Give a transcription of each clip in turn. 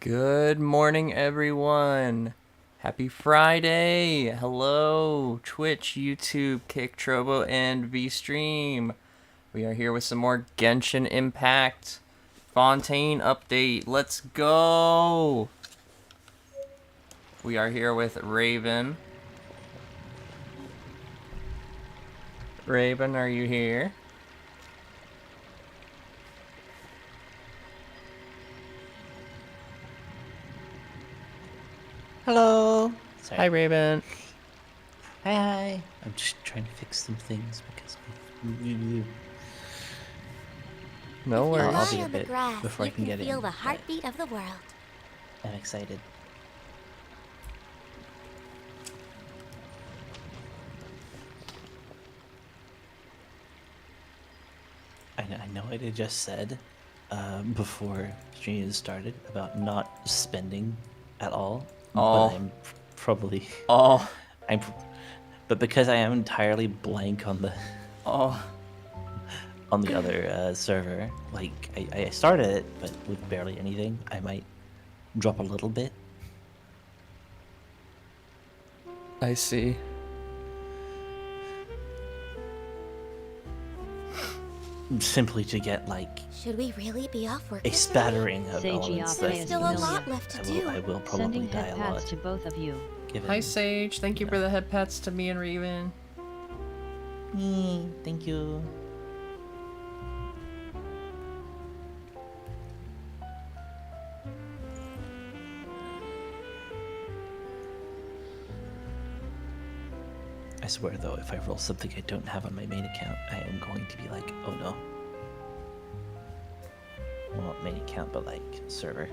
Good morning, everyone. Happy Friday. Hello, Twitch, YouTube, Kick, Trovo, and VStream. We are here with some more Genshin Impact Fontaine update. Let's go. We are here with Raven. Raven, are you here? Hello. Sorry. Hi, Raven. Hi. I'm just trying to fix some things because No worries. I'll be a bit before I you can get feel in. the heartbeat of the world. I'm excited. I know what I just said before stream started about not spending at all, Oh. but I'm probably Oh. but because I am entirely blank on the on the other server, like I started it, but with barely anything. I might drop a little bit. I see. Simply to get like Should we really be off work? a spattering of elements that There's still a lot left to do. I will probably Sending die head a lot. pats to both of you. Given, Hi, Sage. Thank you for the head pats to me and Raven. Thank you. I swear though, if I roll something I don't have on my main account, I am going to be like, oh no. Well, not main account, but like server.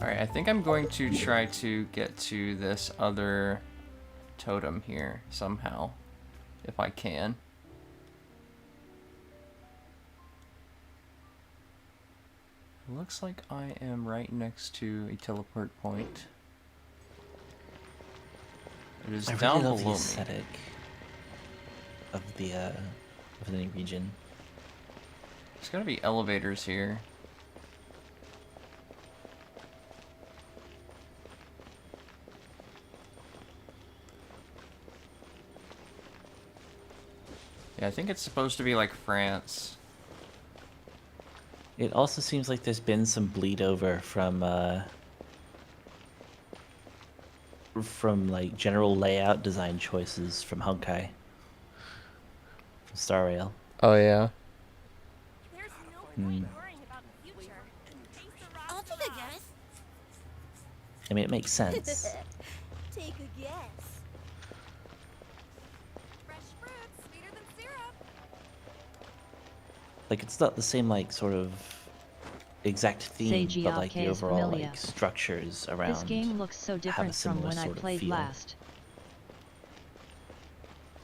Alright, I think I'm going to try to get to this other totem here somehow, if I can. Looks like I am right next to a teleport point. It is I down really love below the me. aesthetic of the new region. There's gotta be elevators here. Yeah, I think it's supposed to be like France. It also seems like there's been some bleed over from like general layout design choices from Honkai, from Star Rail. Oh yeah. There's no point worrying about the future. I'll take a guess. I mean, it makes sense. Take a guess. Fresh fruit, sweeter than syrup. Like, it's not the same, like, sort of exact theme, Seiji but like the Ake is overall familiar. like structures around. This game looks so different from similar when I sort of played feel. last.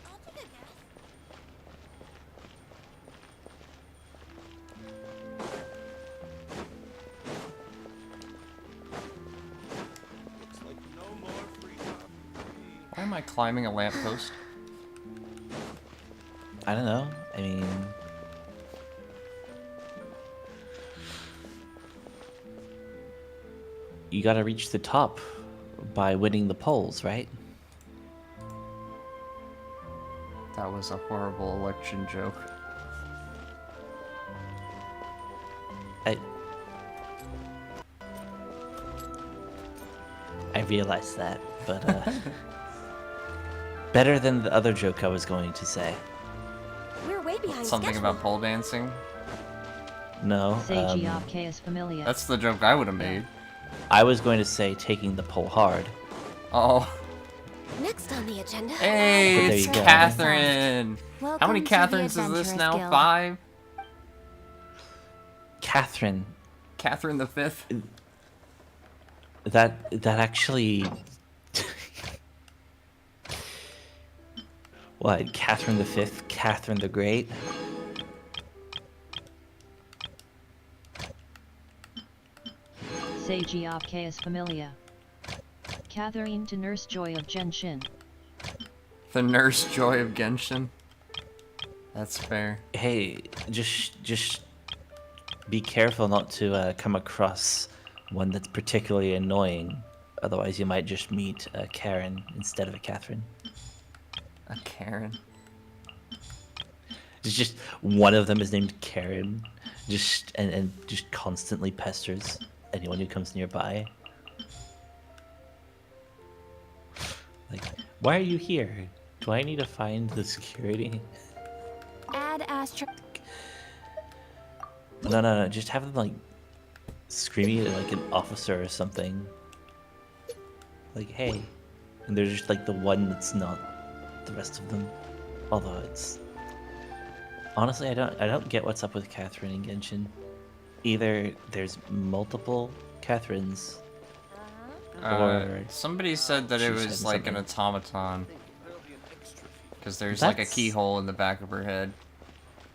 I'll take a guess. Why am I climbing a lamppost? I don't know. I mean, you gotta reach the top by winning the polls, right? That was a horrible election joke. I realized that, but better than the other joke I was going to say. We're way behind Something schedule. about pole dancing? No, Seiji Ake is familiar. That's the joke I would have made. I was going to say taking the poll hard. Oh. Next on the agenda. Hey, But there it's you go. Catherine! How many Welcome to the Catherines is this Adventurers now? Guild. 5? Catherine, Catherine the 5th? that actually. What, Catherine the 5th? Catherine the Great? Seiji of Chaos Familia. Catherine to Nurse Joy of Genshin. The Nurse Joy of Genshin. That's fair. Hey, just be careful not to come across one that's particularly annoying. Otherwise, you might just meet a Karen instead of a Catherine. A Karen. It's just one of them is named Karen, and just constantly pesters anyone who comes nearby. Like, why are you here? Do I need to find the security? Add asterisk. No. Just have them like screaming at like an officer or something. Like, hey, and they're just like the one that's not the rest of them. Although it's honestly, I don't get what's up with Catherine and Genshin. Either there's multiple Catherines, or Somebody said that she it said was like an something. automaton. Because there's like a That's- keyhole in the back of her head.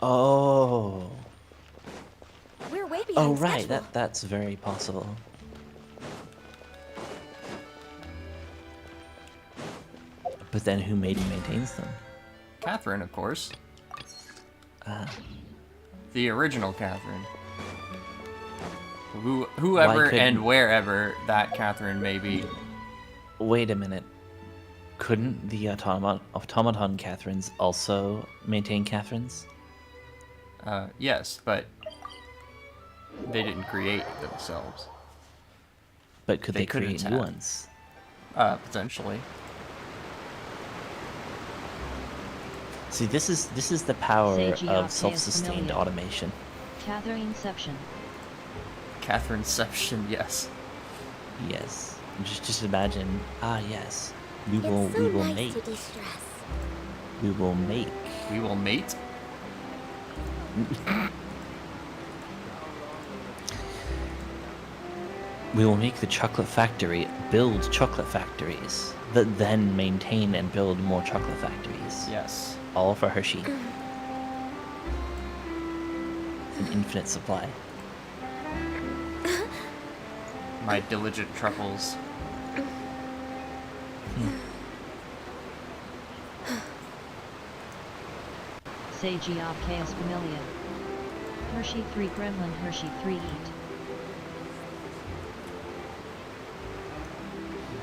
Oh, We're way behind oh right, schedule. that's very possible. But then who made and maintains them? Catherine, of course. Ah. The original Catherine. Whoever couldn't- and wherever that Catherine may be. Wait a minute. Couldn't the automaton Catherines also maintain Catherines? Yes, but they didn't create themselves. But could They they couldn't create have. new ones? Potentially. See, this is the power Seiji of of self-sustained Familia. automation. Catherineception. Catherineception, yes. Yes. Just imagine. Ah, yes. We will It's so we will nice make. to de-stress. We will make. We will mate. We will make the chocolate factory build chocolate factories that then maintain and build more chocolate factories. Yes. All for Hershey. An infinite supply. My diligent truffles. Seiji of Chaos Familia. Hershey 3 Gremlin Hershey 3 Eat.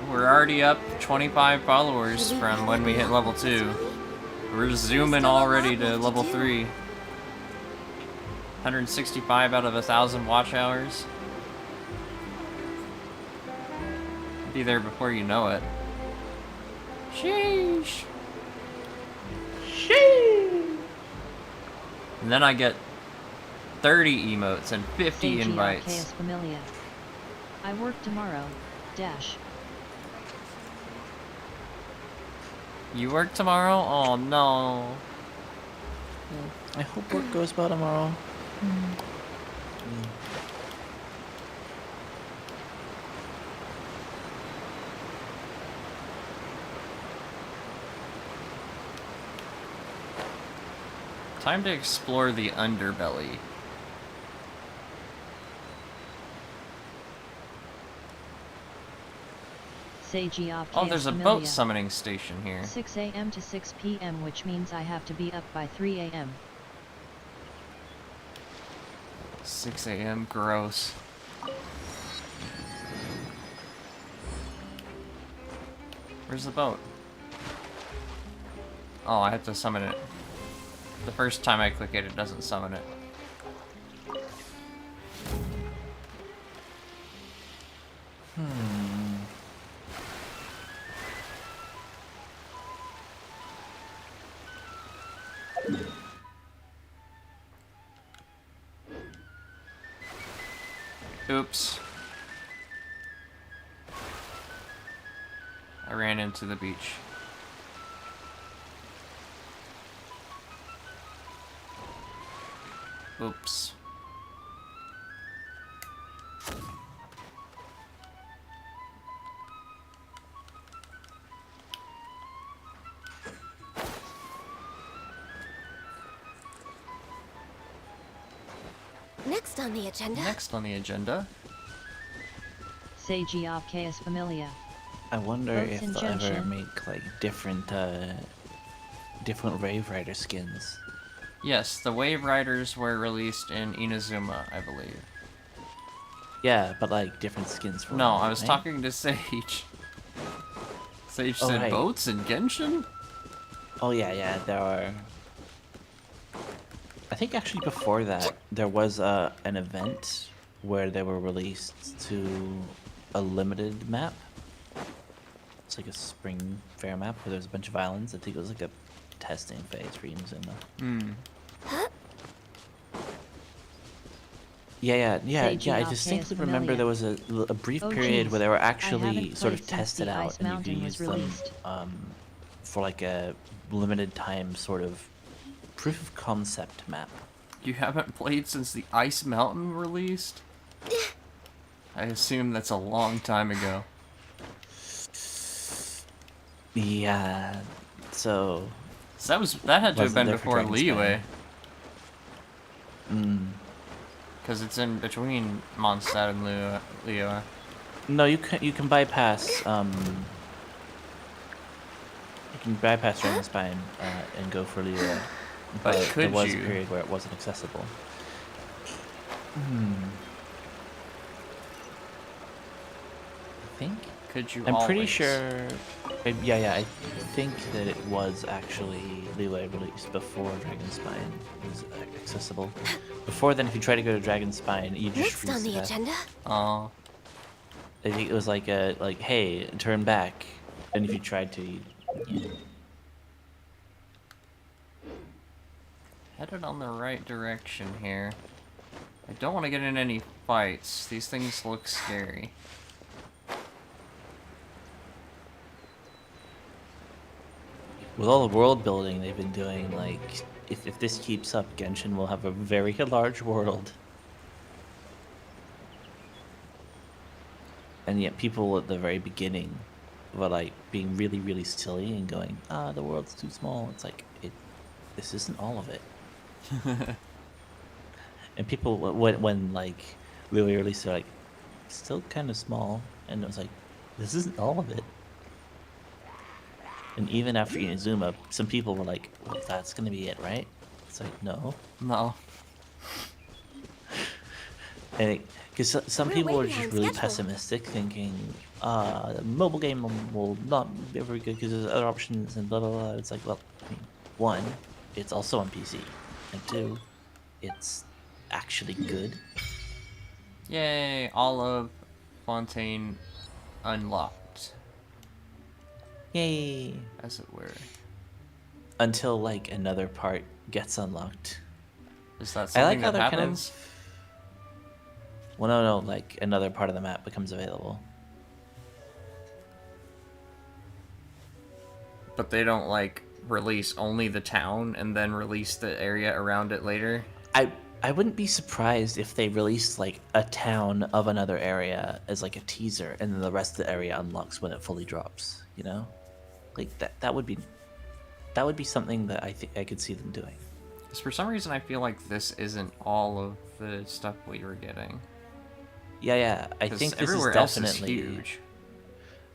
We're already up 25 followers from when we hit level 2. We're zooming already to level 3. 165 out of 1,000 watch hours. Be there before you know it. Sheesh. And then I get 30 emotes and 50 Seiji of invites. Chaos Familia. I work tomorrow. Dash. You work tomorrow? Oh no. I hope work goes well tomorrow. Time to explore the underbelly. Seiji of Chaos Oh, there's a Familia. boat summoning station here. 6 a.m. to 6 p.m. which means I have to be up by 3 a.m. 6 a.m. Gross. Where's the boat? Oh, I have to summon it. The first time I click it, it doesn't summon it. Oops. I ran into the beach. Oops. Next on the agenda. Next on the agenda, Say Geovchaos Familia. I wonder Both if in they'll ever Genshin. make like different Rave Rider skins. Yes, the Wave Riders were released in Inazuma, I believe. Yeah, but like different skins for No, them, I was right? talking to Sage. Sage Oh, said right. boats in Genshin? Oh yeah, there are. I think actually before that there was an event where they were released to a limited map. It's like a spring fair map where there's a bunch of islands. I think it was like a testing phase for Inazuma. Hmm. Yeah. I distinctly remember there was a brief Oh period where geez, they were I actually haven't sort played of since tested the out, Ice and you could Mountain was use them released. for like a limited time sort of proof of concept map. You haven't played since the Ice Mountain released? I assume that's a long time ago. Yeah, so So that had to have wasn't been there for before Dragon Leeway, Mm. because it's in between Mondstadt and Leeway. No, you can bypass Dragonspine and go for Leroy, But but there could was a you? period where it wasn't accessible. I think Could you I'm pretty always? sure. Yeah, I think that it was actually Leeway released before Dragonspine was accessible. Before then, if you try to go to Dragonspine, you just Next on the reset. agenda. Oh. I think it was like hey, turn back, and if you tried to, yeah. Headed on the right direction here. I don't want to get in any fights. These things look scary. With all the world building they've been doing, like, if this keeps up, Genshin will have a very large world. And yet people at the very beginning were like being really silly and going, the world's too small. It's like, this isn't all of it. And people, when like, really released, they're like, still kind of small. And it was like, this isn't all of it. And even after Inazuma, some people were like, well, that's gonna be it, right? It's like, no. No. And because some We're people way are behind just really schedule. pessimistic, thinking, the mobile game will not be very good because there's other options and blah blah blah. It's like, well, I mean, one, it's also on PC, and two, it's actually good. Yay, Olive Fontaine unlocked, Yay! as it were. Until like another part gets unlocked. Is that I like something how that they're happens? kind of. Well, no, like another part of the map becomes available. But they don't, like, release only the town and then release the area around it later? I wouldn't be surprised if they released like a town of another area as like a teaser, and then the rest of the area unlocks when it fully drops. You know, like that would be something that I think I could see them doing. Because for some reason I feel like this isn't all of the stuff we were getting. Yeah. I 'Cause think this is everywhere else definitely huge.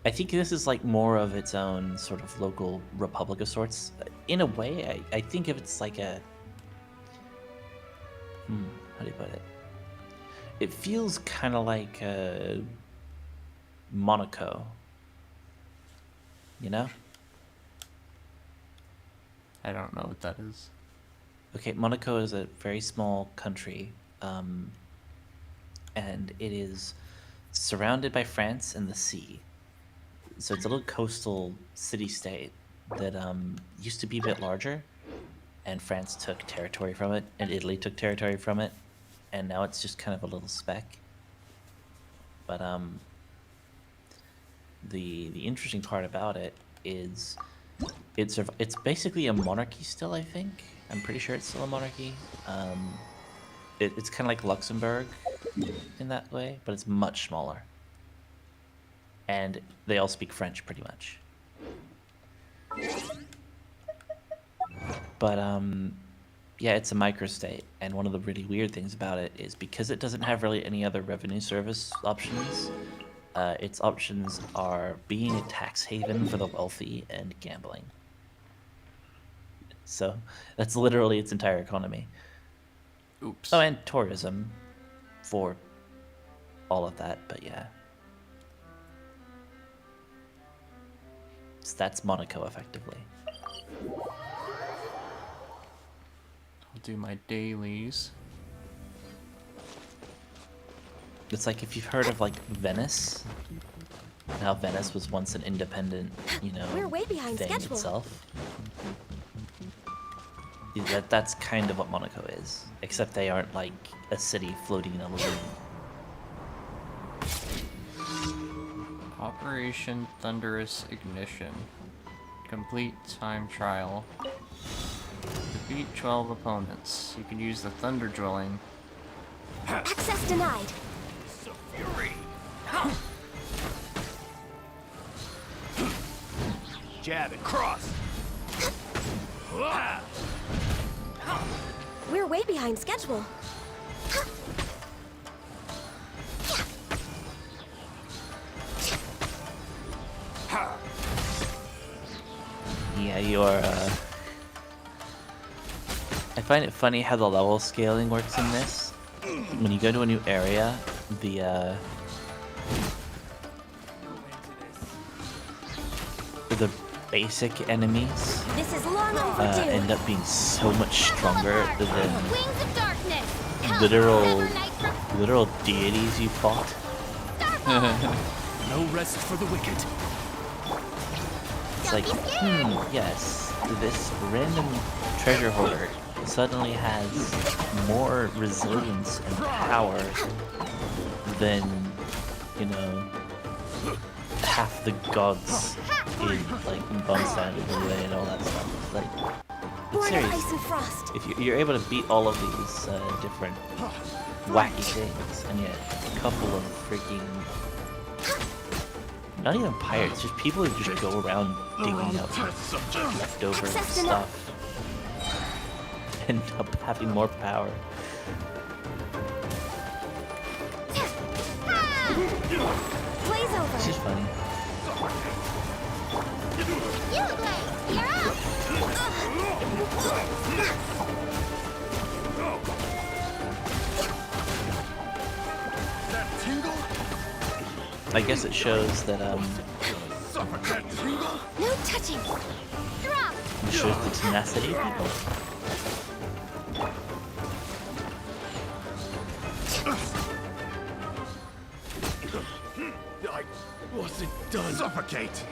I think this is like more of its own sort of local republic of sorts. In a way, I think if it's like a how do you put it? It feels kind of like Monaco. You know? I don't know what that is. Okay, Monaco is a very small country, and it is surrounded by France and the sea. So it's a little coastal city-state that used to be a bit larger, and France took territory from it, and Italy took territory from it, and now it's just kind of a little speck. But the interesting part about it is it's basically a monarchy still. I think I'm pretty sure it's still a monarchy. It's kind of like Luxembourg in that way, but it's much smaller, and they all speak French pretty much. But yeah, it's a microstate, and one of the really weird things about it is because it doesn't have really any other revenue service options, its options are being a tax haven for the wealthy and gambling. So that's literally its entire economy. Oops. Oh, and tourism for all of that, but yeah. So that's Monaco, effectively. I'll do my dailies. It's like if you've heard of, like, Venice, and how Venice was once an independent, you know, We're way behind thing schedule. itself. That's kind of what Monaco is, except they aren't like a city floating in a lagoon. Operation Thunderous Ignition. Complete time trial. Defeat 12 opponents. You can use the Thunder Dwelling. Access denied. Fury! Jab and cross! We're way behind schedule. Yeah, you're. I find it funny how the level scaling works in this. When you go to a new area, the basic enemies This is long overdue. end up being so much stronger than Wings of darkness. literal deities you fought. No rest for the wicked. It's like, yes, this random treasure hoarder suddenly has more resilience and power than, you know, half the gods in, like, in Bumstead and all that stuff. Like, Born of serious. ice and frost. If you're able to beat all of these different wacky things, and yet a couple of freaking, not even pirates, just people who just go around digging up leftover stuff, end up having more power. Blaze over. It's just funny. You're up. That tingle? I guess it shows that Suffocate tingle? No touching. Drop. it shows the tenacity of people. I wasn't done. Suffocate!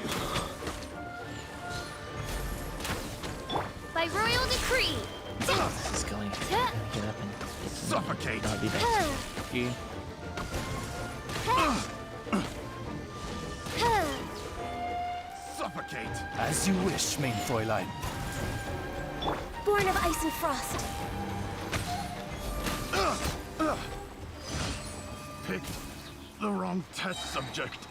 By royal decree. This is going to get up and get some. Suffocate! That'll be nice. You. Suffocate! As you wish, main Fräulein. Born of ice and frost. Picked the wrong test subject.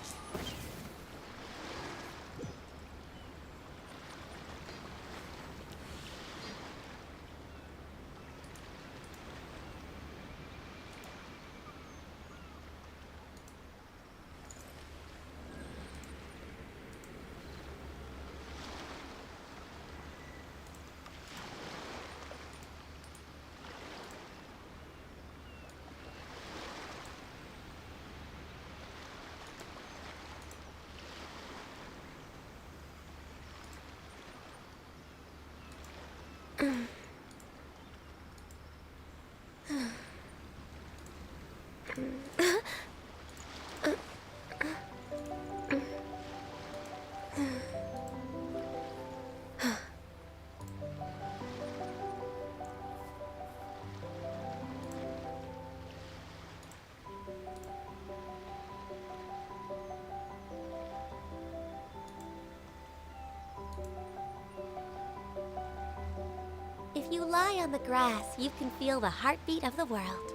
If you lie on the grass, you can feel the heartbeat of the world.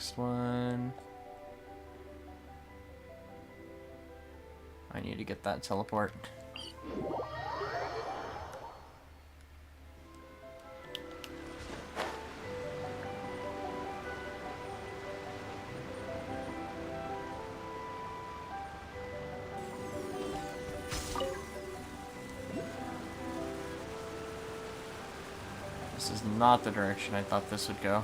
next one. I need to get that teleport. This is not the direction I thought this would go.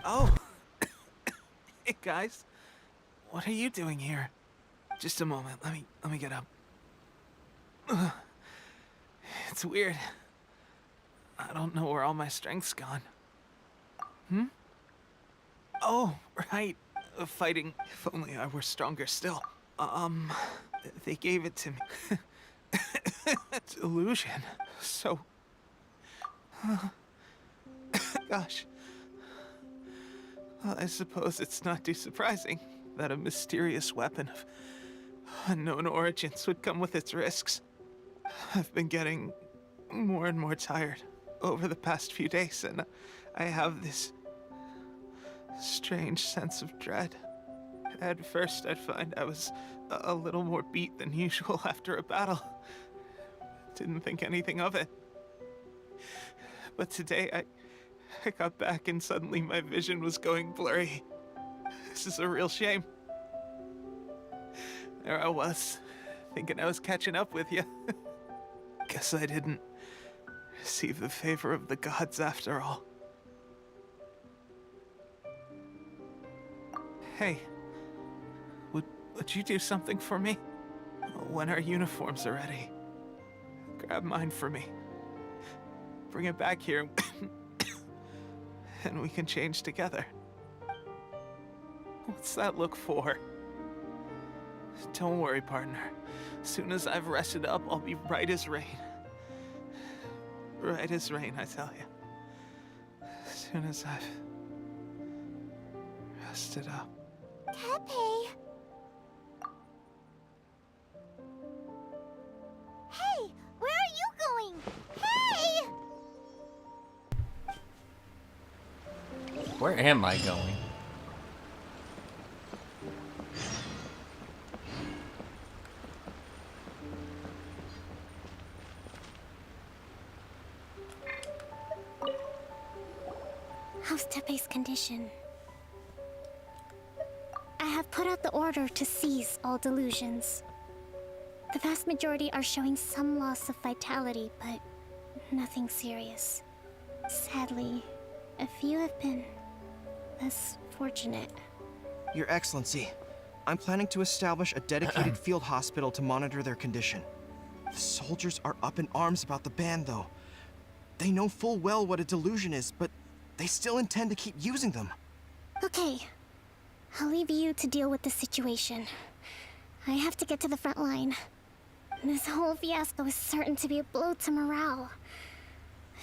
Oh. Hey guys. What are you doing here? Just a moment. Let me get up. Ugh. It's weird. I don't know where all my strength's gone. Oh, right. Fighting. If only I were stronger still. They gave it to me. Delusion. So gosh. Well, I suppose it's not too surprising that a mysterious weapon of unknown origins would come with its risks. I've been getting more and more tired over the past few days, and I have this strange sense of dread. At first, I'd find I was a little more beat than usual after a battle. Didn't think anything of it. But today, I got back and suddenly my vision was going blurry. This is a real shame. There I was, thinking I was catching up with you. Guess I didn't receive the favor of the gods after all. Hey, would you do something for me? When our uniforms are ready, grab mine for me. Bring it back here, and we can change together. What's that look for? Don't worry, partner. As soon as I've rested up, I'll be right as rain. Right as rain, I tell you. As soon as I've rested up. Pepe! Hey! Where are you going? Hey! Where am I going? How's Tepe's condition? I have put out the order to seize all delusions. The vast majority are showing some loss of vitality, but nothing serious. Sadly, a few have been less fortunate. Your Excellency, I'm planning to establish a dedicated field hospital to monitor their condition. The soldiers are up in arms about the ban, though. They know full well what a delusion is, but they still intend to keep using them. Okay, I'll leave you to deal with the situation. I have to get to the front line. This whole fiasco is certain to be a blow to morale.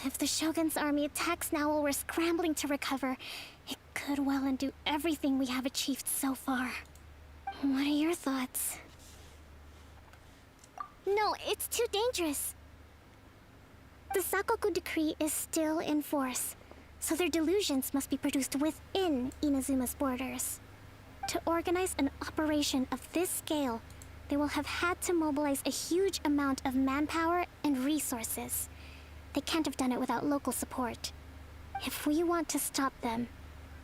If the Shogun's army attacks now while we're scrambling to recover, it could well undo everything we have achieved so far. What are your thoughts? No, it's too dangerous. The Sakoku decree is still in force, so their delusions must be produced within Inazuma's borders. To organize an operation of this scale, they will have had to mobilize a huge amount of manpower and resources. They can't have done it without local support. If we want to stop them,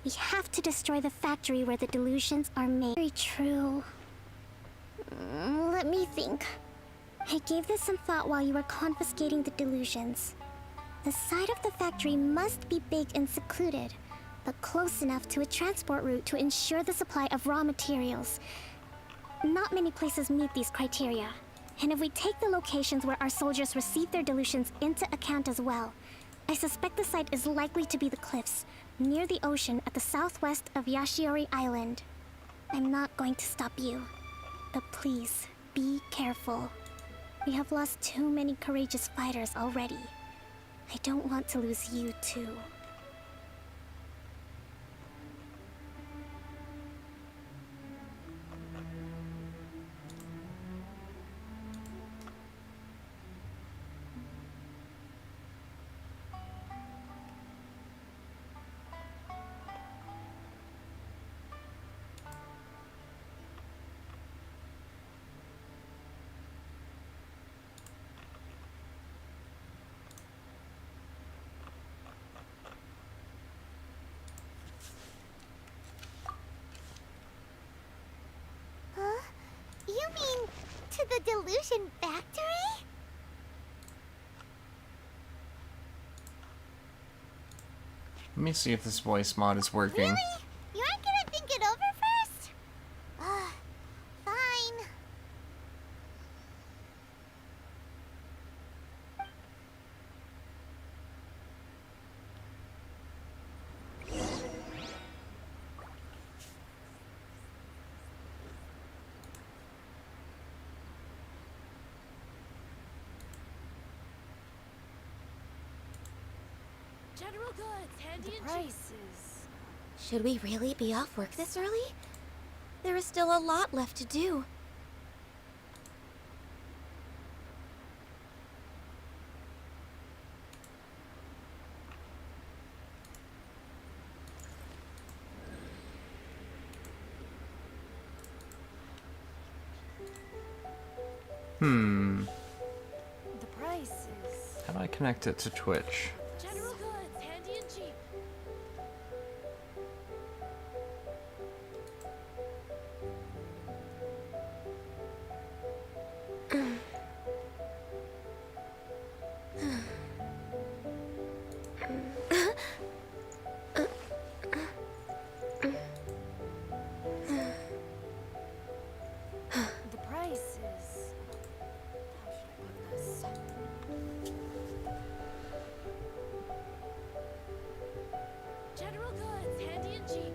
we have to destroy the factory where the delusions are made. Very true. Let me think. I gave this some thought while you were confiscating the delusions. The side of the factory must be big and secluded, but close enough to a transport route to ensure the supply of raw materials. Not many places meet these criteria. And if we take the locations where our soldiers receive their dilutions into account as well, I suspect the site is likely to be the cliffs, near the ocean at the southwest of Yashiori Island. I'm not going to stop you, but please, be careful. We have lost too many courageous fighters already. I don't want to lose you too. You mean to the Delusion Factory? Let me see if this voice mod is working. Really? You aren't gonna think it over first? Fine. General goods, handy and prices. Should we really be off work this early? There is still a lot left to do. The prices. How do I connect it to Twitch? General goods, handy and cheap. The prices. How should I put this? General goods, handy and cheap.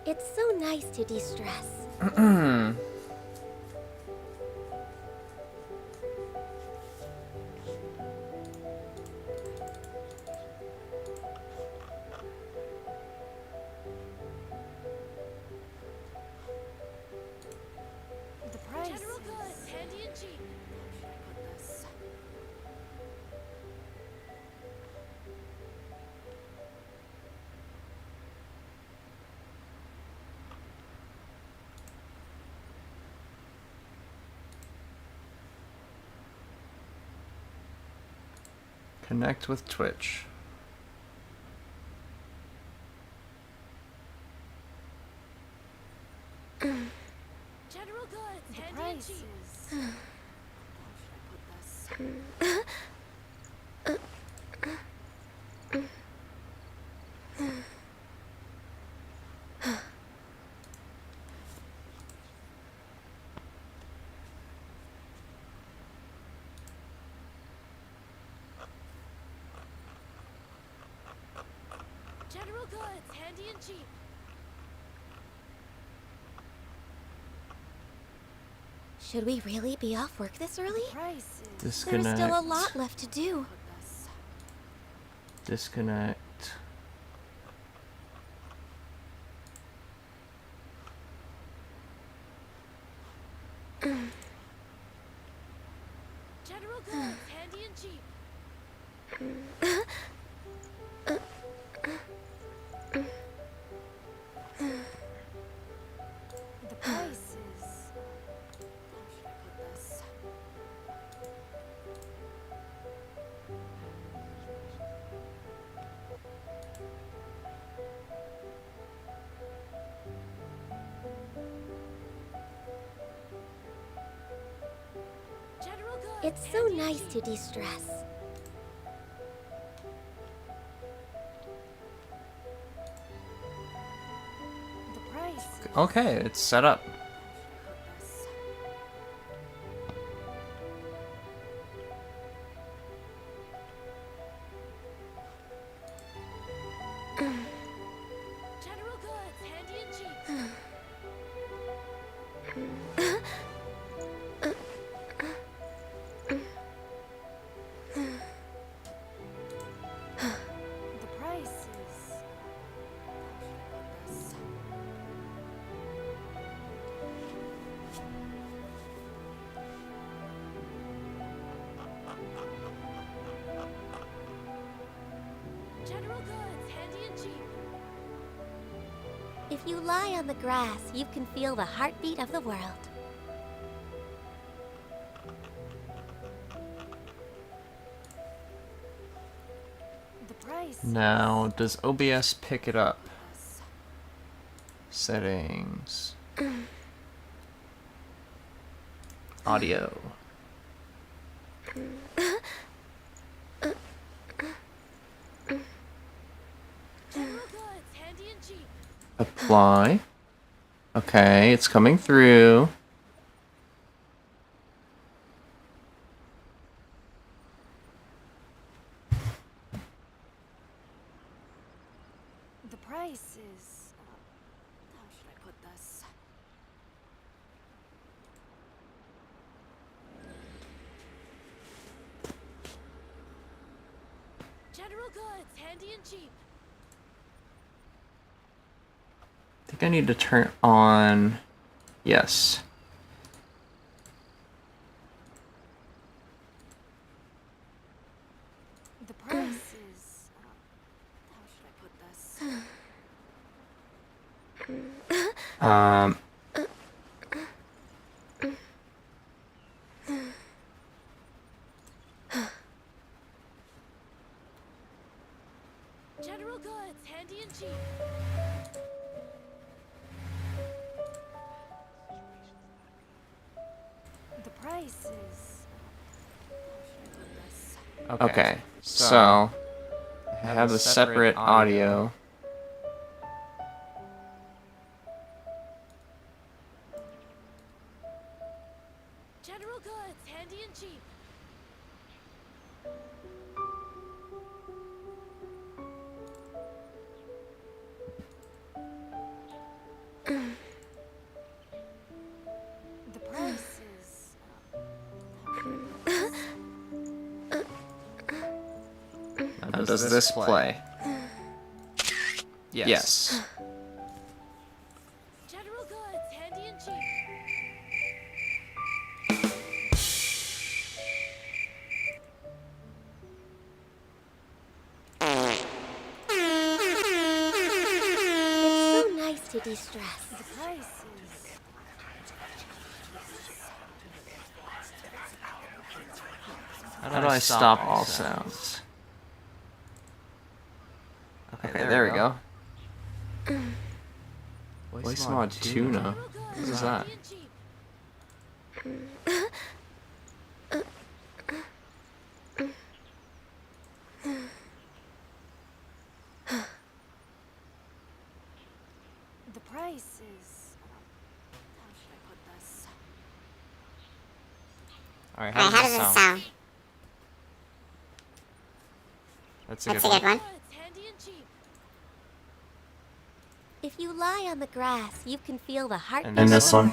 It's so nice to de-stress. The prices. General goods, handy and cheap. How should I put this? Connect with Twitch. General goods, The handy and cheap. prices. How should I put this? General goods, handy and cheap. Should we really be off work this early? Prices. There is Disconnect. still a lot left to do. Put this. Disconnect. General goods, handy and cheap. The prices. How should I put this? General goods. It's so nice to de-stress. The price. Okay, it's set up. General goods, handy and cheap. The price is. How should I put this? General goods, handy and cheap. If you lie on the grass, you can feel the heartbeat of the world. The price. Now, does OBS pick it up? Settings. Audio. General goods, handy and cheap. Apply. Okay, it's coming through. The price is. How should I put this? General goods, handy and cheap. I think I need to turn on. Yes. The price is. How should I put this? General goods, handy and cheap. The price is. How should I put this? Okay, so I have a separate audio. General goods, handy and cheap. The price is. Now, does this play? Yes. General goods, handy and cheap. It's so nice to de-stress. The price is. How do I stop all sounds? Okay, there we go. Voice mod tuna. General What goods, is that? handy and cheap. The price is. How should I put this? Alright, how does this sound? That's a good one. Goods, handy and cheap. If you lie on the grass, you can feel the heartbeat And of this the one?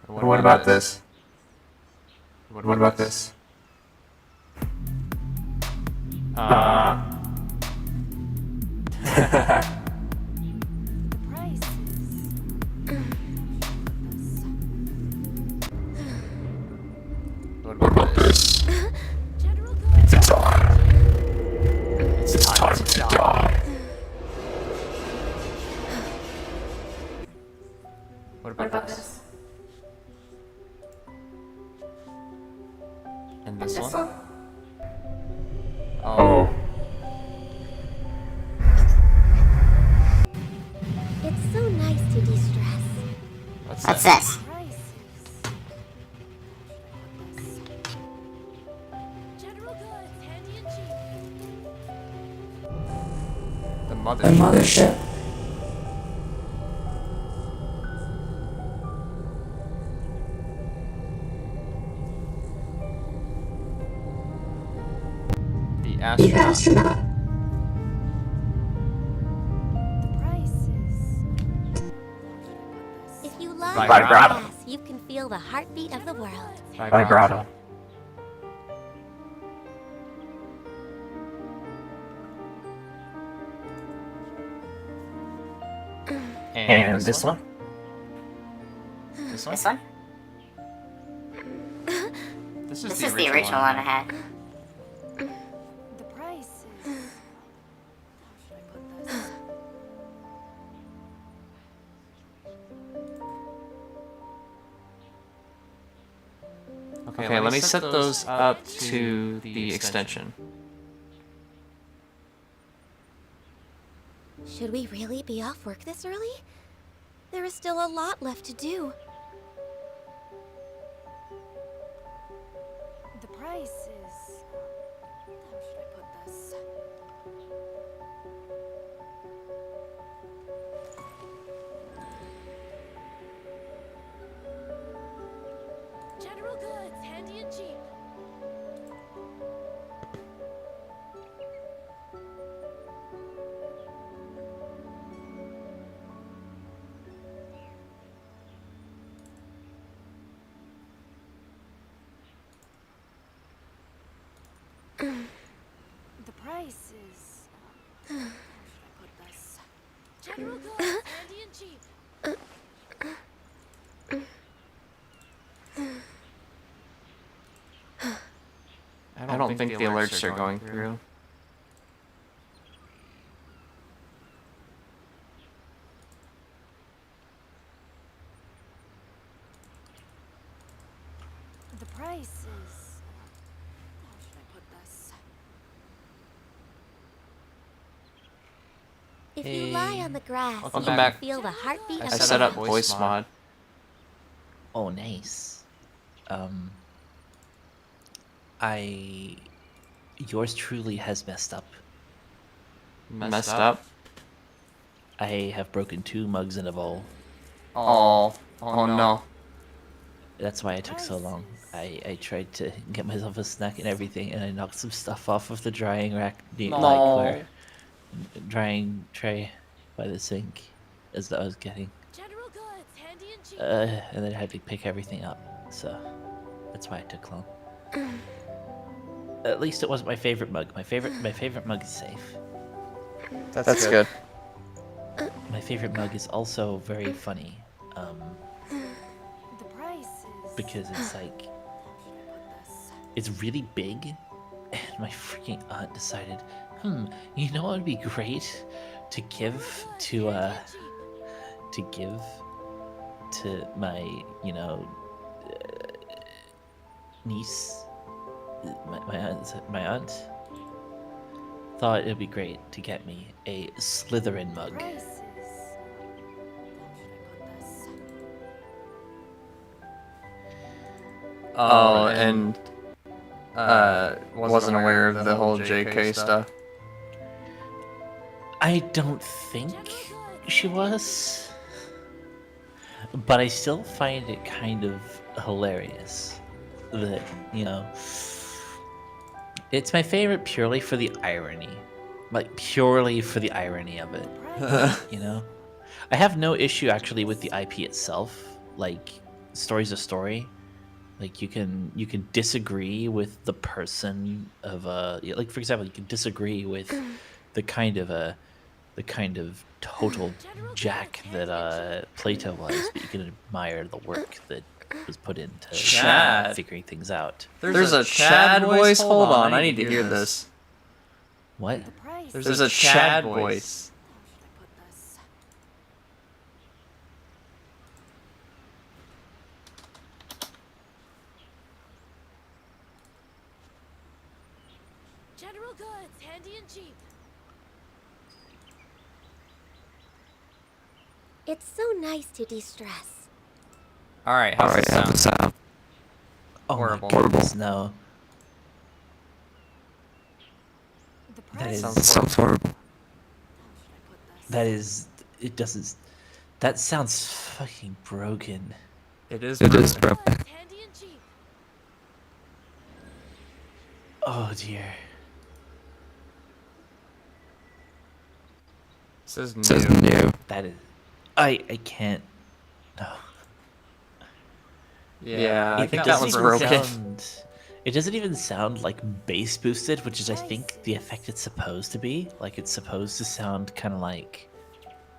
world. What about this? What about this? The price is. What about this? General goods. It's time to die. What about this? And this one? Oh. It's so nice to de-stress. What's this? mothership. The astronaut. The price is. If you lie Vibrato. on grass, you can feel the heartbeat of the world. Vibrato. And this one? This one? This is the original one I had. The price is. How should I put this? Okay, let me set those up to the extension. Should we really be off work this early? There is still a lot left to do. The price is. How should I put this? General goods, handy and cheap. The price is. How should I put this? General goods, handy and cheap. I don't think the alerts are going through. The price is. How should I put this? If you lie on the grass, Welcome you can back. feel the heartbeat I of the set up world. voice mod. Oh, nice. Yours truly has messed up. Messed up? I have broken 2 mugs in a bowl. Oh no. That's why it took so long. I tried to get myself a snack and everything, and I knocked some stuff off of the drying rack, drying tray by the sink, as I was getting. General goods, handy and cheap. And then I had to pick everything up, so that's why it took long. At least it wasn't my favorite mug. My favorite mug is safe. That's good. My favorite mug is also very funny, The price is. because it's like, How should I put this? it's really big, and my freaking aunt decided, you know what would be great to give to my, niece, my aunt thought it'd be great to get me a Slytherin mug. Price is. How should I put this? Oh, and wasn't aware of the whole JK stuff. I don't think she was, but I still find it kind of hilarious that, it's my favorite purely for the irony. Like, purely for the irony of it, I have no issue actually with the IP itself. Like, story's a story. Like, you can disagree with the person of like, for example, you can disagree with the kind of total jack that Plato was, but you can admire the work that was put into Chad. figuring things out. There's a Chad voice. Hold on, I need to hear this. What? The price. There's a Chad voice. How should I put this? General goods, handy and cheap. It's so nice to de-stress. All right, how's it sound? Oh Horrible. my goodness, no. The That price. is Sounds horrible. That is, it doesn't. That sounds fucking broken. It is. It's handy and cheap. Oh dear. Says new. That is. I can't. No. Yeah, I It think that doesn't one's even broken. it doesn't even sound like bass boosted, which is I think the effect it's supposed to be. Like it's supposed to sound kind of like.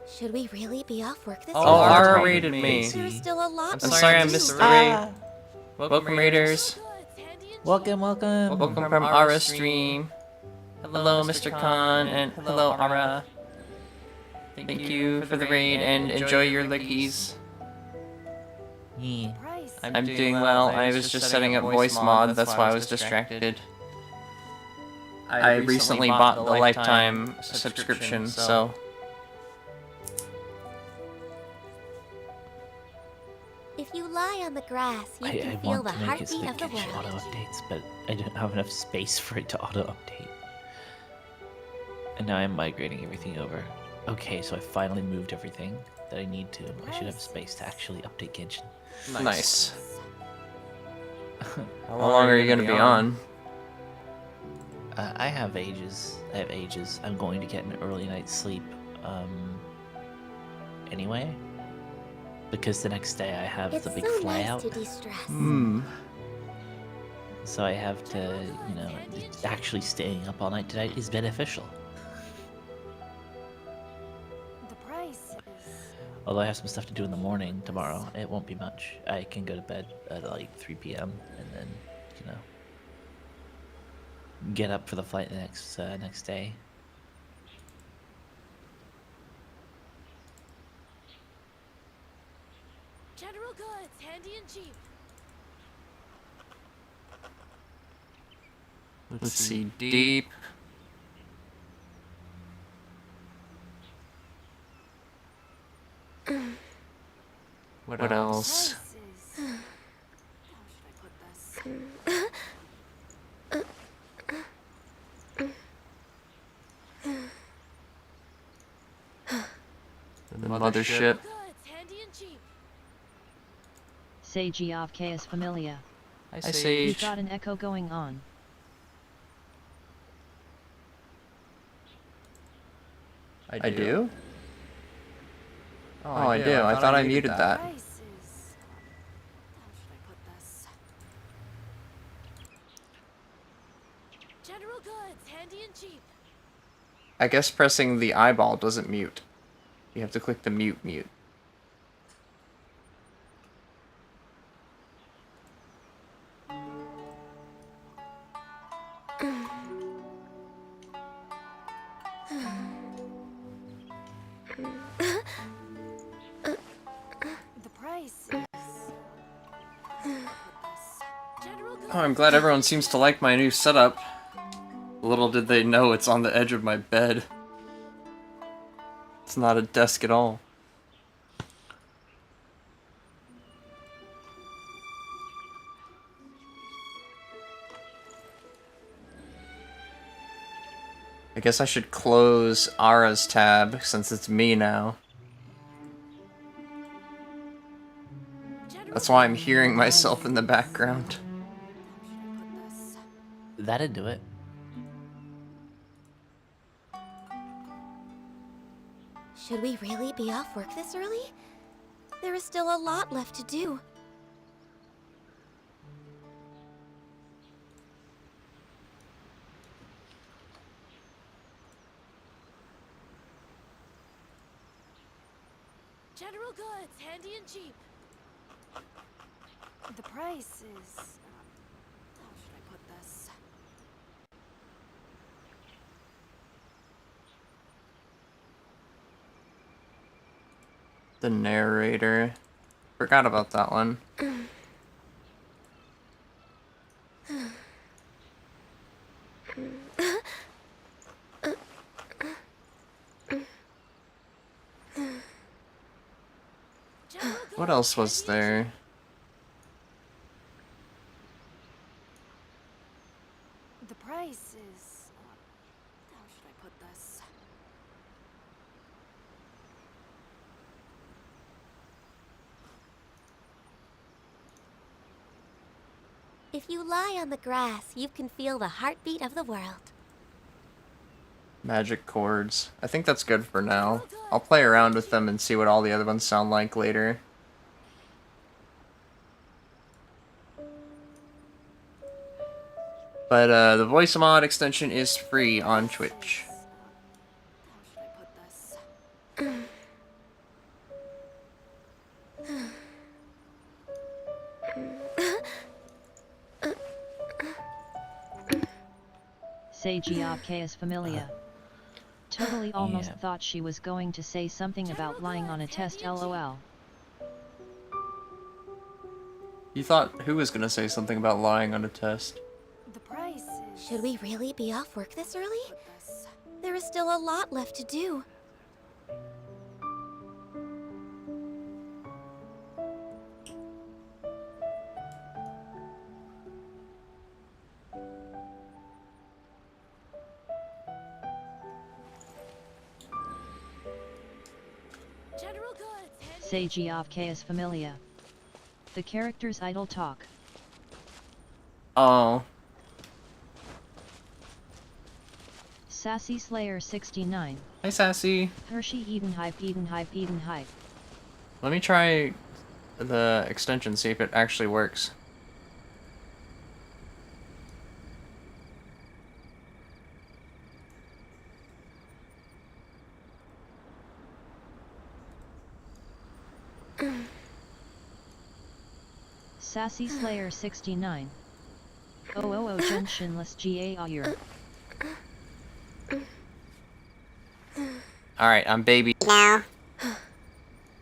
Should we really be off work this Oh, early? Ara Ara rated rated me. me. There's still a lot I'm more sorry to I do. missed the raid. Welcome, Raiders. Goods, handy and cheap. Welcome, welcome. Welcome from Ara stream. Hello, Mr. Khan, and hello, Ara. Thank you for the raid, and enjoy your lickies. Yeah. Price. I'm doing well. I was just setting up voice mod, that's why I was distracted. I recently bought the lifetime subscription, so... If you lie on the grass, you I can feel want the to make it so heartbeat that of the Genshin auto world. updates, but I don't have enough space for it to auto update. And now I'm migrating everything over. Okay, so I finally moved everything that I need to. I should have space to actually update Genshin. Nice. How long are you gonna be on? I have ages. I have ages. I'm going to get an early night's sleep. Anyway, because the next day I have It's the big so fly nice out. to de-stress. Hmm. So I have to, you know, actually staying up all night tonight is beneficial. The price is. Although I have some stuff to do in the morning tomorrow, it won't be much. I can go to bed at like 3 p.m. and then, you know, get up for the flight the next day. General goods, handy and cheap. Let's see, deep. What else? Price is. How should I put this? The mothership. Goods, handy and cheap. Seiji of Chaos Familia. Hi, You've Sage. got an echo going on. I do? Oh, I do. I thought I muted that. Price is. How should I put this? General goods, handy and cheap. I guess pressing the eyeball doesn't mute. You have to click the mute. The price is. General goods. Oh, I'm glad everyone seems to like my new setup. Little did they know it's on the edge of my bed. It's not a desk at all. I guess I should close Ara's tab since it's me now. That's why I'm hearing myself in the background. That'd do it. Should we really be off work this early? There is still a lot left to do. General goods, handy and cheap. The price is. How should I put this? The narrator. Forgot about that one. General What goods, else was handy and there? cheap. The price is. How should I put this? If you lie on the grass, you can feel the heartbeat of the world. Magic chords. I think that's good for now. I'll play around with them and see what all the other ones sound like later. But the voice mod extension is free on Twitch. How should I put this? Seiji is familiar. Totally almost Yeah. thought she was going to say something about lying on a test, lol. You thought who was gonna say something about lying on a test? The price is... Should we really be off work this early? Put this. There is still a lot left to do. General goods. Seiji is familiar. The character's idle talk. Oh. Sassy Slayer 69. Hi, Sassy. Hershey Eden Hype Eden Hype Eden Hype. Let me try the extension, see if it actually works. Sassy Slayer 69. Genshinless GA. Alright, I'm baby. No.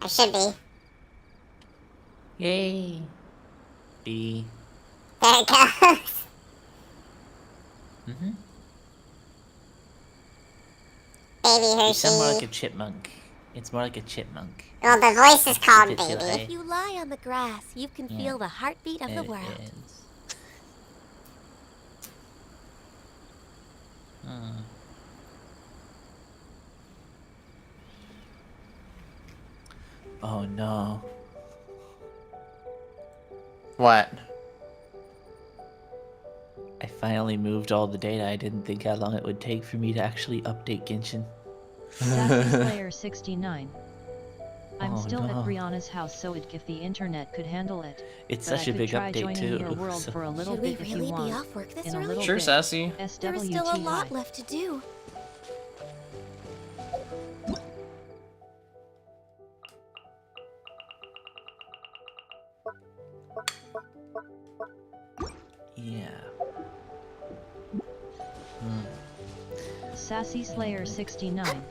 I should be. Yay. B. There it goes. Mm-hmm. Baby You sound more like Hershey. a chipmunk. It's more like a chipmunk. Well, the voice is called It's your Baby. If you lie on the grass, you can Yeah. feel the heartbeat of the It world. is. Hmm. Oh no. What? I finally moved all the data. I didn't think how long it would take for me to actually update Genshin. Sassy Slayer 69. I'm Oh, still no. at Brianna's house, so if the internet could handle it. It's but such I a could big try update joining too. your world so- for a little Should we bit if you really be want. off work this In a early? little Sure, bit. Sassy. There is still a SWT lot high. left to do. Yeah. Sassy Slayer 69.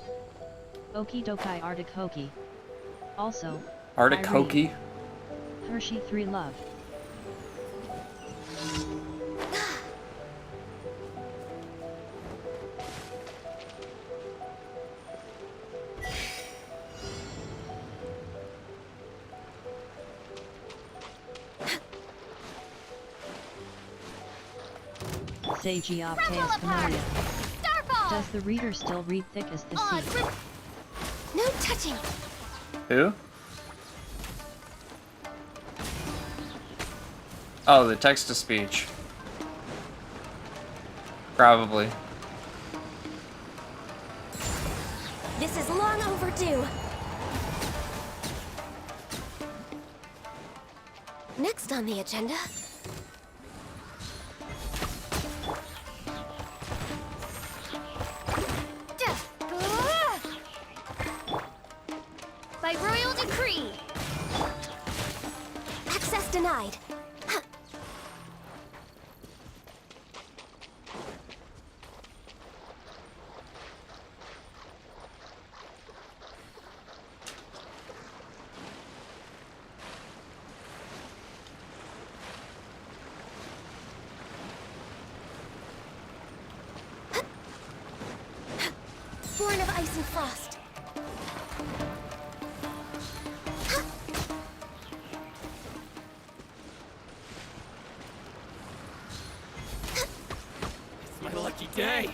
Okie dokie Arctic Hokie. Also, Arctic Irene. Hokie? Hershey 3 Love. Seiji is familiar. Starfall! Does the reader still read thick as the sea? No touching. Who? Oh, the text-to-speech. Probably. This is long overdue. Next on the agenda. By royal decree! Access denied. Born of ice and frost. It's my lucky day.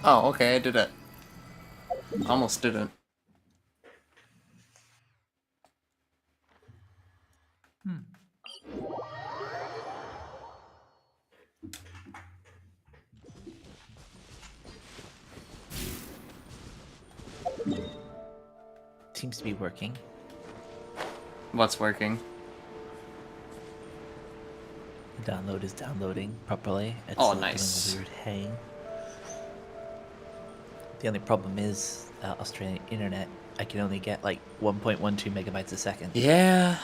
Oh, okay, I did it. Almost didn't. Seems to be working. What's working? The download is downloading properly. It's Oh, like nice. doing a weird hang. The only problem is Australian internet. I can only get like 1.12 megabytes a second. Yeah.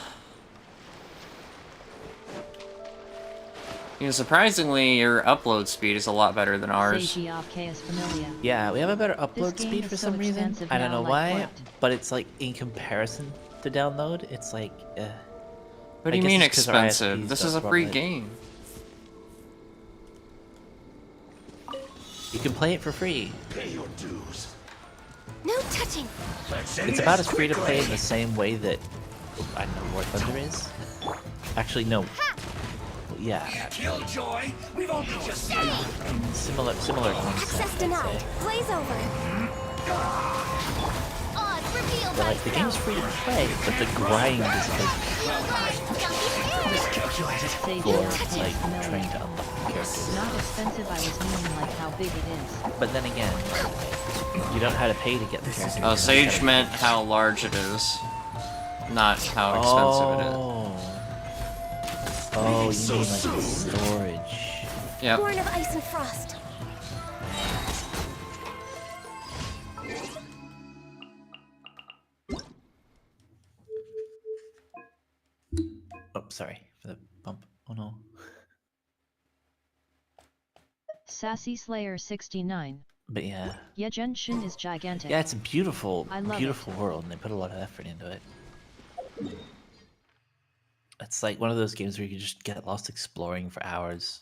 You know, surprisingly, your upload speed is a lot better than ours. Seiji of Chaos Familia. Yeah, we have a better This upload game speed is for so some reason. expensive I don't now, know like why, what? but it's like in comparison to download, it's like. What do I you guess mean it's 'cause our expensive? ISPs This don't is a run free it. game. You can play it for free. No touching. It's about as free to play in the same way that I don't know War Thunder is. Actually, no. Well, yeah, actually. Similar concept. Access denied. Blaze over. Odds revealed But like the game's free to play, but the grind is like Seiji for of Chaos like Familia. trying to unlock the characters. Not expensive, I was meaning like how big it is. But then again, you don't have to pay to get the characters. Oh, Sage meant how large it is, not how expensive it is. Oh, you mean like the storage. Yep. Born of ice and frost. Oh, sorry for the bump. Oh no. Sassy Slayer 69. But yeah. Yeah, Genshin is gigantic. Yeah, it's a beautiful, I love beautiful world, and they put a lot of effort into it. It's like one of those games where you can just get lost exploring for hours.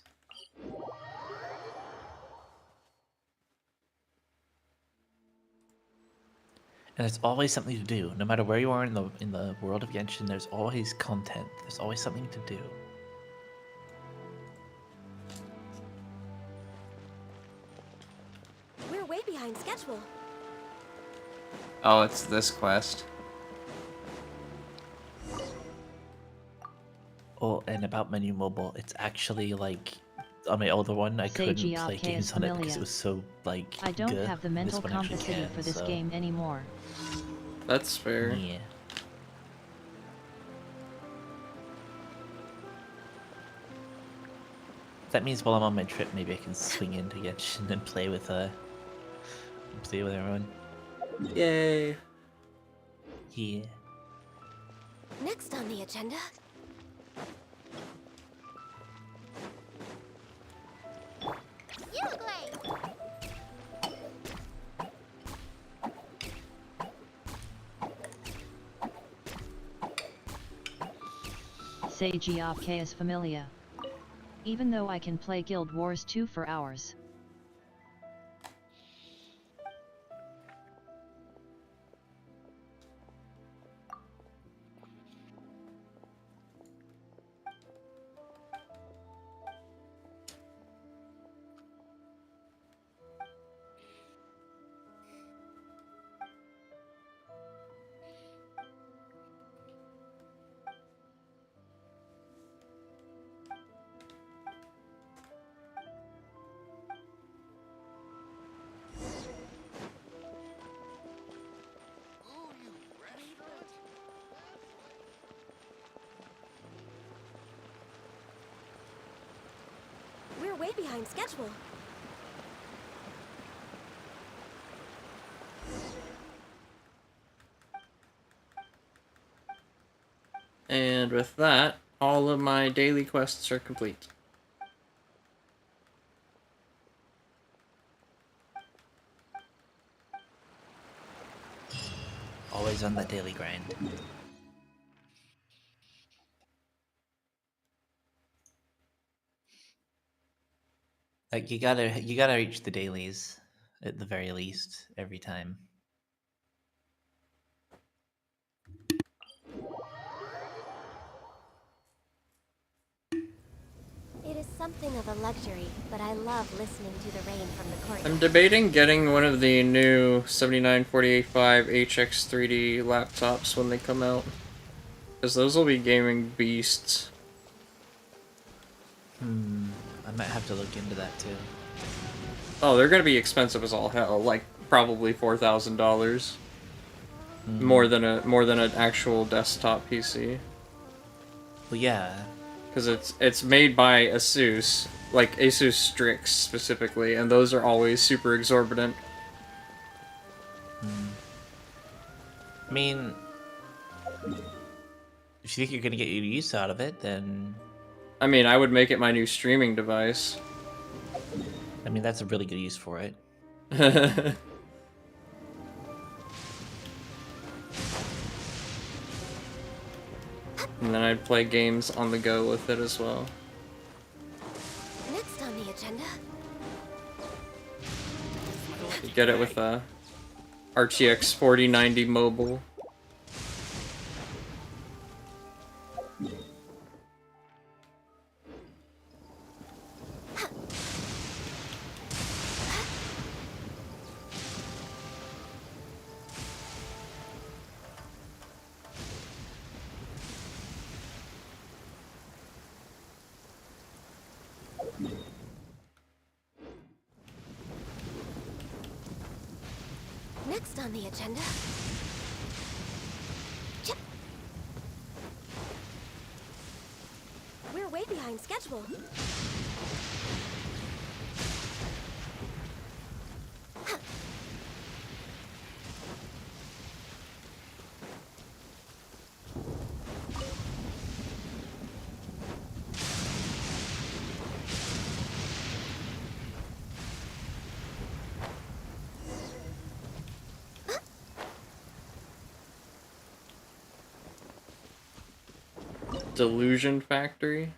And there's always something to do. No matter where you are in the world of Genshin, there's always content. There's always something to do. We're way behind schedule. Oh, it's this quest. Oh, and about Menu Mobile, it's actually like on my older one, I couldn't Seiji of play games Chaos on it because Familia. it was so like. I don't good. have the This mental one actually capacity can, for this so, game anymore. That's fair. Yeah. That means while I'm on my trip, maybe I can swing into Genshin and play with everyone. Yay. Yeah. Next on the agenda. Seiji of Chaos Familia. Even though I can play Guild Wars 2 for hours. We're way behind schedule. And with that, all of my daily quests are complete. Always on that daily grind. Like you gotta reach the dailies at the very least every time. It is something of a luxury, but I love listening to the rain from the courtyard. I'm debating getting one of the new 7948.5 HX3D laptops when they come out. Because those will be gaming beasts. I might have to look into that too. Oh, they're gonna be expensive as all hell, like probably $4,000. More than an actual desktop PC. Well, yeah. Because it's made by Asus, like Asus Strix specifically, and those are always super exorbitant. I mean, if you think you're gonna get your use out of it, then I mean, I would make it my new streaming device. I mean that's a really good use for it. And then I'd play games on the go with it as well. Next on the agenda. You get it with a RTX 4090 mobile. Next on the agenda. We're way behind schedule. Delusion Factory.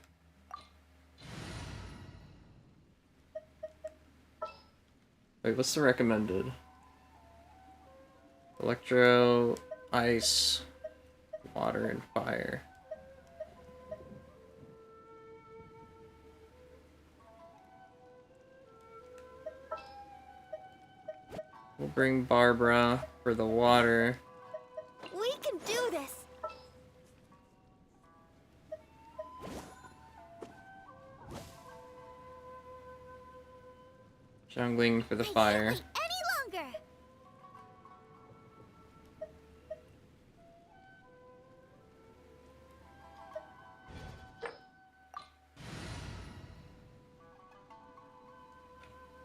Wait, what's the recommended? Electro, ice, water, and fire. We'll bring Barbara for the water. We can do this. Jungling for the I fire. can't wait any longer.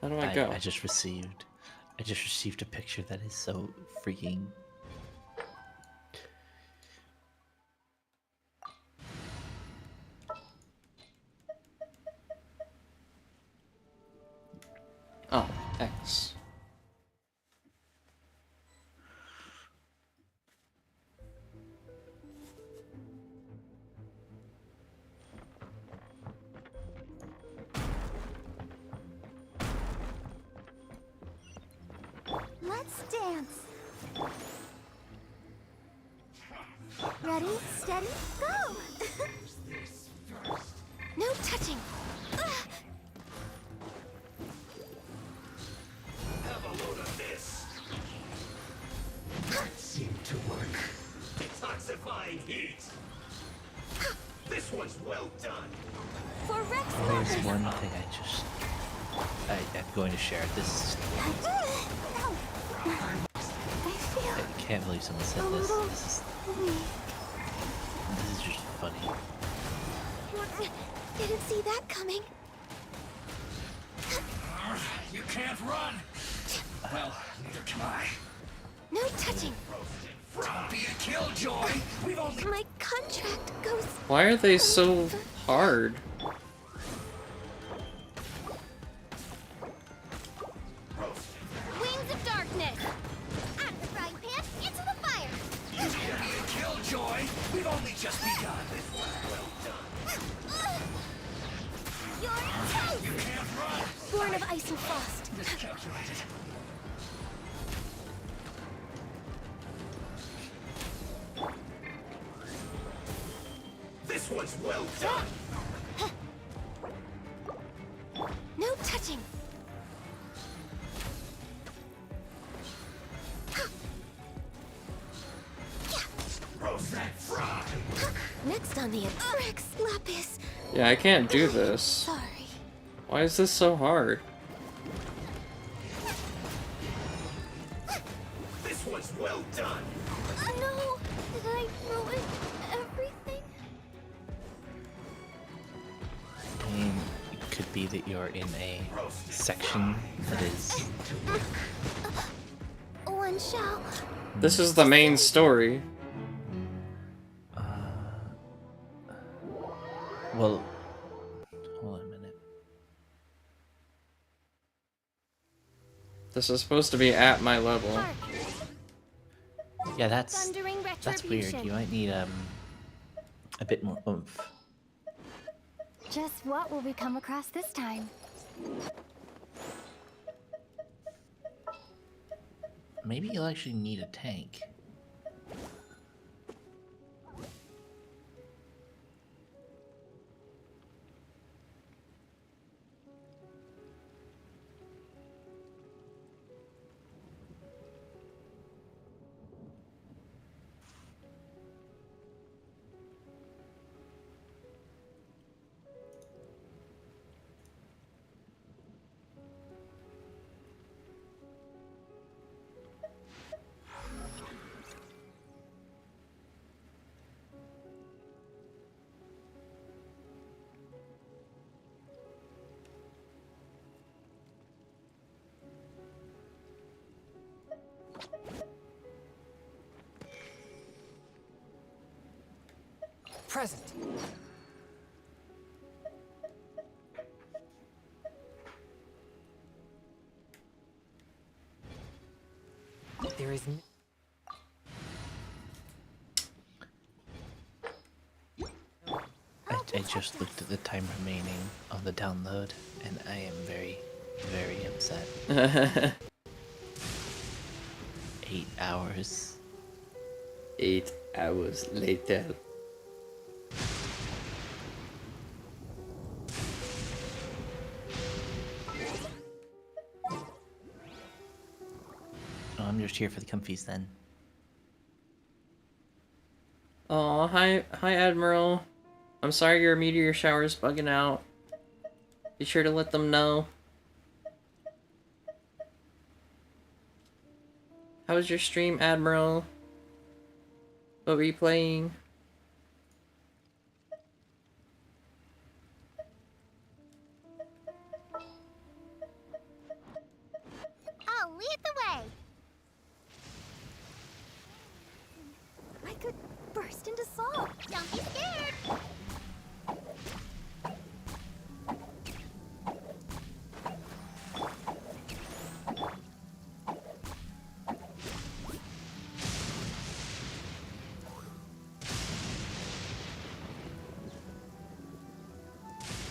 How do I go? I just received a picture that is so freaking. Oh, X. Let's dance. Ready, steady, go! No touching. Have a load of this. That seemed to work. Detoxifying heat. This one's well done. For Rex There's lovers. one thing I'm going to share. This I can't believe someone said this. This is just funny. Didn't see that coming. You can't run. Well, neither can I. No touching. Don't be a killjoy. We've only. My contract goes. Why are they so hard? Wings of darkness. Out of the frying pan, into the fire. Don't be a killjoy. We've only just begun. Well done. You're toast. You can't run. Born of ice and frost. Miscalculated. This one's well done. Catching. Roast that frog. Next on the Rex Lapis. Yeah, I can't do this. Sorry. Why is this so hard? This one's well done. No! Did I ruin everything? I mean, it could be that you're in a section that is. One shall. This is the main story. Well, hold on a minute. This is supposed to be at my level. Yeah, that's Thundering weird. retribution. You might need a bit more oomph. Just what will we come across this time? Maybe you'll actually need a tank. Present. There is I just looked at the time remaining on the download, and I am very, very upset. 8 hours. 8 hours later. Oh, I'm just here for the comfies then. Oh, hi Admiral. I'm sorry your meteor shower is bugging out. Be sure to let them know. How was your stream, Admiral? What were you playing? I'll lead the way. I could burst into song. Don't be scared.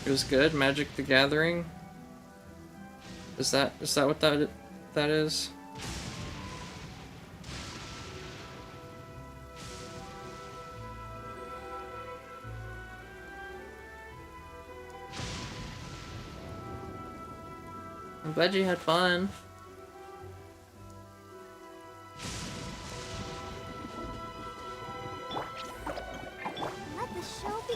It was good. Magic the Gathering. Is that what that is? I'm glad you had fun. Let the show be.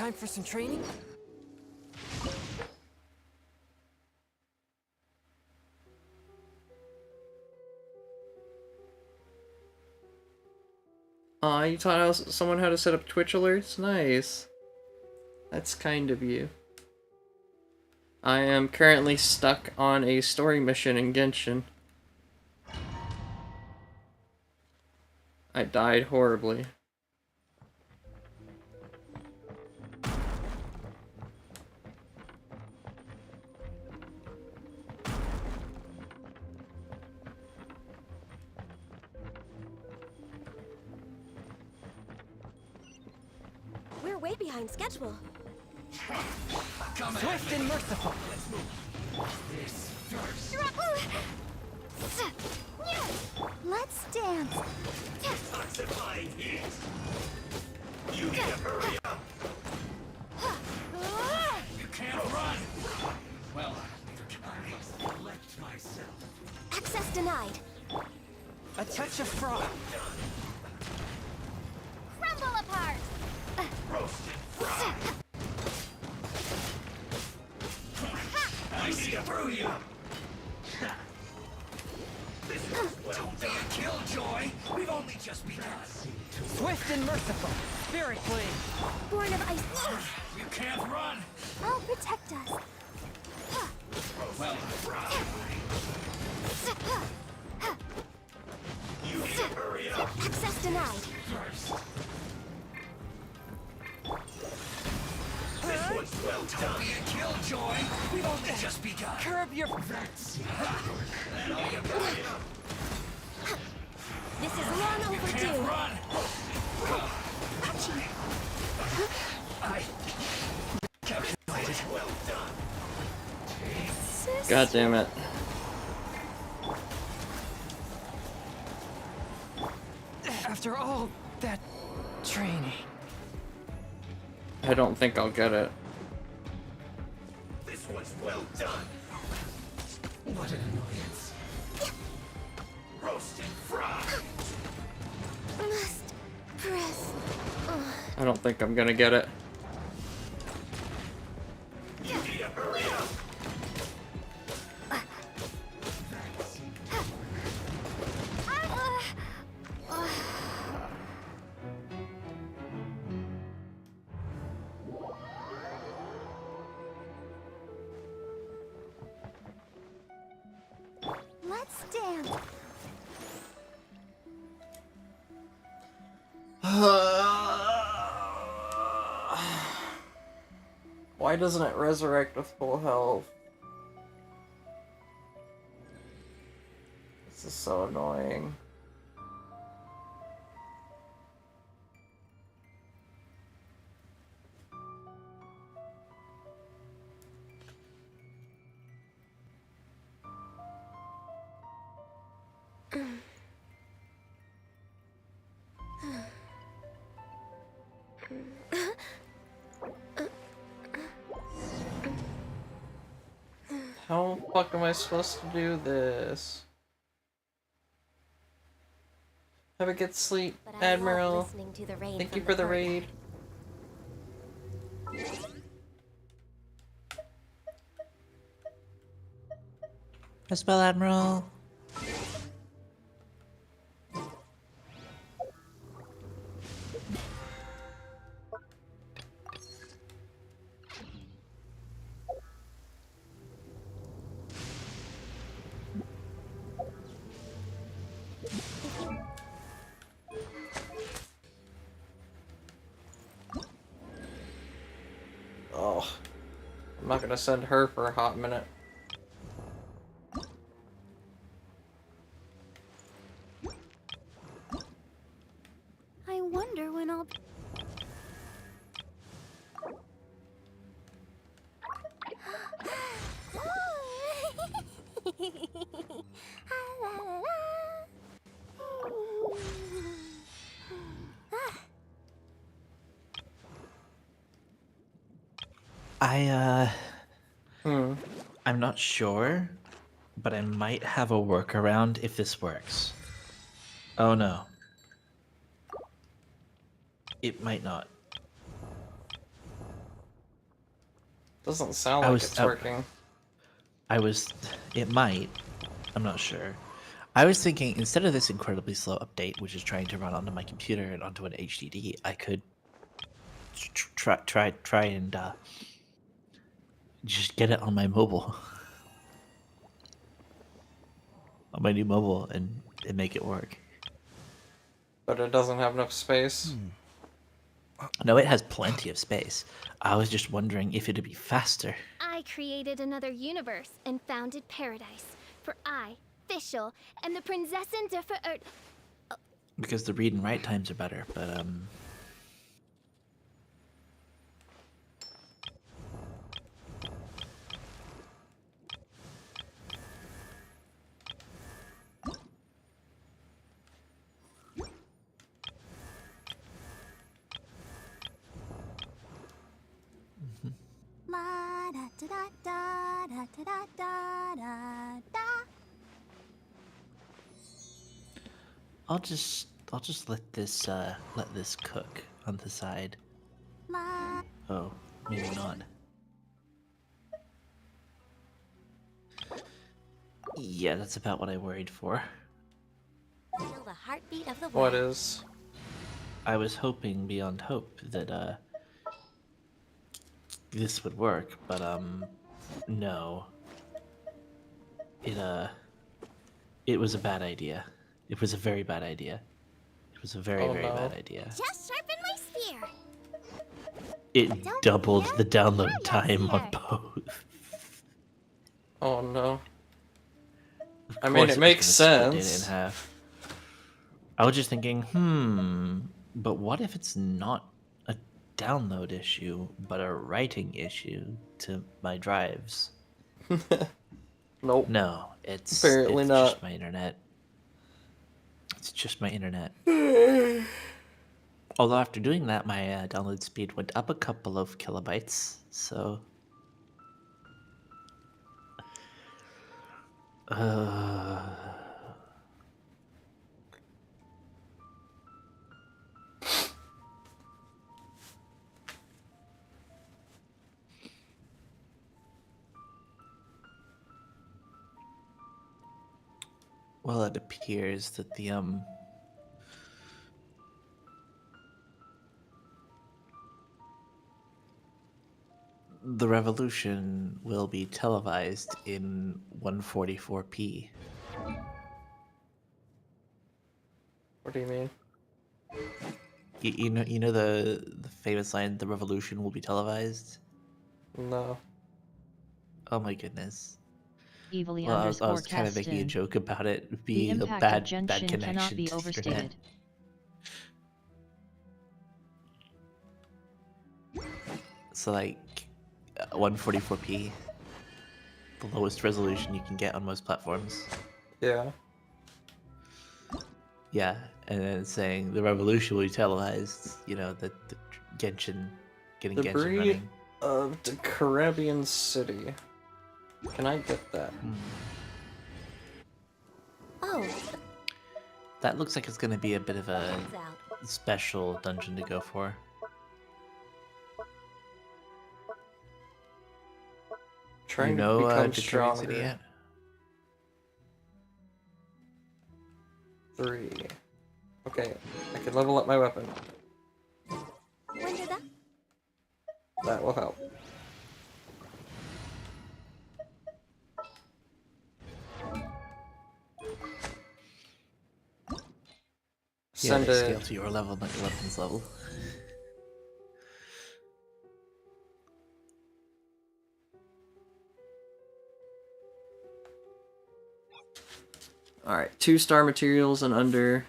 time for some training. Aw, you taught someone how to set up Twitch alerts? Nice. That's kind of you. I am currently stuck on a story mission in Genshin. I died horribly. way behind schedule. Swift and merciful. This first. Let's dance. Detoxifying heat. You need to hurry up. You can't run. Well, neither can I. Must collect myself. Access denied. A touch of frost. Crumble apart. Roasted fry. I see a through you. This was well done. Killjoy. We've only just begun. Swift and merciful. Spirit blade. Born of ice. You can't run. I'll protect us. Well, you need to hurry up Access denied. first. This one's well done. Be a killjoy. We've only just begun. Curb your... This is long Can't overdue. run. I calculated. Well done. God damn it. After all that training. I don't think I'll get it. This one's well done. What an annoyance. Roasted fry. Must press. I don't think I'm gonna get it. You need to hurry up. Let's dance. Why doesn't it resurrect with full health? This is so annoying. How the fuck am I supposed to do this? Have a good sleep, But I love Admiral. listening to the rain Thank from you for the courtyard. raid. Spell Admiral. Oh, I'm not gonna send her for a hot minute. I wonder when I'll. I'm not sure, but I might have a workaround if this works. Oh no. It might not. Doesn't sound I like was- it's working. It might. I'm not sure. I was thinking instead of this incredibly slow update, which is trying to run onto my computer and onto an HDD, I could try and just get it on my mobile, on my new mobile, and make it work. But it doesn't have enough space. No, it has plenty of space. I was just wondering if it'd be faster. I created another universe and founded paradise. For I, Fischl, and the Prinzessin de Because the read and write times are better, but I'll just let this cook on the side. Oh, maybe not. Yeah, that's about what I worried for. Feel the heartbeat of the What wild. is? I was hoping beyond hope that this would work, but no. It was a bad idea. It was a very bad idea. It was a very, Oh very no. bad idea. Just sharpen my spear. It Don't doubled forget the download Harriet's time on here. both. Oh no. Of I mean, course it was makes gonna split it in sense. half. I was just thinking, but what if it's not a download issue, but a writing issue to my drives? Nope. No, it's Apparently not. just my internet. It's just my internet. Although after doing that, my download speed went up a couple of kilobytes, so... Well, it appears that the revolution will be televised in 144p. What do you mean? You know the famous line, "The revolution will be televised." No. Oh my goodness. Evilly Well, I was underscore kind of making a Caston. joke about it The being a impact of bad Genshin cannot connection be to the overstated. internet. So like 144p, the lowest resolution you can get on most platforms. Yeah. Yeah, and then it's saying the revolution will be televised. You know, the Genshin, getting Genshin Debris running. of the Caribbean City. Can I get that? Oh, That looks like it's gonna be a bit of a it's out. special dungeon to go for. Trying You know, to become Detroit City stronger. yet? 3. Okay, I can level up my weapon. When did that? That will help. Yeah, Send they scale it. to your level, not your weapon's level. Alright, 2-star materials and under.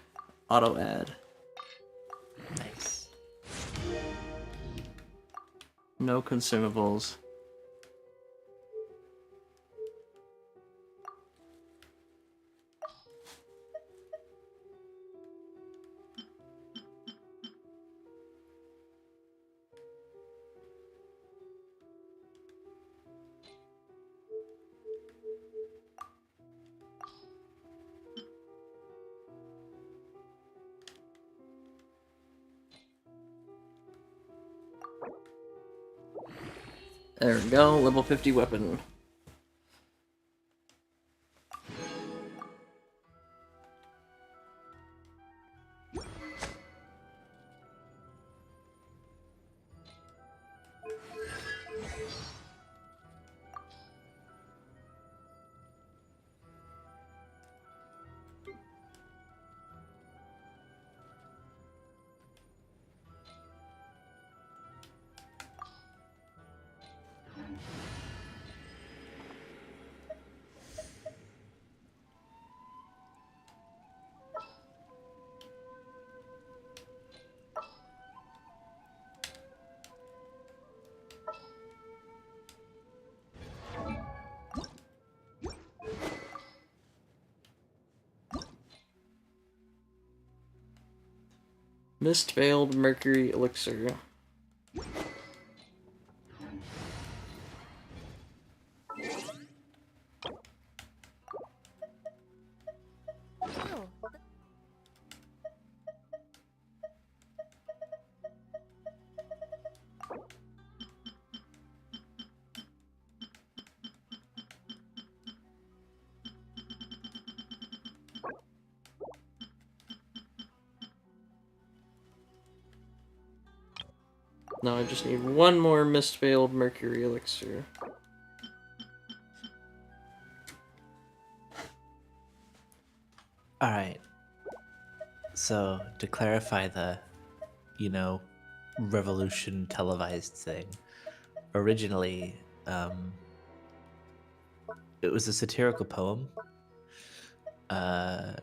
Auto add. Nice. No consumables. There we go, level 50 weapon. Mist Veiled Mercury Elixir. Now I just need one more Mist-Veiled Mercury Elixir. Alright. So, to clarify the, revolution televised thing, originally, it was a satirical poem by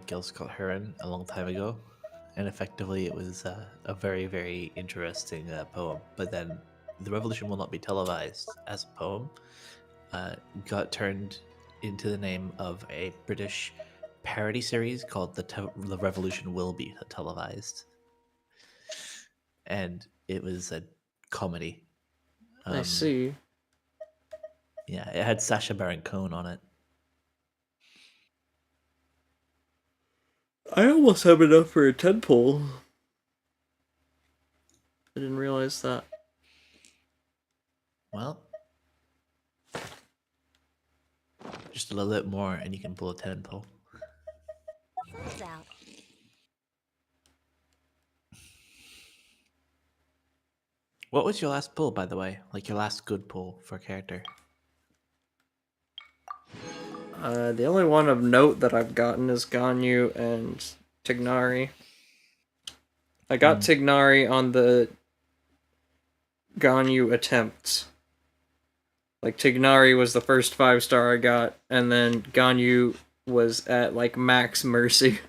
Gil Scott Heron a long time ago. And effectively, it was a very, very interesting poem. But then the revolution will not be televised as a poem. Got turned into the name of a British parody series called The Revolution Will Be Televised. And it was a comedy. I see. Yeah, it had Sacha Baron Cohen on it. I almost have enough for a 10 pull. I didn't realize that. Well, just a little bit more and you can pull a 10 pull. Sun's out. What was your last pull, by the way? Like your last good pull for a character? The only one of note that I've gotten is Ganyu and Tignari. I got Tignari on the Ganyu attempts. Like, Tignari was the first 5-star I got, and then Ganyu was at, like, max mercy.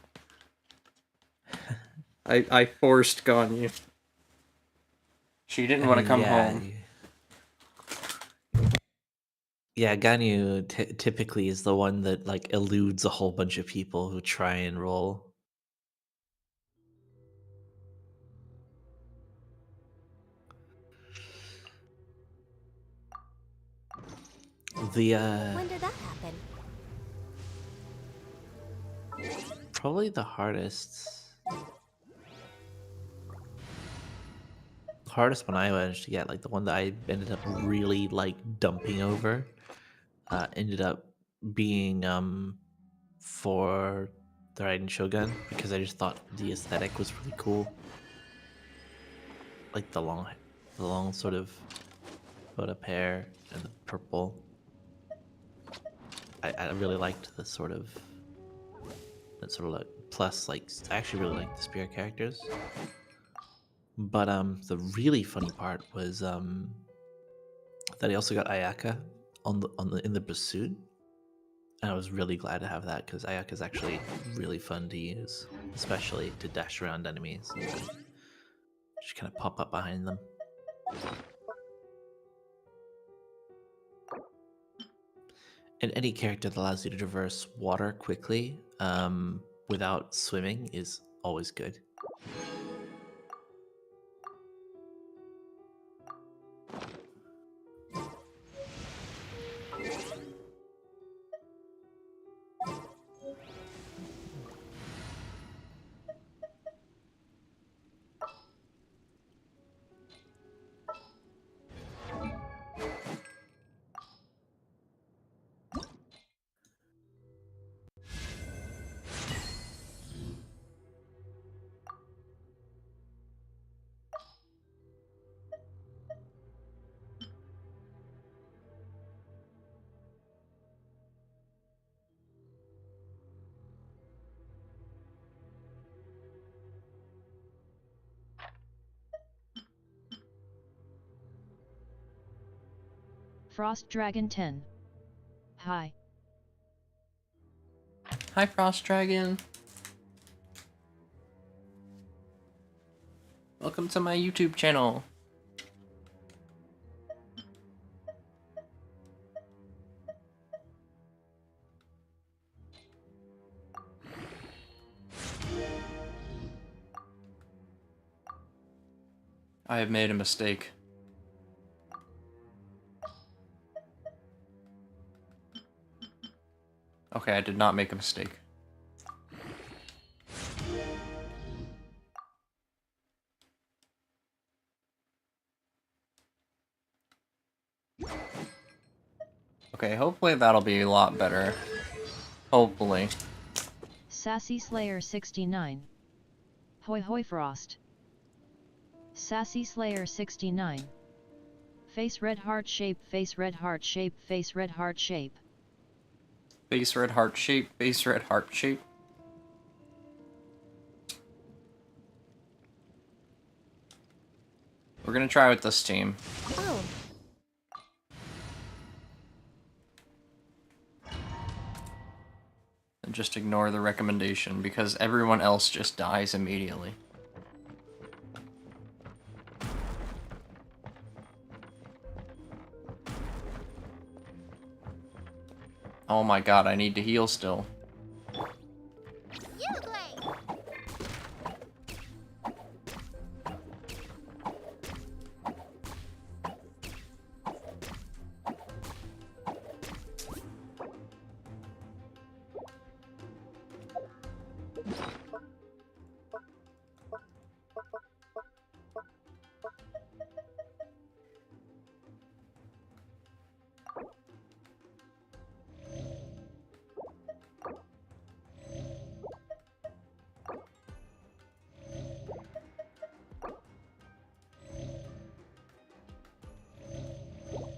I forced Ganyu. She didn't want to come home. Yeah, Ganyu typically is the one that, like, eludes a whole bunch of people who try and roll. When did that happen? Probably the hardest one I managed to get, like the one that I ended up really like dumping over, ended up being for the Raiden Shogun, because I just thought the aesthetic was really cool. Like the long sort of photo pair and the purple. I really liked that sort of look. Plus, like, I actually really like the spirit characters. But the really funny part was that I also got Ayaka in the pursuit, and I was really glad to have that because Ayaka is actually really fun to use, especially to dash around enemies and just kind of pop up behind them. And any character that allows you to traverse water quickly without swimming is always good. Frost Dragon 10. Hi. Hi, Frost Dragon. Welcome to my YouTube channel. I have made a mistake. Okay, I did not make a mistake. Okay, hopefully that'll be a lot better. Hopefully. Sassy Slayer 69. Hoi hoi Frost. Sassy Slayer 69. Face red heart shape, face red heart shape, face red heart shape. Base red heart shape, base red heart shape. We're gonna try with this team. Oh, And just ignore the recommendation because everyone else just dies immediately. Oh my god, I need to heal still.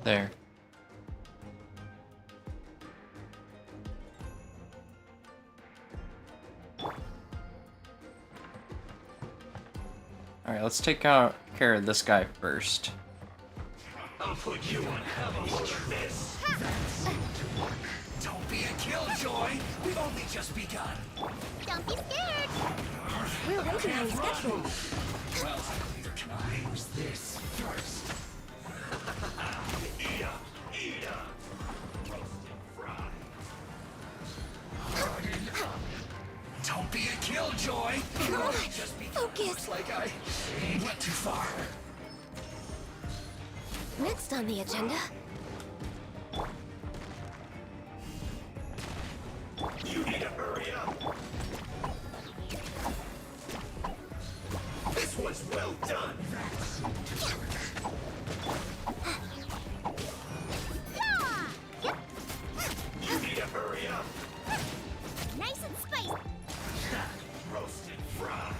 There. Alright, let's take care of this guy first. I'll put you on hell of this. That seemed to work. Don't be a killjoy. We've only just begun. don't be scared. We're waiting on schedule. Well, neither can I. Use this first. Eat up, eat up. Roasted fried. Don't be a killjoy. We've only just begun. Focus. Looks like I went too far. Next on the agenda. You need to hurry up. This one's well done. You need to hurry up. Nice and spicy. Roasted fry.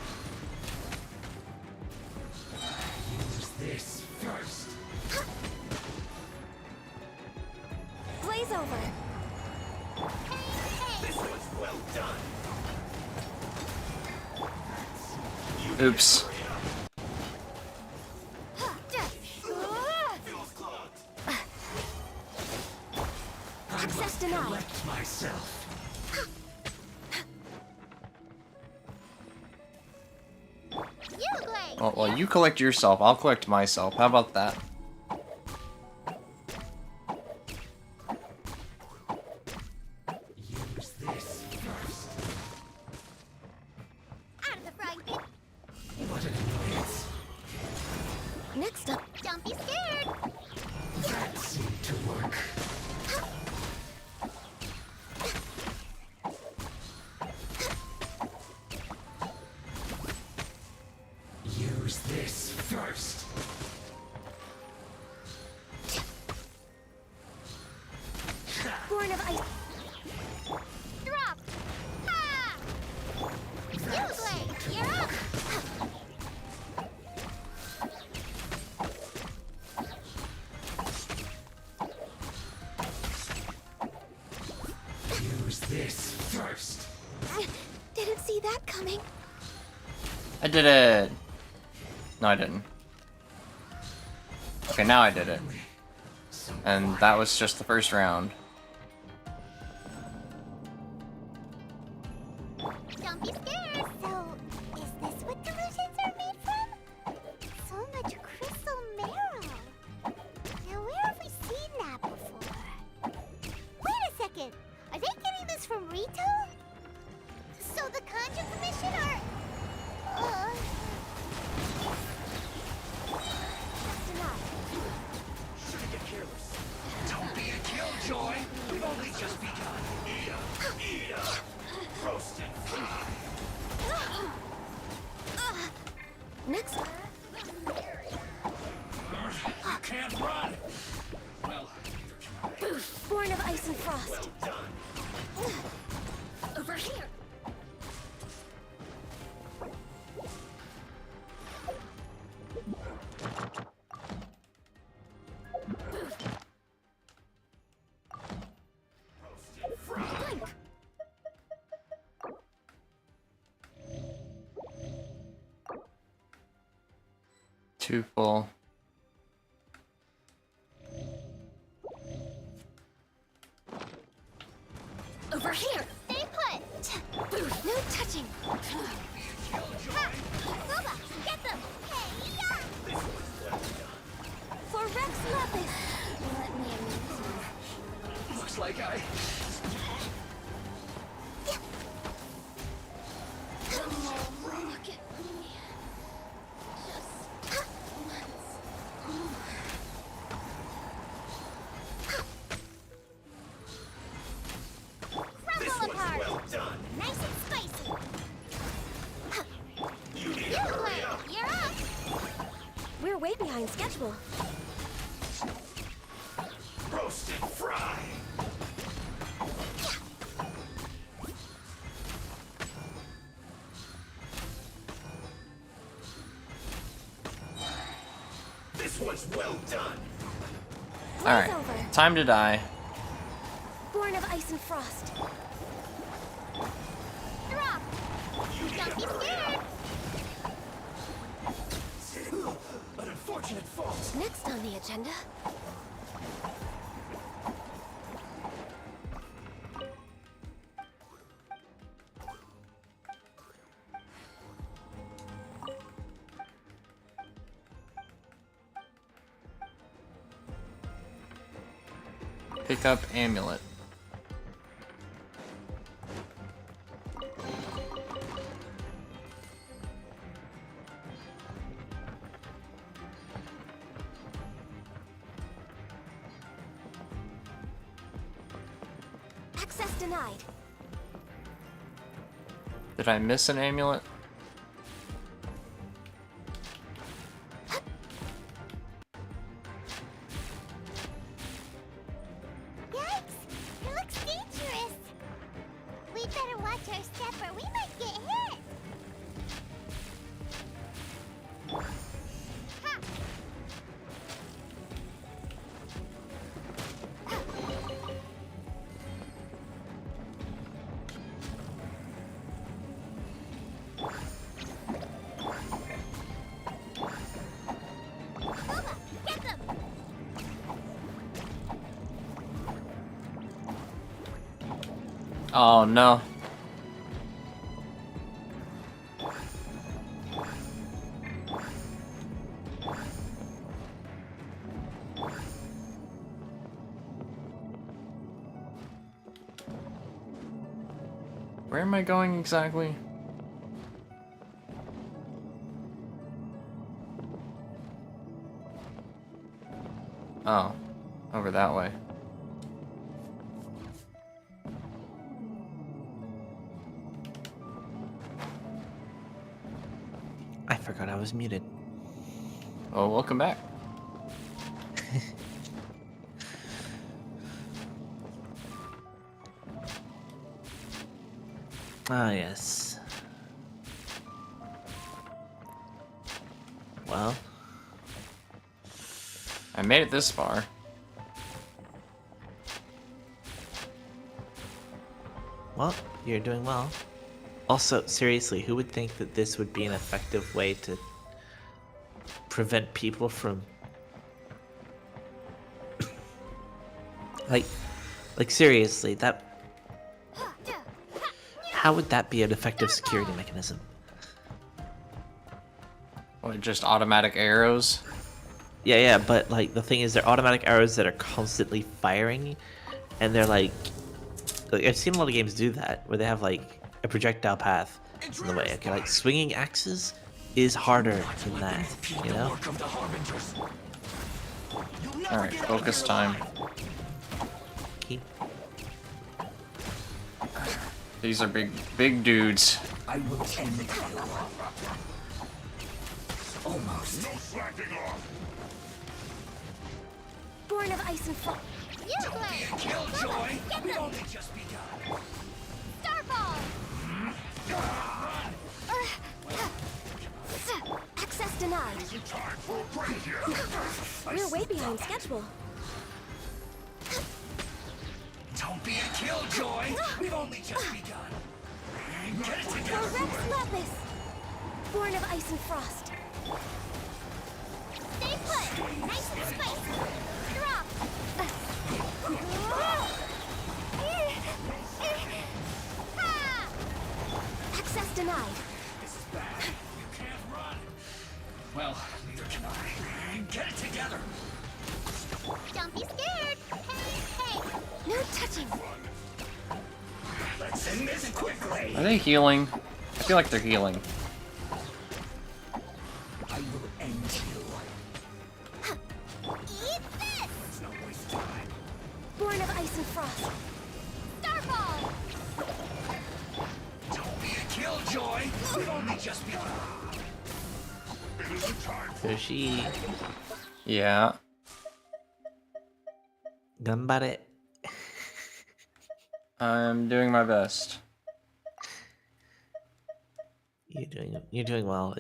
Use this first. Blaze over. This one's well done. Oops. Feels clogged. Access denied. Collect myself. You Blaze. Oh, well, you collect yourself. I'll collect myself. How about that? Use this first. Out of the frying pan. What an annoyance. Next up. Don't be scared. That seemed to work. Use this first. Born of ice. Drop. Ha! You Blaze. You're up. Use this first. Didn't see that coming. I did it. No, I didn't. Okay, now I did it. And that was just the first round. Don't be scared. So, is this what delusions are made from? So much crystal marrow. Now, where have we seen that before? Wait a second. Are they getting this from Rito? So the Conjure Commission are... Denied. Shouldn't get careless. Don't be a killjoy. We've only just begun. Eat up, eat up. Roasted fry. Next. You can't run. Well, neither can I. Born of ice and frost. Well done. Over here. too full. Over here! Stay put! No touching! Ha! Boba, get them! Hey, yeah! For Rex Lapis! Let me amuse you. Looks like I... Look at me. Just once. This Crumble one's apart! well done. Nice and spicy! You need You to hurry play! up. You're up! We're way behind schedule. Roast and fry. This one's well done. Alright, time to die. Born of ice and frost. Drop! Don't be scared! An unfortunate fault. Next on the agenda. Pick up amulet. Access denied. Did I miss an amulet? Yikes! It looks dangerous! We better watch our step or we might get hit! Ha! Boba, get them! Oh no. Where am I going exactly? Oh, over that way. I forgot I was muted. Oh, welcome back. Ah, yes. Well, I made it this far. well, you're doing well. Also, seriously, who would think that this would be an effective way to prevent people from like seriously, that how would that be an effective security mechanism? What, just automatic arrows? Yeah, but like the thing is, they're automatic arrows that are constantly firing, and they're like I've seen a lot of games do that where they have like a projectile path in the way. Okay, like swinging axes is harder than that, you know? Alright, focus time. Keep. These are big dudes. I will tend you. Almost. No slacking off. Born of ice and frost. You play! Killjoy. Get We've them! only just begun. Starball! Access denied. Time for a break here. We're way behind schedule. Don't be a killjoy. We've only just begun. Get it For together. Rex Lapis! Born of ice and frost. put. Nice and spicy. Drop. Access denied. This is bad. You can't run. Well, neither can I. Get it together. Don't be scared. Hey, no touching. Let's end this quickly. Are they healing? I feel like they're healing. I will end you. Eat this. Let's not waste time. Born of ice and frost. Starfall. Don't be a killjoy. We've only just begun. It isn't time for Yoshi, Yeah. ganbare. I'm doing my best. You're doing well.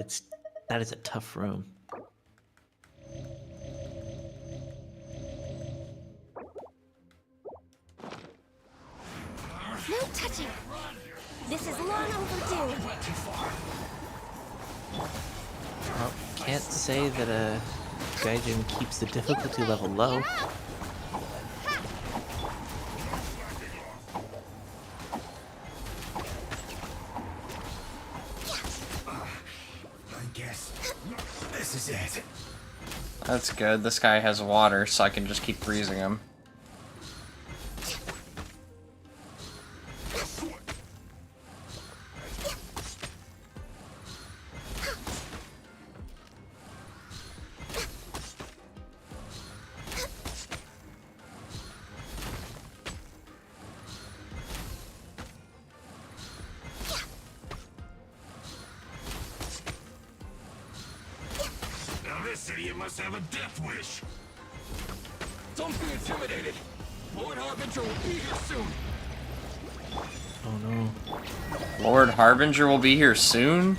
That is a tough room. No touching. This is long overdue. Well, can't say that Gaijin keeps the difficulty level low. I guess this is it. That's good. This guy has water, so I can just keep freezing him. Now this idiot must have a death wish. Don't be intimidated. Lord Harbinger will be here soon. Oh no. Lord Harbinger will be here soon?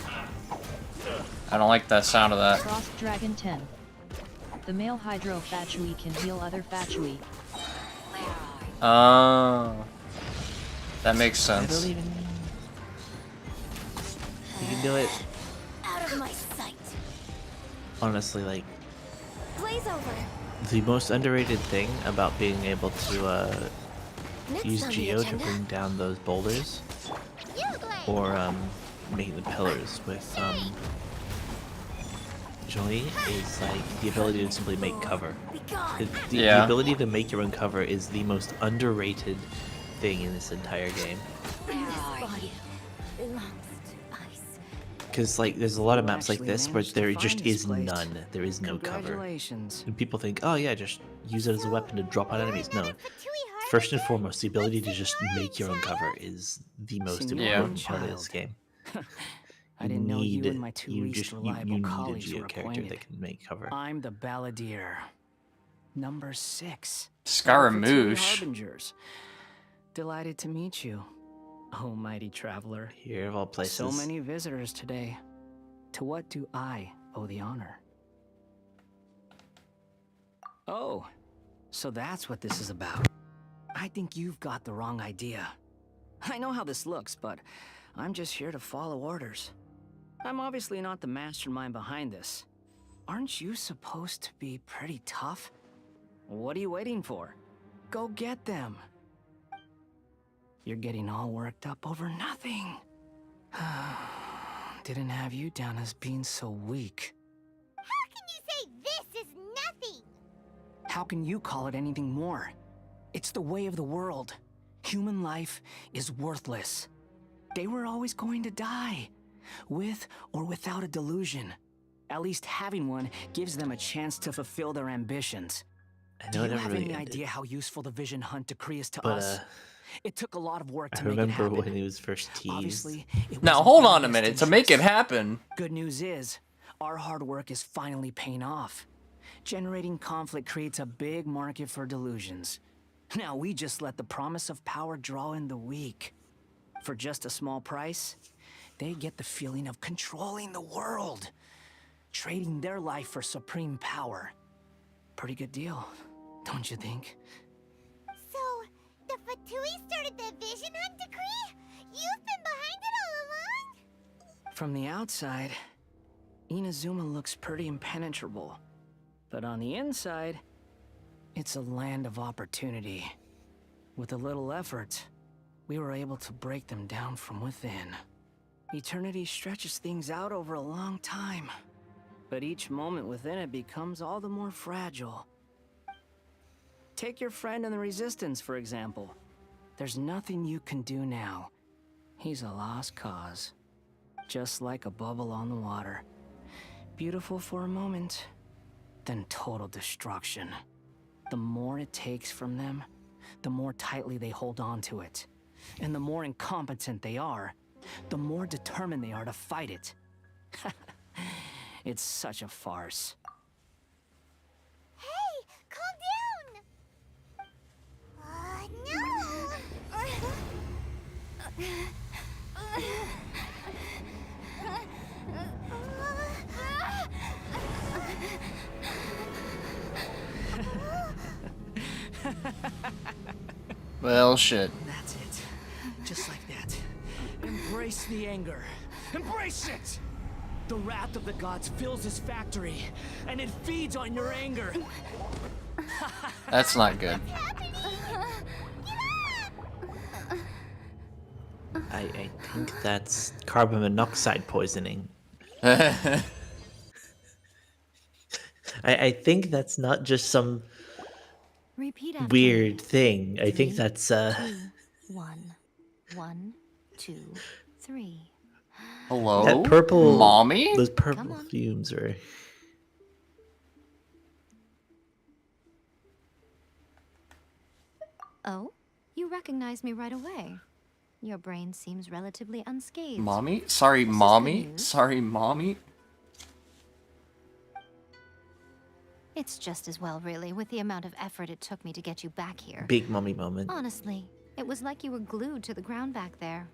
I don't like that sound of that. Frost Dragon 10. The male Hydro Fatui can heal other Fatui. Oh. That makes I sense. believe in you. You can do it. Out of my sight. Honestly, like, Blaze over. the most underrated thing about being able to Next use on the Geo to agenda. bring down those boulders, You Blaze. or making the pillars with Joey is like the ability to simply make cover. Be gone. The Yeah. ability to make your own cover is the most underrated thing in this entire game. This body belongs to ice. Because like there's a lot of You maps like actually this where managed to there find just this is place. none. There is no cover. Congratulations. And people think, oh yeah, just use it as a weapon to drop on enemies. No. Another Fatui First and harbinger? foremost, the ability to What's just in your make your own child? cover is the most Senor important part of child. this game. I didn't know you need- and my two least just, reliable you need a colleagues Geo were character acquainted. that can make cover. I'm the Balladeer. Number 6. Scaramouche. Harbingers. Delighted to meet you, oh mighty traveler. Here of all places. So many visitors today. To what do I owe the honor? Oh, so that's what this is about. I think you've got the wrong idea. I know how this looks, but I'm just here to follow orders. I'm obviously not the mastermind behind this. Aren't you supposed to be pretty tough? What are you waiting for? Go get them. You're getting all worked up over nothing. Didn't have you down as being so weak. How can you say this is nothing? How can you call it anything more? It's the way of the world. Human life is worthless. They were always going to die, with or without a delusion. At least having one gives them a chance to fulfill their ambitions. I Do know you it never have really any ended, idea how useful the Vision Hunt decree is to but us? It took a lot of work I to make it remember happen. when he was first teased. Obviously, it Now wasn't hold in on a our minute. best To make it interest. happen, Good news is, our hard work is finally paying off. Generating conflict creates a big market for delusions. Now we just let the promise of power draw in the weak. For just a small price, they get the feeling of controlling the world. Trading their life for supreme power. Pretty good deal, don't you think? So, the Fatui started the Vision Hunt decree? You've been behind it all along? From the outside, Inazuma looks pretty impenetrable. But on the inside, it's a land of opportunity. With a little effort, we were able to break them down from within. Eternity stretches things out over a long time, but each moment within it becomes all the more fragile. Take your friend in the Resistance, for example. There's nothing you can do now. He's a lost cause. Just like a bubble on the water. Beautiful for a moment, then total destruction. The more it takes from them, the more tightly they hold on to it. And the more incompetent they are, the more determined they are to fight it. It's such a farce. Hey, calm down! Well, shit. That's it. Just like that. Embrace the anger. Embrace it! The wrath of the gods fills this factory, and it feeds on your anger. That's not good. I think that's carbon monoxide poisoning. I think that's not just some Repeat after weird me. thing. I think 3, that's 2, 1. 1, 2, 3. Hello? that purple Mommy? those Come purple on. fumes are Oh, you recognize me right away. Your brain seems relatively unscathed. Mommy? Sorry, This is mommy? good news. Sorry, mommy? It's just as well, really, with the amount of effort it took me to get you back here. big mommy moment. Honestly, it was like you were glued to the ground back there.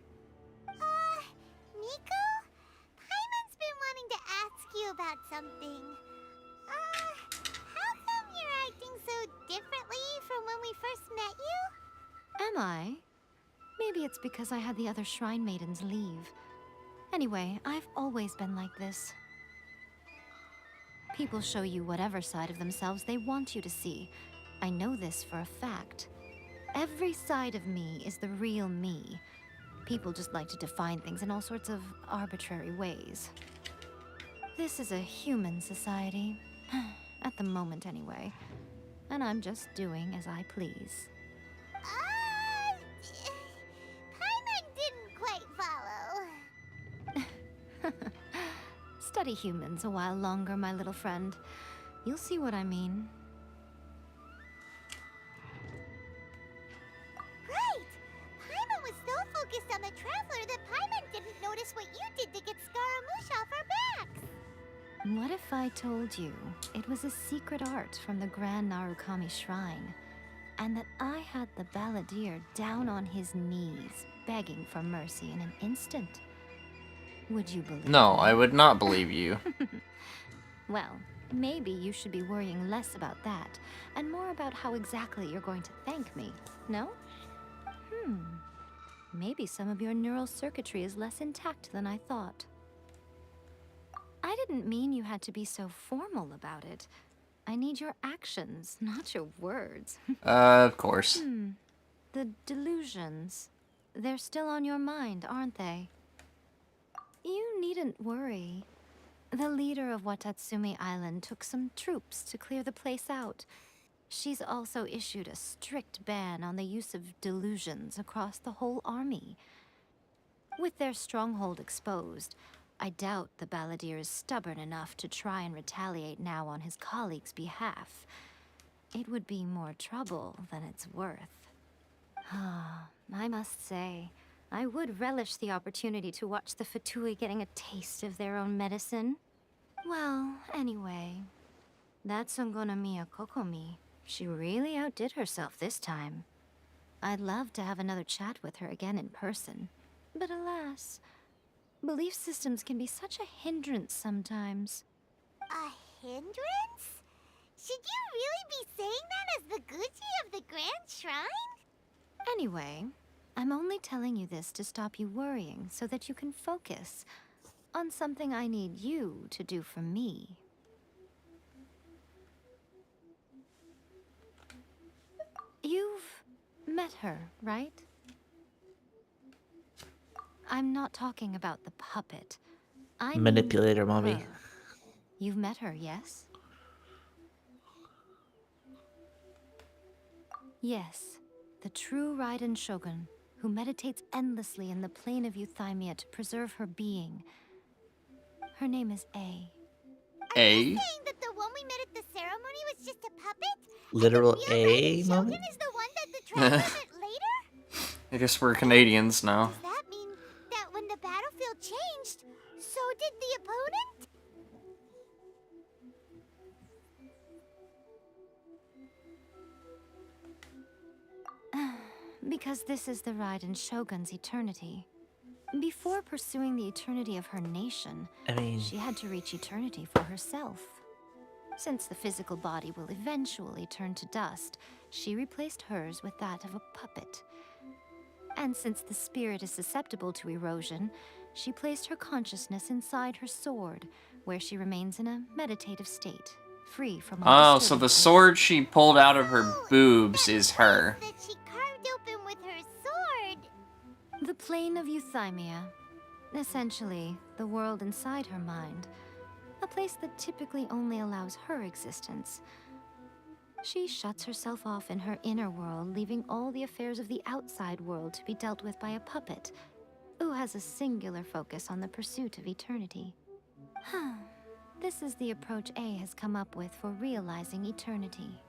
Nico? Paimon's been wanting to ask you about something. How come you're acting so differently from when we first met you? Am I? Maybe it's because I had the other Shrine Maidens leave. Anyway, I've always been like this. People show you whatever side of themselves they want you to see. I know this for a fact. Every side of me is the real me. People just like to define things in all sorts of arbitrary ways. This is a human society. At the moment, anyway. And I'm just doing as I please. Paimon didn't quite follow. Study humans a while longer, my little friend. You'll see what I mean. Right! Paimon was so focused on the Traveler that Paimon didn't notice what you did to get Scaramouche off our backs. What if I told you it was a secret art from the Grand Narukami Shrine, and that I had the balladeer down on his knees, begging for mercy in an instant? Would you believe No, me? I would not believe you. Well, maybe you should be worrying less about that, and more about how exactly you're going to thank me, no? Maybe some of your neural circuitry is less intact than I thought. I didn't mean you had to be so formal about it. I need your actions, not your words. Of course. The delusions. They're still on your mind, aren't they? You needn't worry. The leader of Watatsumi Island took some troops to clear the place out. She's also issued a strict ban on the use of delusions across the whole army. With their stronghold exposed, I doubt the balladeer is stubborn enough to try and retaliate now on his colleague's behalf. It would be more trouble than it's worth. I must say, I would relish the opportunity to watch the Fatui getting a taste of their own medicine. Well, anyway, that Songonamiya Kokomi, she really outdid herself this time. I'd love to have another chat with her again in person, but alas, belief systems can be such a hindrance sometimes. A hindrance? Should you really be saying that as the Gucci of the Grand Shrine? Anyway, I'm only telling you this to stop you worrying so that you can focus on something I need you to do for me. met her, right? I'm not talking about the puppet. I mean Manipulator, mommy. her. You've met her, yes? Yes, the true Raiden Shogun, who meditates endlessly in the plane of Euthymia to preserve her being. Her name is A. A? Saying that the one we met at the ceremony was just a puppet? Literal and the real A, Raiden mommy? Shogun is the one that the traveler met later? I guess we're Canadians now. Does that mean that when the battlefield changed, so did the opponent? Because this is the Raiden Shogun's eternity. Before pursuing the eternity of her nation, I mean, she had to reach eternity for herself. Since the physical body will eventually turn to dust, she replaced hers with that of a puppet. And since the spirit is susceptible to erosion, she placed her consciousness inside her sword, where she remains in a meditative state, free from all Oh, so the disturbances. sword she pulled out of her boobs is her. That she carved open with her sword. The plane of Euthymia. Essentially, the world inside her mind. A place that typically only allows her existence. She shuts herself off in her inner world, leaving all the affairs of the outside world to be dealt with by a puppet, who has a singular focus on the pursuit of eternity. This is the approach A has come up with for realizing eternity.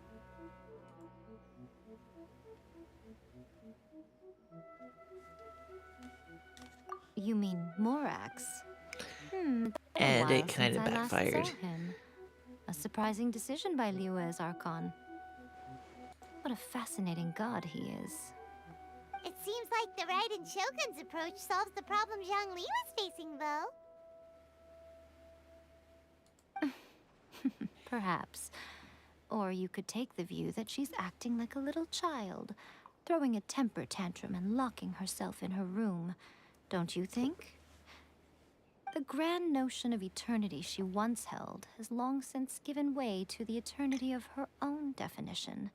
You mean Morax? and While it kind since of I last backfired. saw him. A surprising decision by Liu's Archon. What a fascinating god he is. It seems like the Raiden Shogun's approach solves the problem Zhang Li was facing, though. Perhaps. Or you could take the view that she's acting like a little child, throwing a temper tantrum and locking herself in her room. Don't you think? The grand notion of eternity she once held has long since given way to the eternity of her own definition.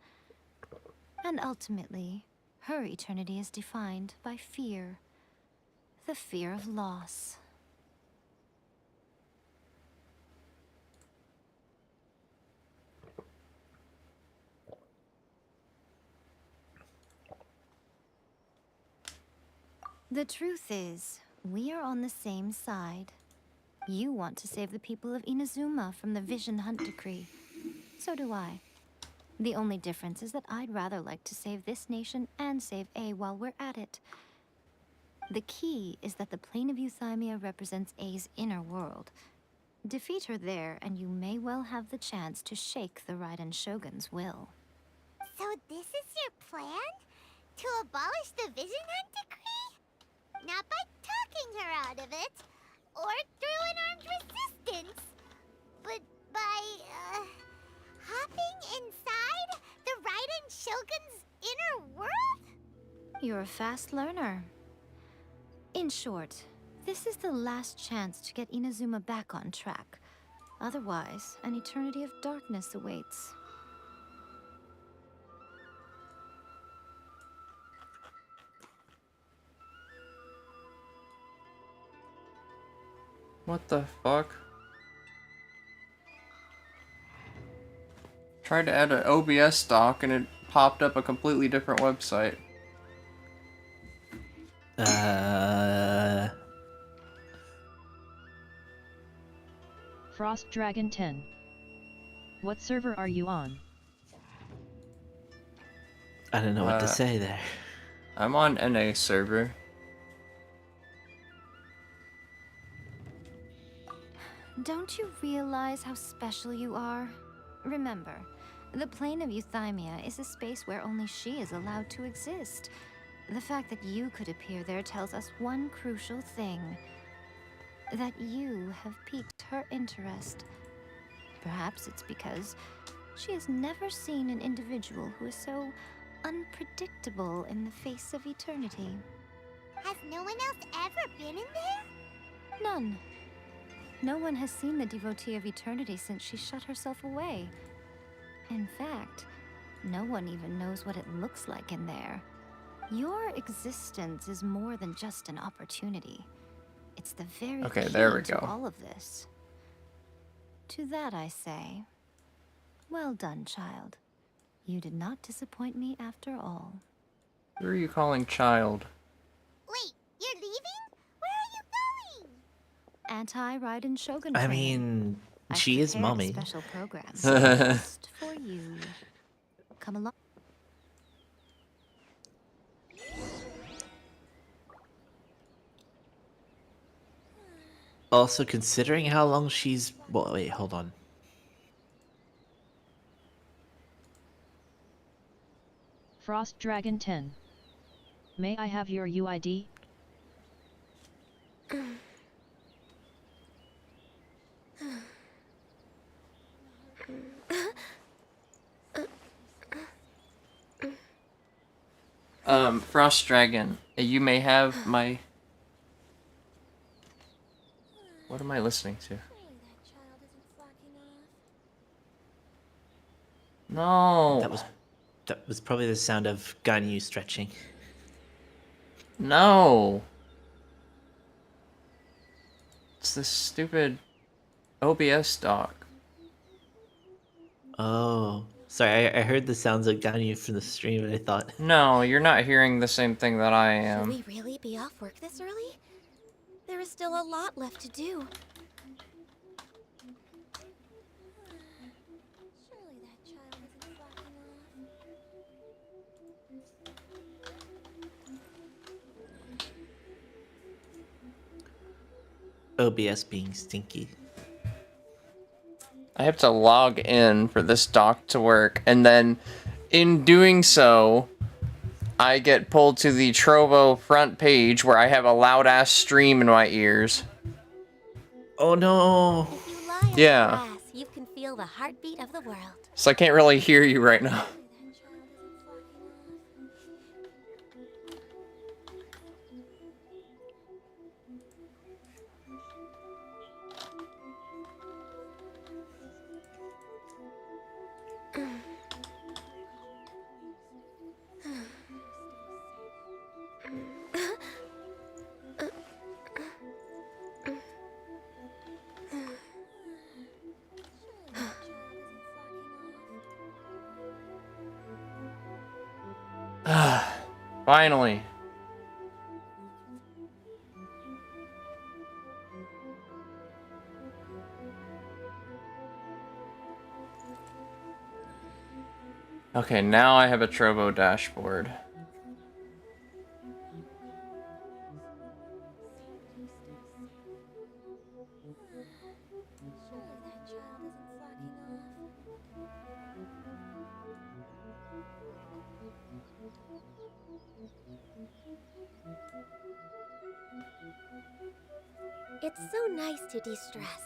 And ultimately, her eternity is defined by fear. The fear of loss. The truth is, we are on the same side. You want to save the people of Inazuma from the Vision Hunt decree. So do I. The only difference is that I'd rather like to save this nation and save A while we're at it. The key is that the plane of Euthymia represents A's inner world. Defeat her there, and you may well have the chance to shake the Raiden Shogun's will. So this is your plan? To abolish the Vision Hunt decree? Not by talking her out of it, or through an armed resistance, but by, hopping inside the Raiden Shogun's inner world? You're a fast learner. In short, this is the last chance to get Inazuma back on track. Otherwise, an eternity of darkness awaits. What the fuck? Tried to add an OBS doc and it popped up a completely different website. Frost Dragon 10. What server are you on? I don't know what to say there. I'm on NA server. Don't you realize how special you are? Remember, the plane of Euthymia is a space where only she is allowed to exist. The fact that you could appear there tells us one crucial thing. That you have piqued her interest. Perhaps it's because she has never seen an individual who is so unpredictable in the face of eternity. Has no one else ever been in there? None. No one has seen the devotee of eternity since she shut herself away. In fact, no one even knows what it looks like in there. Your existence is more than just an opportunity. It's the very Okay, key there we to go. all of this. To that I say, well done, child. You did not disappoint me after all. Who are you calling child? Wait, you're leaving? Where are you going? Anti-Raiden Shogun I training. mean, I've she is prepared a mommy. special program So- just for you. Come along. Also, considering how long she's... Well, wait, hold on. Frost Dragon 10. May I have your UID? Frost Dragon, you may have my... What am I listening to? No. That was probably the sound of Ganyu stretching. No. It's this stupid OBS dock. Oh, sorry. I heard the sounds of Ganyu from the stream, and I thought... No, you're not hearing the same thing that I Should am. we really be off work this early? There is still a lot left to do. Surely that child isn't slacking off. OBS being stinky. I have to log in for this dock to work, and then in doing so, I get pulled to the Trovo front page where I have a loud-ass stream in my ears. Oh no! If you lie on Yeah. the grass, you can feel the heartbeat of the world. So I can't really hear you right now. Finally. Okay, now I have a Trovo dashboard. It's so nice to de-stress.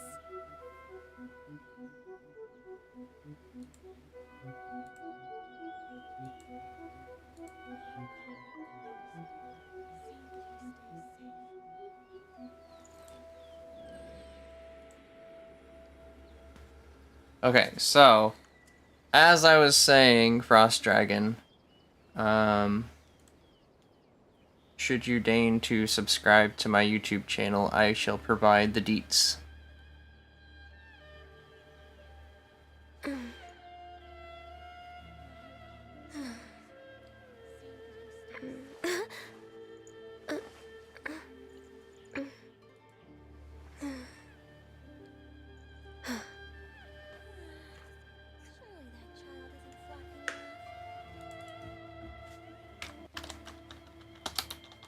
Okay, so as I was saying, Frost Dragon, should you deign to subscribe to my YouTube channel, I shall provide the deets.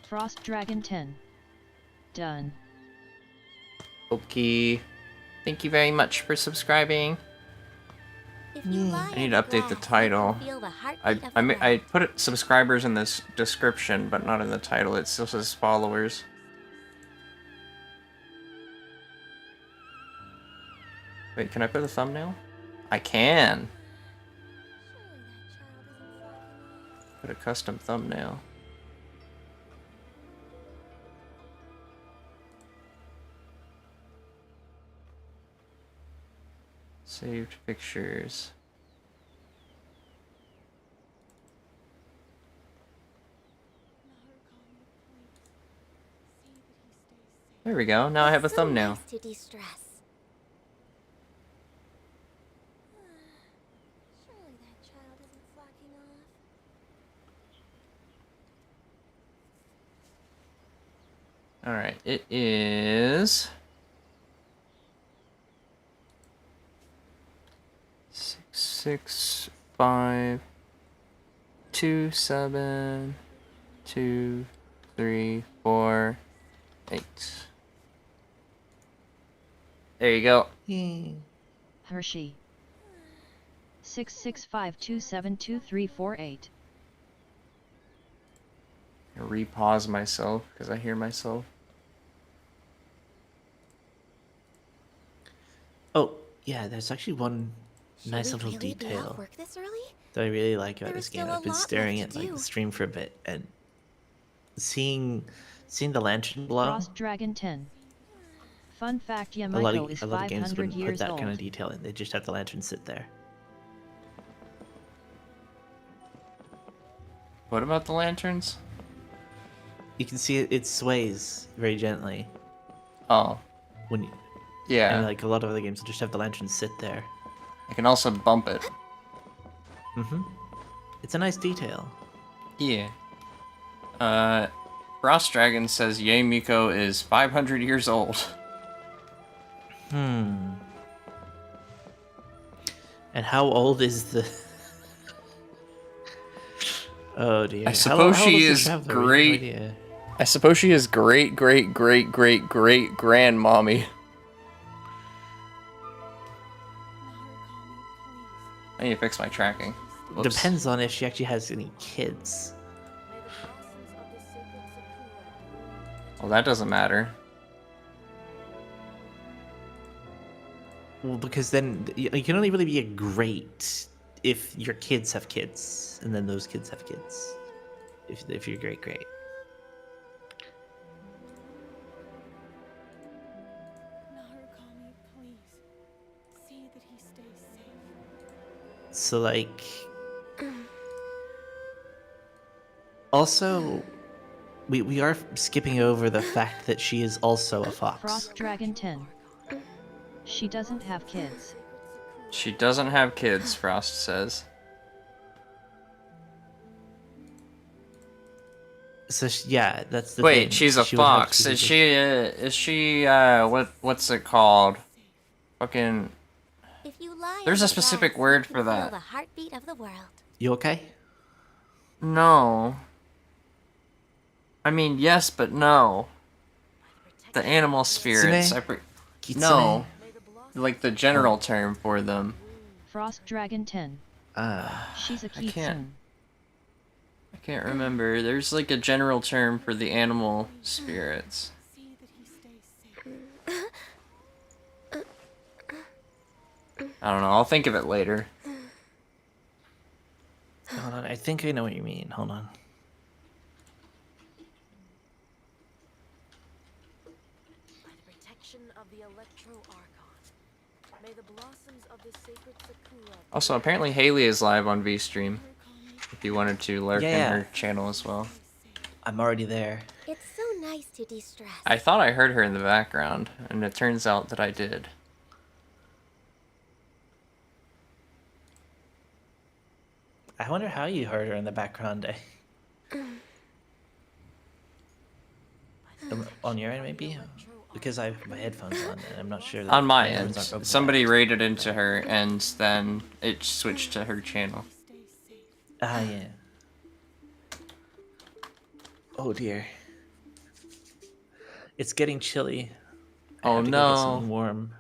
Frost Dragon 10. Done. Okay. Thank you very much for subscribing. If you lie I need on to the update the grass, title. you can feel the heartbeat of the world. I put it, subscribers in this description, but not in the title. It still says followers. Wait, can I put a thumbnail? I can. Put a custom thumbnail. Saved pictures. There we go. Now I have a So thumbnail. nice to de-stress. Surely that child isn't slacking off. Alright, it is 665272348. There you go. Hershey. 665272348. Repause myself because I hear myself. Oh, yeah, there's actually one Should nice we little really be off detail work this early? that I really like about There's this game. still a I've been lot staring left at to the do. stream for a bit and seeing the lantern blow. Frost Dragon 10. Fun fact, A lot Yamaiko is of games 500 wouldn't put years that kind of old. detail in. They just have the lantern sit there. What about the lanterns? You can see it sways very gently Oh, when you, yeah. and like a lot of other games will just have the lantern sit there. I can also bump it. It's a nice detail. Yeah. Frost Dragon says Yae Miko is 500 years old. And how old is the... Oh dear. I suppose how she old the is traveler? We have no great. idea. I suppose she is great grandmommy. I need to fix my tracking. Whoops. Depends on if she actually has any kids. Well, that doesn't matter. Well, because then you can only really be a great if your kids have kids, and then those kids have kids. If you're great. Narukami, please. See that he stays safe. So like, also, we are skipping over the fact that she is also a fox. Frost Dragon 10. She doesn't have kids. She doesn't have kids, Frost says. So yeah, that's the thing. Wait, she's a She would have fox. to Is be- she what's it called? Fucking If you lie There's on a the specific grass, word you for can feel that. the heartbeat of the world. You okay? No. I mean, yes, but no. The animal spirits. Kitsune? No. Like the general term for them. Frost Dragon 10. She's a I can't. kitsune. I can't remember. There's like a general term for the animal spirits. See that he stays safe. I don't know. I'll think of it later. Hold on, I think I know what you mean. Hold on. By the protection of the Electro Archon, may the blossoms of the sacred Sakura. Also, apparently Haley is live on VStream. If you wanted to lurk in Yeah. her channel as well. I'm already there. It's so nice to de-stress. I thought I heard her in the background, and it turns out that I did. I wonder how you heard her in the background. On your end, maybe? Because I have my headphones on, and I'm not sure that On my headphones end, aren't open. somebody raided into her, and then it switched to her channel. Ah, yeah. Oh dear. It's getting chilly. I Oh have to go get something no. warm.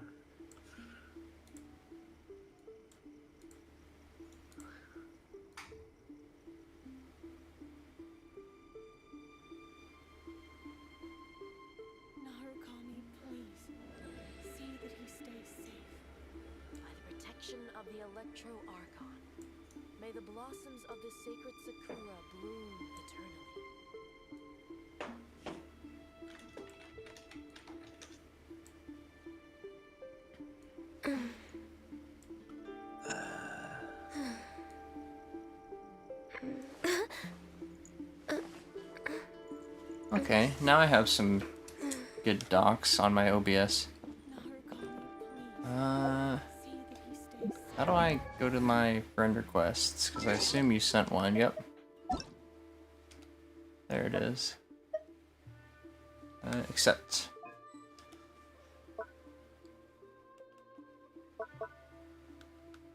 Narukami, please. See that he stays safe. By the protection of the Electro Archon, may the blossoms of the sacred Sakura bloom eternally. Okay, now I have some good docs on my OBS. How do I go to my friend requests? Because I assume you sent one. Yep. There it is. Accept.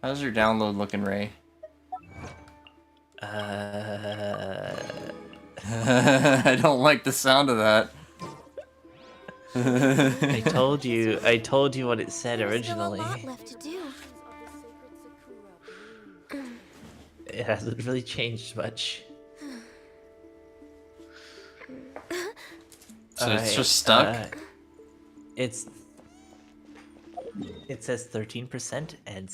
How's your download looking, Ray? I don't like the sound of that. I told you what it said originally. Still a lot left to do. It hasn't really changed much. So it's just stuck? It says 13% and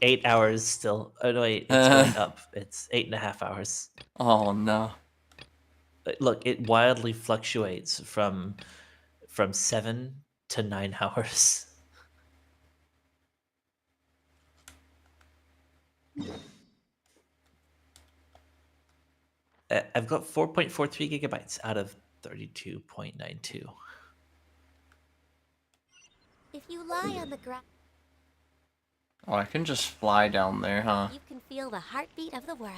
8 hours still. Oh no, wait, it's going up. It's 8.5 hours. Oh no. Look, it wildly fluctuates from 7 to 9 hours. I've got 4.43 gigabytes out of 32.92. If you lie on the ground, Oh, I can just fly down there, huh? you can feel the heartbeat of the world.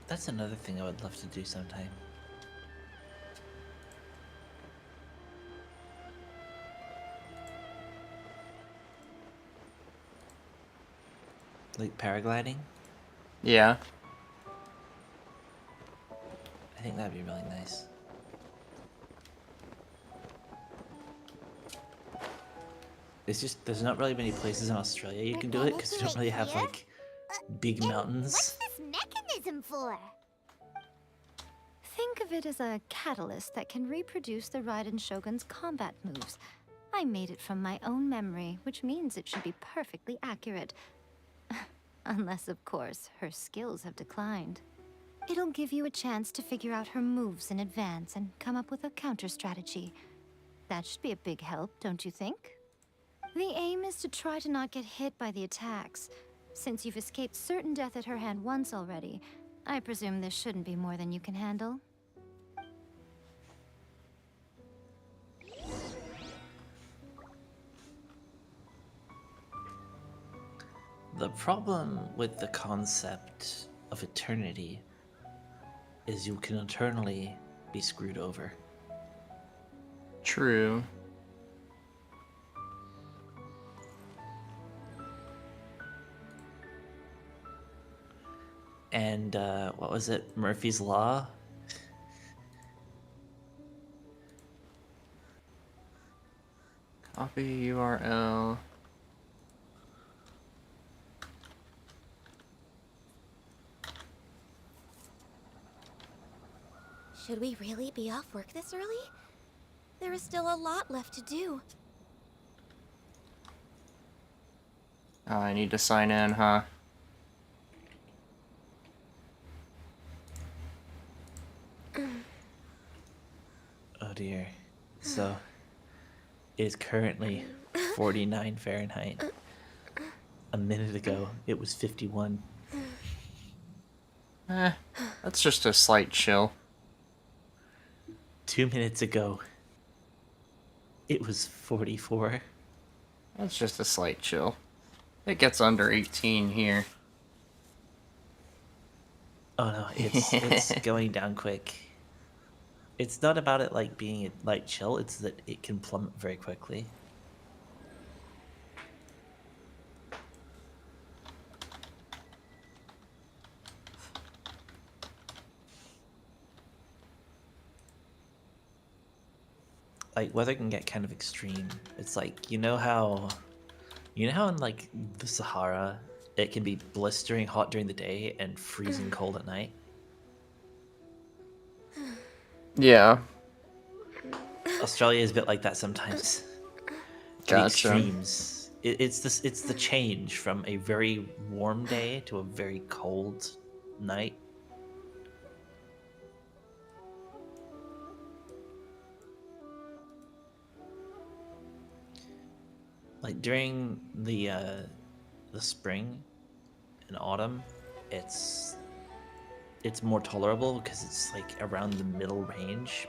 That's another thing I would love to do sometime. Like paragliding? Yeah. I think that'd be really nice. It's just, there's not really many places in Australia you can do it because we don't really have like big mountains. What's this mechanism for? Think of it as a catalyst that can reproduce the Raiden Shogun's combat moves. I made it from my own memory, which means it should be perfectly accurate. Unless, of course, her skills have declined. It'll give you a chance to figure out her moves in advance and come up with a counter strategy. That should be a big help, don't you think? The aim is to try to not get hit by the attacks. Since you've escaped certain death at her hand once already, I presume this shouldn't be more than you can handle. The problem with the concept of eternity is you can eternally be screwed over. True. And what was it? Murphy's Law? Copy URL. Should we really be off work this early? There is still a lot left to do. Oh, I need to sign in, huh? Oh dear. So, it is currently 49 Fahrenheit. A minute ago, it was 51. That's just a slight chill. 2 minutes ago, it was 44. That's just a slight chill. It gets under 18 here. Oh no, it's going down quick. It's not about it like being a light chill, it's that it can plummet very quickly. Like, weather can get kind of extreme. It's like, you know how You know how in like the Sahara, it can be blistering hot during the day and freezing cold at night? Yeah, Australia is a bit like that sometimes. Can be gotcha. extremes. It's the change from a very warm day to a very cold night. Like during the spring and autumn, it's more tolerable because it's like around the middle range.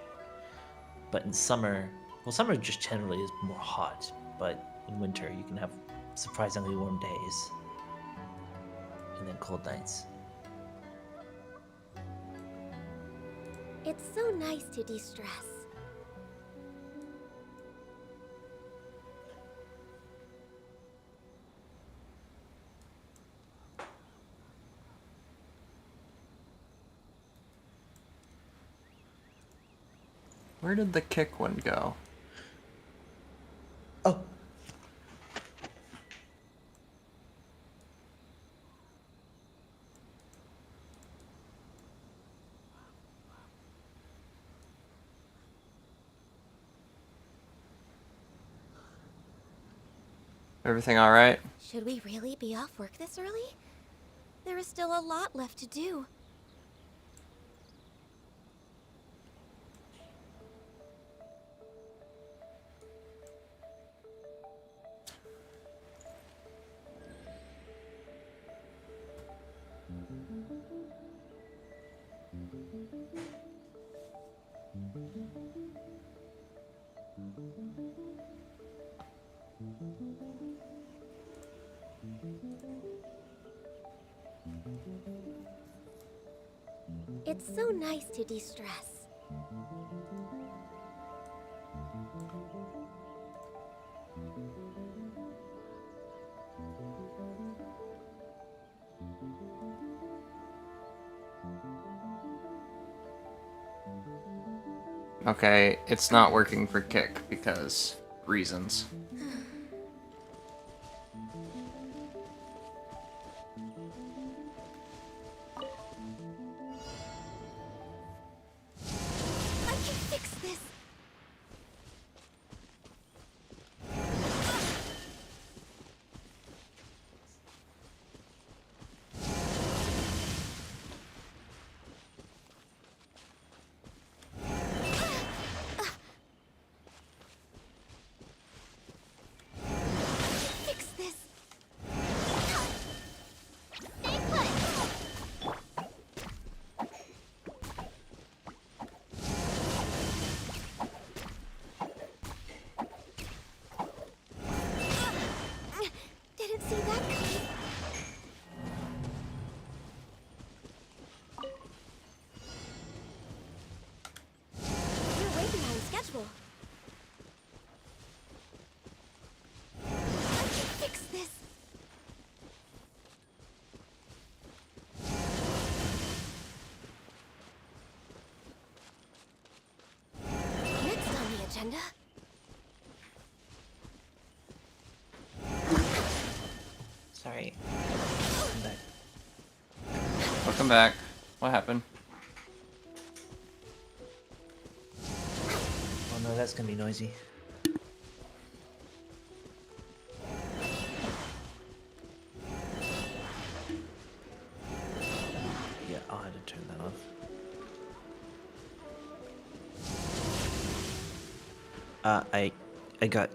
But in summer, well, summer just generally is more hot, but in winter you can have surprisingly warm days and then cold nights. It's so nice to de-stress. Where did the kick one go? Oh. Everything all right? Should we really be off work this early? There is still a lot left to do. It's so nice to de-stress. Okay, it's not working for kick because reasons. I can fix this. Fix this. Stay put. Didn't see that coming. You're way behind schedule. I can fix this. Next on the agenda. Sorry. I'm back. Welcome back. What happened? Oh no, that's gonna be noisy. Yeah, I'll have to turn that off. I got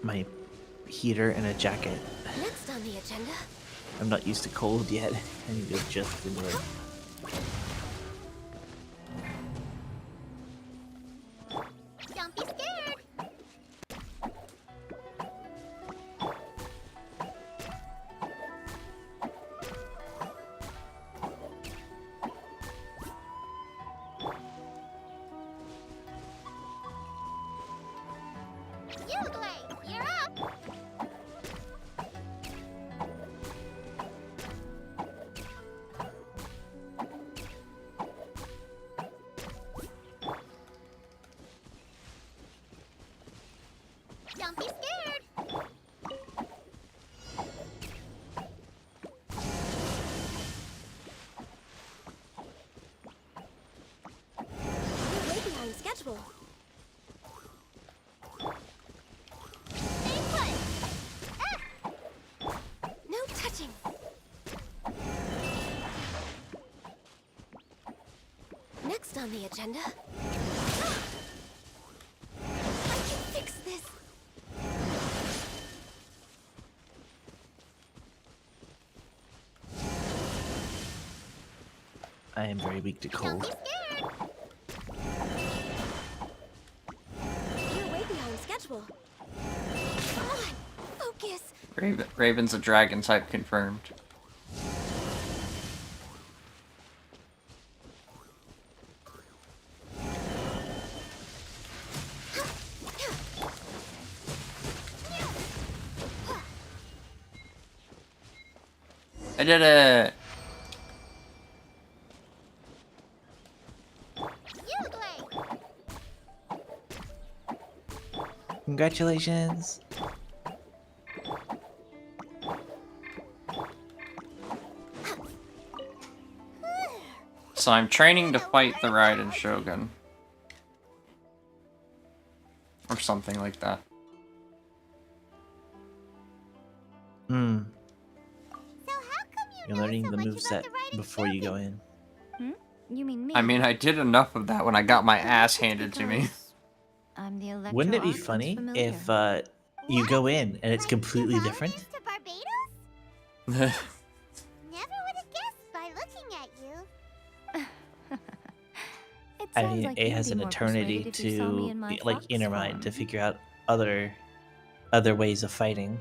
my heater and a jacket. Next on the agenda. I'm not used to cold yet. I need to adjust into it. Don't be scared. Yugli, you're up. Don't be scared. on the agenda. I can fix this. I am very weak to cold. You're way behind schedule. Come on, focus. Raven's a dragon type confirmed. I did it! Congratulations! So I'm training to fight the Raiden Shogun. Or something like that. Hmm. So how come you You're know learning so the much moveset about the Raiden before you go in. You mean me? I mean, I did enough of that when I got my ass handed to me. Because I'm the Electro Wouldn't it be Archon's funny familiar. if you go in and it's Like completely Tavares different? to Barbados? Never would have guessed by looking at you. It I sounds mean, like A you'd has be an more eternity persuaded if you saw me to in my like fox inner mind to form. figure out other ways of fighting.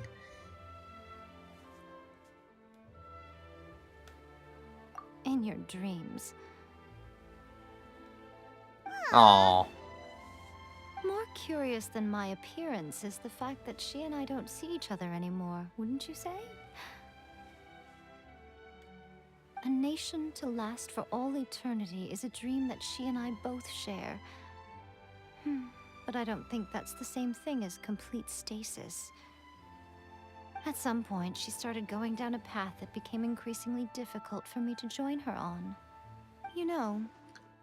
In your dreams. Aww. More curious than my appearance is the fact that she and I don't see each other anymore, wouldn't you say? A nation to last for all eternity is a dream that she and I both share. But I don't think that's the same thing as complete stasis. At some point, she started going down a path that became increasingly difficult for me to join her on. You know,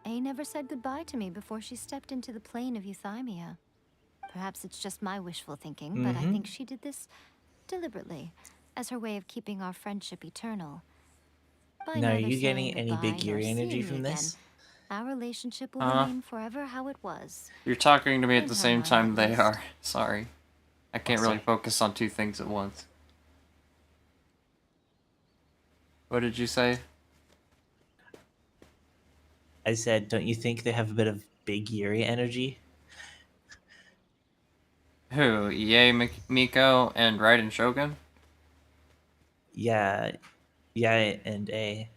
A never said goodbye to me before she stepped into the plane of Euthymia. Perhaps it's just my wishful thinking, but I think she did this deliberately, as her way of keeping our friendship eternal. By Now, are neither you getting saying any goodbye big nor Yuri energy seeing me from this? again, our relationship will remain forever how it was. You're talking to me at In the her same mind, time at they least. are. Sorry. I can't really Sorry. focus on two things at once. What did you say? I said, don't you think they have a bit of big Yuri energy? Who? EA, Miko, and Raiden Shogun? Yeah, and A.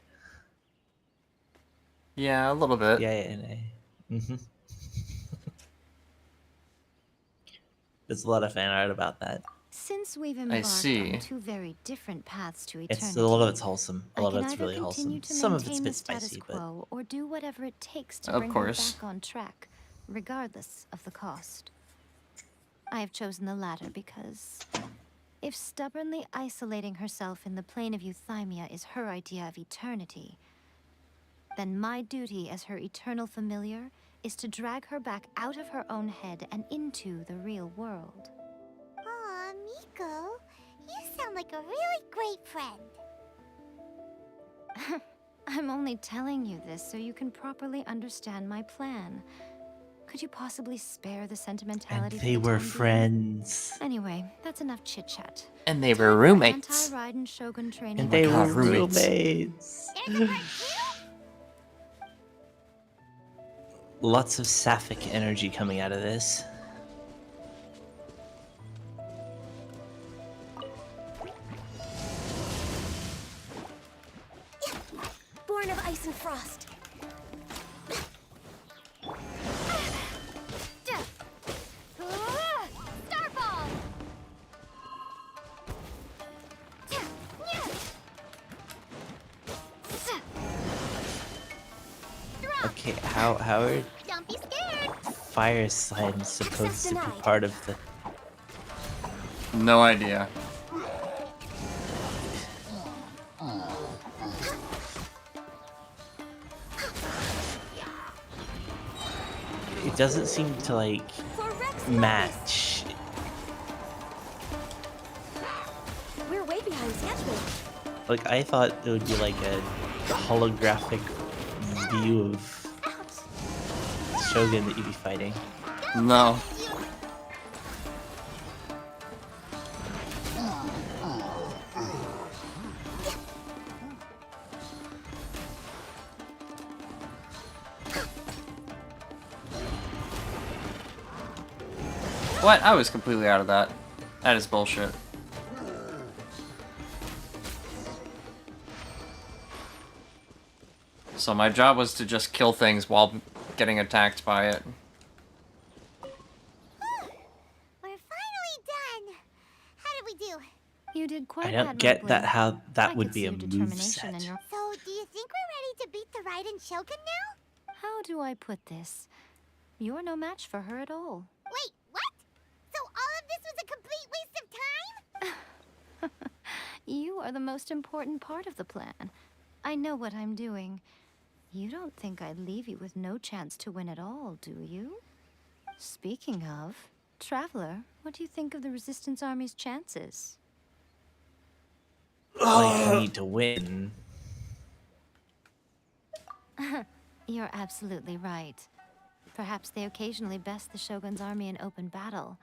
Yeah, a little bit. Yeah, and A. There's a lot of fan art about that. Since we've embarked see. on two very different paths to eternity, It's a lot of it's wholesome. A I lot can of it's either really continue wholesome. to Some of it's a maintain the bit status spicy, but quo, or do whatever it takes to Of bring course. her back on track, regardless of the cost. I have chosen the latter because if stubbornly isolating herself in the plane of Euthymia is her idea of eternity, then my duty as her eternal familiar is to drag her back out of her own head and into the real world. Aw, Miko, you sound like a really great friend. I'm only telling you this so you can properly understand my plan. Could you possibly spare the and sentimentality for they the were time being? friends. Anyway, that's enough chit-chat. And they were roommates. Anti-Raiden Shogun training. And my they God, were roommates. roommates. Lots of sapphic energy coming out of this. Born of ice and frost. Starball! Okay, how are Don't be scared. fire slimes supposed to be part of the? No idea. It doesn't seem to like match. We're way behind schedule. Like I thought it would be like a holographic view of Shogun that you'd be fighting. No. What? I was completely out of that. That is bullshit. So my job was to just kill things while getting attacked by it. We're finally done. How did we do? You did quite I don't get that how that would be a determination moveset. in your... So, do you think we're ready to beat the Raiden Shogun now? How do I put this? You're no match for her at all. Wait, what? So all of this was a complete waste of time? You are the most important part of the plan. I know what I'm doing. You don't think I'd leave you with no chance to win at all, do you? Speaking of, Traveler, what do you think of the Resistance Army's chances? Like, you need to win. You're absolutely right. Perhaps they occasionally best the Shogun's army in open battle,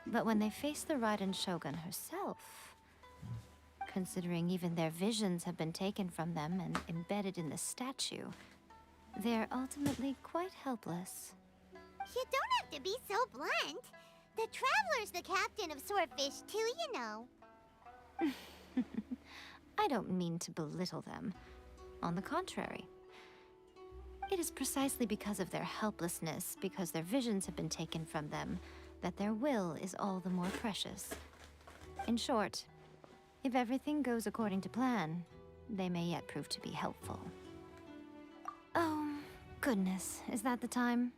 but when they face the Raiden Shogun herself, considering even their visions have been taken from them and embedded in the statue, they're ultimately quite helpless. You don't have to be so blunt. The Traveler's the captain of Swordfish too, you know. I don't mean to belittle them. On the contrary. It is precisely because of their helplessness, because their visions have been taken from them, that their will is all the more precious. In short, if everything goes according to plan, they may yet prove to be helpful. Oh, goodness, is that the time?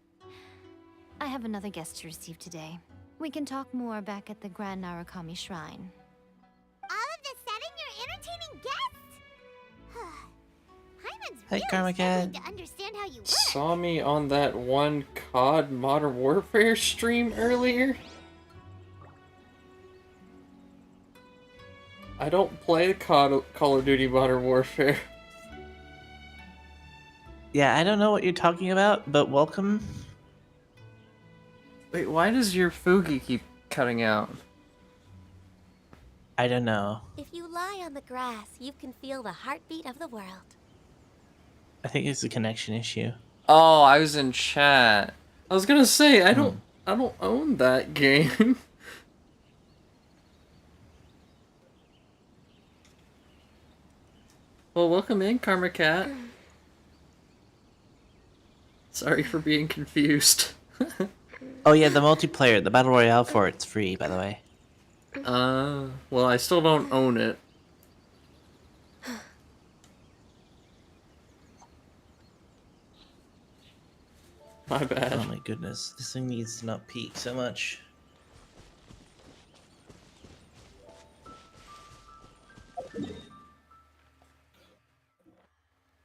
I have another guest to receive today. We can talk more back at the Grand Narukami Shrine. All of this sudden, you're entertaining guests? Hyman's Hey, really Karma struggling Cat. to understand how you work. Saw me on that one COD Modern Warfare stream earlier? I don't play Call of Duty Modern Warfare. Yeah, I don't know what you're talking about, but welcome. Wait, why does your Fugi keep cutting out? I don't know. If you lie on the grass, you can feel the heartbeat of the world. I think it's a connection issue. Oh, I was in chat. I was gonna say I don't own that game. Well, welcome in, Karma Cat. Sorry for being confused. Oh yeah, the multiplayer, the battle royale for it's free, by the way. Well, I still don't own it. My bad. Oh my goodness, this thing needs to not peak so much.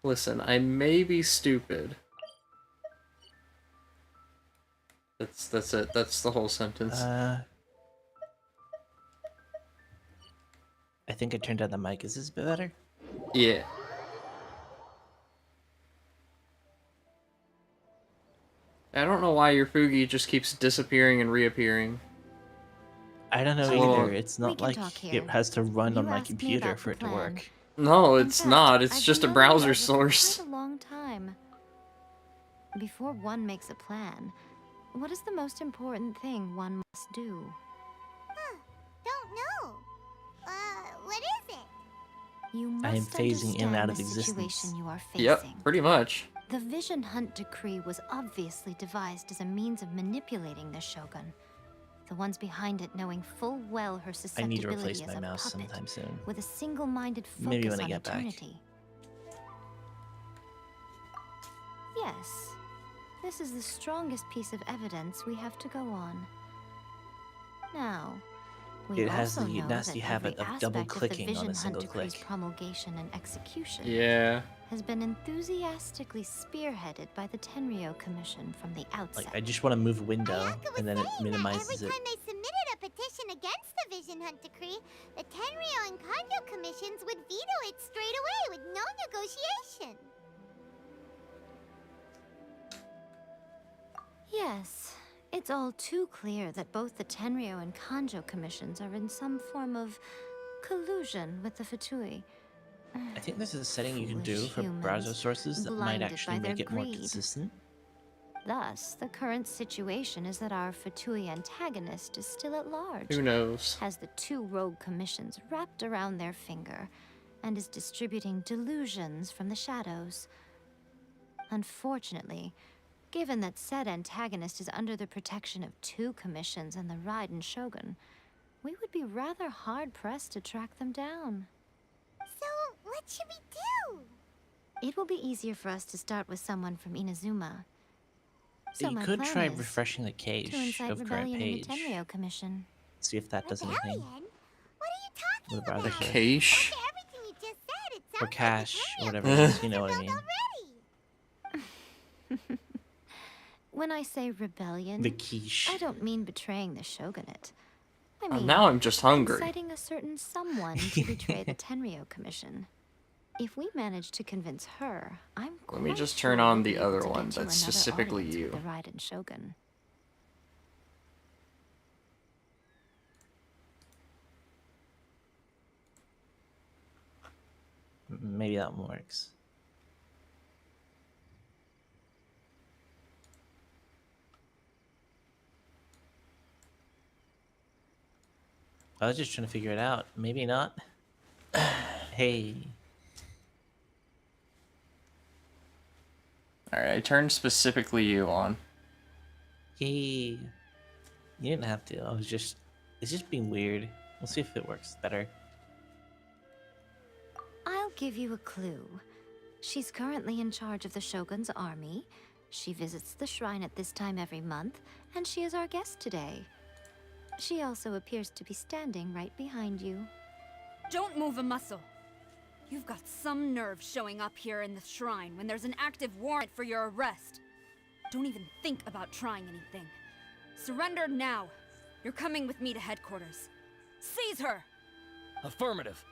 Listen, I may be stupid. That's it. That's the whole sentence. I think I turned down the mic. Is this a bit better? Yeah. I don't know why your Fugi just keeps disappearing and reappearing. I don't know Well, either. It's not like it has to run on my computer for it to work. No, it's not. It's I've just a been browser knowing about this source. for quite a long time. Before one makes a plan, what is the most important thing one must do? Don't know. What is it? You must I am phasing in and out of understand the existence. situation you are facing. Yep, pretty much. The Vision Hunt Decree was obviously devised as a means of manipulating the Shogun. The ones behind it knowing full well her I susceptibility need to replace as my a mouse puppet, sometime soon. with a single-minded Maybe focus when I on get back. eternity. Yes, this is the strongest piece of evidence we have to go on. Now, we It has also the know nasty that habit every of double aspect clicking of the on Vision a single Hunt Decree's click. promulgation and execution Yeah. has been enthusiastically spearheaded by the Tenryo Commission from the outset. Like, I just want to move a window, Ayaka and then was it saying that minimizes every it. time they submitted a petition against the Vision Hunt Decree, the Tenryo and Kanyo commissions would veto it straight away with no negotiation. Yes, it's all too clear that both the Tenryo and Kanjo commissions are in some form of collusion with the Fatui. I think there's a setting you can do Foolish for browser humans, sources that might blinded actually by their make it more greed. consistent. Thus, the current situation is that our Fatui antagonist is still at large. Who knows? Has the two rogue commissions wrapped around their finger and is distributing delusions from the shadows. Unfortunately, given that said antagonist is under the protection of two commissions and the Raiden Shogun, we would be rather hard-pressed to track them down. So, what should we do? It will be easier for us to start with someone from Inazuma. So You my could plan try is refreshing the to cache incite of current rebellion in the page. Tenryo Commission. See if that does anything. Rebellion? What are you talking With the browser about? search. Cache? After everything you just said, it Or sounds cache, like or the whatever Tenryo it is, you know what I commissions are mean. built already. When I say rebellion, The quiche. I don't mean betraying the shogunate. I mean, Now I'm just hungry. inciting a certain someone to betray the Tenryo Commission. If we manage to convince her, I'm Let me quite just sure turn we'll on be the able other to one get you that's another specifically audience you. with the Raiden Shogun. Maybe that one works. I was just trying to figure it out. Maybe not. Hey. Alright, I turned specifically you on. Yay. You didn't have to. It's just being weird. We'll see if it works better. I'll give you a clue. She's currently in charge of the Shogun's army. She visits the shrine at this time every month, and she is our guest today. She also appears to be standing right behind you. Don't move a muscle. You've got some nerve showing up here in the shrine when there's an active warrant for your arrest. Don't even think about trying anything. Surrender now. You're coming with me to headquarters. Seize her! Affirmative.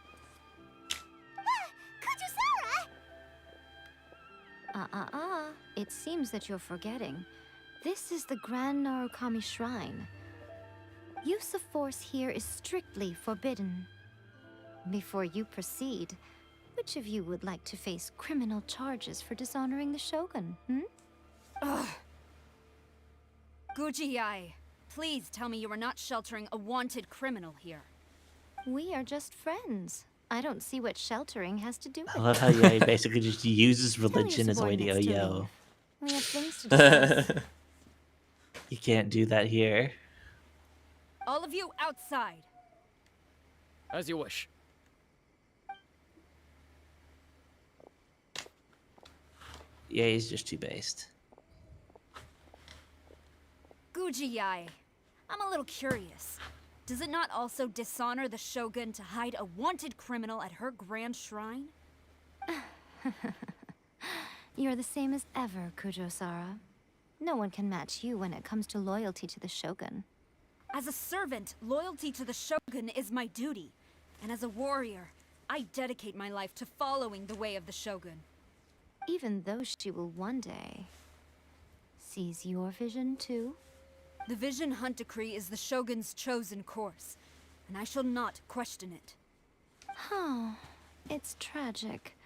Kujusara! It seems that you're forgetting. This is the Grand Narukami Shrine. Use of force here is strictly forbidden. Before you proceed, which of you would like to face criminal charges for dishonoring the Shogun, Ugh. Guji-ai, please tell me you are not sheltering a wanted criminal here. We are just friends. I don't see what sheltering has to do with I love it. how Yay basically just uses Tell your religion as a way to go, subordinates to yo. leave. We have things to discuss. You can't do that here. All of you outside. As you wish. Yay's just too based. Guji-ai, I'm a little curious. Does it not also dishonor the Shogun to hide a wanted criminal at her grand shrine? You're the same as ever, Kujo-sara. No one can match you when it comes to loyalty to the Shogun. As a servant, loyalty to the Shogun is my duty. And as a warrior, I dedicate my life to following the way of the Shogun. Even though she will one day seize your vision too? The Vision Hunt Decree is the Shogun's chosen course, and I shall not question it. Oh, it's tragic.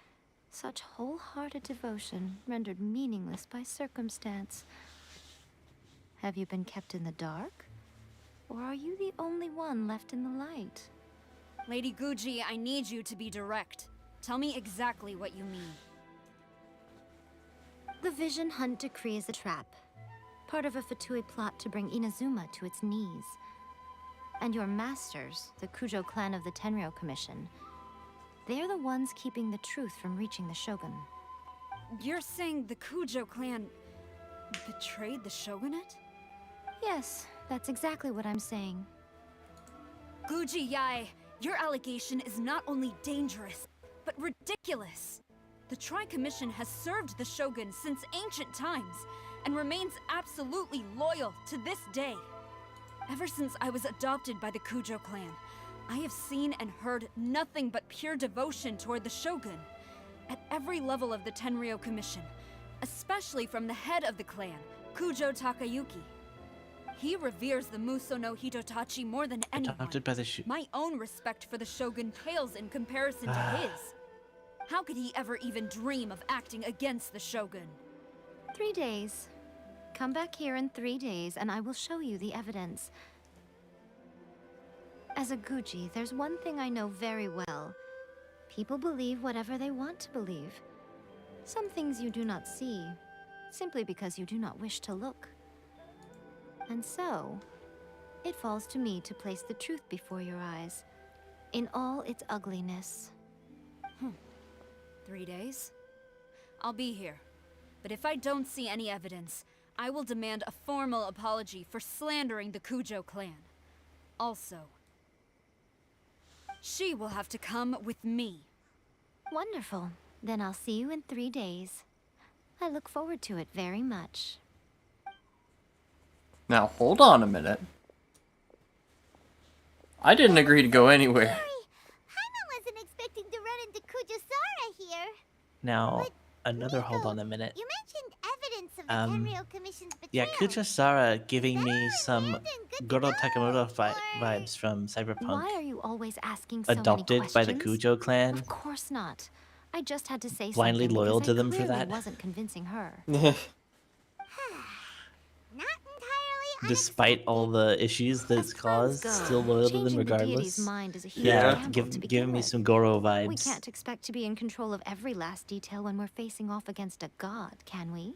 Such wholehearted devotion rendered meaningless by circumstance. Have you been kept in the dark? Or are you the only one left in the light? Lady Guji, I need you to be direct. Tell me exactly what you mean. The Vision Hunt Decree is a trap. Part of a Fatui plot to bring Inazuma to its knees. And your masters, the Kujo clan of the Tenryo Commission, they're the ones keeping the truth from reaching the Shogun. You're saying the Kujo clan betrayed the Shogunate? Yes, that's exactly what I'm saying. Guji-ai, your allegation is not only dangerous, but ridiculous. The Tri-Commission has served the Shogun since ancient times, and remains absolutely loyal to this day. Ever since I was adopted by the Kujo clan, I have seen and heard nothing but pure devotion toward the Shogun. At every level of the Tenryo Commission, especially from the head of the clan, Kujo Takayuki. He reveres the Muso no Hitotachi more than anyone. Adopted by the My own respect for the Shogun pales in comparison to his. How could he ever even dream of acting against the Shogun? 3 days. Come back here in 3 days, and I will show you the evidence. As a Guji, there's one thing I know very well. People believe whatever they want to believe. Some things you do not see, simply because you do not wish to look. And so, it falls to me to place the truth before your eyes, in all its ugliness. 3 days? I'll be here. But if I don't see any evidence, I will demand a formal apology for slandering the Kujo clan. Also, she will have to come with me. Wonderful. Then I'll see you in 3 days. I look forward to it very much. Now, hold on a minute. I didn't agree to go anywhere. Hana wasn't expecting to run into Kujosara here. Now, another hold on a minute. You mentioned evidence of the Tenryou Commission's betrayal. Yeah, Kujosara giving me some Goro Takamoto vibes from Cyberpunk. Why are you always asking so Adopted many by the questions? Kujo clan. Of course not. I just had to say Blindly something loyal because to I them for clearly that. wasn't convincing her. Despite all the issues that it's caused, still loyal to them Changing the deity's regardless. mind is a huge Yeah, gamble to begin giving me with. some Goro We vibes. can't expect to be in control of every last detail when we're facing off against a god, can we?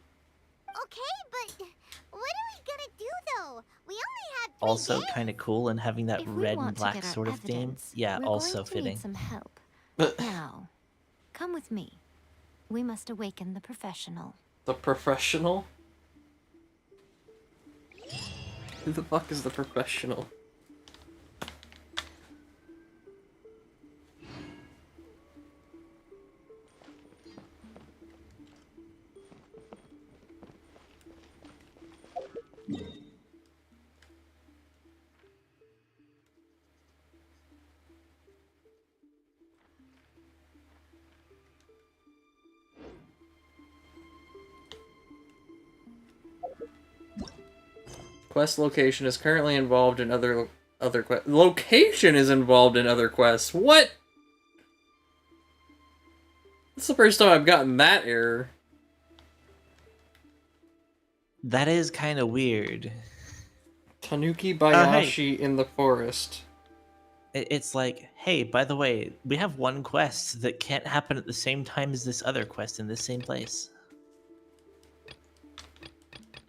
Okay, but what are we gonna do though? We only have 3 Also days. kind of cool and having that If we red and want to black get our sort of theme. evidence, Yeah, we're also going to fitting. need some help. Now, come with me. We must awaken the professional. The professional? Who the fuck is the professional? Quest location is currently involved in other quests. Location is involved in other quests. What? That's the first time I've gotten that error. That is kind of weird. Tanuki Bayashi in the forest. It's like, hey, by the way, we have one quest that can't happen at the same time as this other quest in this same place.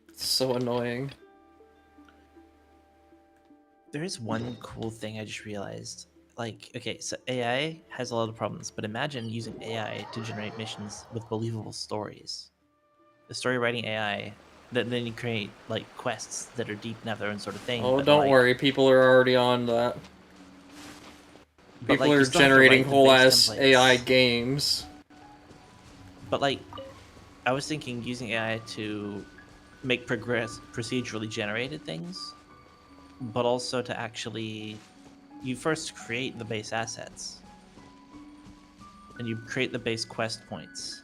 It's so annoying. There is one cool thing I just realized. Like, okay, so AI has a lot of problems, but imagine using AI to generate missions with believable stories. The story writing AI, then you create, like, quests that are deep and have their own sort of thing. Oh, but, don't like, worry, people are already on that. but, People like, you are still have to generating write the whole base ass templates. AI games. But, like, I was thinking using AI to make procedurally generated things, but also to actually, you first create the base assets, and you create the base quest points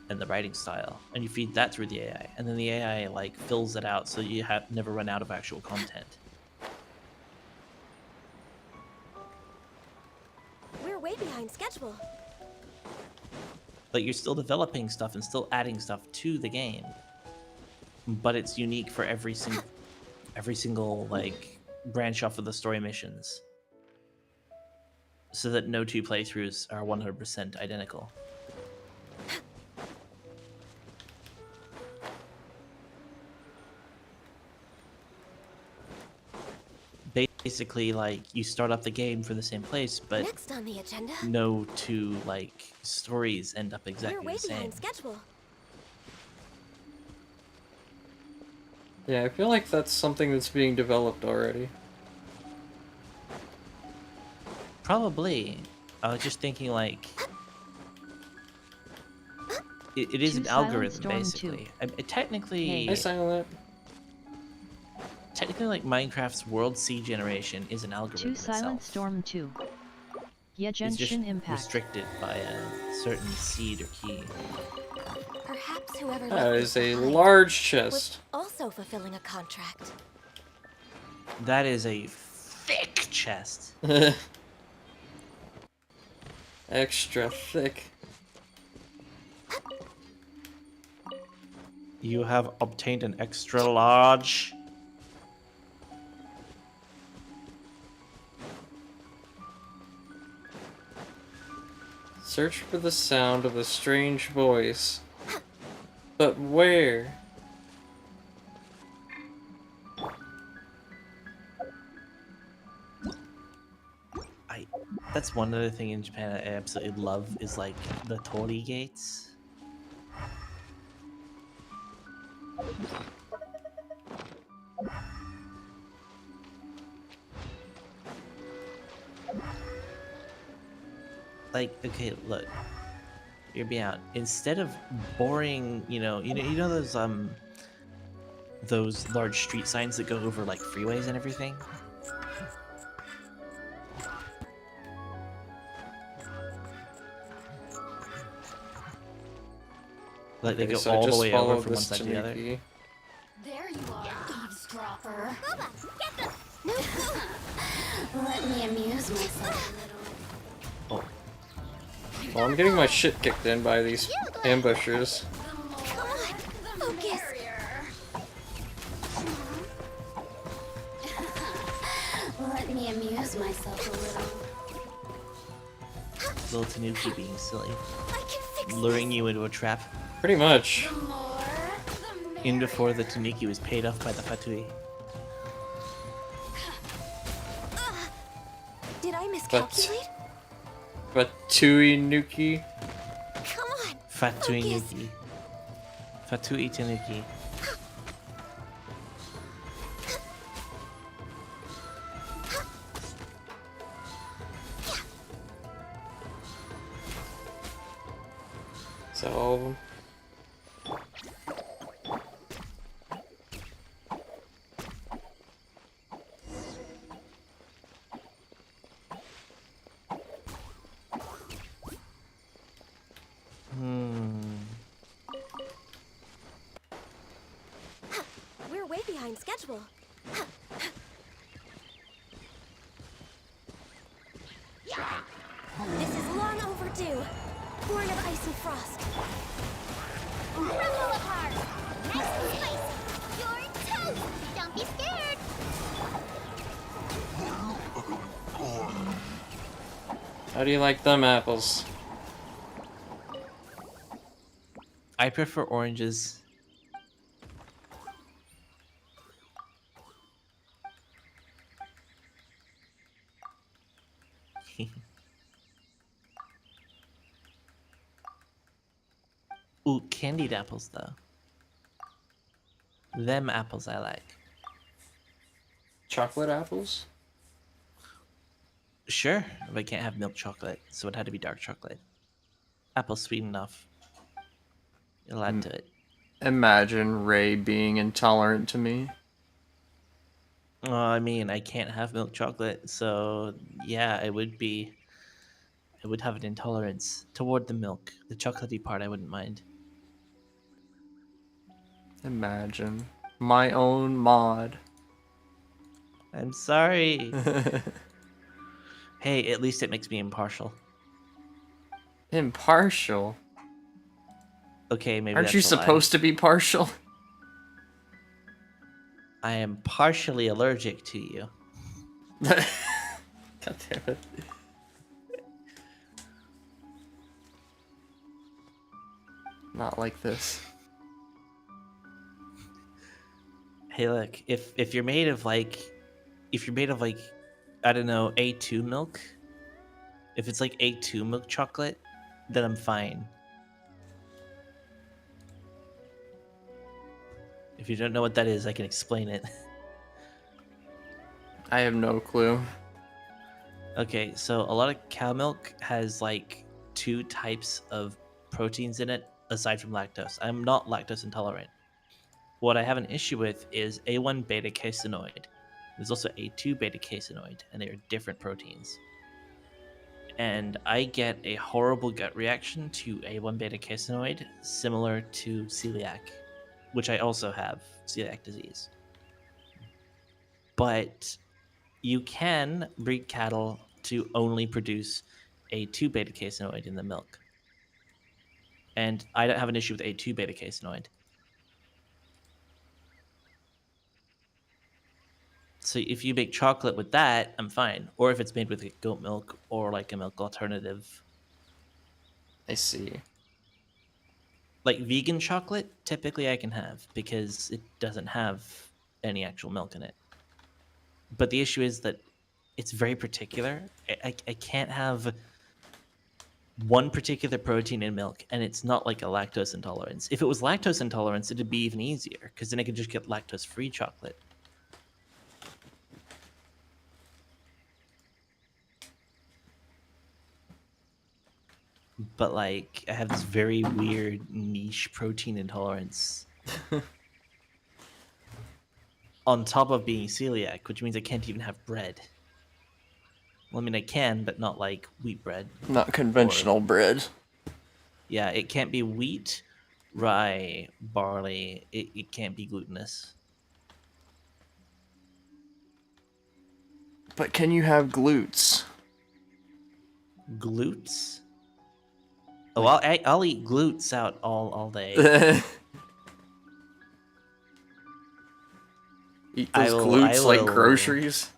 and the writing style, and you feed that through the AI, and then the AI like fills it out so you have never run out of actual content. We're way behind schedule. Like, you're still developing stuff and still adding stuff to the game, but it's unique for every single like branch off of the story missions, so that no two playthroughs are 100% identical. Basically, like, you start up the game for the same place, but Next on the agenda, no two like stories end up we're exactly way the same. behind schedule. Yeah, I feel like that's something that's being developed already. Probably. I was just thinking, like, it is an Two Silent algorithm, Storm basically. 2. Technically, Hi, Silent. technically, like, Minecraft's World C generation is an algorithm Two Silent itself. Storm 2. Yeah, It's just Genshin Impact. restricted by a certain seed or key. Perhaps whoever That left is this a behind large was chest. also fulfilling a contract. That is a thick chest. Extra thick. You have obtained an extra large. Search for the sound of a strange voice. But where? That's one other thing in Japan I absolutely love is like the torii gates. Like, okay, look. Hear me out. Instead of boring, you know those large street signs that go over like freeways and everything? Like they Okay, go so I all the just way over followed from one this side to the other. Tanuki. There you are, eavesdropper. Let me amuse myself a little. Oh. Well, I'm getting my shit kicked in by these ambushers. Come on, focus. Let me amuse myself a little. Little Tanuki being silly. I can fix Luring you into a trap. Pretty much. In before the Tanuki was paid off by the Fatui. Did I miscalculate? But Tui Nuki. Come on. Fatui Focus. Nuki. Fatui Tanuki. Is that all of them? We're way behind schedule. This is long overdue. Born of ice and frost. Rumble apart. Nice and spicy. You're toast. Don't be scared. How do you like them apples? I prefer oranges. Ooh, candied apples though. Them apples I like. Chocolate apples? Sure, if I can't have milk chocolate, so it had to be dark chocolate. Apple's sweet enough. You'll add to it. Imagine Ray being intolerant to me. I mean, I can't have milk chocolate, so yeah, I would have an intolerance toward the milk. The chocolatey part I wouldn't mind. Imagine. My own mod. I'm sorry. Hey, at least it makes me impartial. Impartial? Okay, maybe Aren't that's you a lie. supposed to be partial? I am partially allergic to you. God damn it. Not like this. Hey, look, if you're made of like, I don't know, A2 milk, if it's like A2 milk chocolate, then I'm fine. If you don't know what that is, I can explain it. I have no clue. Okay, so a lot of cow milk has like 2 types of proteins in it aside from lactose. I'm not lactose intolerant. What I have an issue with is A1 beta caseinoid. There's also A2 beta caseinoid, and they are different proteins. and I get a horrible gut reaction to a 1-beta caseinoid similar to celiac, which I also have celiac disease. But you can breed cattle to only produce a 2-beta caseinoid in the milk. And I don't have an issue with a 2-beta caseinoid. So if you make chocolate with that, I'm fine. Or if it's made with like goat milk or like a milk alternative. I see. Like vegan chocolate, typically I can have because it doesn't have any actual milk in it. But the issue is that it's very particular. I can't have one particular protein in milk, and it's not like a lactose intolerance. If it was lactose intolerance, it'd be even easier because then I could just get lactose-free chocolate. But like, I have this very weird niche protein intolerance on top of being celiac, which means I can't even have bread. Well, I mean, I can, but not like wheat bread. Not conventional bread. Yeah, it can't be wheat, rye, barley. It can't be glutinous. But can you have glutes? Glutes? Oh, I'll eat glutes out all day. Eat those glutes like groceries?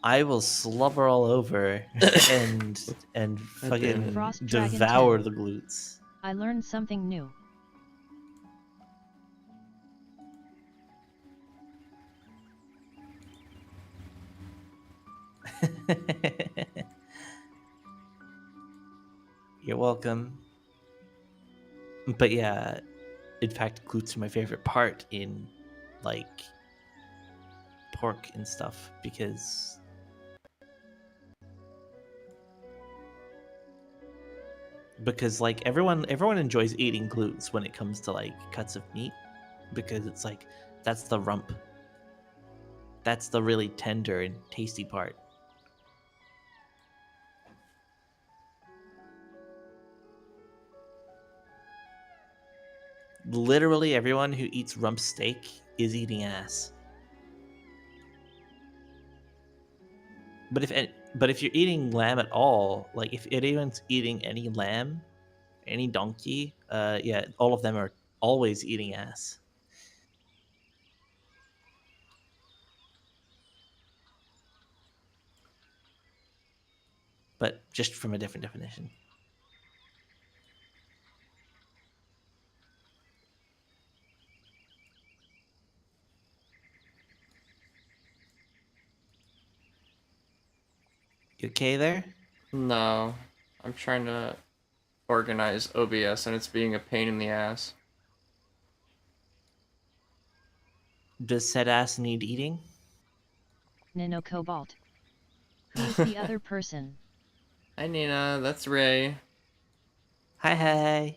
I will slobber all over and fucking Frost Dragon devour 10. the glutes. I learned something new. You're welcome. But yeah, in fact, glutes are my favorite part in like pork and stuff because like everyone enjoys eating glutes when it comes to like cuts of meat because it's like that's the rump. That's the really tender and tasty part. Literally everyone who eats rump steak is eating ass. But if you're eating lamb at all, like if anyone's eating any lamb, any donkey, yeah, all of them are always eating ass. But just from a different definition. You okay there? No. I'm trying to organize OBS and it's being a pain in the ass. Does said ass need eating? Nino Cobalt. Who's the other person? Hi Nina, that's Ray. Hi.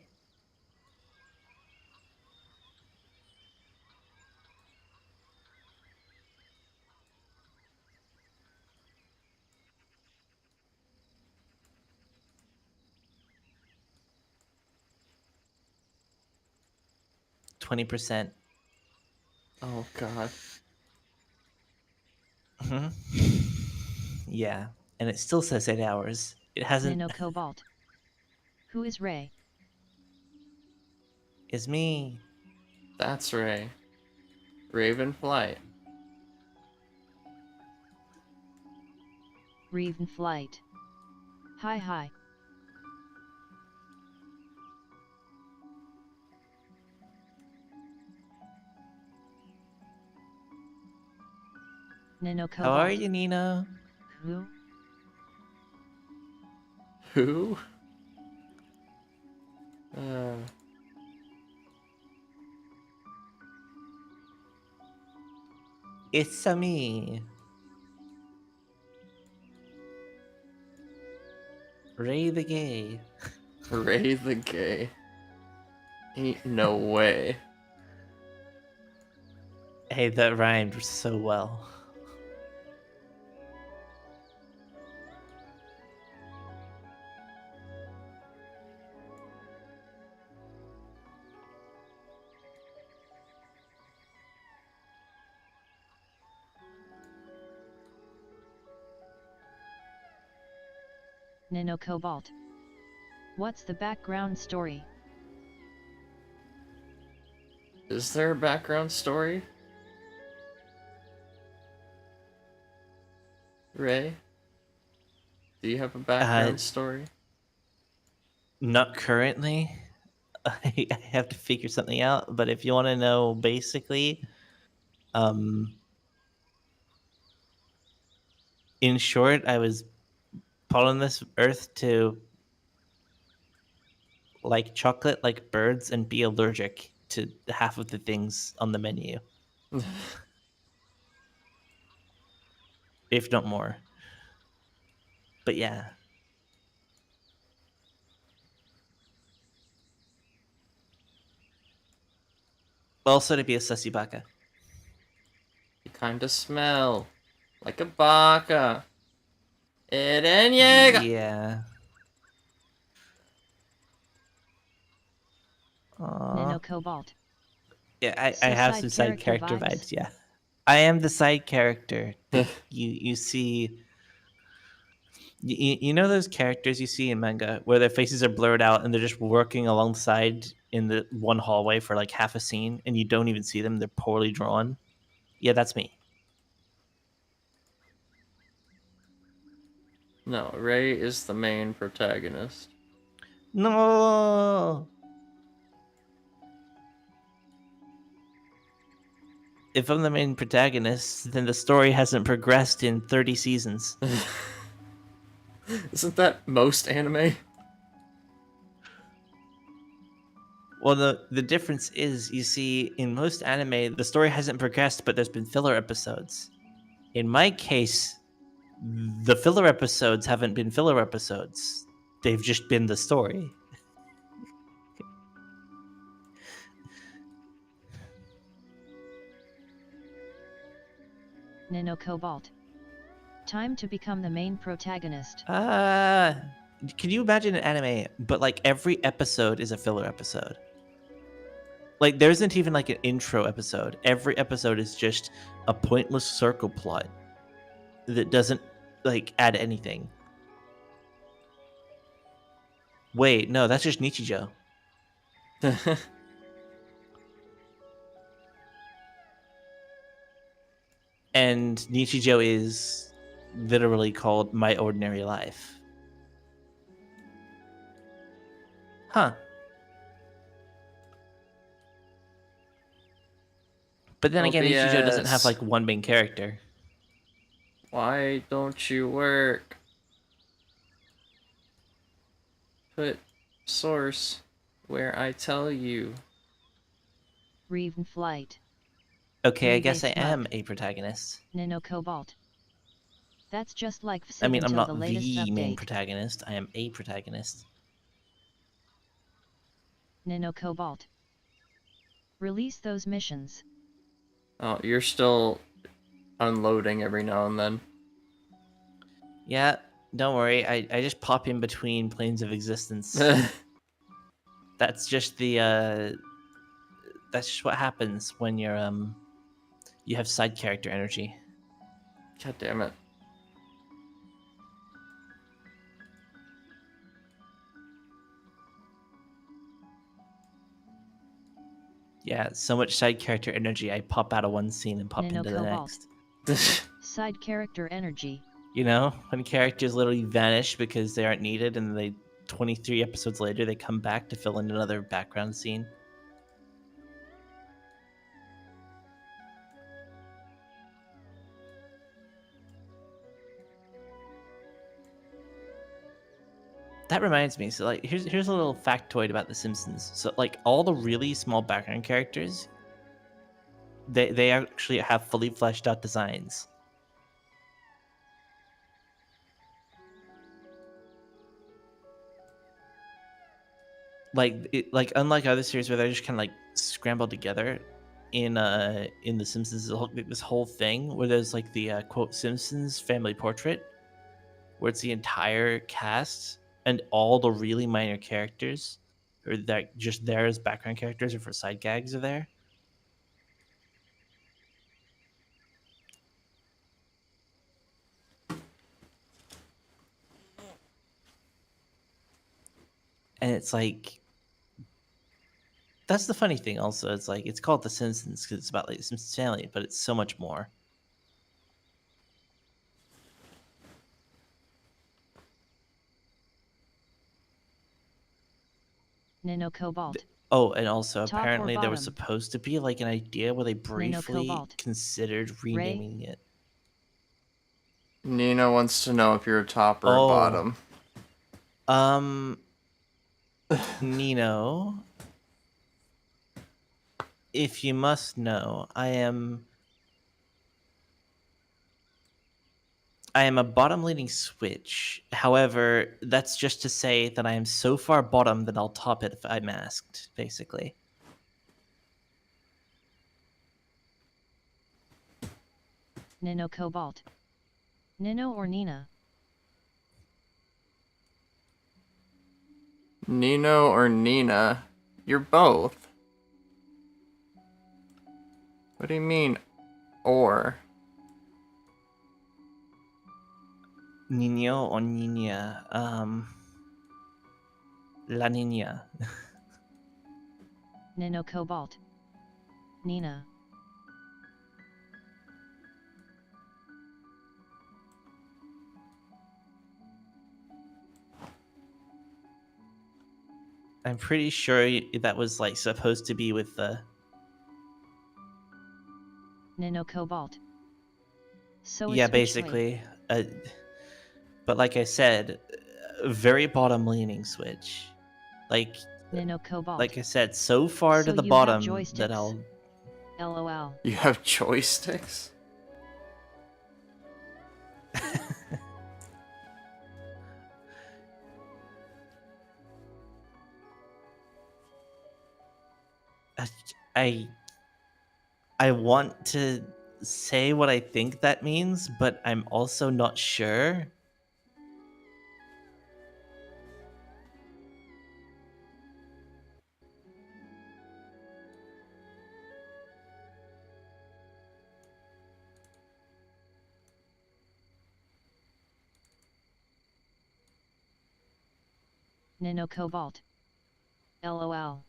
20%. Oh god. Yeah, and it still says 8 hours. It hasn't. Nino Cobalt. Who is Ray? It's me. That's Ray. Raven Flight. Raven Flight. Hi. Nino Cobalt. How are you, Nina? Who? Who? It's me. Ray the Gay. Ray the Gay. Ain't no way. Hey, that rhymed so well. Nino Cobalt. What's the background story? Is there a background story? Ray? Do you have a background story? Not currently. I have to figure something out. But if you want to know, basically, in short, I was put on this earth to like chocolate, like birds, and be allergic to half of the things on the menu, if not more. But yeah. Also to be a sussy baka. You kinda smell like a baka. Eren Yeager! Yeah. Nino Cobalt. Yeah, I So have side some side character character vibes? vibes. Yeah, I am the side character that you see. You know those characters you see in manga where their faces are blurred out and they're just working alongside in the one hallway for like half a scene and you don't even see them. They're poorly drawn. Yeah, that's me. No, Ray is the main protagonist. No. If I'm the main protagonist, then the story hasn't progressed in 30 seasons. Isn't that most anime? Well, the difference is, you see, in most anime, the story hasn't progressed, but there's been filler episodes. In my case, the filler episodes haven't been filler episodes. They've just been the story. Nino Cobalt. Time to become the main protagonist. Can you imagine an anime, but like every episode is a filler episode? Like there isn't even like an intro episode. Every episode is just a pointless circle plot that doesn't like add anything. Wait, no, that's just Nichijou. And Nichijou is literally called My Ordinary Life. Huh. But then again, Nichijou doesn't have like one main character. Why don't you work? Put source where I tell you. Reven Flight. Okay, I guess I Rebase am mud. a protagonist. Nino Cobalt. That's just like I Civ mean, I'm until not the latest the main update. protagonist. I am a protagonist. Nino Cobalt. Release those missions. Oh, you're still unloading every now and then. Yeah, don't worry. I just pop in between planes of existence. That's just the that's just what happens when you're you have side character energy. God damn it. Yeah, so much side character energy. I pop out of one scene and pop Nino into the Cobalt. next. Side character energy. You know, when characters literally vanish because they aren't needed, and they 23 episodes later they come back to fill in another background scene. That reminds me. So, like, here's a little factoid about The Simpsons. So, like, all the really small background characters, they actually have fully fleshed out designs. Like unlike other series where they're just kind of like scrambled together, in The Simpsons, this whole thing where there's like the quote Simpsons family portrait, where it's the entire cast and all the really minor characters, or that just there as background characters or for side gags, are there. And it's like, that's the funny thing also. It's like, it's called The Simpsons because it's about like the Simpsons family, but it's so much more. Nano Cobalt. Oh, and also Top or apparently there was bottom? supposed to be like an idea where they Nano briefly Cobalt. considered renaming it. Nina wants to know if you're a top or a Oh. bottom. Nino, if you must know, I am a bottom-leaning switch. However, that's just to say that I am so far bottom that I'll top it if I'm asked, basically. Nano Cobalt. Nino or Nina? Nino or Nina? You're both. What do you mean, or? Niño or Niña? La Niña. Nano Cobalt. Nina. I'm pretty sure that was like supposed to be with the Nano Cobalt. So yeah, it's basically. But like I said, a very bottom leaning switch. Like Nano Cobalt. Like I said, so far So to the you have bottom joysticks? that I'll. LOL. You have joysticks? I want to say what I think that means, but I'm also not sure. Nano Cobalt. LOL.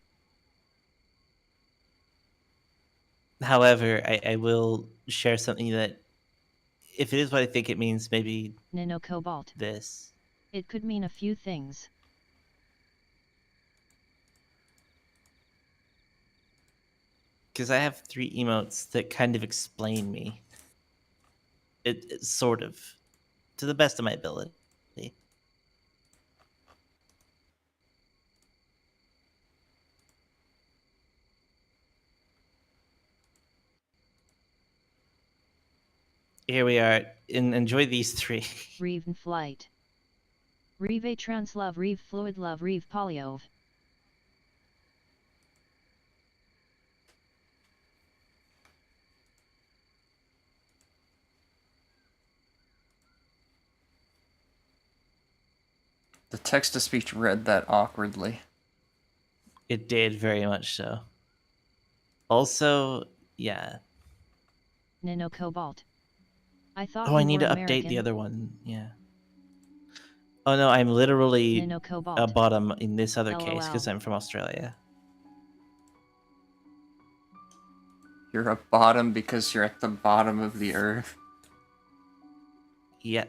However, I will share something that, if it is what I think it means, maybe Nano Cobalt. this. It could mean a few things. Because I have 3 emotes that kind of explain me. It sort of, to the best of my ability. Here we are. Enjoy these 3. Reeve and Flight. Reeve Translove Reeve Fluid Love Reeve Polyov. The text-to-speech read that awkwardly. It did, very much so. Also, yeah. Nano Cobalt. I thought Oh, I you need were to American. update the other one. Yeah. Oh no, I'm literally Nano Cobalt. a bottom in this other case LOL. because I'm from Australia. You're a bottom because you're at the bottom of the earth. Yeah.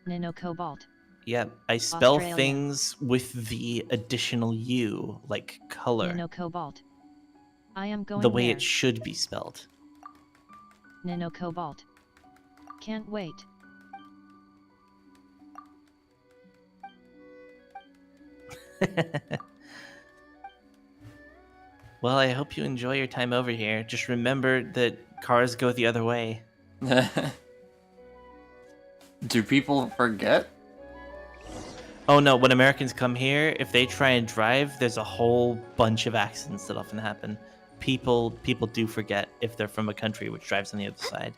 Nano Cobalt. Yep, I spell Australia. things with the additional U, like color. Nano Cobalt. I am going the way there. it should be spelled. Nano Cobalt. Can't wait. Well, I hope you enjoy your time over here. Just remember that cars go the other way. Do people forget? Oh no, when Americans come here, if they try and drive, there's a whole bunch of accidents that often happen. People do forget if they're from a country which drives on the other side.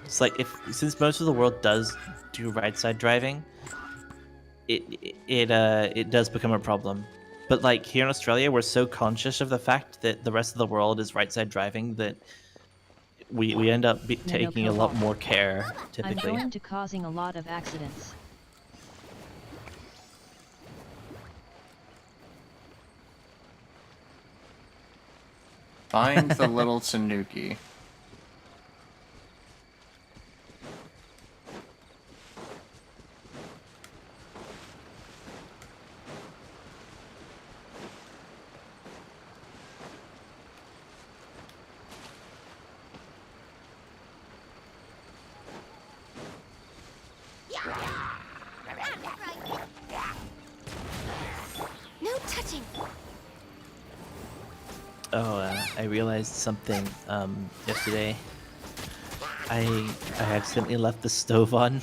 It's like since most of the world does do right side driving, it does become a problem. But like here in Australia, we're so conscious of the fact that the rest of the world is right side driving that we end up taking a lot Cobalt. more care I'm typically. going to causing a lot of accidents. Find the little Tanuki. No touching. Oh, I realized something yesterday. I accidentally left the stove on.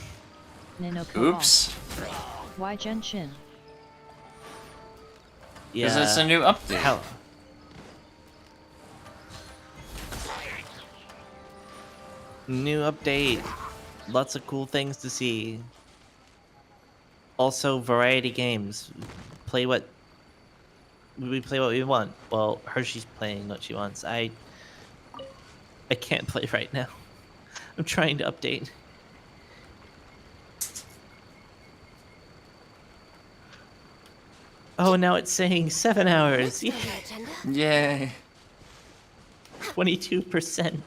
Cobalt. Oops. Why Genshin? Because it's a new update. Hell. New update. Lots of cool things to see. Also, variety games. Play what we play what we want. Well, Hershey's playing what she wants. I can't play right now. I'm trying to update. Oh, now it's saying 7 hours. Yeah. Yay. 22%.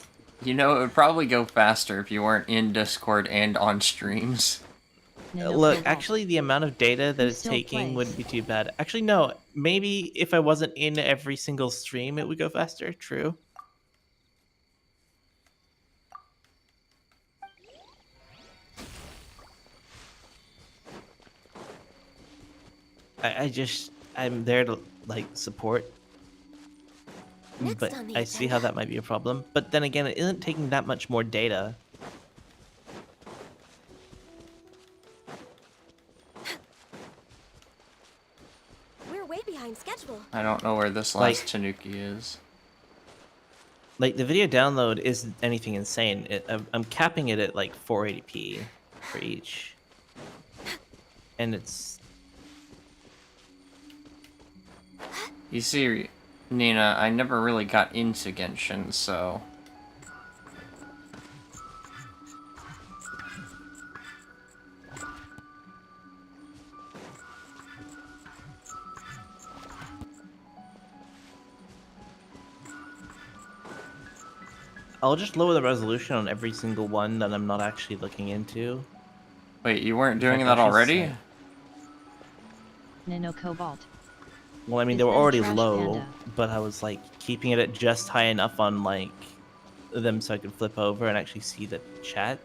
You know, it would probably go faster if you weren't in Discord and on streams. Look, actually, the amount of data that it's still taking plays. wouldn't be too bad. Actually, no. Maybe if I wasn't in every single stream, it would go faster. True. I'm there to, like, support. But on the I see how that might be a problem. But then again, it isn't taking that much more data. We're way behind schedule. I don't know where this last Tanuki is. Like, the video download isn't anything insane. I'm capping it at, like, 480p for each. And it's... You see, Nina, I never really got into Genshin, so... I'll just lower the resolution on every single one that I'm not actually looking into. Wait, you weren't In doing fact, that I'll just already? say- Cobalt. Well, I mean, Is they were that a already trash low, panda? but I was, like, keeping it at just high enough on, like, them so I could flip over and actually see the chat.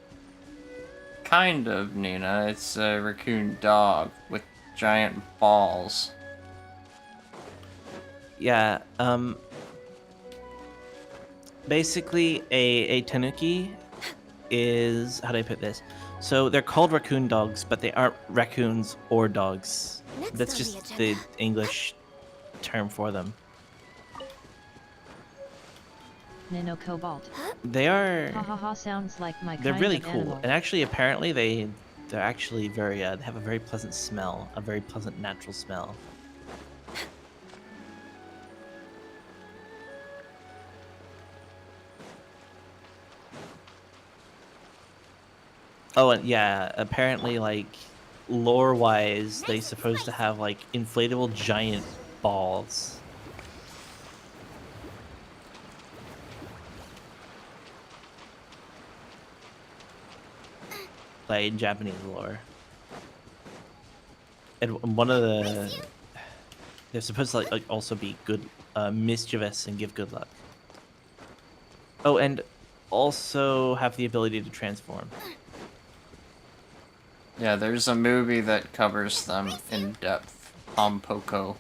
Kind of, Nina. It's a raccoon dog with giant balls. Yeah, basically, a tanuki is... How do I put this? So, they're called raccoon dogs, but they aren't raccoons or dogs. Next That's on just the the English term for them. Cobalt. They are... Ha ha ha, sounds like my They're kind really of cool, animal. and actually, apparently, they're actually very they have a very pleasant smell, a very pleasant natural smell. Oh, and yeah, apparently, like, lore-wise, they supposed to have like inflatable giant balls. Like in Japanese lore. And one of they're supposed to like also be good, mischievous and give good luck. Oh, and also have the ability to transform. Yeah, there's a movie that covers them in depth. Poco.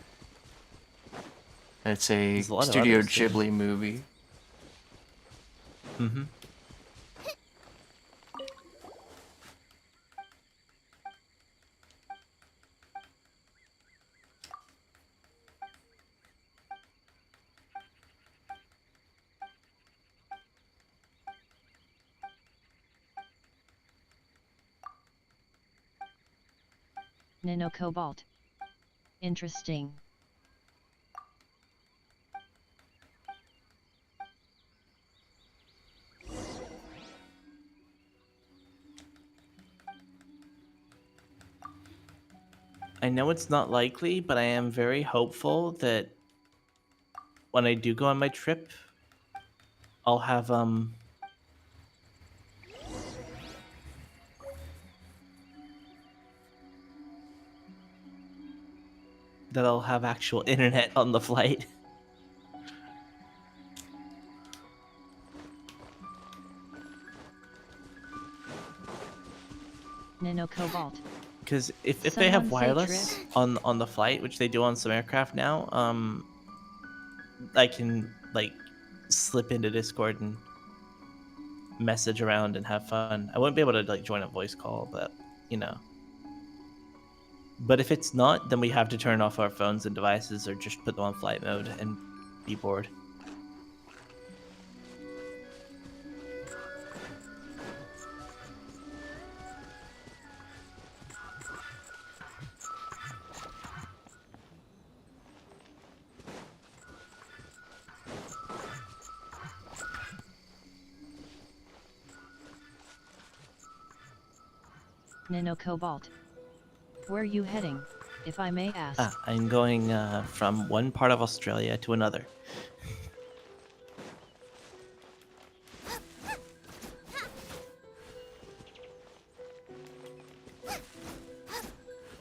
It's a There's a lot of Studio others, too. Ghibli movie. Mm-hmm. Cobalt. Interesting. I know it's not likely, but I am very hopeful that when I do go on my trip, I'll have that I'll have actual internet on the flight. Nano Cobalt. Because if they Someone have say wireless drip. on the flight, which they do on some aircraft now, I can like slip into Discord and message around and have fun. I won't be able to like join a voice call, but you know. But if it's not, then we have to turn off our phones and devices or just put them on flight mode and be bored. Nano Cobalt. Where are you heading, if I may ask? I'm going from one part of Australia to another.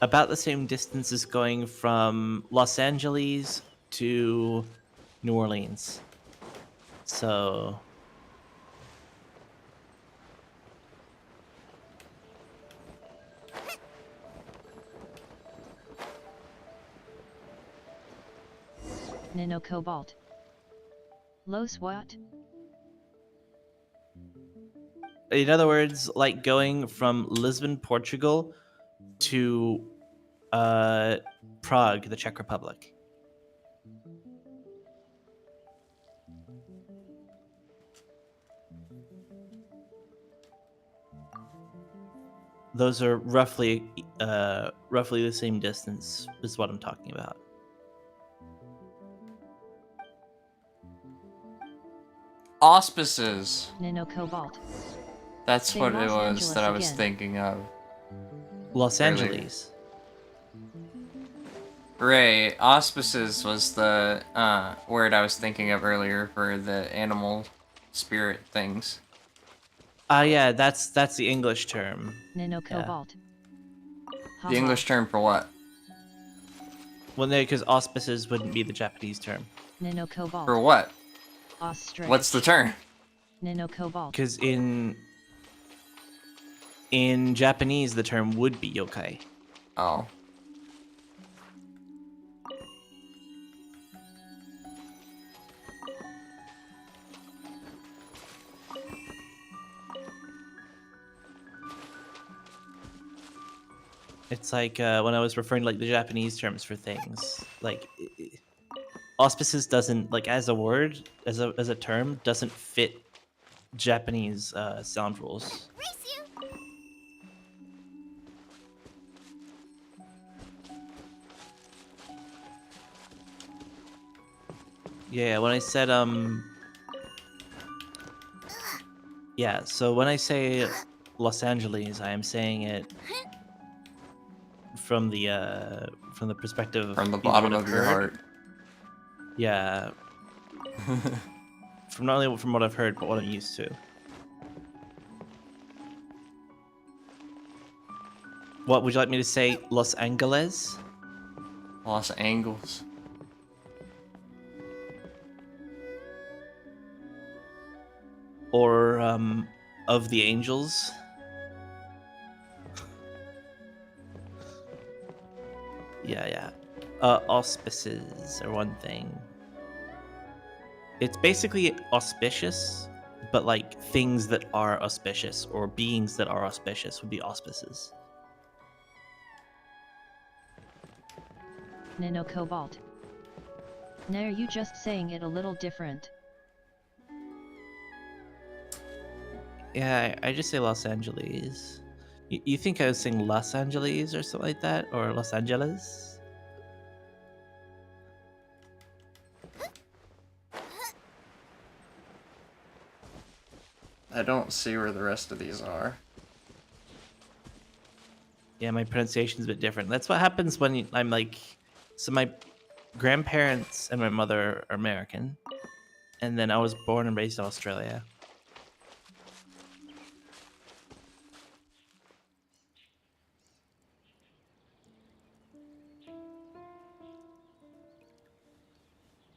About the same distance as going from Los Angeles to New Orleans. So Nano Cobalt. Los what? in other words, like going from Lisbon, Portugal to Prague, the Czech Republic. Those are roughly the same distance is what I'm talking about. Auspices. Nano Cobalt. That's Say what it Los was Angeles that I was again. thinking of. Los earlier. Angeles. Right, auspices was the word I was thinking of earlier for the animal spirit things. Yeah, that's the English term. Nano Yeah. Cobalt. The English term for what? Well, no, because auspices wouldn't be the Japanese term. Nano Cobalt. For what? Ostrich. What's the term? Nano Cobalt. Because in Japanese, the term would be yokai. Oh. It's like when I was referring to like the Japanese terms for things, like auspices doesn't like as a word, as a term, doesn't fit Japanese sound rules. Yeah, when I said yeah, so when I say Los Angeles, I am saying it from the perspective From the you bottom would have of your heard. heart. Yeah. From not only from what I've heard, but what I'm used to. What would you like me to say? Los Angeles? Los Angeles. Or of the angels? Yeah. Auspices are one thing. It's basically auspicious, but like things that are auspicious or beings that are auspicious would be auspices. Nano Cobalt. Now are you just saying it a little different? Yeah, I just say Los Angeles. You think I was saying Los Angeles or something like that? Or Los Angeles? I don't see where the rest of these are. Yeah, my pronunciation's a bit different. That's what happens when I'm like, so my grandparents and my mother are American, and then I was born and raised in Australia.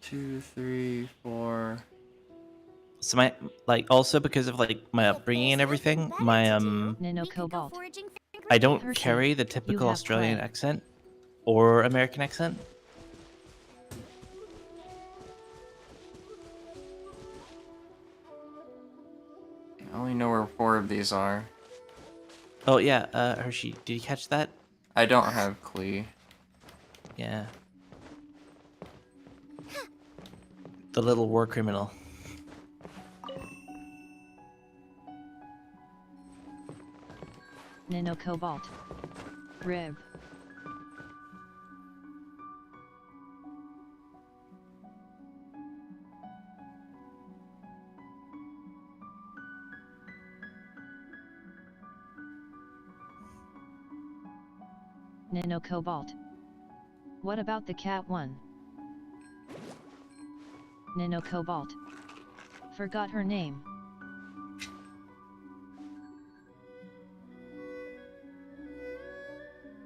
Two, three, four. So my like also because of like my upbringing and everything, my Nano Cobalt. I don't Hershey, carry the you typical have Australian clay. accent or American accent. I only know where 4 of these are. Oh yeah, Hershey, did you catch that? I don't have Klee. Yeah. The little war criminal. Nano Cobalt. Rib. Nano Cobalt. What about the cat one? Nano Cobalt. Forgot her name.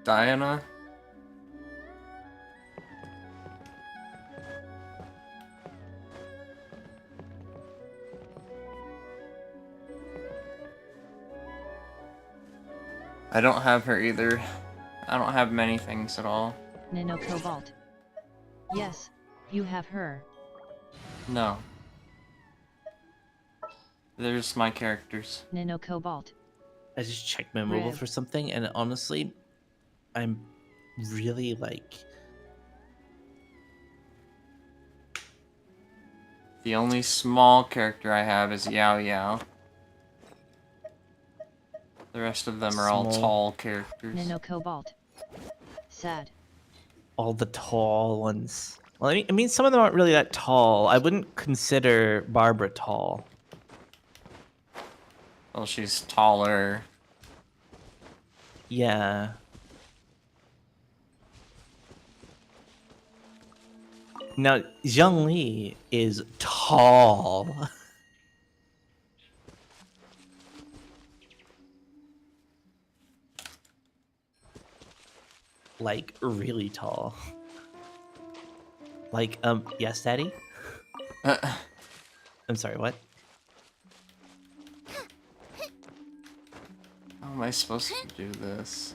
Diana? I don't have her either. I don't have many things at all. Nano Cobalt. Yes, you have her. No. There's my characters. Nano Cobalt. I just checked my mobile Rib. for something, and honestly, I'm really like. The only small character I have is Yao Yao. The rest of them are all Small. tall characters. Nano Cobalt. Sad. All the tall ones. Well, I mean, some of them aren't really that tall. I wouldn't consider Barbara tall. Well, she's taller. Yeah. Now, Zhongli is tall. Like, really tall. Like, yes, Daddy? I'm sorry, what? How am I supposed to do this?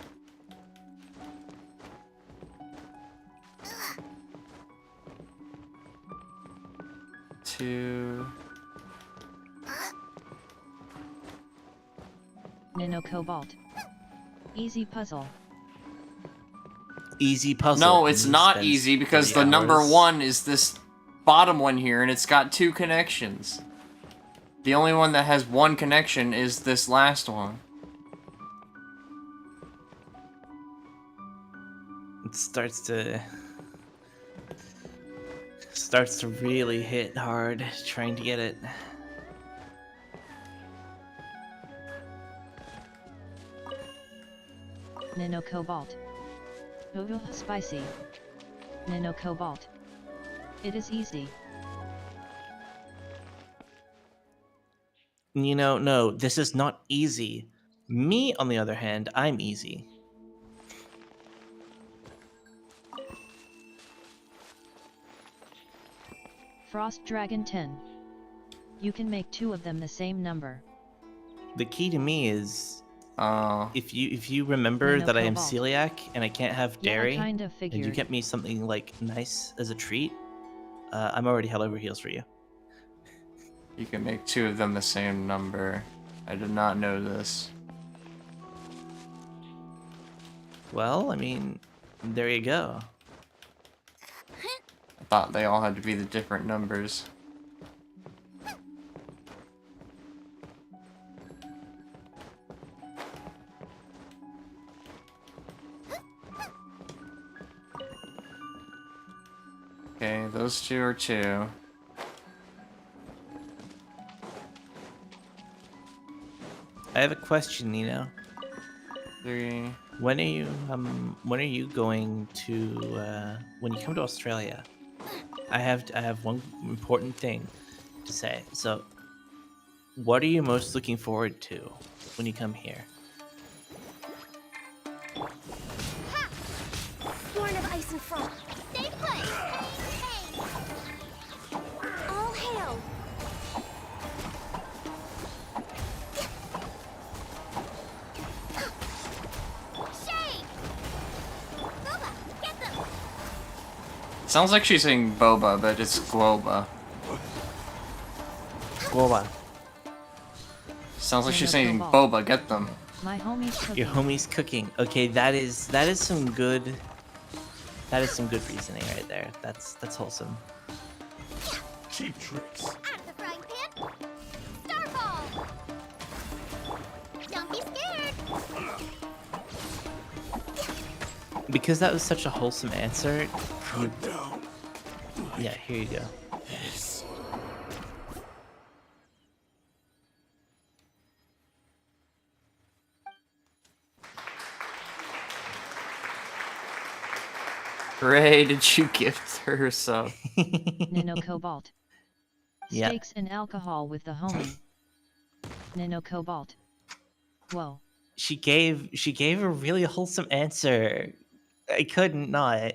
Two. Nano Cobalt. Easy puzzle. Easy puzzle. No, it's and you not spend easy because 30 the number hours. 1 is this bottom one here and it's got 2 connections. The only one that has 1 connection is this last one. It starts to really hit hard trying to get it. Nano Cobalt. Oh, spicy. Nano Cobalt. It is easy. You know, no, this is not easy. Me, on the other hand, I'm easy. Frost Dragon 10. You can make 2 of them the same number. The key to me is if you remember Nano that I am Cobalt. celiac and I can't have Yeah, I dairy, kinda and figured. you get me something like nice as a treat, I'm already hell over heels for you. You can make 2 of them the same number. I did not know this. Well, I mean, there you go. I thought they all had to be the different numbers. Okay, those 2 are 2. I have a question, Nino. 3. When are you going to when you come to Australia? I have one important thing to say. So, what are you most looking forward to when you come here? Born of ice and frost. Stay put! Hey! All hail! Shake! Boba, get them! Sounds like she's saying boba, but it's guoba. Goba. Sounds like she's Nino saying Cobalt. boba, get them. My homie's cooking. Your homie's cooking. Okay, that is some good. That is some good reasoning right there. That's wholesome. Cheap tricks. Out of the frying pan! Starball! Don't be scared! Because that was such a wholesome answer. Calm down. Yeah, here you go. Yes. Ray, did you gift her a sub? Nino Cobalt. Yeah. Steaks and alcohol with the homie. Nino Cobalt. Whoa. She gave a really wholesome answer. I couldn't not.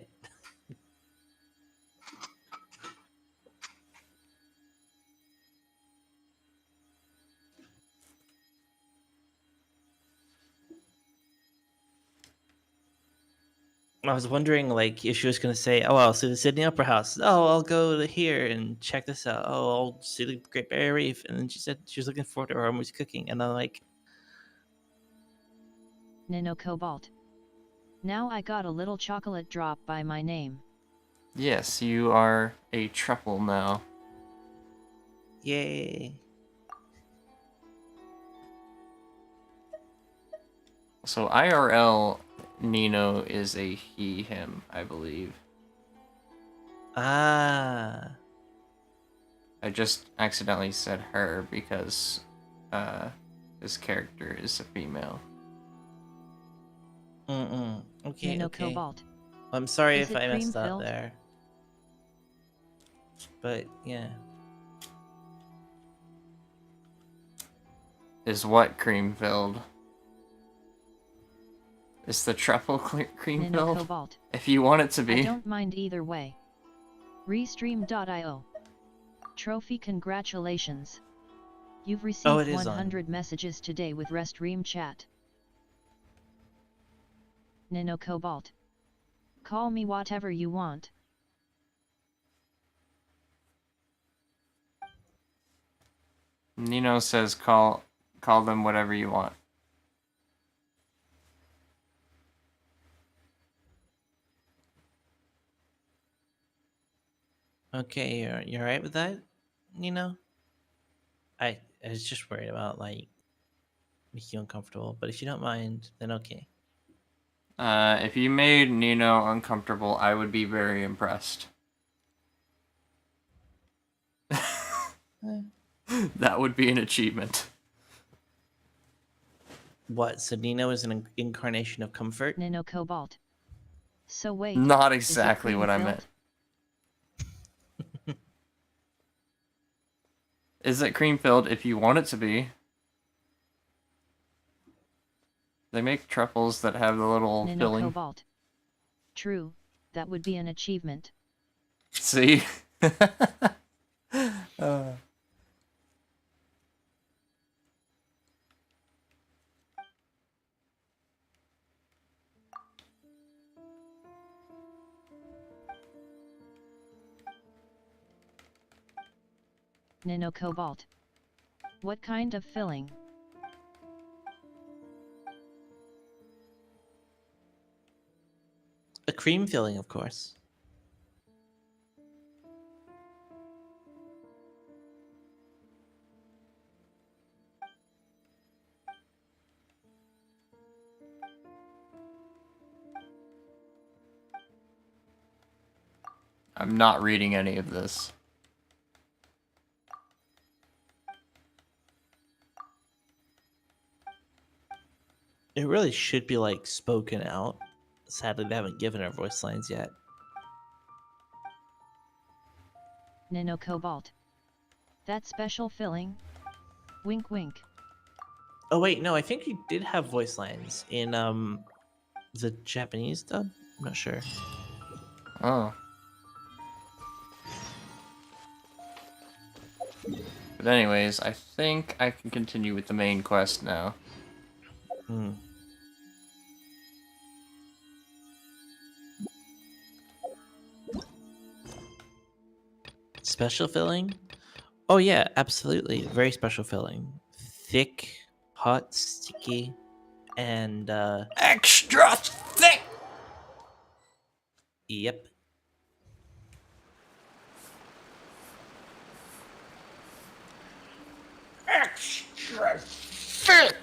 I was wondering, like, if she was gonna say, "Oh, I'll see the Sydney Opera House. Oh, I'll go to here and check this out. Oh, I'll see the Great Barrier Reef." And then she said she was looking forward to her homie's cooking, and I'm like, Nino Cobalt. Now I got a little chocolate drop by my name. Yes, you are a truffle now. "Yay!" So IRL, Nino is a he, him, I believe. Ah. I just accidentally said her because his character is a female. Okay. Nino Okay. Cobalt. I'm sorry Is if it I messed up cream-filled? there. But yeah. Is what cream filled? Is the truffle cream Nino filled? Cobalt. If you want it to I be. don't mind either way. Restream.io. Trophy, congratulations. You've received it is on. 100 messages today with Restream chat. Nino Cobalt. Call me whatever you want. Nino says call them whatever you want. Okay, you're right with that, Nino? I was just worried about, like, making you uncomfortable, but if you don't mind, then okay. If you made Nino uncomfortable, I would be very impressed. That would be an achievement. What? So Nino is an incarnation of comfort? Nino Cobalt. So wait. Not is it exactly what I cream-filled? meant. Is it cream filled if you want it to be? They make truffles that have the little Nino filling. Cobalt. True, that would be an achievement. See? Nino Cobalt. What kind of filling? A cream filling, of course. I'm not reading any of this. It really should be like spoken out. Sadly, they haven't given her voice lines yet. Nano Cobalt. That special filling? Wink wink. Oh wait, no, I think he did have voice lines in the Japanese dub. I'm not sure. Oh. But anyways, I think I can continue with the main quest now. Hmm. Special filling? Oh yeah, absolutely. Very special filling. Thick, hot, sticky, and extra thick. Yep. Extra thick.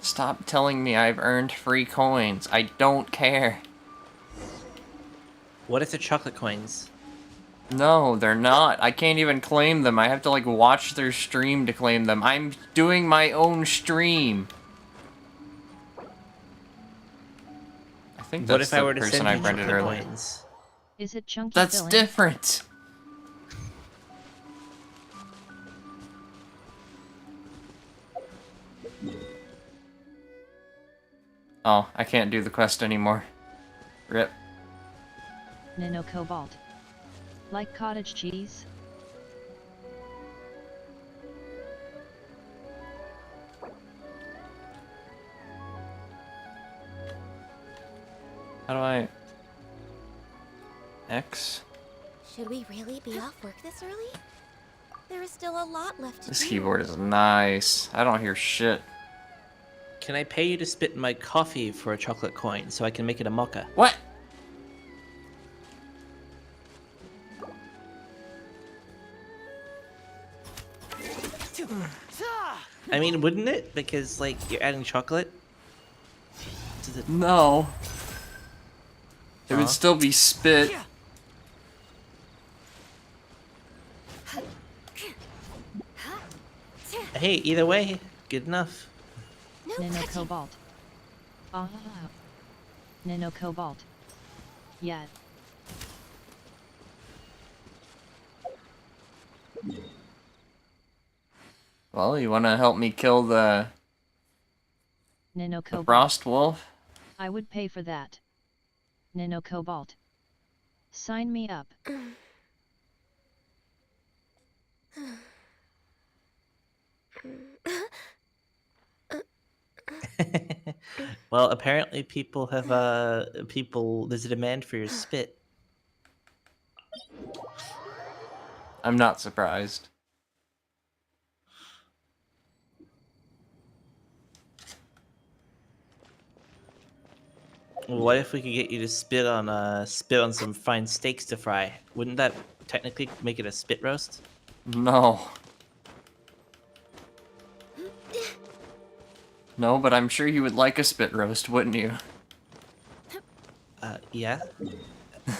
Stop telling me I've earned free coins. I don't care. What if they're chocolate coins? No, they're not. I can't even claim them. I have to, like, watch their stream to claim them. I'm doing my own stream. I think What that's if I the were to person send I you rented chocolate earlier. coins? Is it chunky That's filling? different. Oh, I can't do the quest anymore. Rip. Nano Cobalt. Like cottage cheese? How do I... X? Should we really be off work this early? There is still a lot left to This do. keyboard is nice. I don't hear shit. Can I pay you to spit in my coffee for a chocolate coin so I can make it a mocha? What? I mean, wouldn't it? Because, like, you're adding chocolate to the... No. It Huh? would still be spit. Hey, either way, good enough. Nano Cobalt. Ah. Nano Cobalt. Yeah. Well, you want to help me kill the Nano Cobalt. Frost Wolf? I would pay for that. Nano Cobalt. Sign me up. Well, apparently people have, there's a demand for your spit. I'm not surprised. What if we could get you to spit on some fine steaks to fry? Wouldn't that technically make it a spit roast? No. No, but I'm sure you would like a spit roast, wouldn't you? Yeah.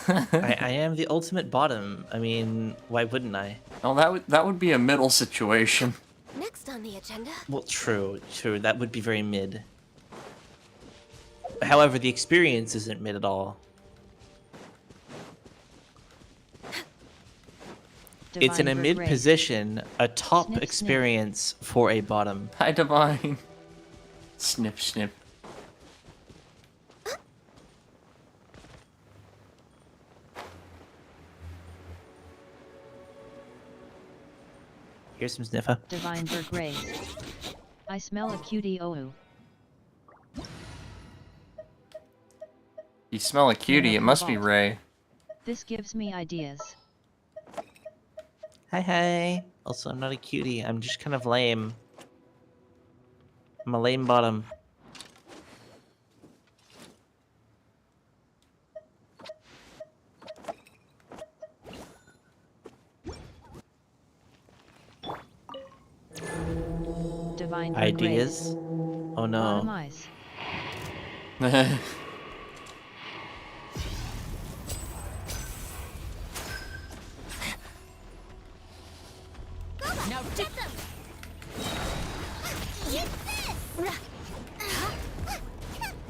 I am the ultimate bottom. I mean, why wouldn't I? Oh, that would be a middle situation. Next on the agenda. Well, true. That would be very mid. However, the experience isn't mid at all. It's in a mid position, a top Snip, snip. experience for a bottom. Hi, Divine. Snip, snip. Here's some sniffer. Divine Berg raised. I smell a cutie oo. You smell a cutie, Nano it must be Cobalt. Ray. This gives me ideas. Hi. Also, I'm not a cutie. I'm just kind of lame. I'm a lame bottom. Divine Berg Ideas? raised. Oh no. Bottom eyes.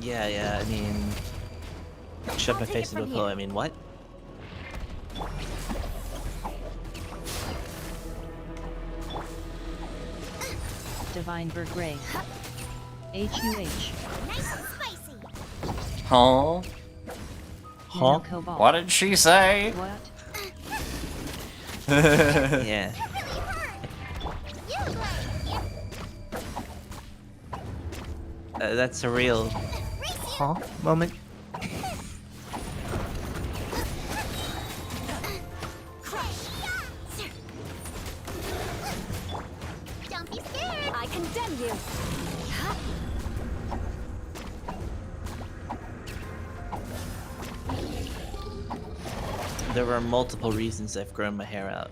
Yeah, I mean... Shove my face into a pillow, I mean, what? Divine Vergray. HUH. Nice and spicy. Huh? Huh? Cobalt. What did she say? What? Yeah. That's a real... Huh? Moment. Don't be scared. I condemn you. There were multiple reasons I've grown my hair out.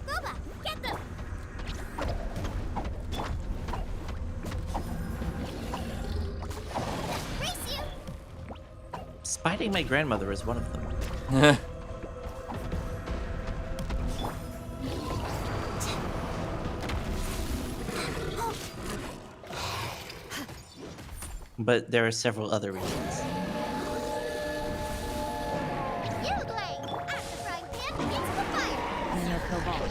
Booba, get them. Race you. Spiting my grandmother is one of them. But there are several other reasons. Cobalt.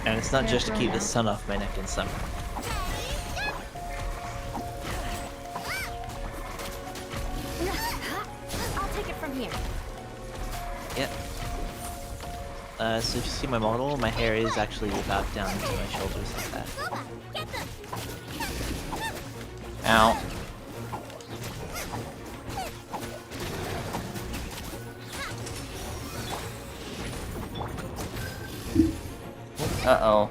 And it's not just to keep the sun off my neck in summer. I'll take it from here. Yep. So if you see my model, my hair is actually about down to my shoulders like that. Ow. Uh-oh.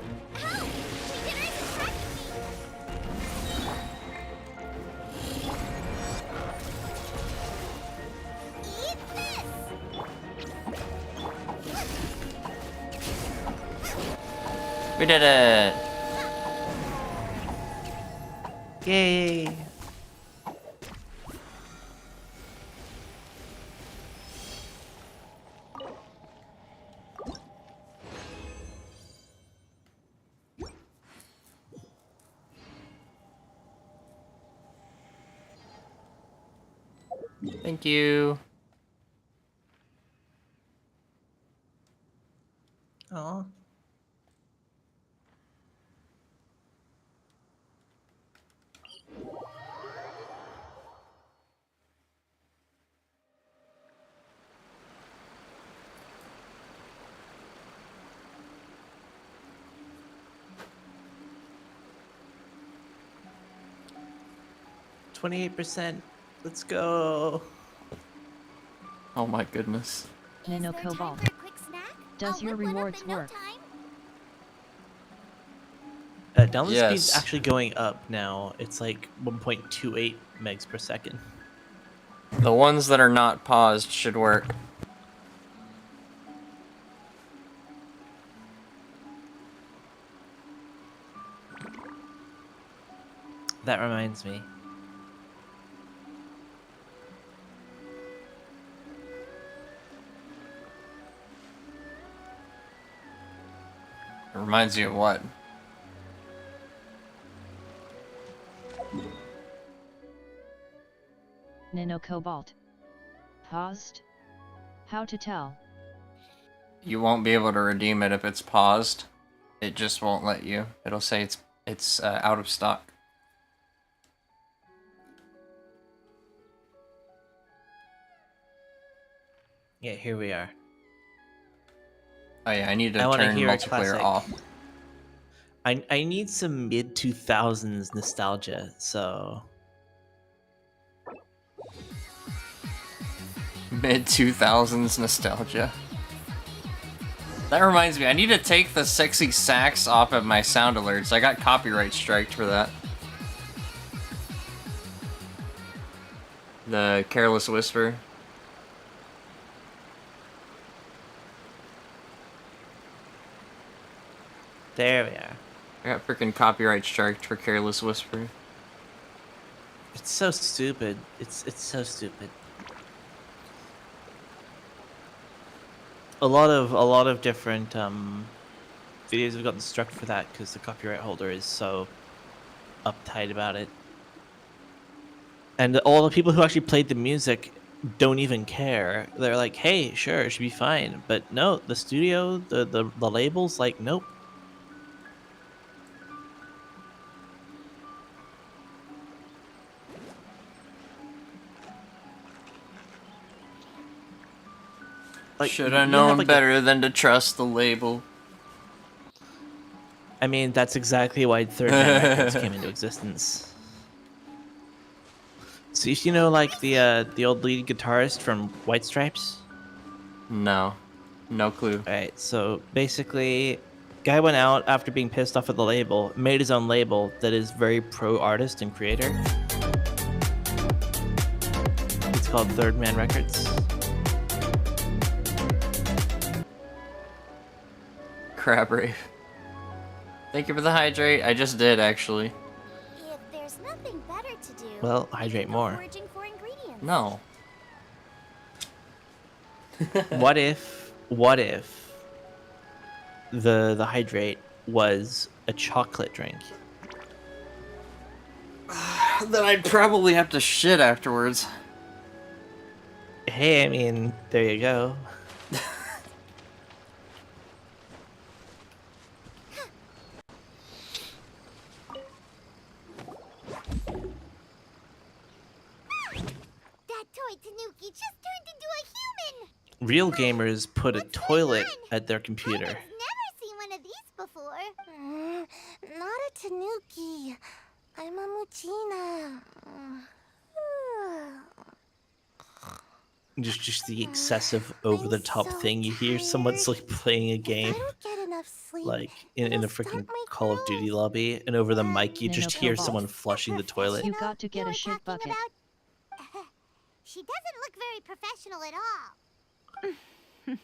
We did it! Yay! Thank you. Aw. %. Let's go. Oh my goodness. Nano Cobalt. Does your rewards work? Download Yes. speed's actually going up now. It's like 1.28 megs per second. The ones that are not paused should work. That reminds me. It reminds you of what? Nano Cobalt. Paused? How to tell? You won't be able to redeem it if it's paused. It just won't let you. It'll say it's out of stock. Yeah, here we are. Oh yeah, I need to I wanna turn hear a multiplayer classic. off. I need some mid 2000s nostalgia, so Mid 2000s nostalgia. That reminds me, I need to take the sexy sax off of my sound alerts. I got copyright striked for that. The careless whisper. there we are. I got freaking copyright striked for careless whisper. It's so stupid. It's so stupid. A lot of different videos have gotten struck for that because the copyright holder is so uptight about it. And all the people who actually played the music don't even care. They're like, hey, sure, it should be fine. But no, the studio, the label's like, nope. Like, Should have you have known like better than to trust the label. I mean, that's exactly why Third Man Records came into existence. So you know, like the old lead guitarist from White Stripes? No. No clue. Alright, so basically, guy went out after being pissed off at the label, made his own label that is very pro artist and creator. It's called Third Man Records. Crab Rave. Thank you for the hydrate. I just did, actually. If there's nothing better to do, Well, hydrate more. foraging for ingredients. No. What if the hydrate was a chocolate drink? Then I'd probably have to shit afterwards. Hey, I mean, there you go. That toy Tanuki just turned into a human! Real gamers put a toilet at their computer. Never seen one of these before. Not a Tanuki. I'm a Muchina. Just the excessive over-the-top thing. You hear someone's like playing a game, like in a freaking Call of Duty lobby, and over the mic you just hear someone flushing the toilet. You got to get a shit bucket. She doesn't look very professional at all.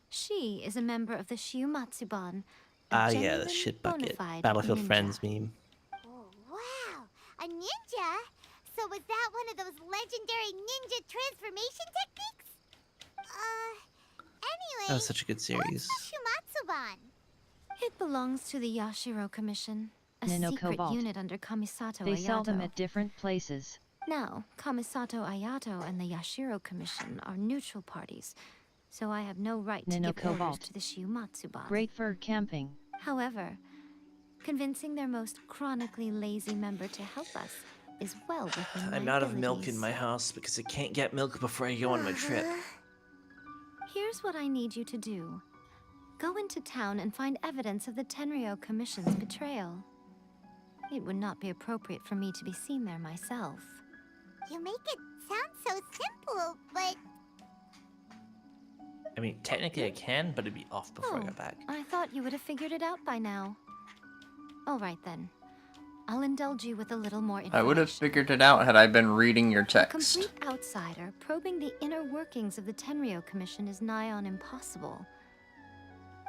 She is a member of the Shiumatsuban. Ah, yeah, the shit bucket. Battlefield Friends meme. Oh, wow. A ninja? So was that one of those legendary ninja transformation techniques? Anyway. That was such a good series. What's the Shumatsuban? It belongs to the Yashiro Commission, a Nano secret Cobalt. unit under Kamisato They Ayato. sell them at different places. Now, Kamisato Ayato and the Yashiro Commission are neutral parties, so I have no right to Nano give orders Cobalt. to the Shiumatsuban. Great for camping. However, convincing their most chronically lazy member to help us is well within my I'm out of milk in abilities. my house because I can't get milk before I go on my trip. Here's what I need you to do. Go into town and find evidence of the Tenryo Commission's betrayal. It would not be appropriate for me to be seen there myself. You make it sound so simple, but I mean, technically I can, but it'd be off before I got back. I thought you would have figured it out by now. All right then. I'll indulge you with a little more information. I would have figured it out had I been reading your A text. complete outsider probing the inner workings of the Tenryo Commission is nigh on impossible.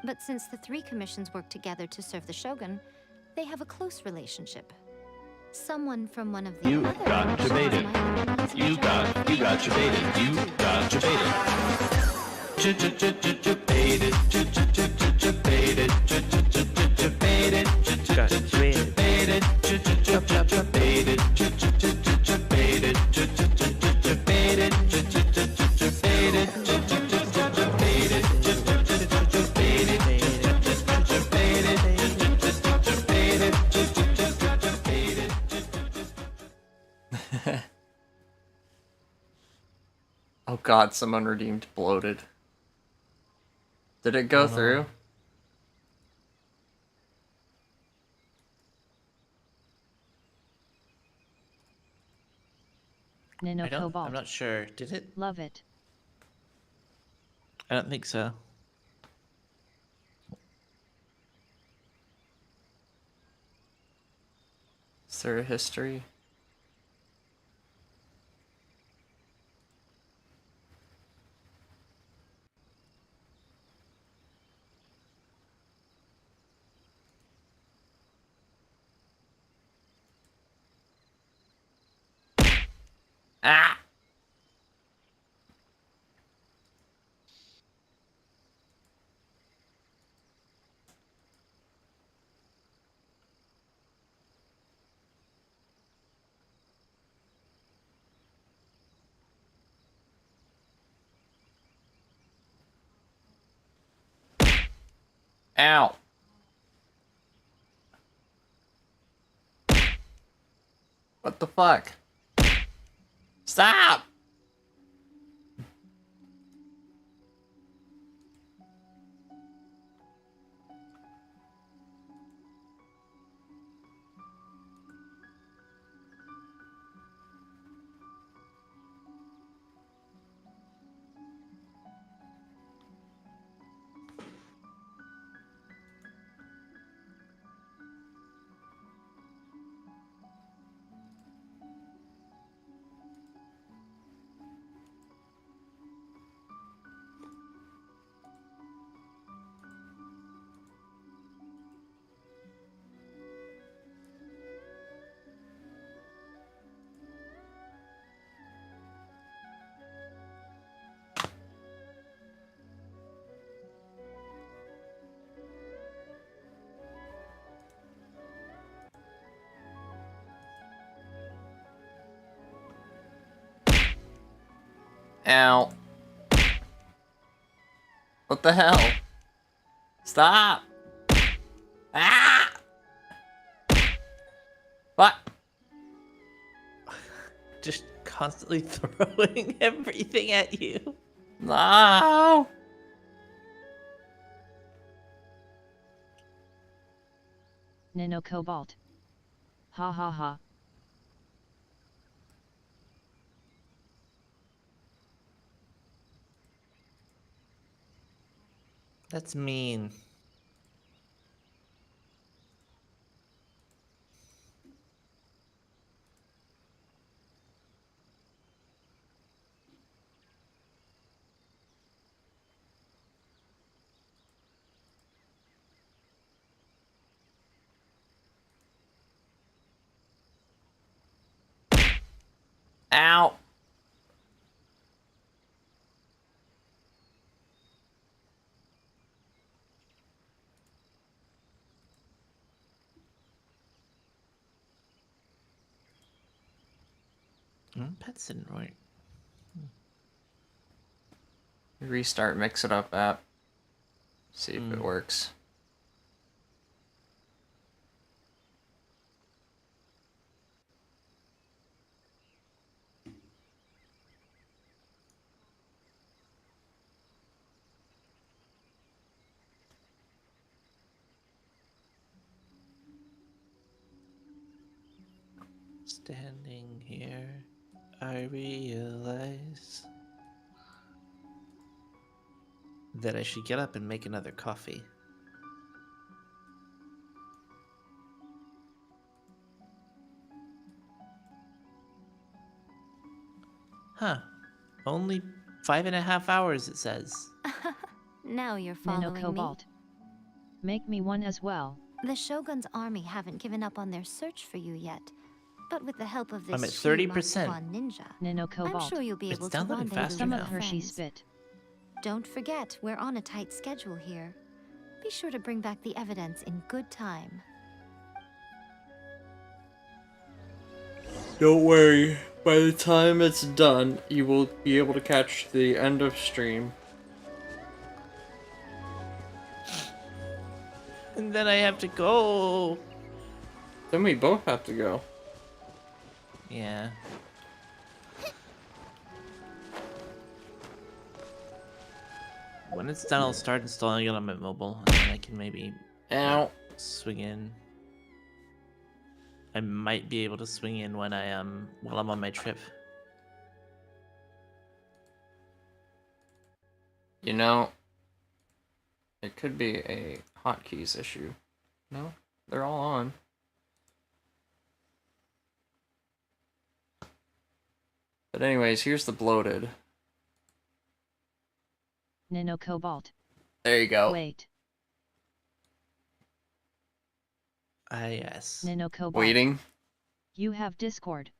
But since the three commissions work together to serve the Shogun, they have a close relationship. Someone from one of the You other got commissions debated. might have an easy You job got debated. You got debated. Debated. Debated. Oh god, someone redeemed bloated. Did it go through? Nano Cobalt. I'm not sure. Did it? Love it. I don't think so. Is there a history? Ah! Ow. What the fuck? Stop! Ow. What the hell? Stop! Ah! What? Just constantly throwing everything at you. No! Nano Cobalt. Ha ha ha. That's mean. Ow! Pets didn't work. Restart Mix It Up app. See if it works. Standing here, I realize that I should get up and make another coffee. Huh. Only 5.5 hours, it says. Now you're Nano following me. Cobalt. Make me one as well. The Shogun's army haven't given up on their search for you yet. But with the help of this I'm at 30%. ninja, Nano I'm Cobalt. sure you'll be It's able to downloading rendezvous faster with Some your of Hershey friends. spit. Don't forget, we're on a tight schedule here. Be sure to bring back the evidence in good time. Don't worry. By the time it's done, you will be able to catch the end of stream. And then I have to go. Then we both have to go. Yeah. When it's done, I'll start installing it on my mobile, and then I can maybe Ow. swing in. I might be able to swing in when while I'm on my trip. You know, it could be a hotkeys issue. No? They're all on. But anyways, here's the bloated. Nano Cobalt. There you go. Wait. Yes. Nano Cobalt. Waiting. You have Discord.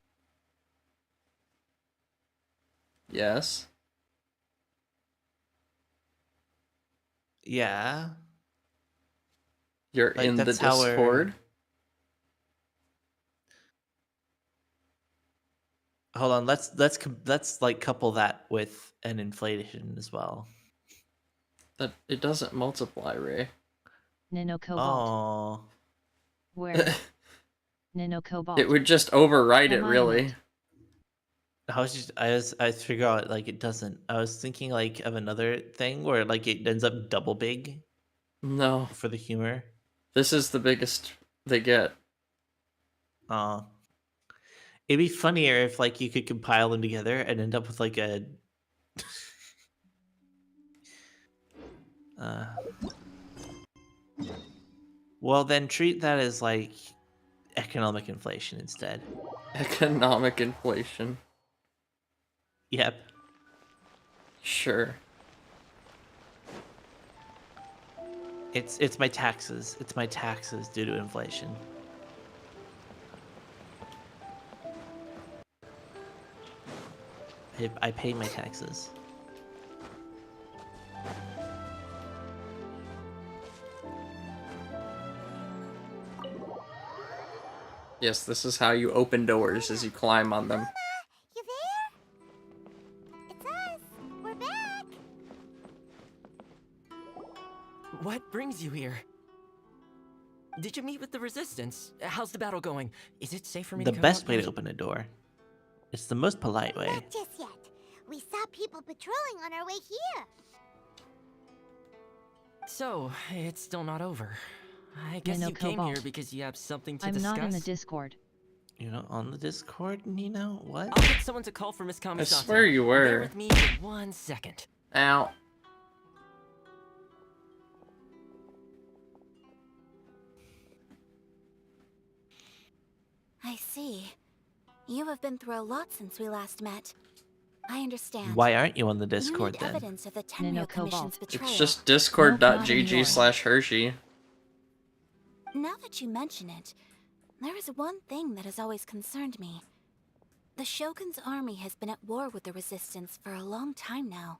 Yes. Yeah. You're Like, in the that's how we're- Discord. Hold on. Let's like couple that with an inflation as well. That it doesn't multiply, Ray. Nano Cobalt. Oh. Where? Nano Cobalt. It would just overwrite it, Am I in really. it? I figure out like it doesn't. I was thinking like of another thing where like it ends up double big No. for the humor. This is the biggest they get. It'd be funnier if like you could compile them together and end up with like a well then treat that as like economic inflation instead. Economic inflation. Yep. Sure. It's my taxes. It's my taxes due to inflation. I pay my taxes. Yes, this is how you open doors, as you climb on them. You there? It's us. We're back. What brings you here? Did you meet with the Resistance? How's the battle going? Is it safe for me The to come best out way and- to open a door. It's the most polite way. Not just yet. We saw people patrolling on our way here. So, it's still not over. I guess Nano you came Cobalt. here because you have something to I'm discuss. not in the Discord. You're not on the Discord, Nino? What? I'll get someone to call for Miss Kamisato. I swear you Bear were. with me for 1 second. Ow. I see. You have been through a lot since we last met. I understand. Why aren't you on the You Discord need then? evidence of the Nano Tenryo Commission's Cobalt. betrayal. It's just Nope, not discord.gg anymore. slash Hershey. Now that you mention it, there is one thing that has always concerned me. The Shogun's army has been at war with the Resistance for a long time now,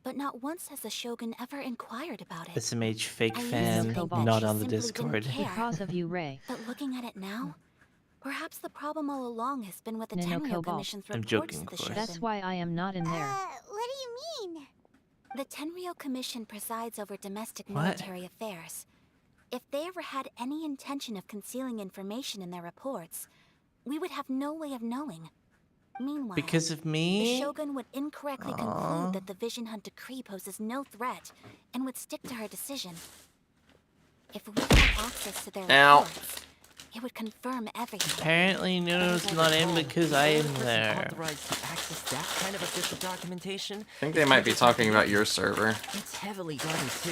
but not once has the Shogun ever inquired about it. SMH fake I used to fan, think that not she on the simply Discord. didn't care. Because of you, Ray. But looking at it now, perhaps the problem all along has been with the Nano Tenryo Cobalt. Commission's I'm reports joking, to of the course. Shogun. That's why I am not in there. What do you mean? The Tenryo Commission presides over domestic What? military affairs. If they ever had any intention of concealing information in their reports, we would have no way of knowing. Meanwhile, Because of the me? Shogun would incorrectly Aw. conclude that the Vision Hunt decree poses no threat and would stick to her decision. If we had access to their Ow. reports, it would confirm everything. Apparently Nuno's not in because I am there. Authorized to access that kind of official documentation. I think they might be talking about your server. It's heavily guarded too.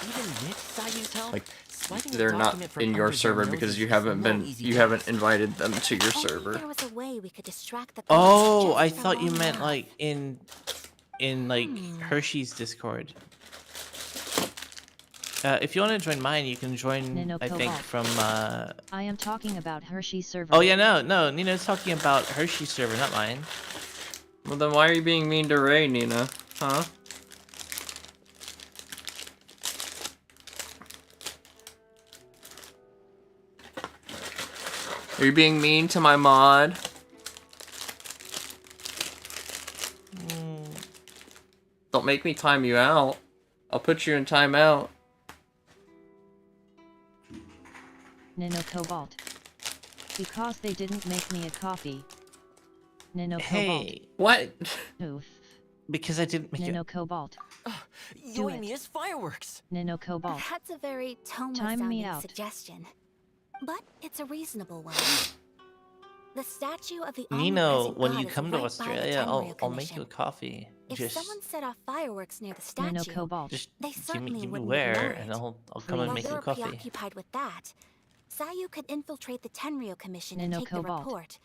Even with Sayu's help, Like, swiping a they're not document from in your under their server noses because you is haven't no been easy you task. haven't invited them to your Only server. there was a way we could distract the Oh, guards I just thought for you long meant enough. like in like Hershey's Discord. If you want to join mine, you can join. Nano I think Cobalt. from. I am talking about Hershey's server. Oh yeah, no. Nino's talking about Hershey's server, not mine. Well, then why are you being mean to Ray, Nina? Huh? Are you being mean to my mod? Don't make me time you out. I'll put you in timeout. Nano Cobalt. Because they didn't make me a coffee. Nano Hey, what? Cobalt. Oof. Because I didn't make Nano it. Cobalt. You and me as fireworks. Nano Cobalt. That's a very Time me Toma-sounding out. suggestion, but it's a reasonable one. The statue of the Nino, omnipresent when god you is come to right by the Australia, Tenryo I'll make you a Commission. coffee. If Just someone set off fireworks near the Nano statue, Cobalt. just they certainly give me wouldn't where, ignore and it. I'll come and While make you you're a coffee. preoccupied with that, Sayu could infiltrate the Tenryo Commission and Nano take Cobalt. the report,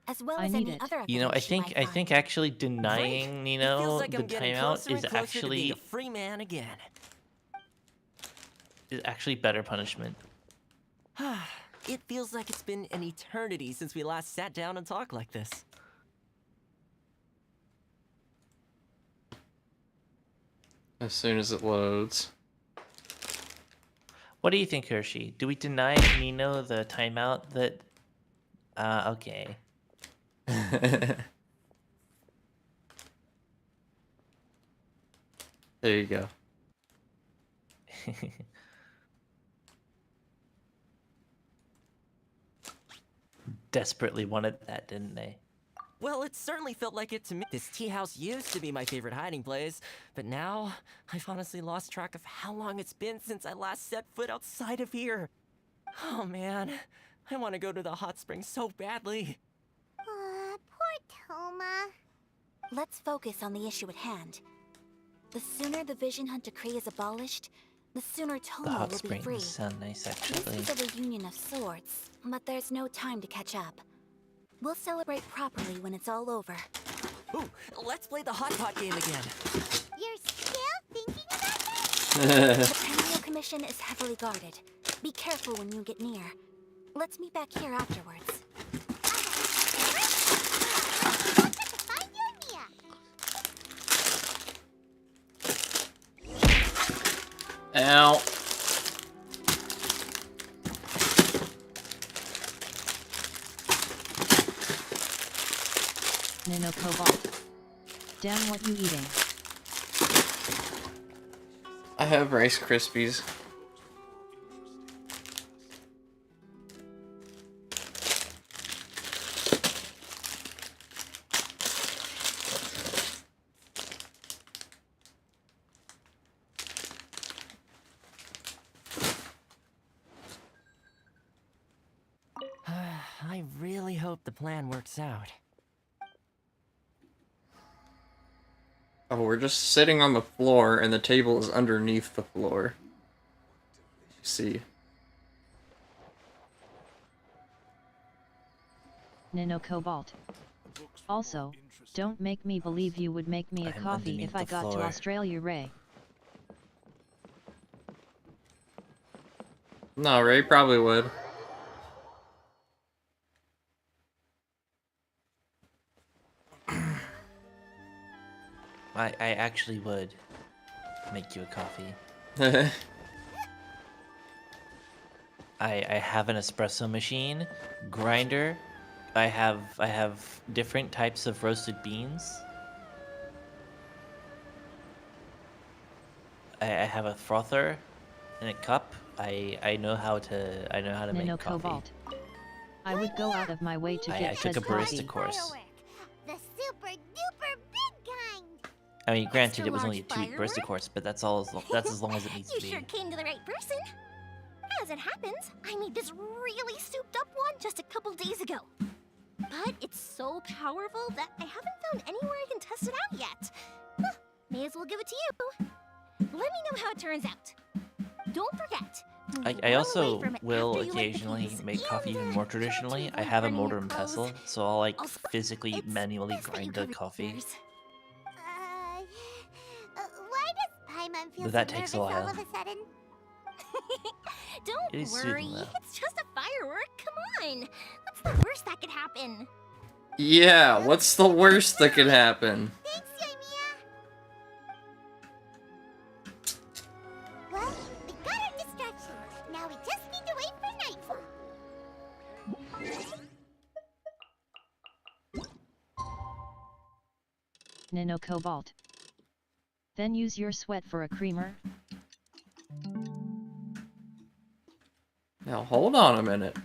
as well I as need any it. other You know, I evidence she think might find. actually denying It Nino feels like the I'm getting timeout closer is and closer to being actually a free man again. better punishment. It feels like it's been an eternity since we last sat down and talked like this. As soon as it loads. What do you think, Hershey? Do we deny Nino the timeout that? Okay. There you go. desperately wanted that, didn't they? Well, it certainly felt like it to me. This tea house used to be my favorite hiding place, but now I've honestly lost track of how long it's been since I last set foot outside of here. Oh man, I want to go to the hot springs so badly. Poor Toma. Let's focus on the issue at hand. The sooner the Vision Hunt Decree is abolished, the sooner The Toma hot will be free. springs sound nice, actually. This is a reunion of sorts, but there's no time to catch up. We'll celebrate properly when it's all over. Ooh, let's play the hot pot game again. You're still thinking about The Premio Commission is heavily guarded. Be careful when you get near. Let's meet back here afterwards. Find you, Mia. Ow. Nano Cobalt. Damn, what you eating? I have Rice Krispies. I really hope the plan works out. Oh, we're just sitting on the floor, and the table is underneath the floor. See. Nano Cobalt. Also, don't make me believe you would make me a I'm coffee underneath if I the got to floor. Australia, Ray. No, Ray probably would. I actually would make you a coffee. I have an espresso machine, grinder. I have different types of roasted beans. I have a frother and a cup. I know how to Nano make coffee. Cobalt. I would go out of my way to I get took said a barista coffee. course. The super duper big kind. I mean, granted, it was Extra only a large 2-week barista course, but that's that's as long as it needs You to be. sure came to the right person. As it happens, I made this really souped up one just a couple days ago. But it's so powerful that I haven't found anywhere I can test it out yet. Huh, may as well give it to you. Let me know how it turns out. Don't forget. move I well also away from it will after you light the occasionally fuse. make coffee even And, more don't traditionally. you I like have a running your motor and clothes? pestle, so I'll like Also, physically it's manually best that you grind the cover coffee. yours. Why does Paimon feel But that so takes a nervous all while. of a sudden? Don't It is worry, soothing, though. it's just a firework. Come on, what's the worst that could happen? Yeah, what's the worst that could happen? Thanks, Yoimiya. Well, we got our distraction. Now we just need to wait for nightfall. Nano Cobalt. Then use your sweat for a creamer. Now hold on a minute.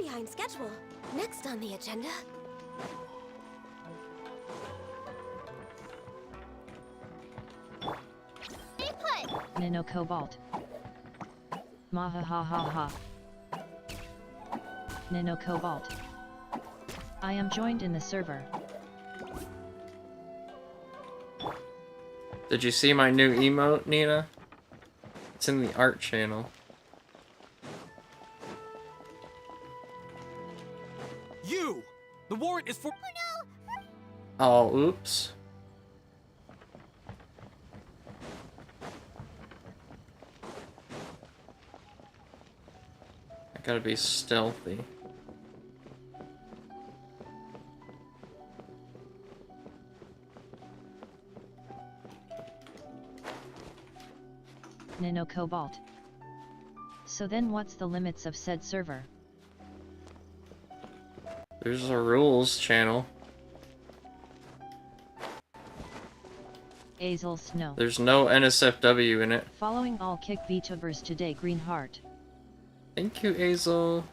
behind schedule. Next on the agenda. Nano Cobalt. Maha ha ha ha. Nano Cobalt. I am joined in the server. Did you see my new emote, Nina? It's in the art channel. You! The warrant is for— Oh, oops. I gotta be stealthy. Nano Cobalt. So then what's the limits of said server? There's a rules channel. Azel Snow. There's no NSFW in it. Following all kick VTubers today, Green Heart. Thank you, Azel.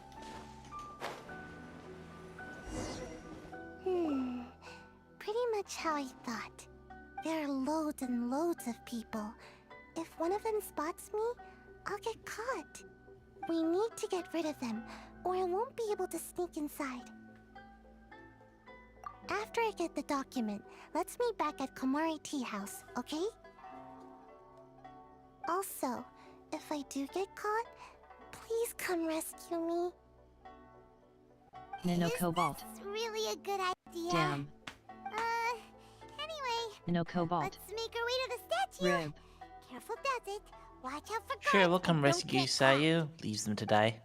Pretty much how I thought. There are loads and loads of people. If one of them spots me, I'll get caught. We need to get rid of them, or I won't be able to sneak inside. After I get the document, let's meet back at Komari Tea House, okay? Also, if I do get caught, please come rescue me. Nano Cobalt. It's really a good idea. Damn. Anyway, Nano Cobalt. let's make our way to the statue. Rib. Careful does it. Watch out for Sure, guards we'll come and don't rescue get Sayu. Leaves them to die.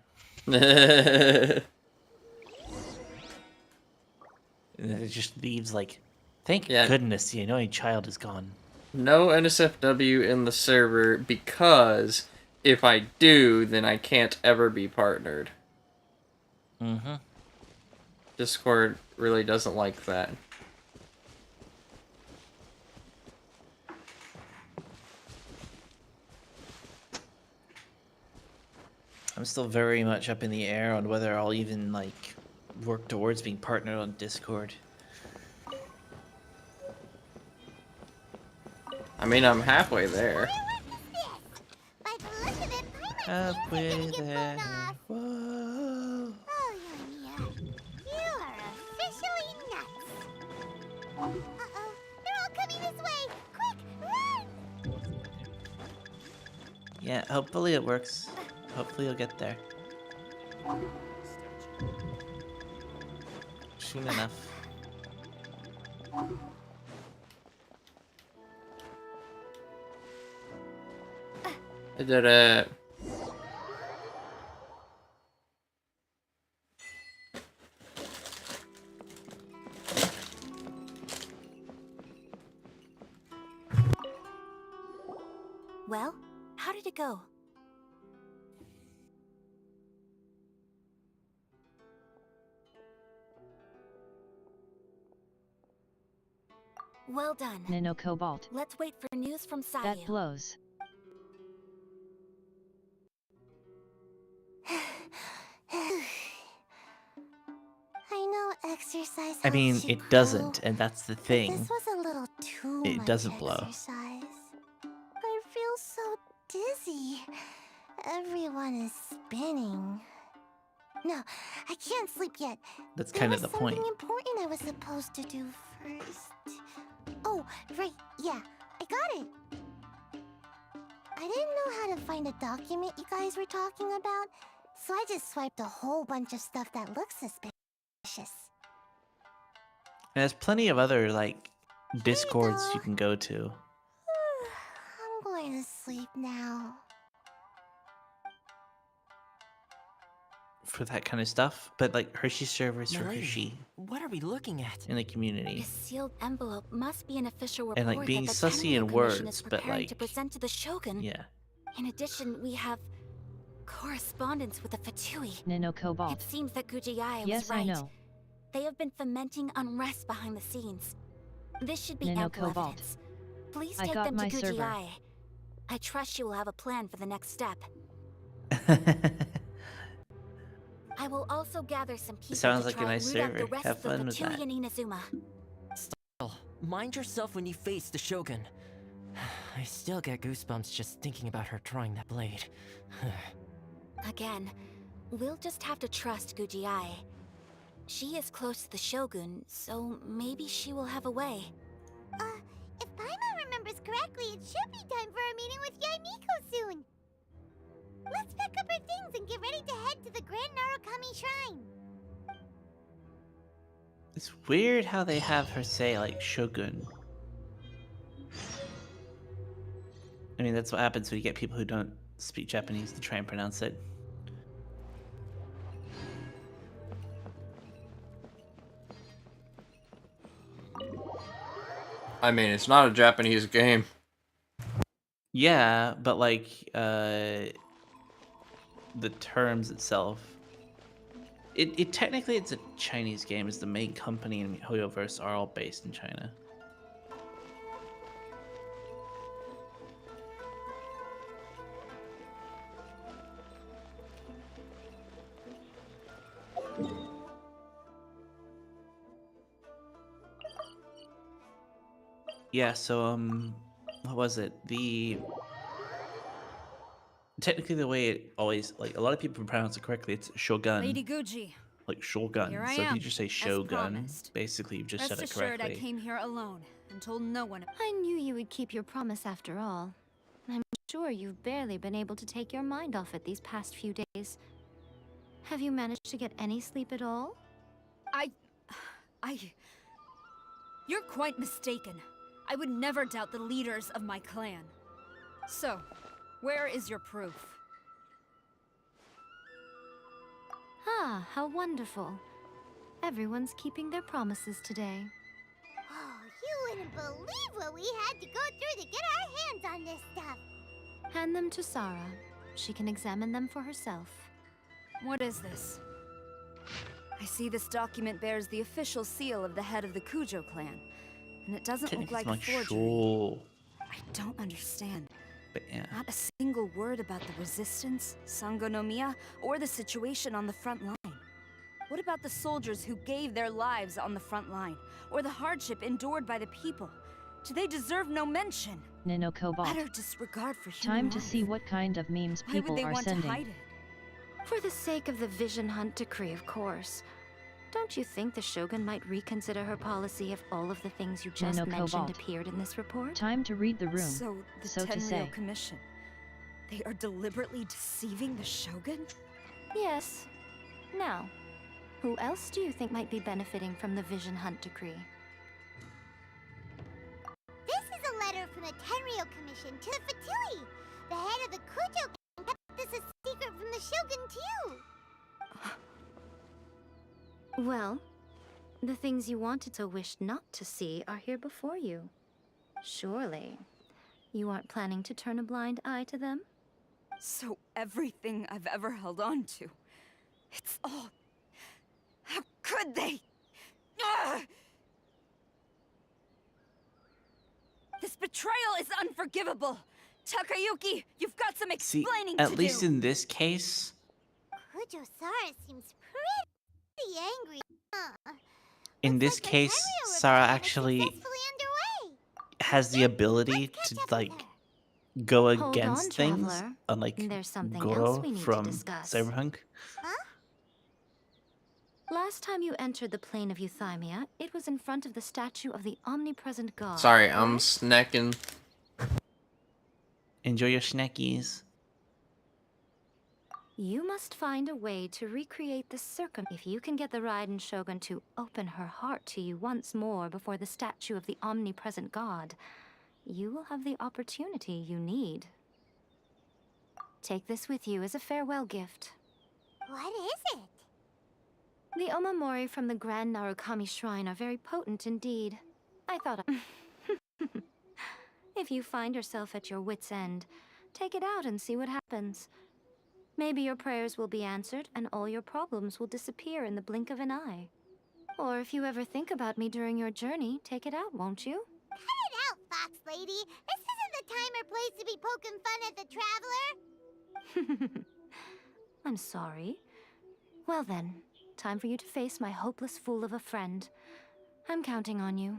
And then it just leaves like, thank goodness the annoying child is gone. No NSFW in the server because if I do, then I can't ever be partnered. Mm-hmm. Discord really doesn't like that. I'm still very much up in the air on whether I'll even like work towards being partnered on Discord. I mean, I'm halfway there. Halfway there. Whoa. Oh, Yonia, you are officially nuts. Uh-oh, they're all coming this way. Quick, run! Yeah, hopefully it works. Hopefully you'll get there. Soon enough. I did it. Well, how did it go? Well done. Nano Cobalt. Let's wait for news from Sayu. That blows. I know exercise I mean, helps you it doesn't, and that's the grow, but thing. this was a little too It much doesn't blow. exercise. I feel so dizzy. Everyone is spinning. No, I can't sleep yet. That's There kind was of the point. something important I was supposed to do first. Oh, right, yeah, I got it. I didn't know how to find a document you guys were talking about, so I just swiped a whole bunch of stuff that looks suspicious. And there's plenty of other like Discords you can go to I'm going to sleep now. for that kind of stuff. But like Hershey servers for Milady, Hershey what are we looking at? in the community. This sealed envelope must be an official report And, like, being that the sussy Tenryou in Commission words, is but, preparing to like, present to the Shogun. Yeah. In addition, we have correspondence with the Fatui. Nano Cobalt. It seems that Gujiyaya Yes, was right. I know. They have been fomenting unrest behind the scenes. This should be Nano ample Cobalt. evidence. Please I take got them to my server. Gujiyaya. I trust you will have a plan for the next step. I I will also gather some people sounds to like a try and nice root out the server. rest Have of the fun with that. Fatui and Inazuma. Mind yourself when you face the Shogun. I still get goosebumps just thinking about her drawing that blade. Again, we'll just have to trust Gujiai. She is close to the Shogun, so maybe she will have a way. If Paimon remembers correctly, it should be time for a meeting with Yaimiko soon. Let's pack up our things and get ready to head to the Grand Narukami Shrine. It's weird how they have her say like Shogun. I mean, that's what happens when you get people who don't speak Japanese to try and pronounce it. I mean, it's not a Japanese game. Yeah, but like the terms itself. It technically it's a Chinese game, as the main company and Hoyoverse are all based in China. Yeah, so what was it? Technically the way it always, like, a lot of people pronounce it correctly, it's Shogun. Lady Guji. Like Shogun. Here I So if you am, just say as Shogun, promised. basically you've just Rest said it assured, correctly. I came here alone and told no one. I knew you would keep your promise after all. I'm sure you've barely been able to take your mind off it these past few days. Have you managed to get any sleep at all? You're quite mistaken. I would never doubt the leaders of my clan. So, where is your proof? Ah, how wonderful. Everyone's keeping their promises today. Oh, you wouldn't believe what we had to go through to get our hands on this stuff. Hand them to Sarah. She can examine them for herself. What is this? I see this document bears the official seal of the head of the Kujo clan, and it doesn't look like a forgery. Sure. I don't understand. But yeah. Not a single word about the resistance, Sangonomiya, or the situation on the front line. What about the soldiers who gave their lives on the front line, or the hardship endured by the people? Do they deserve no mention? Nino Cobalt. Utter disregard for human Time to life. see what kind of memes Why would people they are want sending. to hide it? For the sake of the Vision Hunt decree, of course. Don't you think the Shogun might reconsider her policy if all of the things you just Nino mentioned Cobalt. appeared in this report? Time to read the room. So, the so to Tenryou say. Commission, they are deliberately deceiving the Shogun? Yes. Now, who else do you think might be benefiting from the Vision Hunt decree? This is a letter from the Tenryou Commission to the Fatui. The head of the Kujo gang kept this a secret from the Shogun too. Well, the things you wanted to wish not to see are here before you. Surely, you aren't planning to turn a blind eye to them? So everything I've ever held on to, it's all... How could they? Ugh! This betrayal is unforgivable! Takayuki, you've got some See, explaining to at least do! in this case, Kujo-Sara seems pretty angry. in this case, Sarah actually Successfully underway. has the ability to like go Hold against on, things, traveler. unlike There's something else Goro we need to from discuss. Cyberpunk. Last time you entered the plane of Euthymia, it was in front of the statue of the omnipresent god. Sorry, I'm correct? snacking. Enjoy your snackies. You must find a way to recreate the circum. If you can get the Raiden Shogun to open her heart to you once more before the statue of the omnipresent god, you will have the opportunity you need. Take this with you as a farewell gift. What is it? The Omamori from the Grand Narukami Shrine are very potent indeed. I thought If you find yourself at your wit's end, take it out and see what happens. Maybe your prayers will be answered and all your problems will disappear in the blink of an eye. Or if you ever think about me during your journey, take it out, won't you? Cut it out, Fox Lady. This isn't the time or place to be poking fun at the Traveler. I'm sorry. Well then, time for you to face my hopeless fool of a friend. I'm counting on you.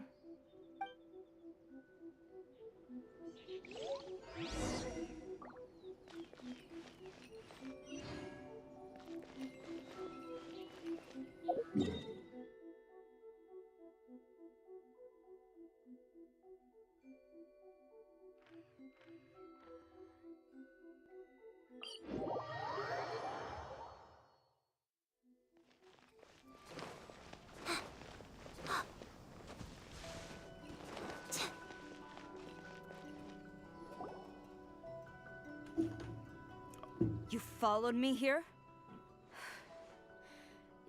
You followed me here?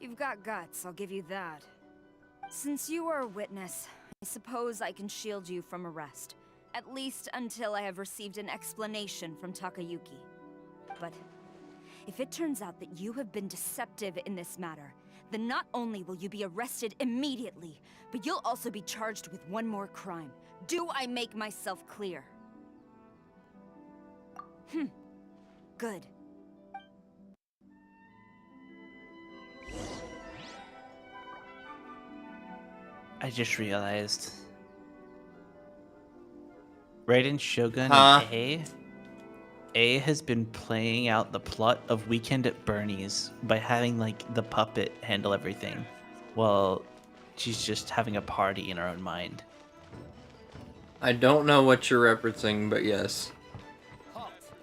You've got guts, I'll give you that. Since you are a witness, I suppose I can shield you from arrest. At least until I have received an explanation from Takayuki. But if it turns out that you have been deceptive in this matter, then not only will you be arrested immediately, but you'll also be charged with one more crime. Do I make myself clear? Good. I just realized. Right in Shogun Huh? A has been playing out the plot of Weekend at Bernie's by having like the puppet handle everything, while she's just having a party in her own mind. I don't know what you're referencing, but yes.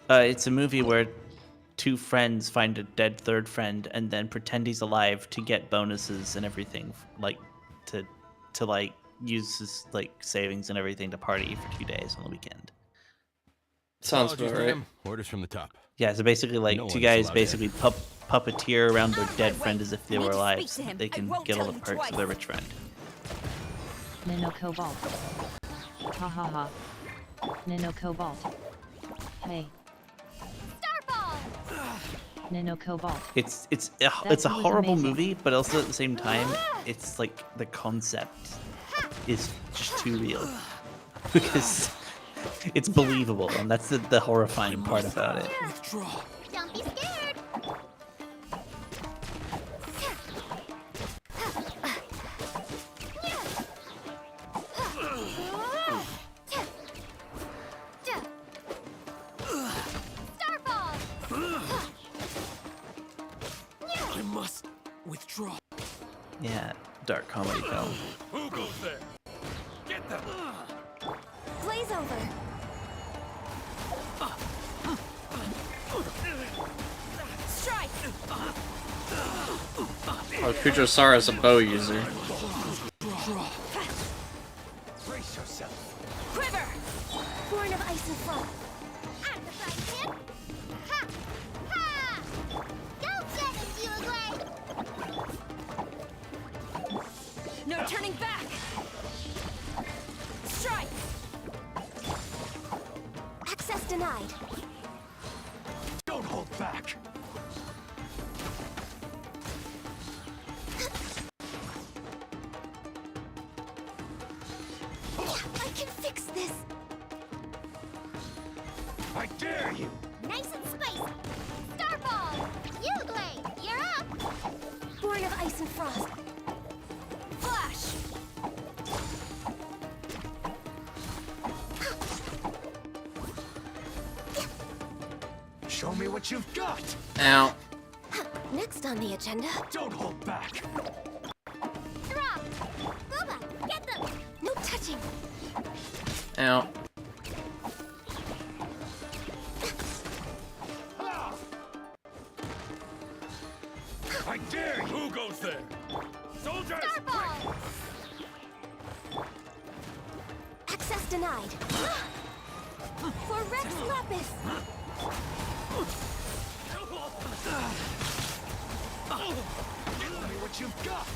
It's a movie where two friends find a dead third friend and then pretend he's alive to get bonuses and everything, like to like use his like savings and everything to party for 2 days on the weekend. Sounds about right. Orders from the top. Yeah, so basically like No two one's guys allowed basically in. puppeteer around their dead friend as if they were alive speak to so that him. they I can won't get all tell the you perks twice. of their rich friend. Nano Cobalt. Ha ha ha. Nano Cobalt. Hey. Nano Cobalt. It's a That was horrible amazing. movie, but also at the same time, it's like the concept is just too real because it's believable, and that's the horrifying part about it. Don't be scared. Starball. I must withdraw. Yeah, dark comedy film. Who goes there? Get them. Blaze over. Strike! Oh, Kuchosara's a bow user. Brace yourself. Quiver! Born of ice and frost. I'm the front kid. Ha! Ha! Go get it, Uruguay! No turning back! Strike! Access denied. Don't hold back. I can fix this. I dare you. Nice and spicy. Starball. Uruguay, you're up. Born of ice and frost. Flash! Show me what you've got. Ow. Next on the agenda. Don't hold back. Drop. Boba, get them. No touching. Ow. I dare you. Who goes there? Soldiers. Starball. Access denied. For Rex Lapis. Give me what you've got.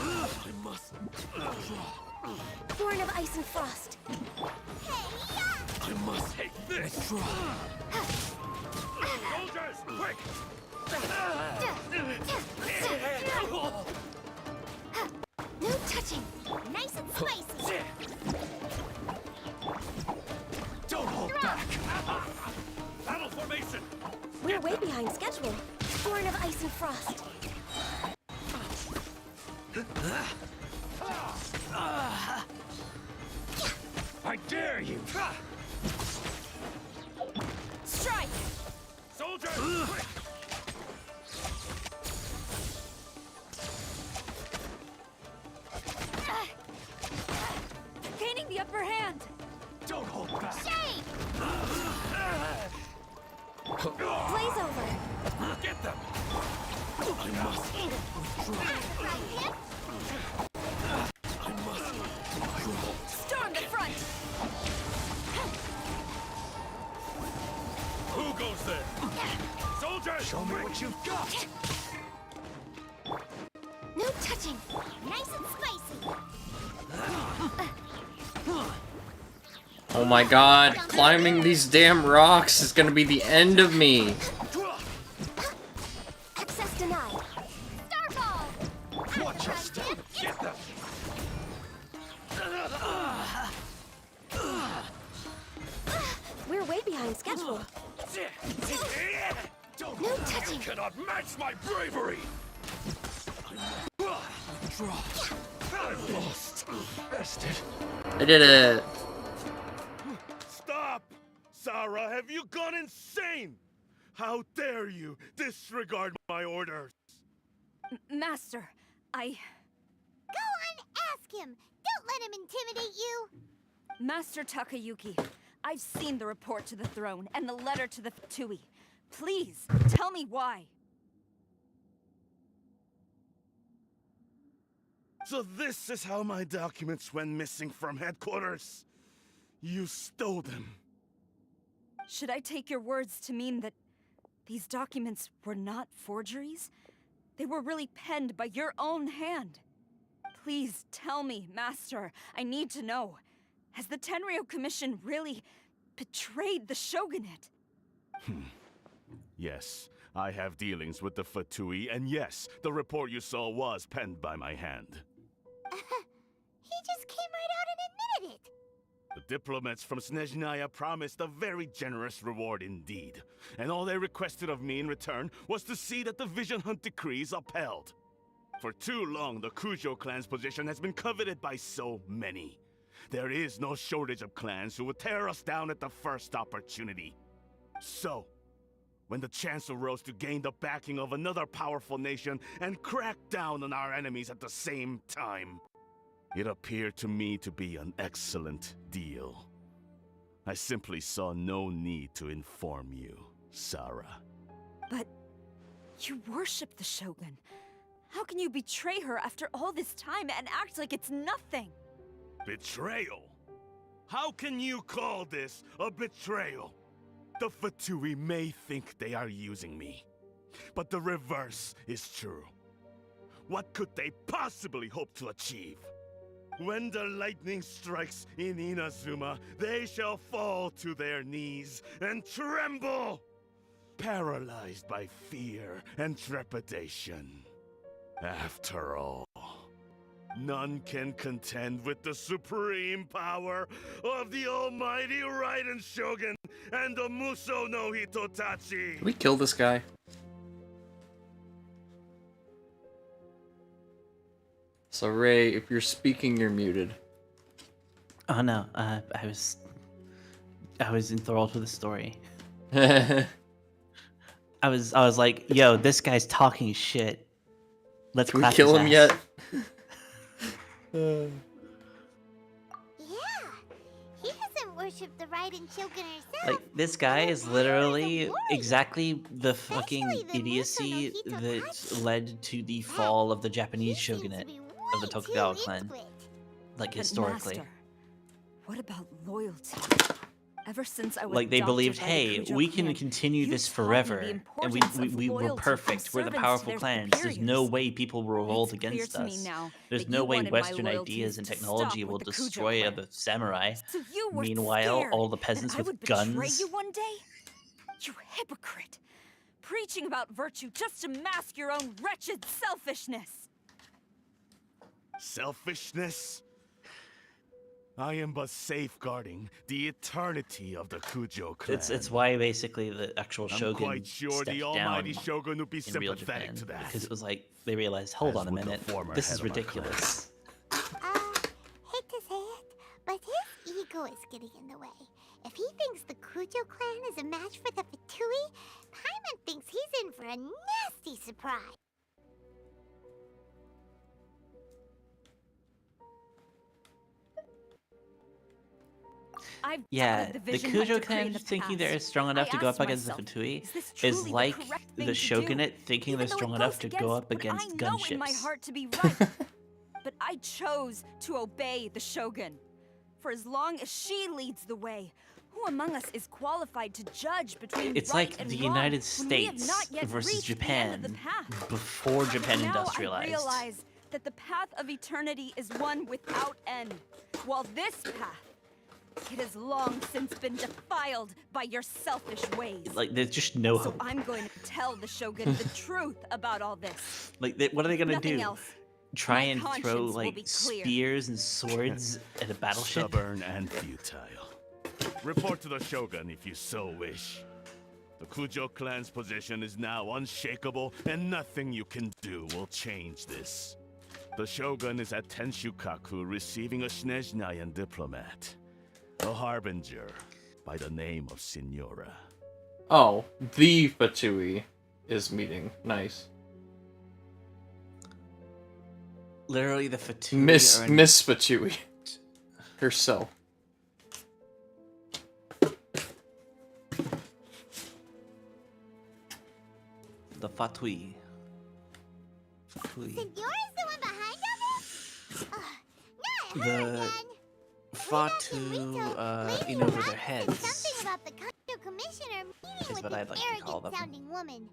I must draw. Born of ice and frost. I must take this. Soldiers, quick! No touching. Nice and spicy. Don't hold back. We're way behind schedule. Born of ice and frost. I dare you! Strike! Soldier! Gaining the upper hand! Don't hold back! Shade! Blaze over! Get them! I must Storm the front! Who goes there? Soldier! Show me what you've got! No touching! Nice and spicy! Oh my god, climbing these damn rocks is gonna be the end of me. Access denied. Starball! Watch your step! Get them! We're way behind schedule. Don't No touching. You cannot match my bravery! I've lost. Bested. I did it. Stop! Sarah, have you gone insane? How dare you disregard my orders? Master, Go on, ask him! Don't let him intimidate you! Master Takayuki, I've seen the report to the throne and the letter to the Fatui. Please, tell me why. So this is how my documents went missing from headquarters. You stole them. Should I take your words to mean that these documents were not forgeries? They were really penned by your own hand. Please tell me, Master. I need to know. Has the Tenryou Commission really betrayed the Shogunate? Yes, I have dealings with the Fatui, and yes, the report you saw was penned by my hand. He just came right out and admitted it! The diplomats from Snezhnaya promised a very generous reward indeed, and all they requested of me in return was to see that the Vision Hunt decrees upheld. For too long, the Kujo clan's position has been coveted by so many. There is no shortage of clans who would tear us down at the first opportunity. So, when the chance arose to gain the backing of another powerful nation and crack down on our enemies at the same time, it appeared to me to be an excellent deal. I simply saw no need to inform you, Sarah. But you worship the Shogun. How can you betray her after all this time and act like it's nothing? Betrayal? How can you call this a betrayal? The Fatui may think they are using me, but the reverse is true. What could they possibly hope to achieve? When the lightning strikes in Inazuma, they shall fall to their knees and tremble, paralyzed by fear and trepidation. After all, none can contend with the supreme power of the almighty Raiden Shogun and the Muso no Hitotachi! Did we kill this guy? So Ray, if you're speaking, you're muted. Oh no, I was enthralled with the story. I was like, yo, this guy's talking shit. Let's Can we clap kill his him ass. yet? He hasn't worshipped the Raiden Shogun herself. Like, this guy is literally exactly the fucking idiocy that led to the fall of the Japanese shogunate of the Tokugawa clan. Like, But historically. Master, what about loyalty? Ever since I was Like, they adopted believed, by the hey, Kujo we can clan, continue you this taught me forever. the And importance of we're loyalty perfect. and We're the servants to powerful their clans. There's no superiors. way people will revolt It's clear against to me us. now There's that no you way wanted my Western loyalties ideas and to technology stop will with the Kujo destroy clan. the samurai. So you were Meanwhile, scared all the peasants that I with would betray guns. you one day? You hypocrite! Preaching about virtue just to mask your own wretched selfishness! Selfishness? I am but safeguarding the eternity of the Kujo clan. It's why basically the actual I'm shogun quite sure stepped the down almighty shogun would be in real sympathetic Japan to that. because it was like they realized, hold As on a would the minute, former this head is of our ridiculous. Hate to say it, but his ego is getting in the way. If he thinks the Kujo clan is a match for the Fatui, Paimon thinks he's in for a nasty surprise. I've Yeah, doubted the vision Hunter Kujo clan created thinking past. they're strong enough I to go asked up against the myself, Fatui is this is truly like correct thing the to do? shogunate thinking Even they're though strong it enough goes to against go up what against I know in my gunships. heart to be right. But I chose to obey the shogun. For as long as she leads the way, who among us is qualified to judge between It's right like and the wrong United when we have States not yet versus reached the end of the Japan path? before Japan Now industrialized. I realize that the path of eternity is one without end, while this path, it has long since been defiled by your selfish ways. Like, there's just no So hope. I'm going to tell the Shogun the truth about all this. Like, what are they gonna Nothing do? else. Try My and throw conscience will like be clear. spears and swords at a battleship? Stubborn and futile. Report to the Shogun if you so wish. The Kujo clan's position is now unshakable, and nothing you can do will change this. The Shogun is at Tenshukaku receiving a Snezhnayan diplomat. A harbinger by the name of Signora. Oh, the Fatui is meeting. Nice. Literally, the Fatui Miss are in- Miss Fatui herself. The Fatui. Fatui. Signora's the one behind all this? The Fatu in over their heads Something about the Kujo commissioner meeting is with what this I'd like to call them. arrogant-sounding woman.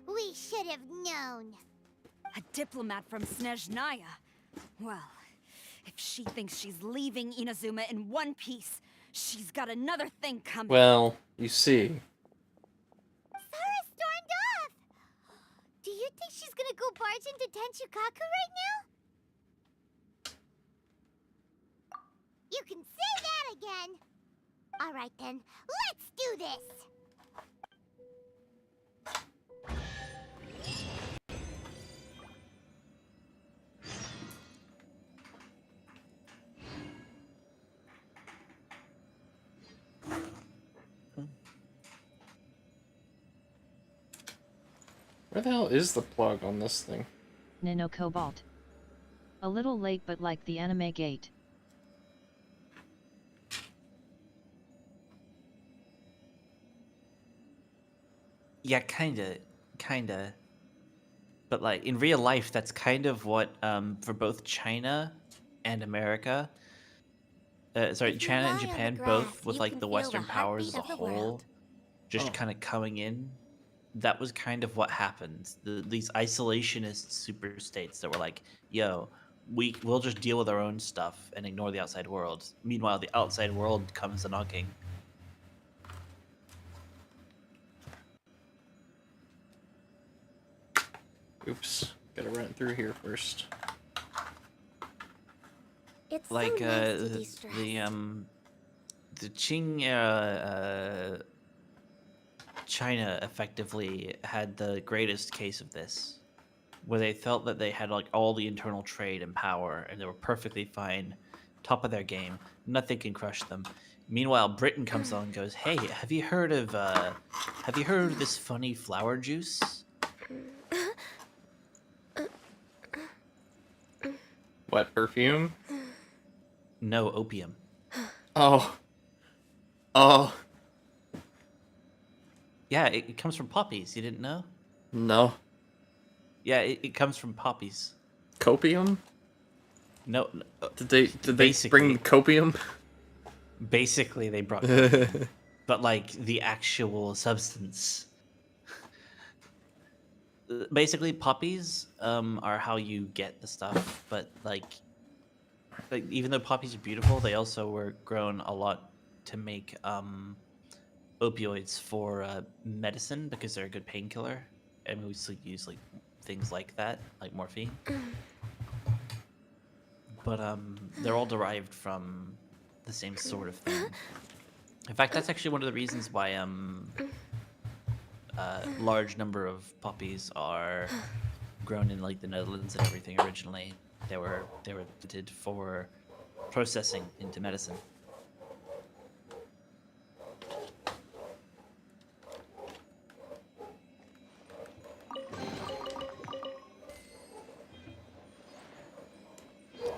We should have known. A diplomat from Snezhnaya. Well, if she thinks she's leaving Inazuma in one piece, she's got another thing coming. Well, you see. Sarah stormed off! Do you think she's gonna go barge into Tenshukaku right now? You can say that again! Alright then, let's do this! Where the hell is the plug on this thing? Nino Cobalt. A little late but like the anime gate. Yeah, kinda. But like in real life, that's kind of what for both China and America. Sorry, If you China and lie on the Japan grass, both with you like can the feel Western the powers as a heartbeat of the whole, world. just kind of coming in. That was kind of what happened. These isolationist super states that were like, "Yo, we'll just deal with our own stuff and ignore the outside world." Meanwhile, the outside world comes a knocking. Oops. Gotta run through here first. It's Like so nice to de-stress. the Qing China effectively had the greatest case of this, where they felt that they had like all the internal trade and power, and they were perfectly fine, top of their game. Nothing can crush them. Meanwhile, Britain comes along and goes, "Hey, have you heard of this funny flower juice?" What, perfume? No, opium. Oh. Oh. Yeah, it comes from poppies. You didn't know? No. Yeah, it comes from poppies. Copium? No. Did they bring copium? Basically, they brought copium, but like the actual substance. Basically, poppies are how you get the stuff, but like even though poppies are beautiful, they also were grown a lot to make opioids for medicine because they're a good painkiller, and we still use like things like that, like morphine. but they're all derived from the same sort of thing. In fact, that's actually one of the reasons why large number of poppies are grown in like the Netherlands and everything. Originally, they were intended for processing into medicine.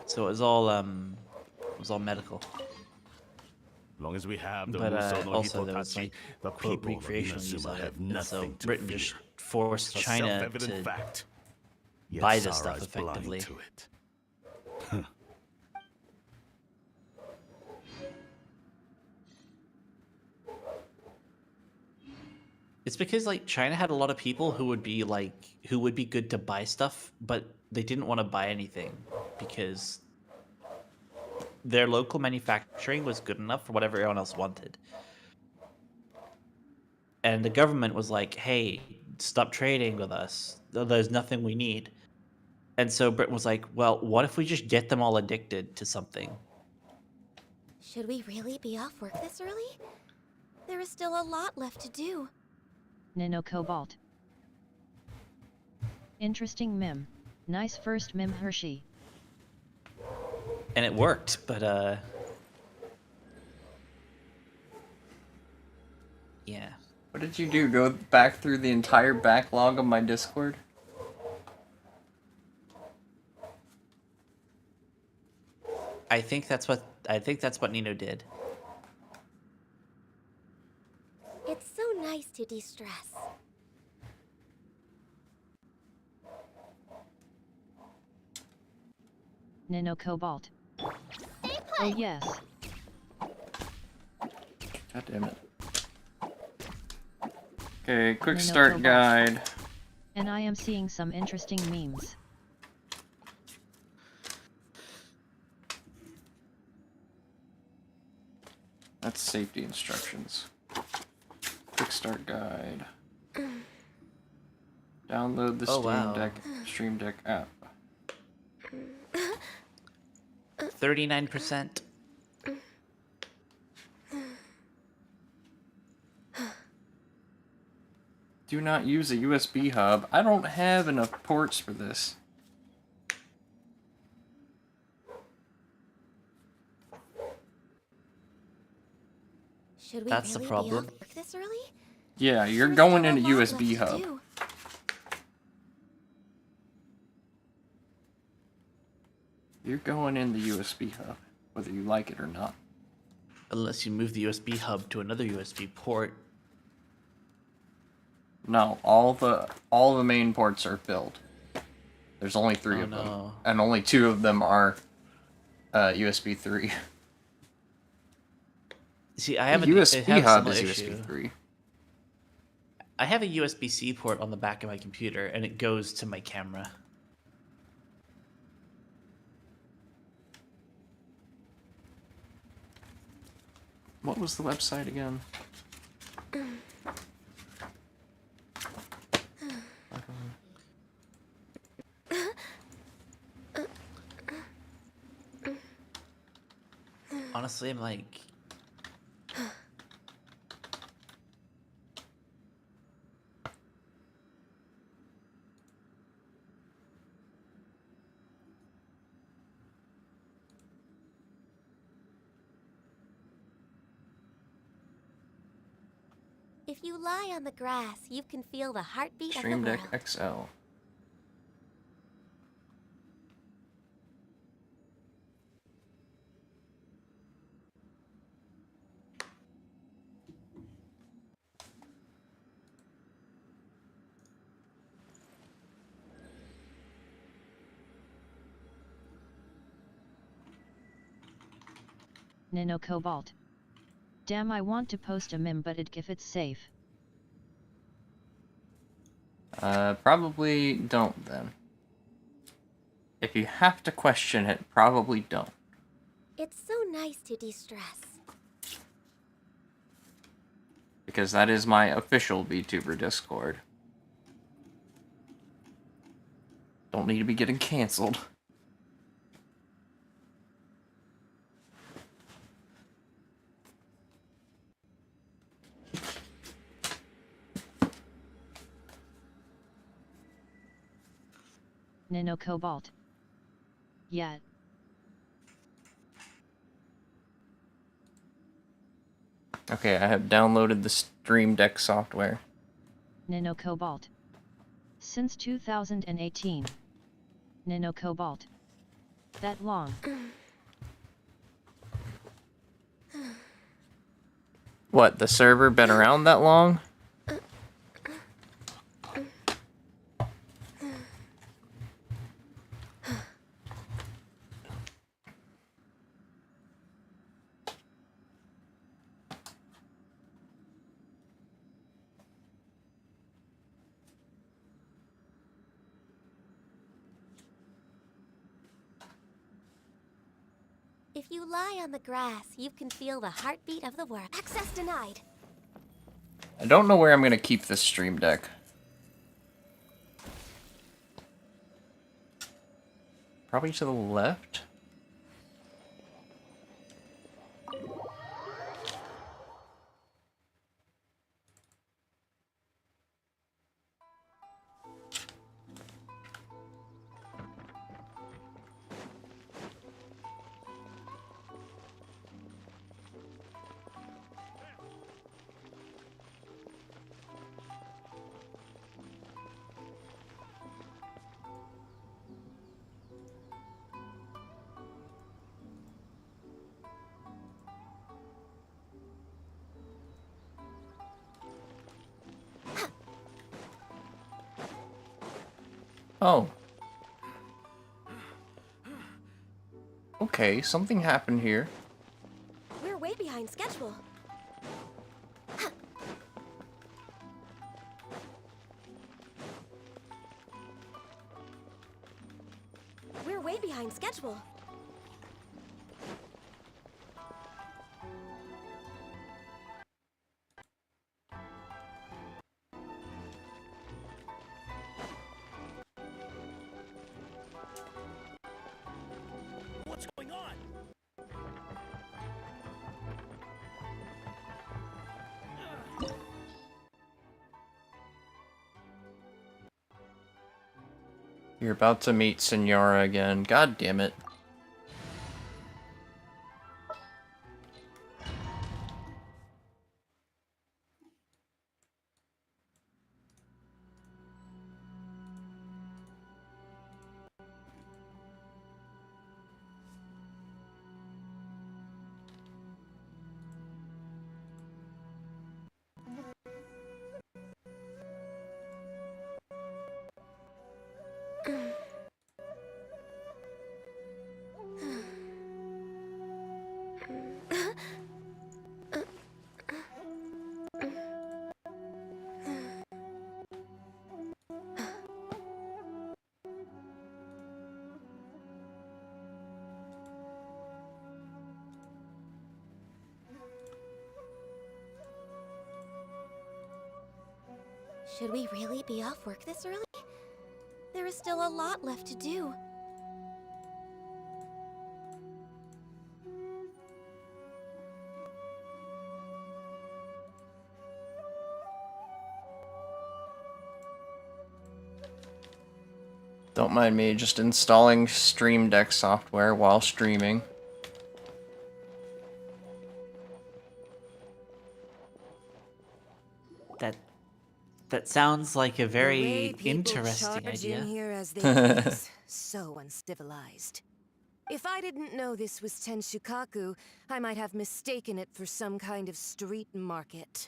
So it was all medical. As long as we have the But Muso no also there was Hitotachi, like the quote people of recreational use Inazuma of it, have and so nothing to Britain fear. just forced A China self-evident to fact. Yet buy this Sara stuff is blind effectively. to it. It's because like China had a lot of people who would be good to buy stuff, but they didn't want to buy anything because their local manufacturing was good enough for what everyone else wanted. And the government was like, "Hey, stop trading with us. There's nothing we need." And so Britain was like, "Well, what if we just get them all addicted to something?" Should we really be off work this early? There is still a lot left to do. Nano Cobalt. Interesting meme. Nice first meme, Hershey. And it worked, but yeah. What did you do? Go back through the entire backlog of my Discord? I think that's what Nino did. It's so nice to de-stress. Nano Cobalt. Oh yes. God damn it. Okay, quick Nano start Cobalt. guide. And I am seeing some interesting memes. That's safety instructions. Quick start guide. Download the Stream Deck app. 39%. Do not use a USB hub. I don't have enough ports for this. Should we That's the really problem. be off work this early? Yeah, you're There's going still in a lot USB left to hub. do. You're going in the USB hub, whether you like it or not. Unless you move the USB hub to another USB port. No, all the main ports are filled. There's only 3 of them, and only 2 of them are USB 3. See, I have the USB hub is issue. USB 3. I have a USB-C port on the back of my computer, and it goes to my camera. What was the website again? Honestly, I'm like... If you lie on the grass, you can feel the heartbeat Stream of the Deck world. XL. Nano Cobalt. Damn, I want to post a meme, but if it's safe. Probably don't then. If you have to question it, probably don't. It's so nice to de-stress. Because that is my official VTuber Discord. Don't need to be getting canceled. Nano Cobalt. Yet. Okay, I have downloaded the Stream Deck software. Nano Cobalt. Since 2018. Nano Cobalt. That long. What, the server been around that long? If you lie on the grass, you can feel the heartbeat of the world. Access denied. I don't know where I'm gonna keep this Stream Deck. Probably to the left? Oh. Okay, something happened here. We're way behind schedule. We're way behind schedule. What's going on? You're about to meet Senora again. God damn it. Should we really be off work this early? There is still a lot left to do. Don't mind me, just installing Stream Deck software while streaming. That sounds like a The very way people interesting charge idea. in here as they please. So uncivilized. If I didn't know this was Tenshukaku, I might have mistaken it for some kind of street market.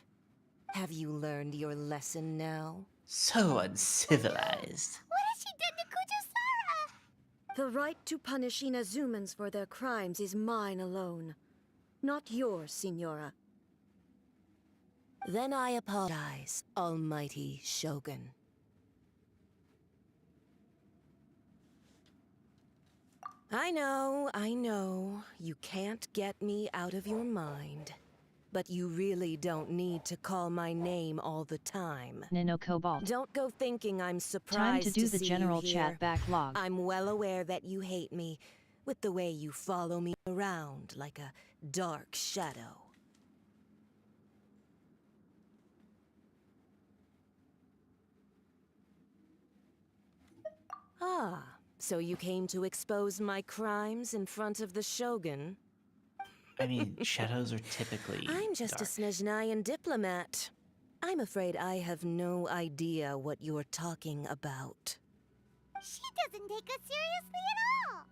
Have you learned your lesson now? So uncivilized. What has she done to Kujusara? The right to punish Inazumans for their crimes is mine alone. Not yours, Signora. Then I apologize, Almighty Shogun. I know, you can't get me out of your mind. But you really don't need to call my name all the time. Nano Cobalt. Don't go thinking I'm surprised Time to do the see general you chat here. backlog. I'm well aware that you hate me, with the way you follow me around like a dark shadow. Ah, So you came to expose my crimes in front of the Shogun? I mean, shadows are typically I'm just a dark. Snezhnayan diplomat. I'm afraid I have no idea what you're talking about. She doesn't take us seriously at all.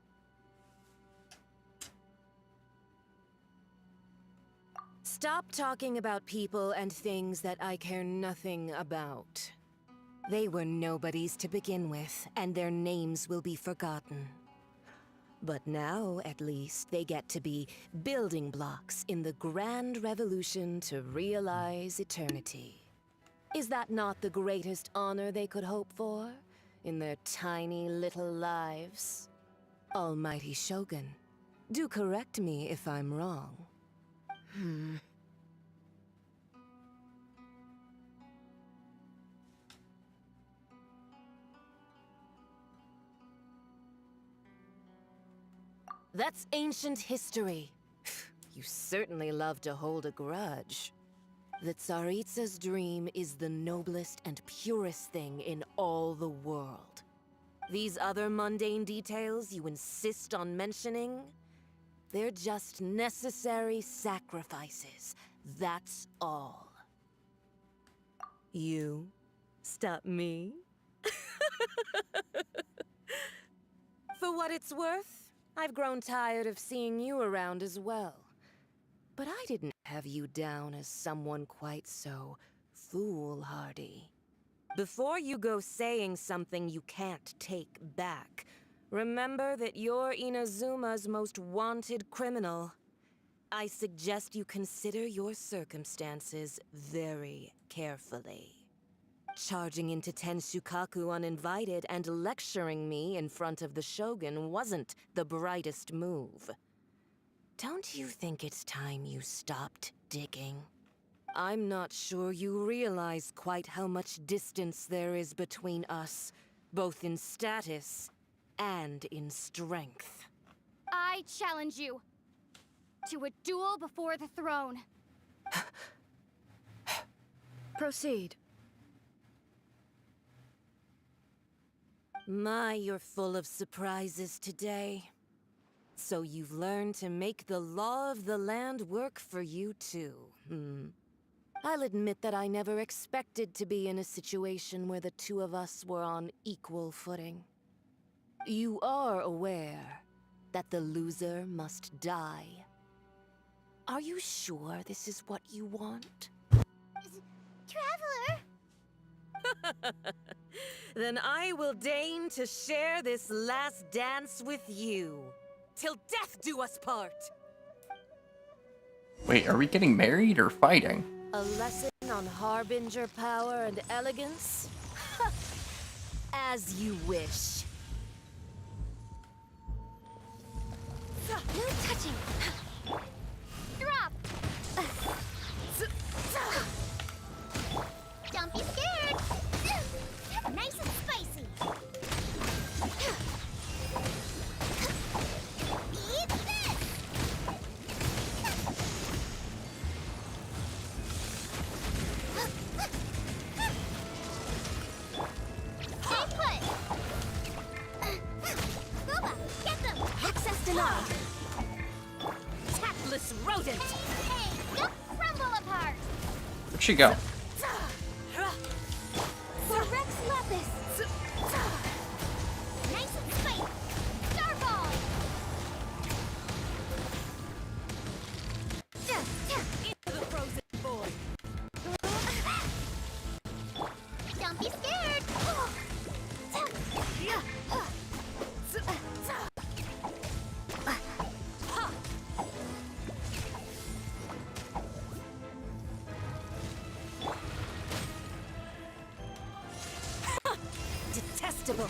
Stop talking about people and things that I care nothing about. They were nobodies to begin with, and their names will be forgotten. But now, at least, they get to be building blocks in the grand revolution to realize eternity. Is that not the greatest honor they could hope for in their tiny little lives? Almighty Shogun, do correct me if I'm wrong. That's ancient history. You certainly love to hold a grudge. The Tsaritsa's dream is the noblest and purest thing in all the world. These other mundane details you insist on mentioning, they're just necessary sacrifices. That's all. You stop me? For what it's worth, I've grown tired of seeing you around as well. But I didn't have you down as someone quite so foolhardy. Before you go saying something you can't take back, remember that you're Inazuma's most wanted criminal. I suggest you consider your circumstances very carefully. Charging into Tenshukaku uninvited and lecturing me in front of the Shogun wasn't the brightest move. Don't you think it's time you stopped digging? I'm not sure you realize quite how much distance there is between us, both in status and in strength. I challenge you to a duel before the throne. Proceed. My, you're full of surprises today. So you've learned to make the law of the land work for you too, I'll admit that I never expected to be in a situation where the two of us were on equal footing. You are aware that the loser must die. Are you sure this is what you want? Traveler! Then I will deign to share this last dance with you. Till death do us part! Wait, are we getting married or fighting? A lesson on harbinger power and elegance? As you wish. No touching! Drop! Don't be scared! Nice and spicy! Eat this! Stay put! Booba, get them! Access denied! Tactless rodent! Hey, go crumble apart! Where'd she go? For Rex Lepis! Nice and spicy! Starball! Into the frozen void! Don't be scared! Detestable!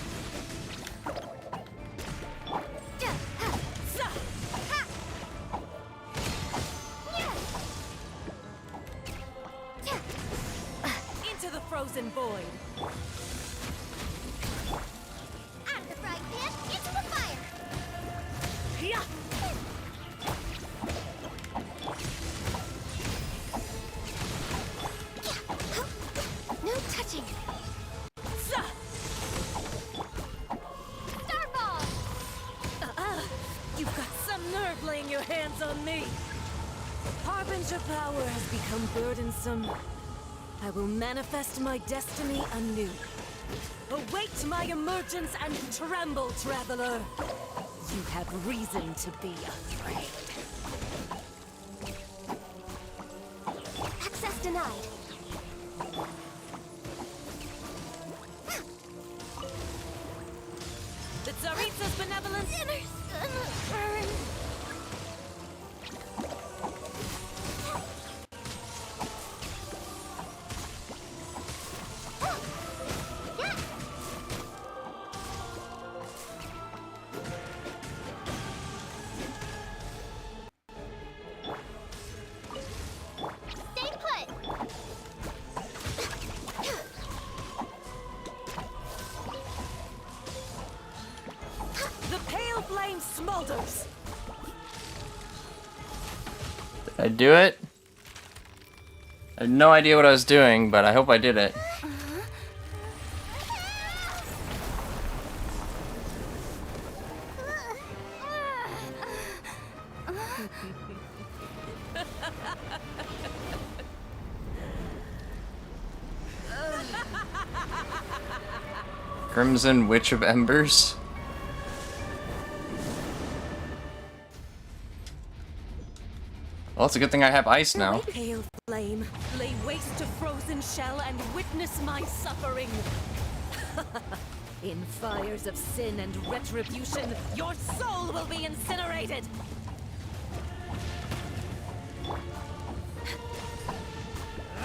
Into the frozen void! Out of the frying pan, into the fire! No touching! Starball! power has become burdensome, I will manifest my destiny anew. Await my emergence and tremble, traveler. You have reason to be afraid. Access denied. The Tsaritsa's benevolence burn. Stay put. The pale flame smolders. Did I do it? I have no idea what I was doing, but I hope I did it. Crimson Witch of Embers. Well, it's a good thing I have ice now. Pale flame, lay waste to frozen shell and witness my suffering. In fires of sin and retribution, your soul will be incinerated.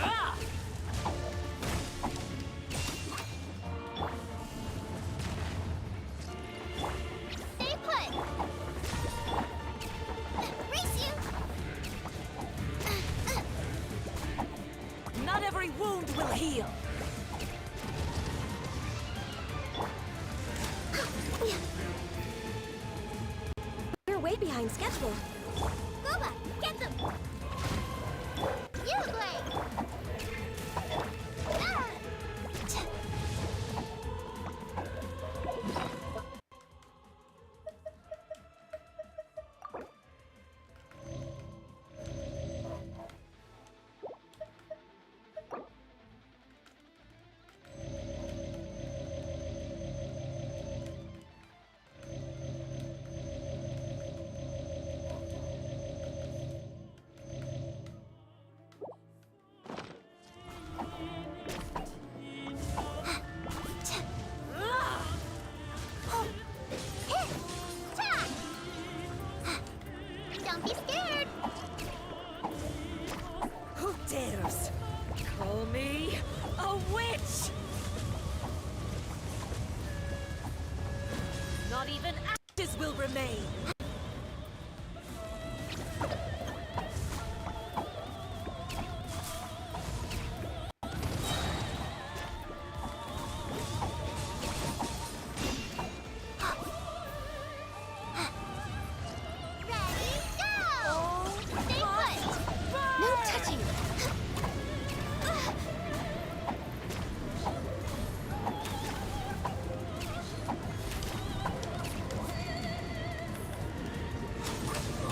Ah! Stay put. Race you. Not every wound will heal. We're way behind schedule. Boba, get them. You play. Ah! Don't be scared. Who dares call me a witch? Not even ashes will remain. Ready, go. Stay put. No touching.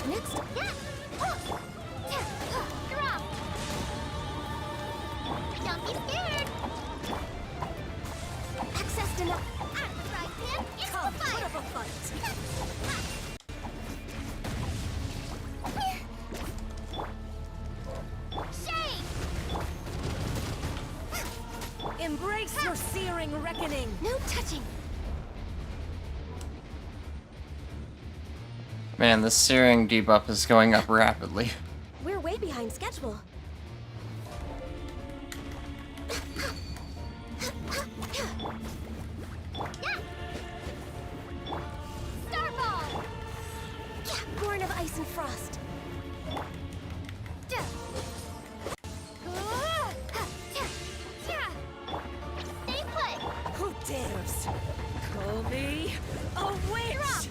Next. Yeah. Drop. Don't be scared. Access denied. Out of the frying pan, into Come, the put fire. up a fight. Shame. Embrace your searing reckoning. No touching. Man, the searing debuff is going up rapidly. We're way behind schedule. Starball. Born of ice and frost. Stay put. Who dares call me a witch?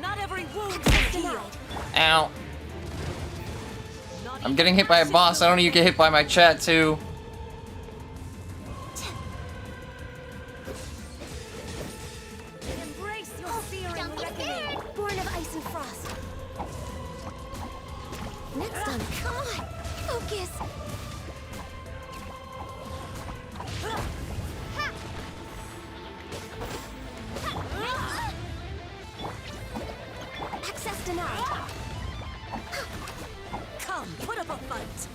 Not every wound will heal. Ow. I'm getting hit by a boss. I don't need to get hit by my chat too. Embrace your searing Don't be reckoning. scared. Born of ice dangerous! Access denied. Come, put up a fight.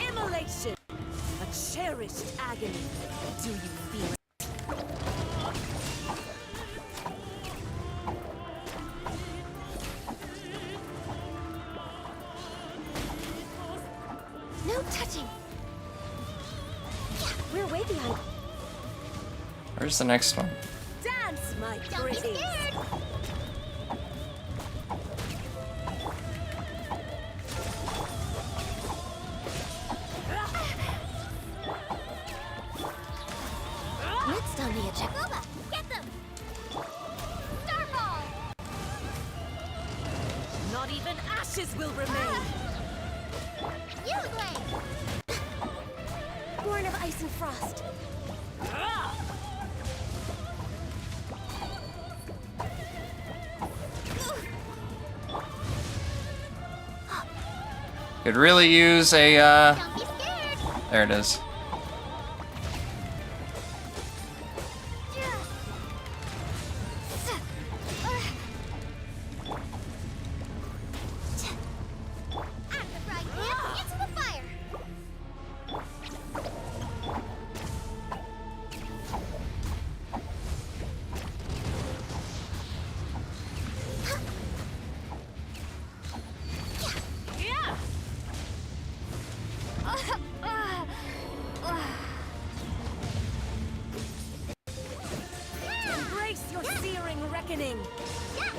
Immolation! A cherished agony. Do you feel it? No touching. Yeah, we're way behind. Where's the next one? Dance, my Don't be pretty. scared. Next on the agenda. Get them! Starfall! Not even ashes will remain. You blade! Born of ice and frost. Could really use a, Don't be scared. there it is. At the frying pan, into the fire. Yeah! Embrace your searing reckoning. Yeah.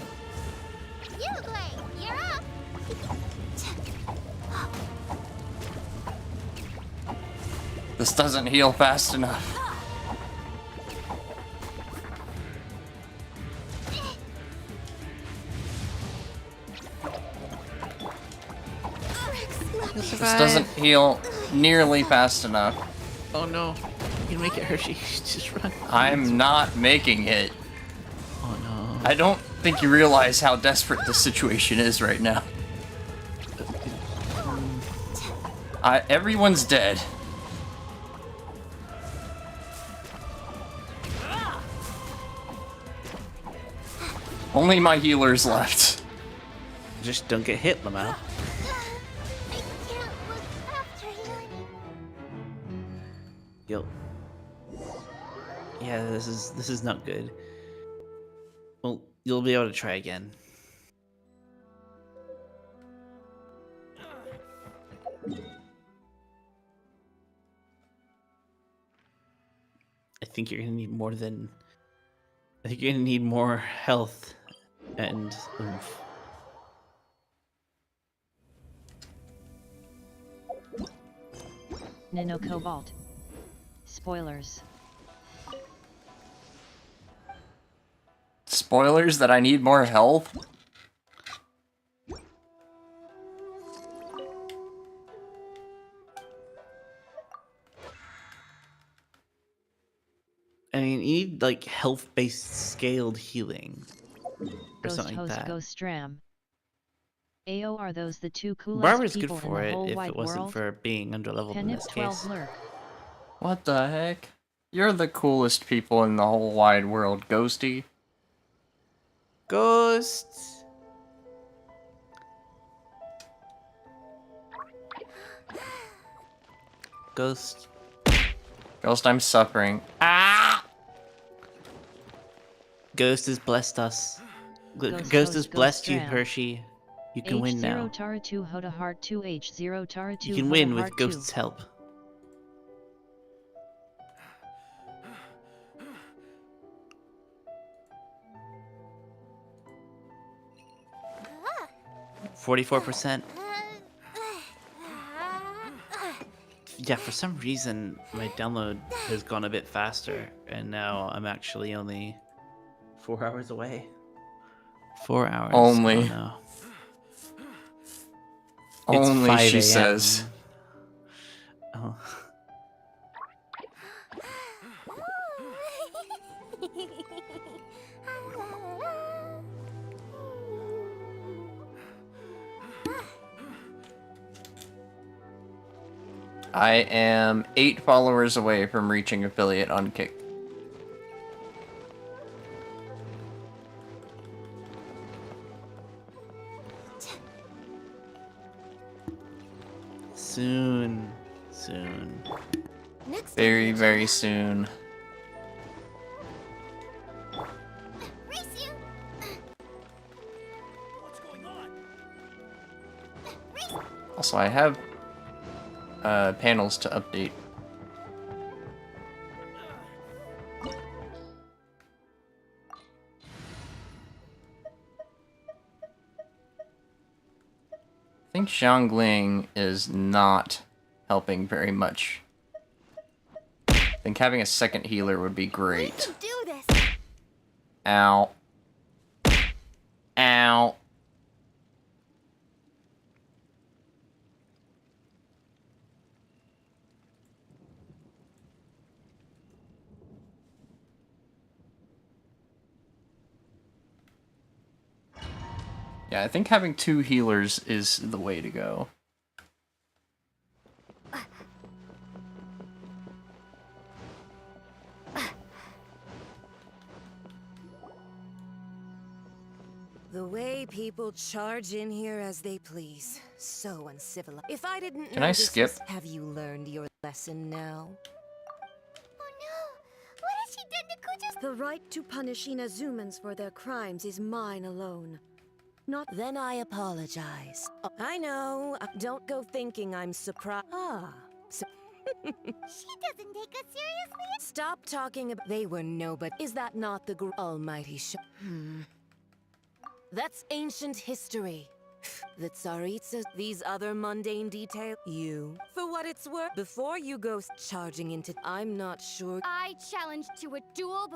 You blade, you're up. This doesn't heal fast enough. This doesn't heal nearly fast enough. Oh no. You can make it, Hershey. Just run. I'm not making it. Oh no. I don't think you realize how desperate this situation is right now. Everyone's dead. Only my healer's left. Just don't get hit, Lamau. I can't look after healing. Yo. Yeah, this is not good. Well, you'll be able to try again. I think you're gonna need more than. I think you're gonna need more health and oomph. Nano Cobalt. Spoilers. Spoilers that I need more health? I mean, you need like health-based scaled healing or Ghost something like Host that. Ghost Stram. AO, are those the two coolest Barbara's good people for in the it whole if wide it wasn't world? for being underleveled in Penip this 12 case. Lurk. What the heck? You're the coolest people in the whole wide world, Ghosty. Ghost. Ghost. Ghost, I'm suffering. Ah! Ghost has blessed us. Ghost Ghost has Ghost blessed you, Stram. Hershey. You can win H0 now. Tara 2 Hoda Heart 2 H0 Tara 2 You can Hoda win with Heart 2. Ghost's help. Ah. 44%. Yeah, for some reason my download has gone a bit faster, and now I'm actually only 4 hours away. 4 hours. Only. Oh, no. Only, it's 5 she a.m. says. Oh. I am 8 followers away from reaching affiliate on Kick. Soon. Soon. Very, very soon. Also, I have panels to update. I think Xiangling is not helping very much. I think having a second healer would be great. Do this. Ow. Ow. Yeah, I think having 2 healers is the way to go. The way people charge in here as they please. So uncivilized. If I didn't Can know I this skip? was- Have you learned your lesson now? Oh no! What has she done to Kuja's? The right to punish Inazumans for their crimes is mine alone. Not then I apologize. Oh, I know. Don't go thinking I'm surprised. She doesn't take us seriously. Stop talking about. They were nobody. Is that not the almighty That's ancient history. The Tsaritsa, these other mundane details. You, for what it's worth, before you go charging into. I'm not sure. I challenge to a duel.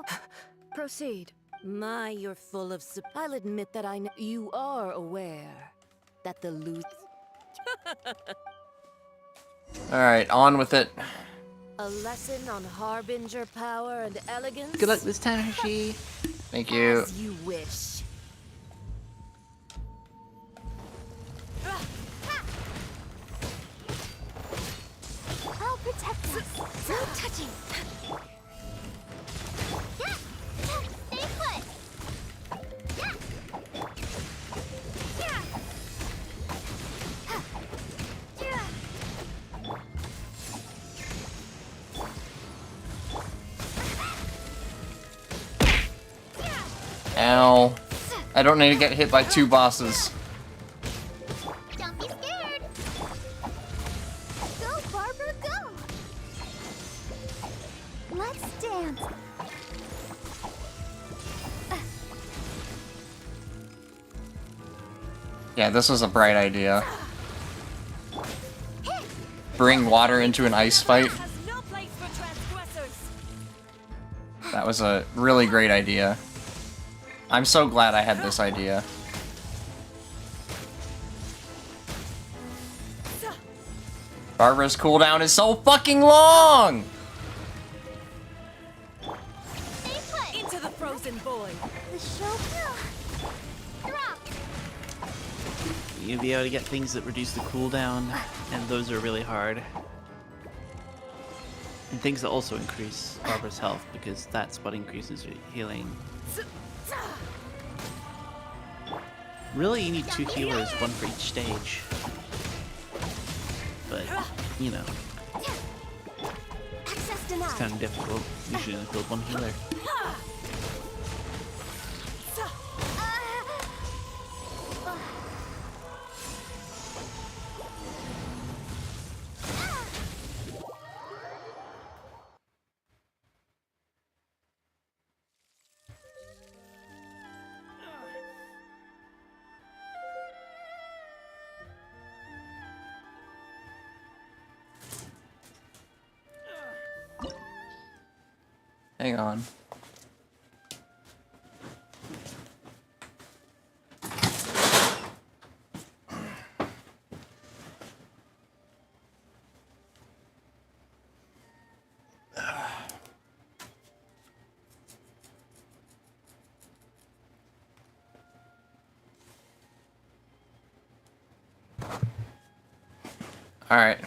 Proceed. My, you're full of. I'll admit that I know you are aware that the loot. Alright, on with it. A lesson on harbinger power and elegance. Good luck this time, Hershey. Thank you. As you wish. I'll protect us. No touching. Yeah. Stay put. Yeah. Yeah. Yeah. Ow. I don't need to get hit by 2 bosses. Don't be scared. Go, Barbara, go. Let's dance. Yeah, this was a bright idea. Bring water into an ice fight. That was a really great idea. I'm so glad I had this idea. Barbara's cooldown is so fucking long! Into the frozen void. The show drop. You'll be able to get things that reduce the cooldown, and those are really hard. And things that also increase Barbara's health, because that's what increases your healing. Really, you need 2 healers, 1 for each stage. But, you know, it's kind of difficult. Usually only build 1 healer. Hang on. Alright.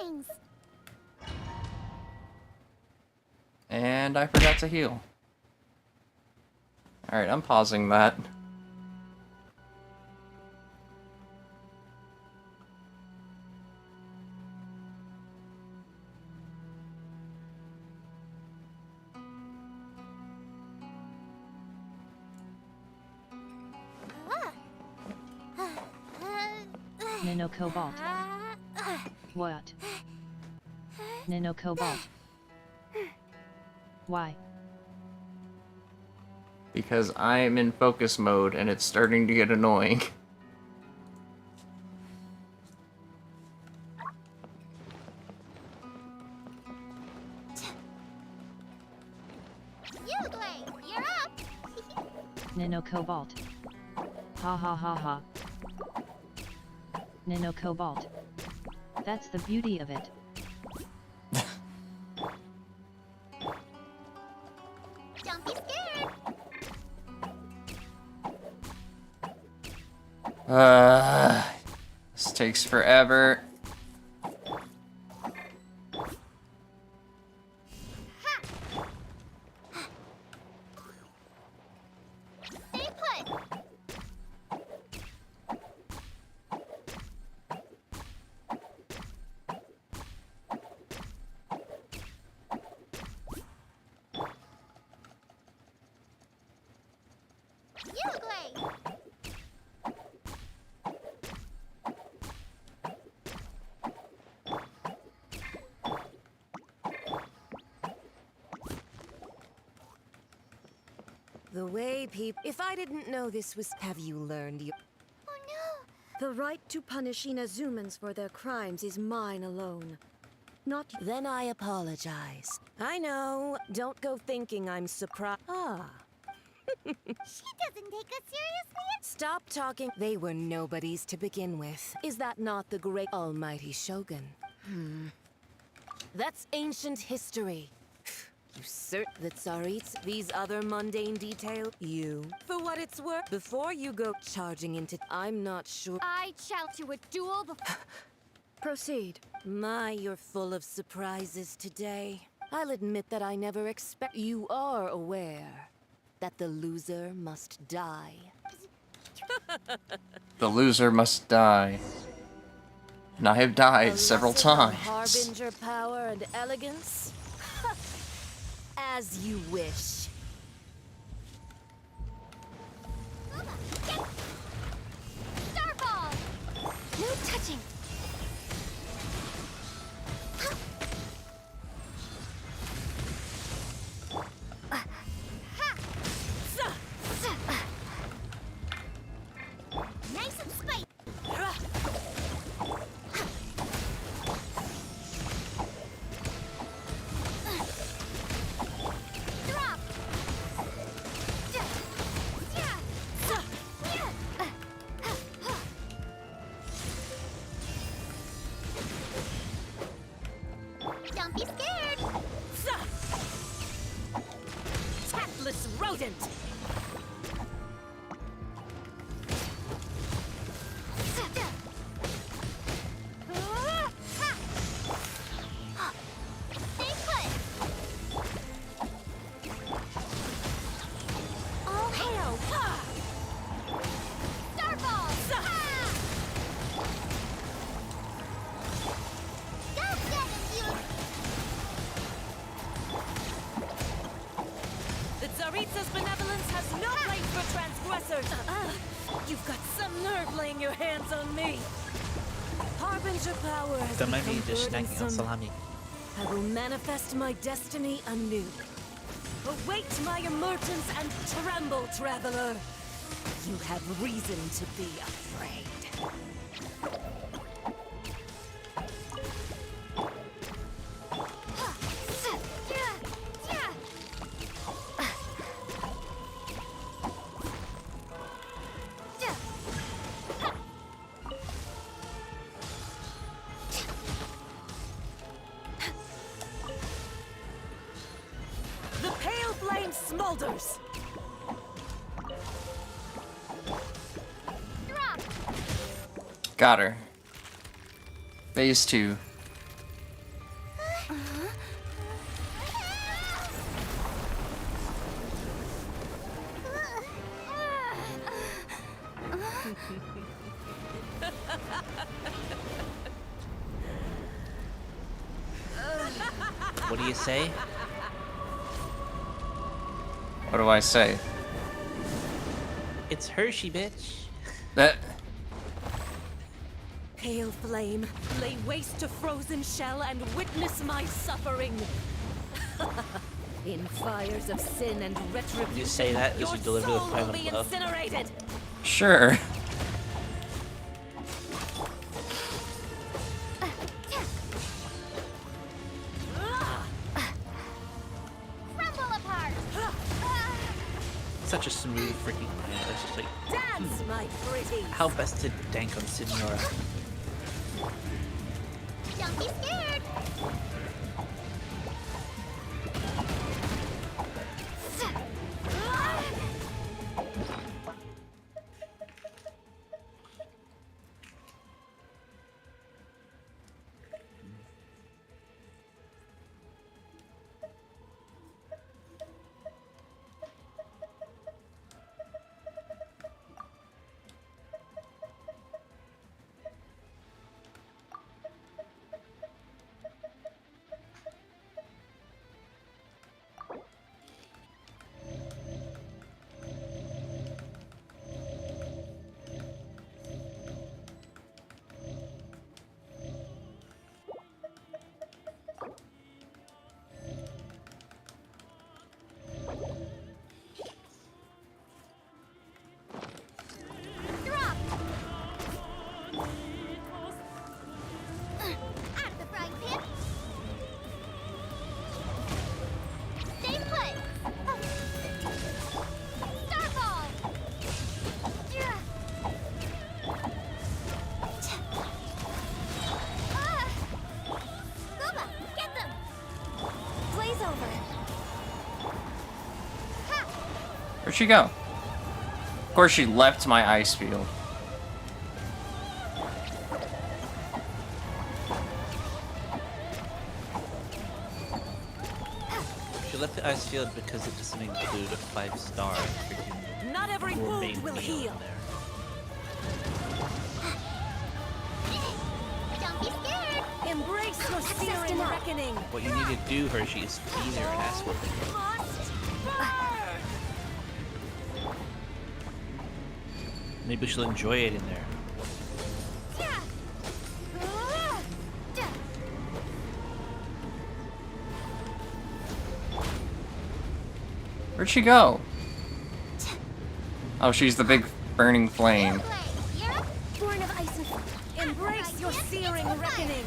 things. And I forgot to heal. Alright, I'm pausing that. Nano Cobalt. What? Nano Cobalt. Why? Because I am in focus mode and it's starting to get annoying. You're up. Nano Cobalt. Ha ha ha ha. Nano Cobalt. That's the beauty of it. Don't be scared. This takes forever. Stay put. The way people... If I didn't know this was... Have you learned you... Oh no! The right to punish Inazumans for their crimes is mine alone. Not... Then I apologize. I know. Don't go thinking I'm surprised. Ah. She doesn't take us seriously. Stop talking. They were nobodies to begin with. Is that not the great almighty Shogun? That's ancient history. You the Tsarit's, these other mundane details. You. For what it's worth, before you go charging into... I'm not sure... I challenge to a duel before... Proceed. My, you're full of surprises today. I'll admit that I never expect... You are aware that the loser must die. The loser must die. And I have died several times. Harbinger power and elegance? As you wish. Starball! No touching! Nice and spicy. Drop. Don't be scared. Tactless rodent! Stay put. All hail! Starball. Go get him, you. The Tsaritsa's benevolence has no place for transgressors! You've got some nerve laying your hands on me! Harbinger power has That might be become just snacking on burdensome. salami. I will manifest my destiny anew. Await my emergence and tremble, traveler! You have reason to be afraid. The pale flame smolders! Got her. Phase 2. What do you say? What do I say? It's Hershey, bitch. That. Pale flame, lay waste to frozen shell and witness my suffering. In fires of sin and retribution, You say that as your you deliver the soul final will be blow. incinerated. Sure. Crumble apart. Such a smooth freaking plan. It's just like, Dance, my pretty. how best to dank on Signora? Don't be scared. Where'd she go? Of course she left my ice field. She left the ice field because it doesn't include a 5-star freaking Not every gourmet wound will meal heal. in there. Don't be scared. Embrace your searing reckoning. What you need to do, Hershey, is feed her an ass whooping. Maybe she'll enjoy it in there. Where'd she go? Oh, she's the big burning flame. Born of ice and embrace your searing reckoning.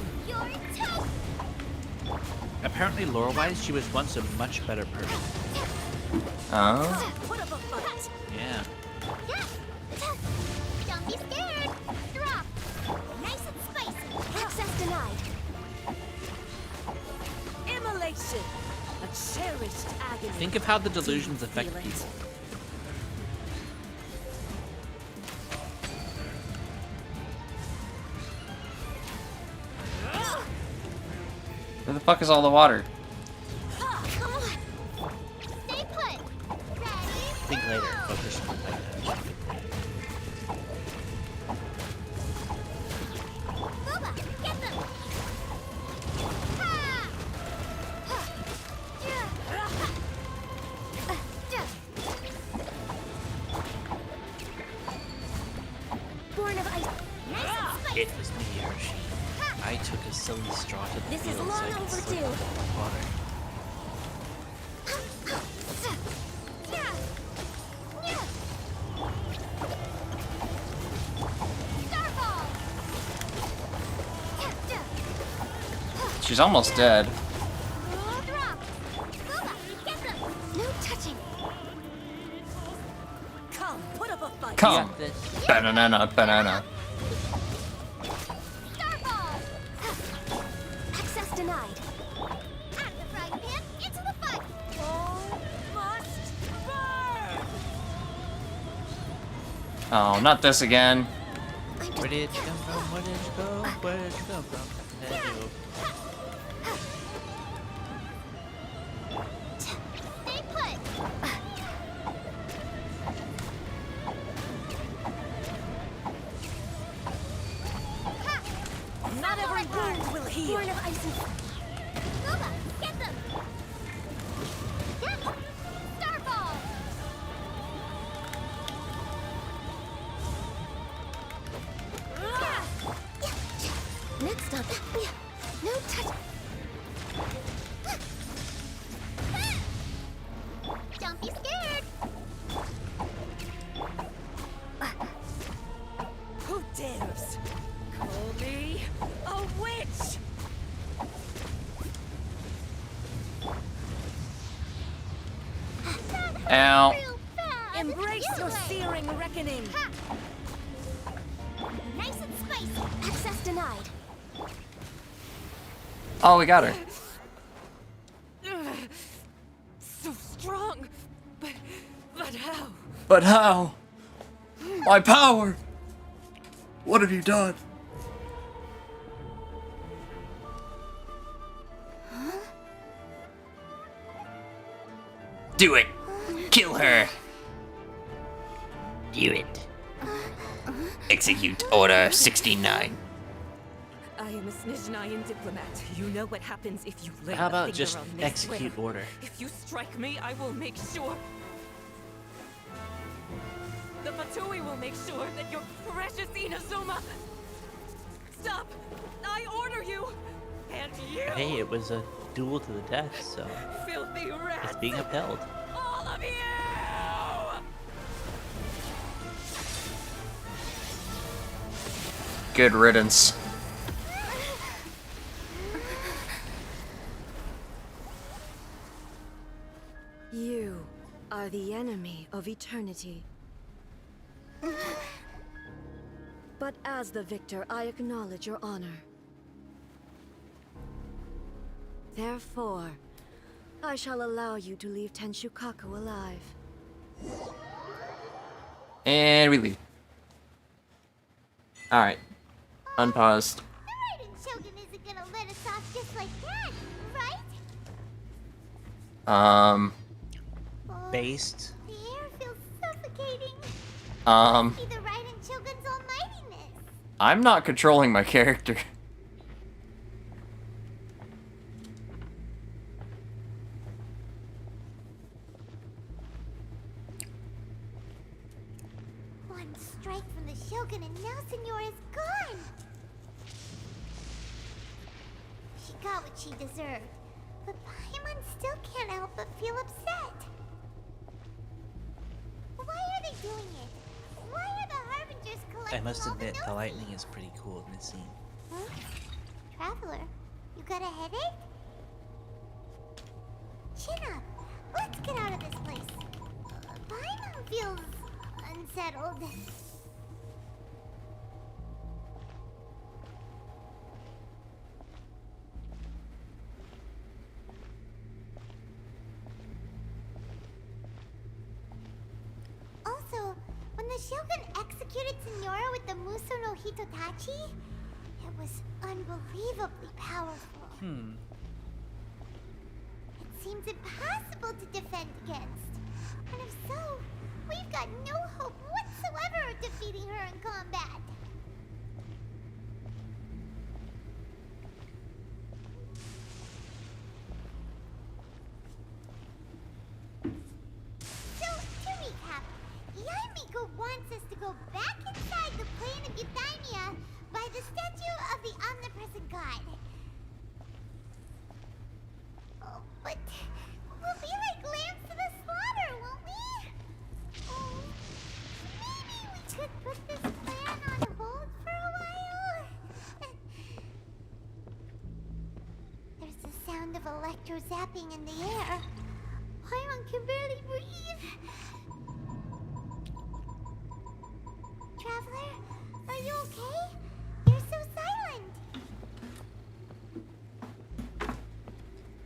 Apparently, lore-wise, she was once a much better person. Oh? Put up a fight. Yeah. Don't be scared. Drop. Nice and spicy. Access denied. Immolation. A cherished agony. Think of how the delusions affect people. Where the fuck is all the water? Come on. Stay put. Ready? Think later. Focus on that. Booba, get them. Born of ice. It was me, Hershey. I took a silly straw to the This is field so long I could slip overdue. up the water. She's almost dead. No touching. Come, put up a fight. Come! Banana, banana. Access denied. At the frying pan, into the fight. All must burn. Oh, not this again. Where did you come from? Where did you go? Where did you come from? There you go. Stay put. heal. Born of ice and... Nova, get them! Yep! Starball! Next up, no touch. Don't be scared. Who dares call me a witch? Ow. Embrace your searing reckoning. Nice and spicy. Access denied. Oh, we got her. So strong, but how? But how? My power! What have you done? Do it! Kill her! Do it. Execute Order 69. I am a Snezhnayan diplomat. You know what happens if you lay How a about finger just on this execute square. order? If you strike me, I will make sure. The Fatui will make sure that your precious Inazuma. Stop! I order you! And you! Hey, it was a duel to the death, so Filthy rats! it's being upheld. All of you! Good riddance. You are the enemy of eternity. But as the victor, I acknowledge your honor. Therefore, I shall allow you to leave Tenshukaku alive. And we leave. Alright. Unpaused. The Raiden Shogun isn't gonna let us off just like that, right? Based. The air feels suffocating. See the Raiden Shogun's almightiness. I'm not controlling my character. One strike from the Shogun and now Senora is gone. She got what she deserved, but Paimon still can't help but feel upset. Why are they doing it? Why are the Harbingers collecting I must all the admit, the notes? lightning is pretty cool in this scene. Huh? Traveler, you got a headache? Chin up. Let's get out of this place. Paimon feels unsettled. Also, when the Shogun executed Senora with the Muso no Hitotachi, it was unbelievably powerful. It seems impossible to defend against. And if so, we've got no hope whatsoever of defeating her in combat. So, to recap, Yaimiko wants us to go back inside the plane of Euthymia by the statue of the omnipresent god. Oh, but we'll be like lambs to the slaughter, won't we? Oh, maybe we could put this plan on hold for a while? There's the sound of electro zapping in the air. Paimon can barely breathe. Traveler, are you okay? You're so silent.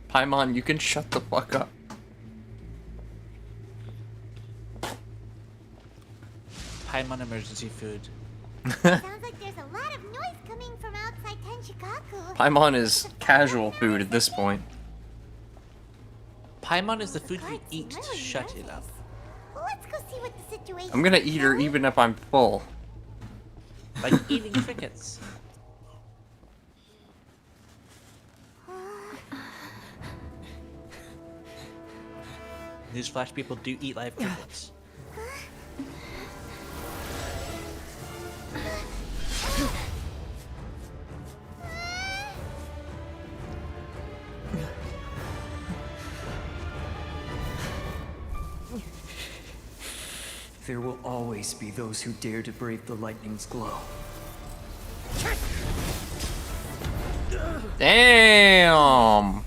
Paimon, you can shut the fuck up. Paimon emergency food. Sounds like there's a lot of noise coming from outside Tenshukaku. Paimon is casual food at this point. Paimon is the food you eat to shut it up. Let's go see what the situation I'm gonna is, eat shall her we? even if I'm full. Like eating crickets. Newsflash: people do eat live crickets. There will always be those who dare to brave the lightning's glow. Damn!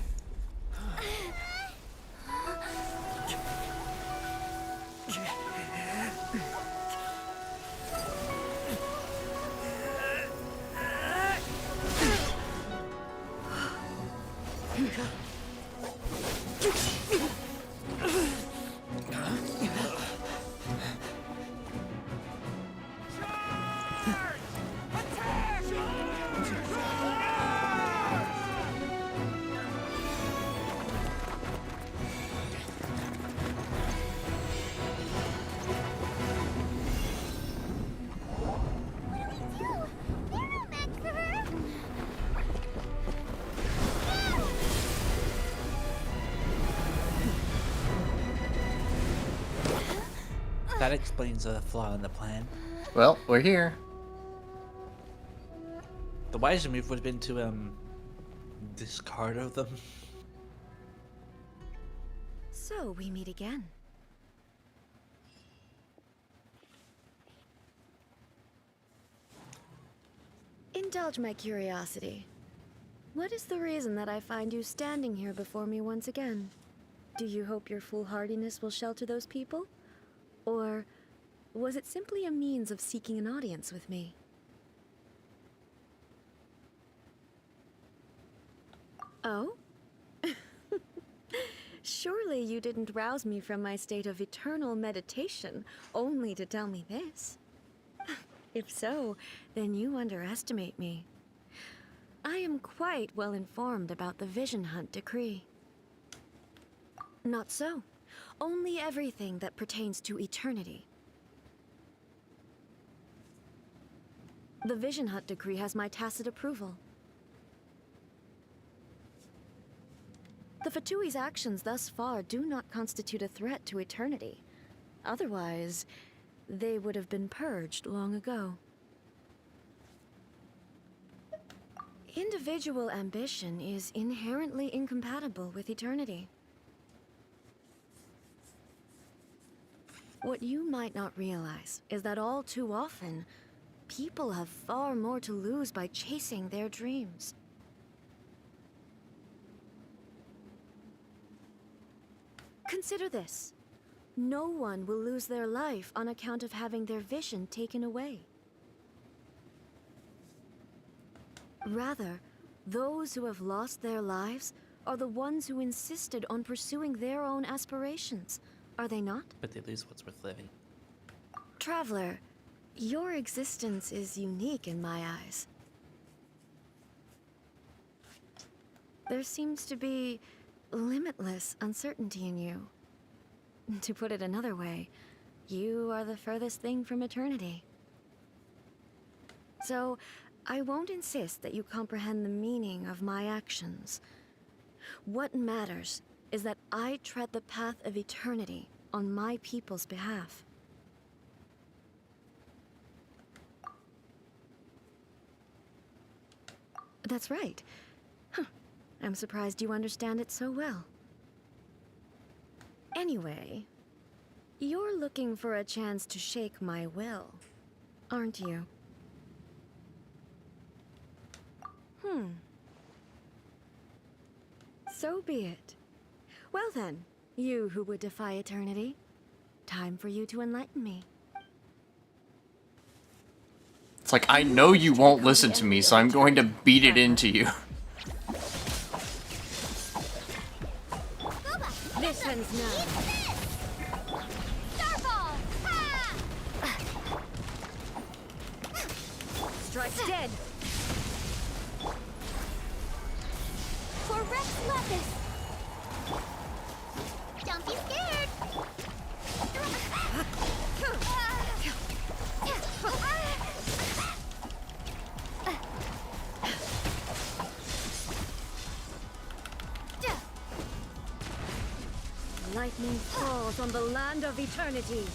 That explains a flaw in the plan. Well, we're here. The wiser move would have been to discard of them. So we meet again. Indulge my curiosity. What is the reason that I find you standing here before me once again? Do you hope your foolhardiness will shelter those people? Or was it simply a means of seeking an audience with me? Oh? Surely you didn't rouse me from my state of eternal meditation only to tell me this. If so, then you underestimate me. I am quite well informed about the Vision Hunt decree. Not so. Only everything that pertains to eternity. The Vision Hunt decree has my tacit approval. The Fatui's actions thus far do not constitute a threat to eternity. Otherwise, they would have been purged long ago. Individual ambition is inherently incompatible with eternity. What you might not realize is that all too often, people have far more to lose by chasing their dreams. Consider this. No one will lose their life on account of having their vision taken away. Rather, those who have lost their lives are the ones who insisted on pursuing their own aspirations. Are they not? But they lose what's worth living. Traveler, your existence is unique in my eyes. There seems to be limitless uncertainty in you. To put it another way, you are the furthest thing from eternity. So, I won't insist that you comprehend the meaning of my actions. What matters is that I tread the path of eternity on my people's behalf. That's right. Huh. I'm surprised you understand it so well. Anyway, you're looking for a chance to shake my will, aren't you? So be it. Well then, you who would defy eternity, time for you to enlighten me. It's like, I know you won't listen to me, so I'm going to beat it into you. This ends now. Starball! Ha! Strike dead. For Rex Lepus! Don't be scared! lightning falls on the land of eternity.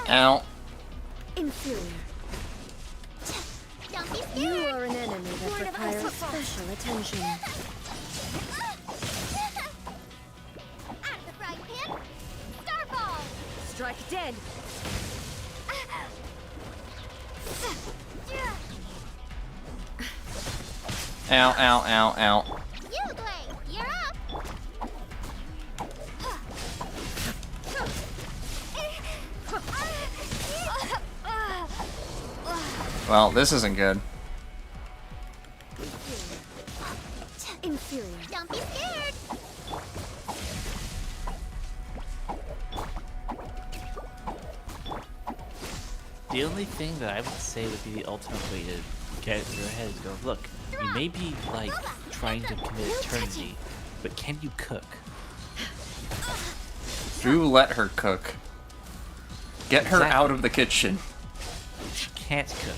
Ow. Inferior. You are an enemy that requires special attention. Out of the frying pan, Starball! Strike dead. Ow, ow, ow, ow. Yugway, you're up! Well, this isn't good. Inferior. Don't be scared! The only thing that I would say would be the ultimate way to get it in your head is go, look, you may be like trying to commit eternity, but can you cook? Do let her cook. Get her Exactly. out of the kitchen. She can't cook.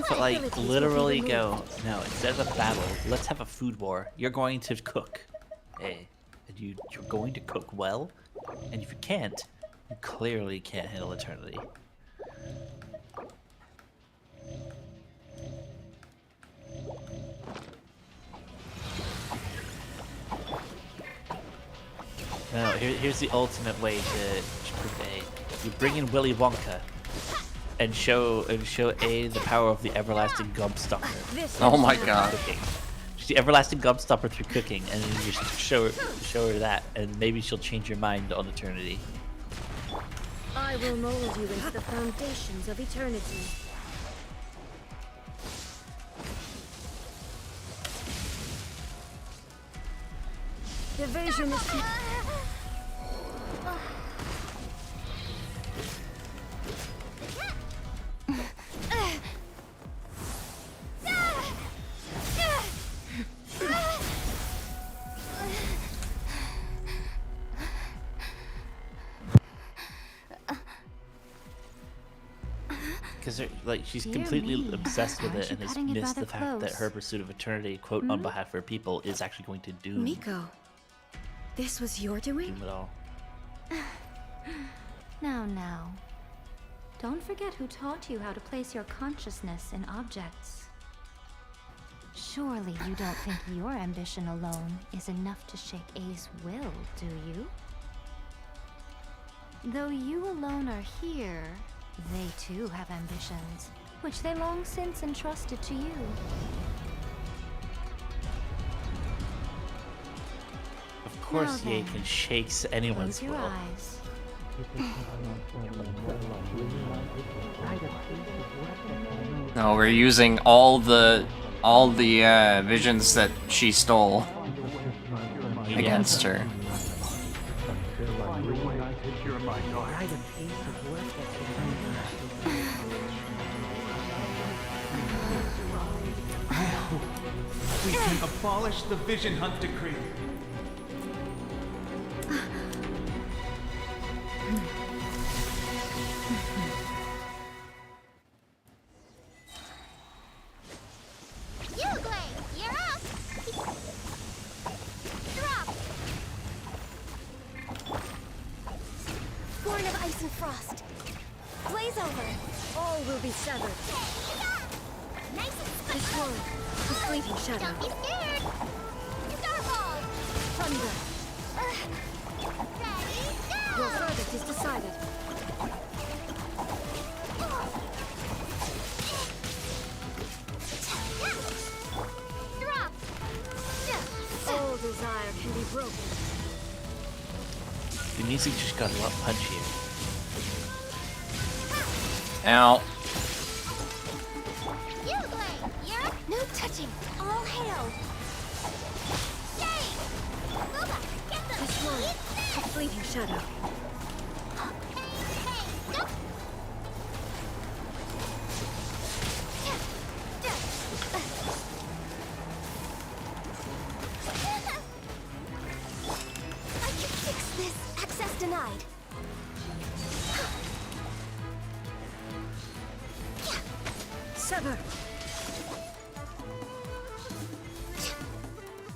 But like literally go, no, instead of a battle, let's have a food war. You're going to cook. Hey, and you're going to cook well, and if you can't, you clearly can't handle eternity. No, here's the ultimate way to prove A. You bring in Willy Wonka and show A the power of the everlasting gobstopper. Oh my god. Cooking. Just the everlasting gobstopper through cooking, and then you just show her that, and maybe she'll change your mind on eternity. I will mold you into the foundations of eternity. Division is... Because like she's Dear completely me, obsessed with aren't it you and has cutting it missed the rather fact that close? her pursuit of eternity, quote, on behalf of her people, is actually going to doom Miko, this was your doing? it all. Now. Don't forget who taught you how to place your consciousness in objects. Surely you don't think your ambition alone is enough to shake A's will, do you? Though you alone are here, they too have ambitions, which they long since entrusted to you. Of course, Now Ye then, can shake anyone's Close your will. eyes. No, we're using all the visions that she stole against her. We can abolish the Vision Hunt Decree. Yugway, you're up! Drop! Born of ice and frost. Blaze over. All will be severed. Nice and Destroy the fleeting shadow. Don't be scared! Starball! Thunder. Ready, go! Your verdict is decided. Drop! All desire can be broken. The music just got a lot punchier. Ow. Yugway, you're up! No touching. All hail. Yay! Booba, get them! Destroy Eat the this! fleeting shadow. Hey, go!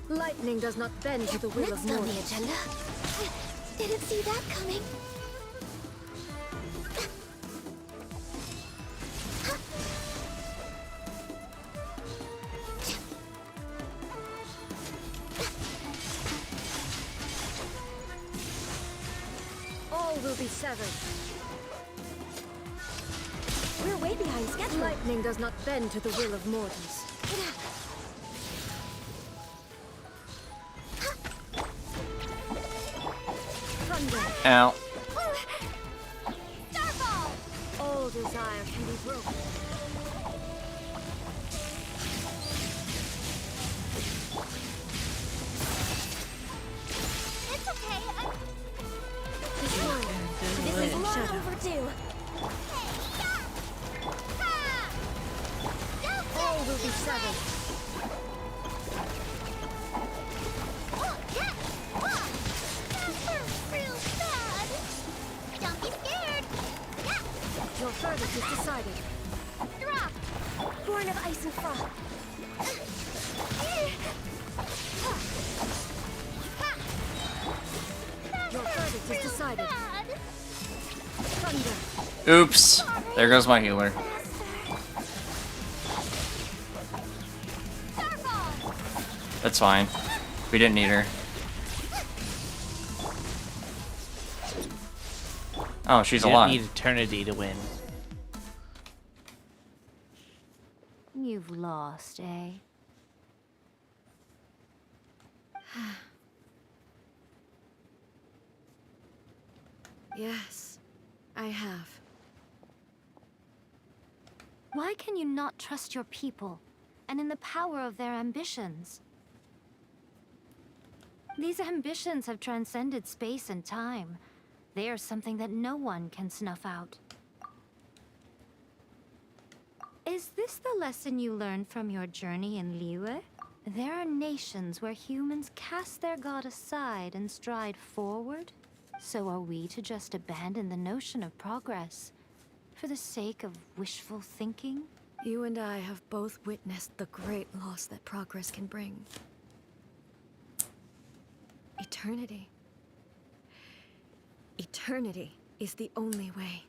Lightning does not bend to the will Next of on mortals. the agenda. Didn't see that coming. All will be severed. We're way behind schedule. Lightning does not bend to the will of mortals. Thunder. Ow. Starfall! All desire can be broken. It's okay. This is long overdue. All will be severed. Real bad. Don't be scared. Yeah. Your verdict is decided. Drop. Born of ice and frost. Your verdict is decided. Thunder. Oops. There goes my healer. That's fine. We didn't need her. Oh, she's You alive. don't need eternity to win. You've lost, eh? Yes, I have. Why can you not trust your people and in the power of their ambitions? These ambitions have transcended space and time. They are something that no one can snuff out. Is this the lesson you learned from your journey in Liyue? There are nations where humans cast their god aside and stride forward. So are we to just abandon the notion of progress for the sake of wishful thinking? You and I have both witnessed the great loss that progress can bring. Eternity. Eternity is the only way.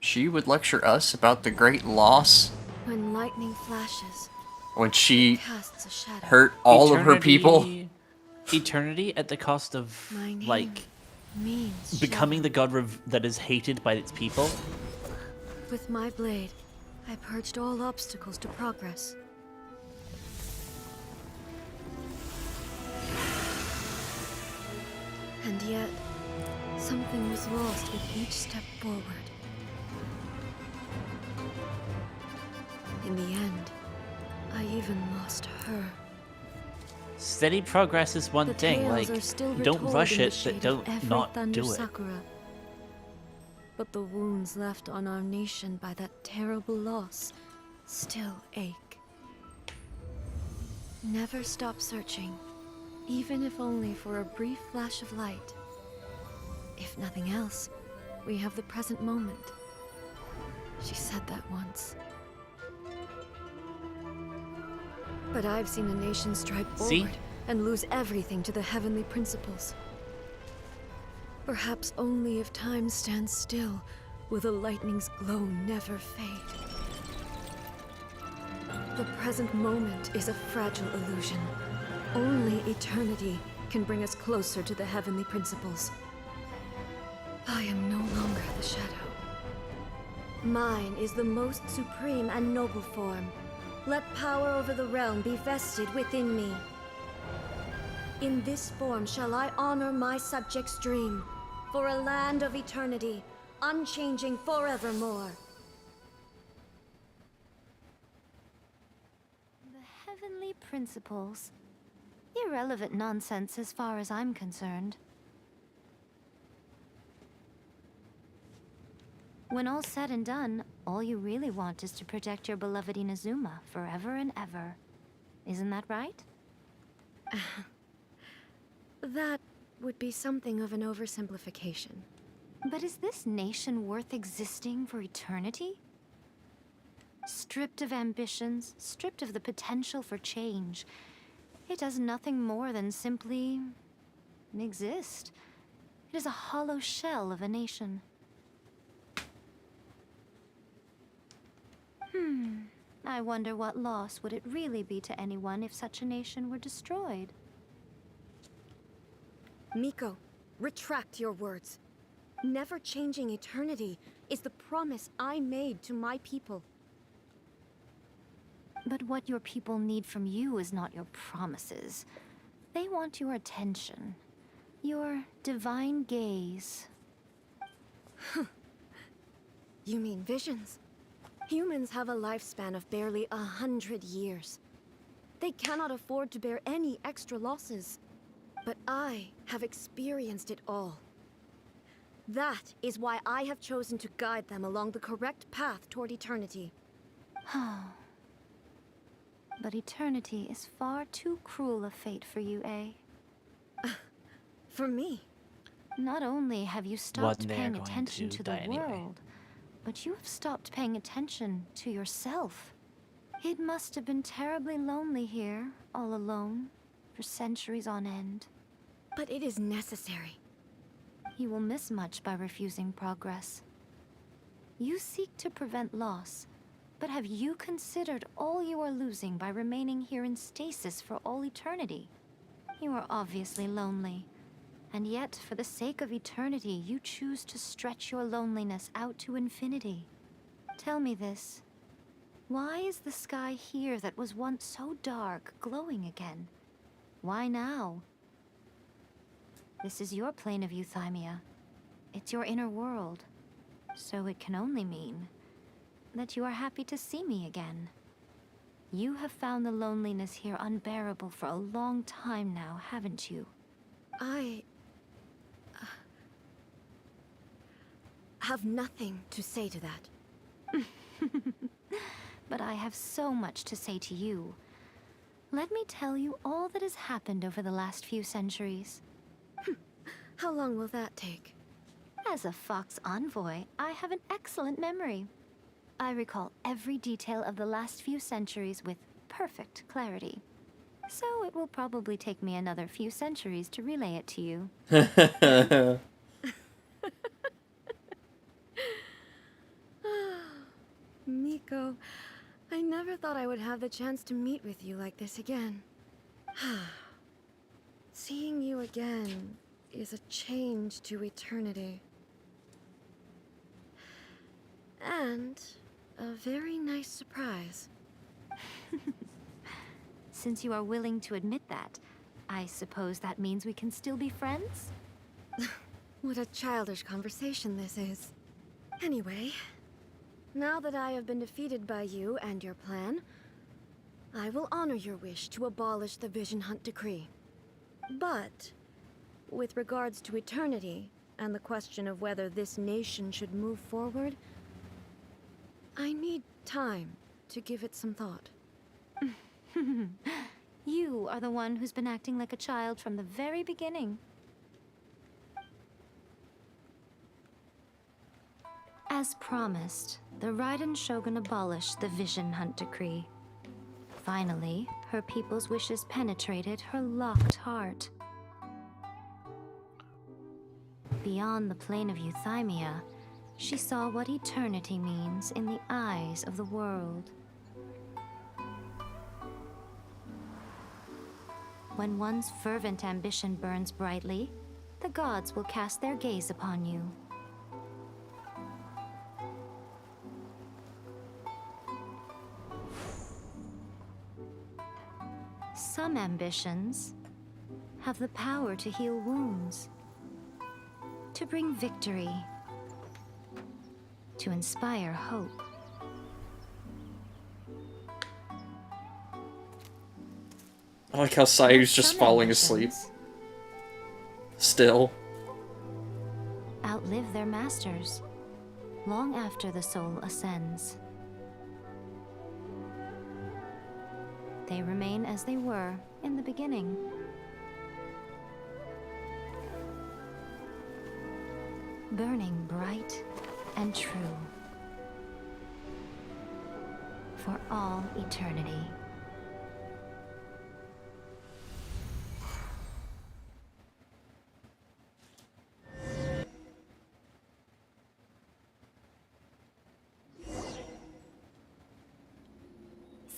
She would lecture us about the great loss When lightning flashes, when she casts a shadow. hurt all of her people. Eternity at the cost of, My name like, means becoming the god that is hated by its people. With my blade, I purged all obstacles to progress. And yet, something was lost with each step forward. In the end, I even lost her. Steady progress is one The thing, tales like, are still don't retold rush in the it, shade but don't of every not thunder do it. Sakura. But the wounds left on our nation by that terrible loss still ache. Never stop searching, even if only for a brief flash of light. If nothing else, we have the present moment. She said that once. But I've seen a nation stride See? forward and lose everything to the heavenly principles. Perhaps only if time stands still will the lightning's glow never fade. The present moment is a fragile illusion. Only eternity can bring us closer to the heavenly principles. I am no longer the shadow. Mine is the most supreme and noble form. Let power over the realm be vested within me. In this form shall I honor my subjects' dream, for a land of eternity, unchanging forevermore. The heavenly principles. Irrelevant nonsense as far as I'm concerned. When all's said and done, all you really want is to protect your beloved Inazuma forever and ever. Isn't that right? That would be something of an oversimplification. But is this nation worth existing for eternity? stripped of ambitions, stripped of the potential for change. It does nothing more than simply exist. It is a hollow shell of a nation. I wonder what loss would it really be to anyone if such a nation were destroyed? Miko, retract your words. Never changing eternity is the promise I made to my people. But what your people need from you is not your promises. They want your attention. Your divine gaze. You mean visions? Humans have a lifespan of barely 100 years. They cannot afford to bear any extra losses. But I have experienced it all. That is why I have chosen to guide them along the correct path toward eternity. But eternity is far too cruel a fate for you, eh? For me? Not only have you stopped they're paying going attention to to the die anyway. world, but you have stopped paying attention to yourself. It must have been terribly lonely here, all alone, for centuries on end. But it is necessary. You will miss much by refusing progress. You seek to prevent loss, but have you considered all you are losing by remaining here in stasis for all eternity? You are obviously lonely, and yet for the sake of eternity, you choose to stretch your loneliness out to infinity. Tell me this. Why is the sky here that was once so dark glowing again? Why now? This is your plane of euthymia. It's your inner world. So it can only mean that you are happy to see me again. You have found the loneliness here unbearable for a long time now, haven't you? I have nothing to say to that. But I have so much to say to you. Let me tell you all that has happened over the last few centuries. How long will that take? As a Fox envoy, I have an excellent memory. I recall every detail of the last few centuries with perfect clarity. So it will probably take me another few centuries to relay it to you. Miko, I never thought I would have the chance to meet with you like this again. Seeing you again is a change to eternity. And a very nice surprise. Since you are willing to admit that, I suppose that means we can still be friends? What a childish conversation this is. Anyway, now that I have been defeated by you and your plan, I will honor your wish to abolish the Vision Hunt Decree. But, with regards to eternity, and the question of whether this nation should move forward, I need time to give it some thought. You are the one who's been acting like a child from the very beginning. As promised, the Raiden Shogun abolished the Vision Hunt Decree. Finally, her people's wishes penetrated her locked heart. Beyond the plane of euthymia, she saw what eternity means in the eyes of the world. When one's fervent ambition burns brightly, the gods will cast their gaze upon you. Some ambitions have the power to heal wounds, to bring victory, to inspire hope. I like how Sayu's just falling asleep. Still. Outlive their masters, long after the soul ascends. They remain as they were in the beginning. Burning bright and true. for all eternity.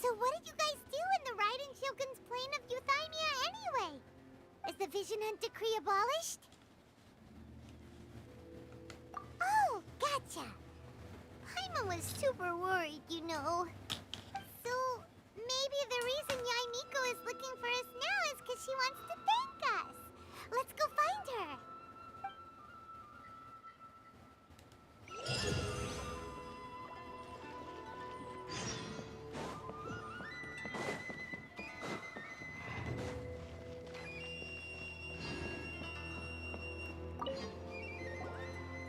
So what did you guys do in the Raiden Shogun's plane of Euthymia anyway? Is the Vision Hunt decree abolished? Oh, gotcha. Paimon was super worried, you know. So maybe the reason Yai Miko is looking for us now is because she wants to thank us. Let's go find her.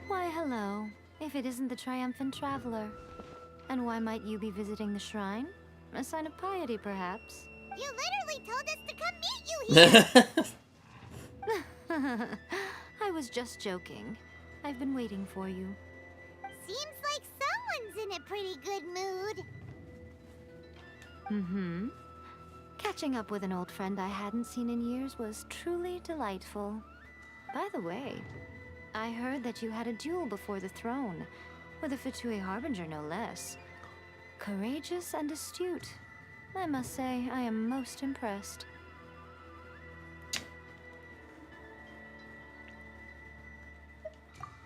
Why, hello. If it isn't the triumphant traveler. And why might you be visiting the shrine? A sign of piety, perhaps? You literally told us to come meet you here! I was just joking. I've been waiting for you. Seems like someone's in a pretty good mood. Mm-hmm. Catching up with an old friend I hadn't seen in years was truly delightful. By the way, I heard that you had a duel before the throne, with a Fatui Harbinger no less. Courageous and astute. I must say, I am most impressed.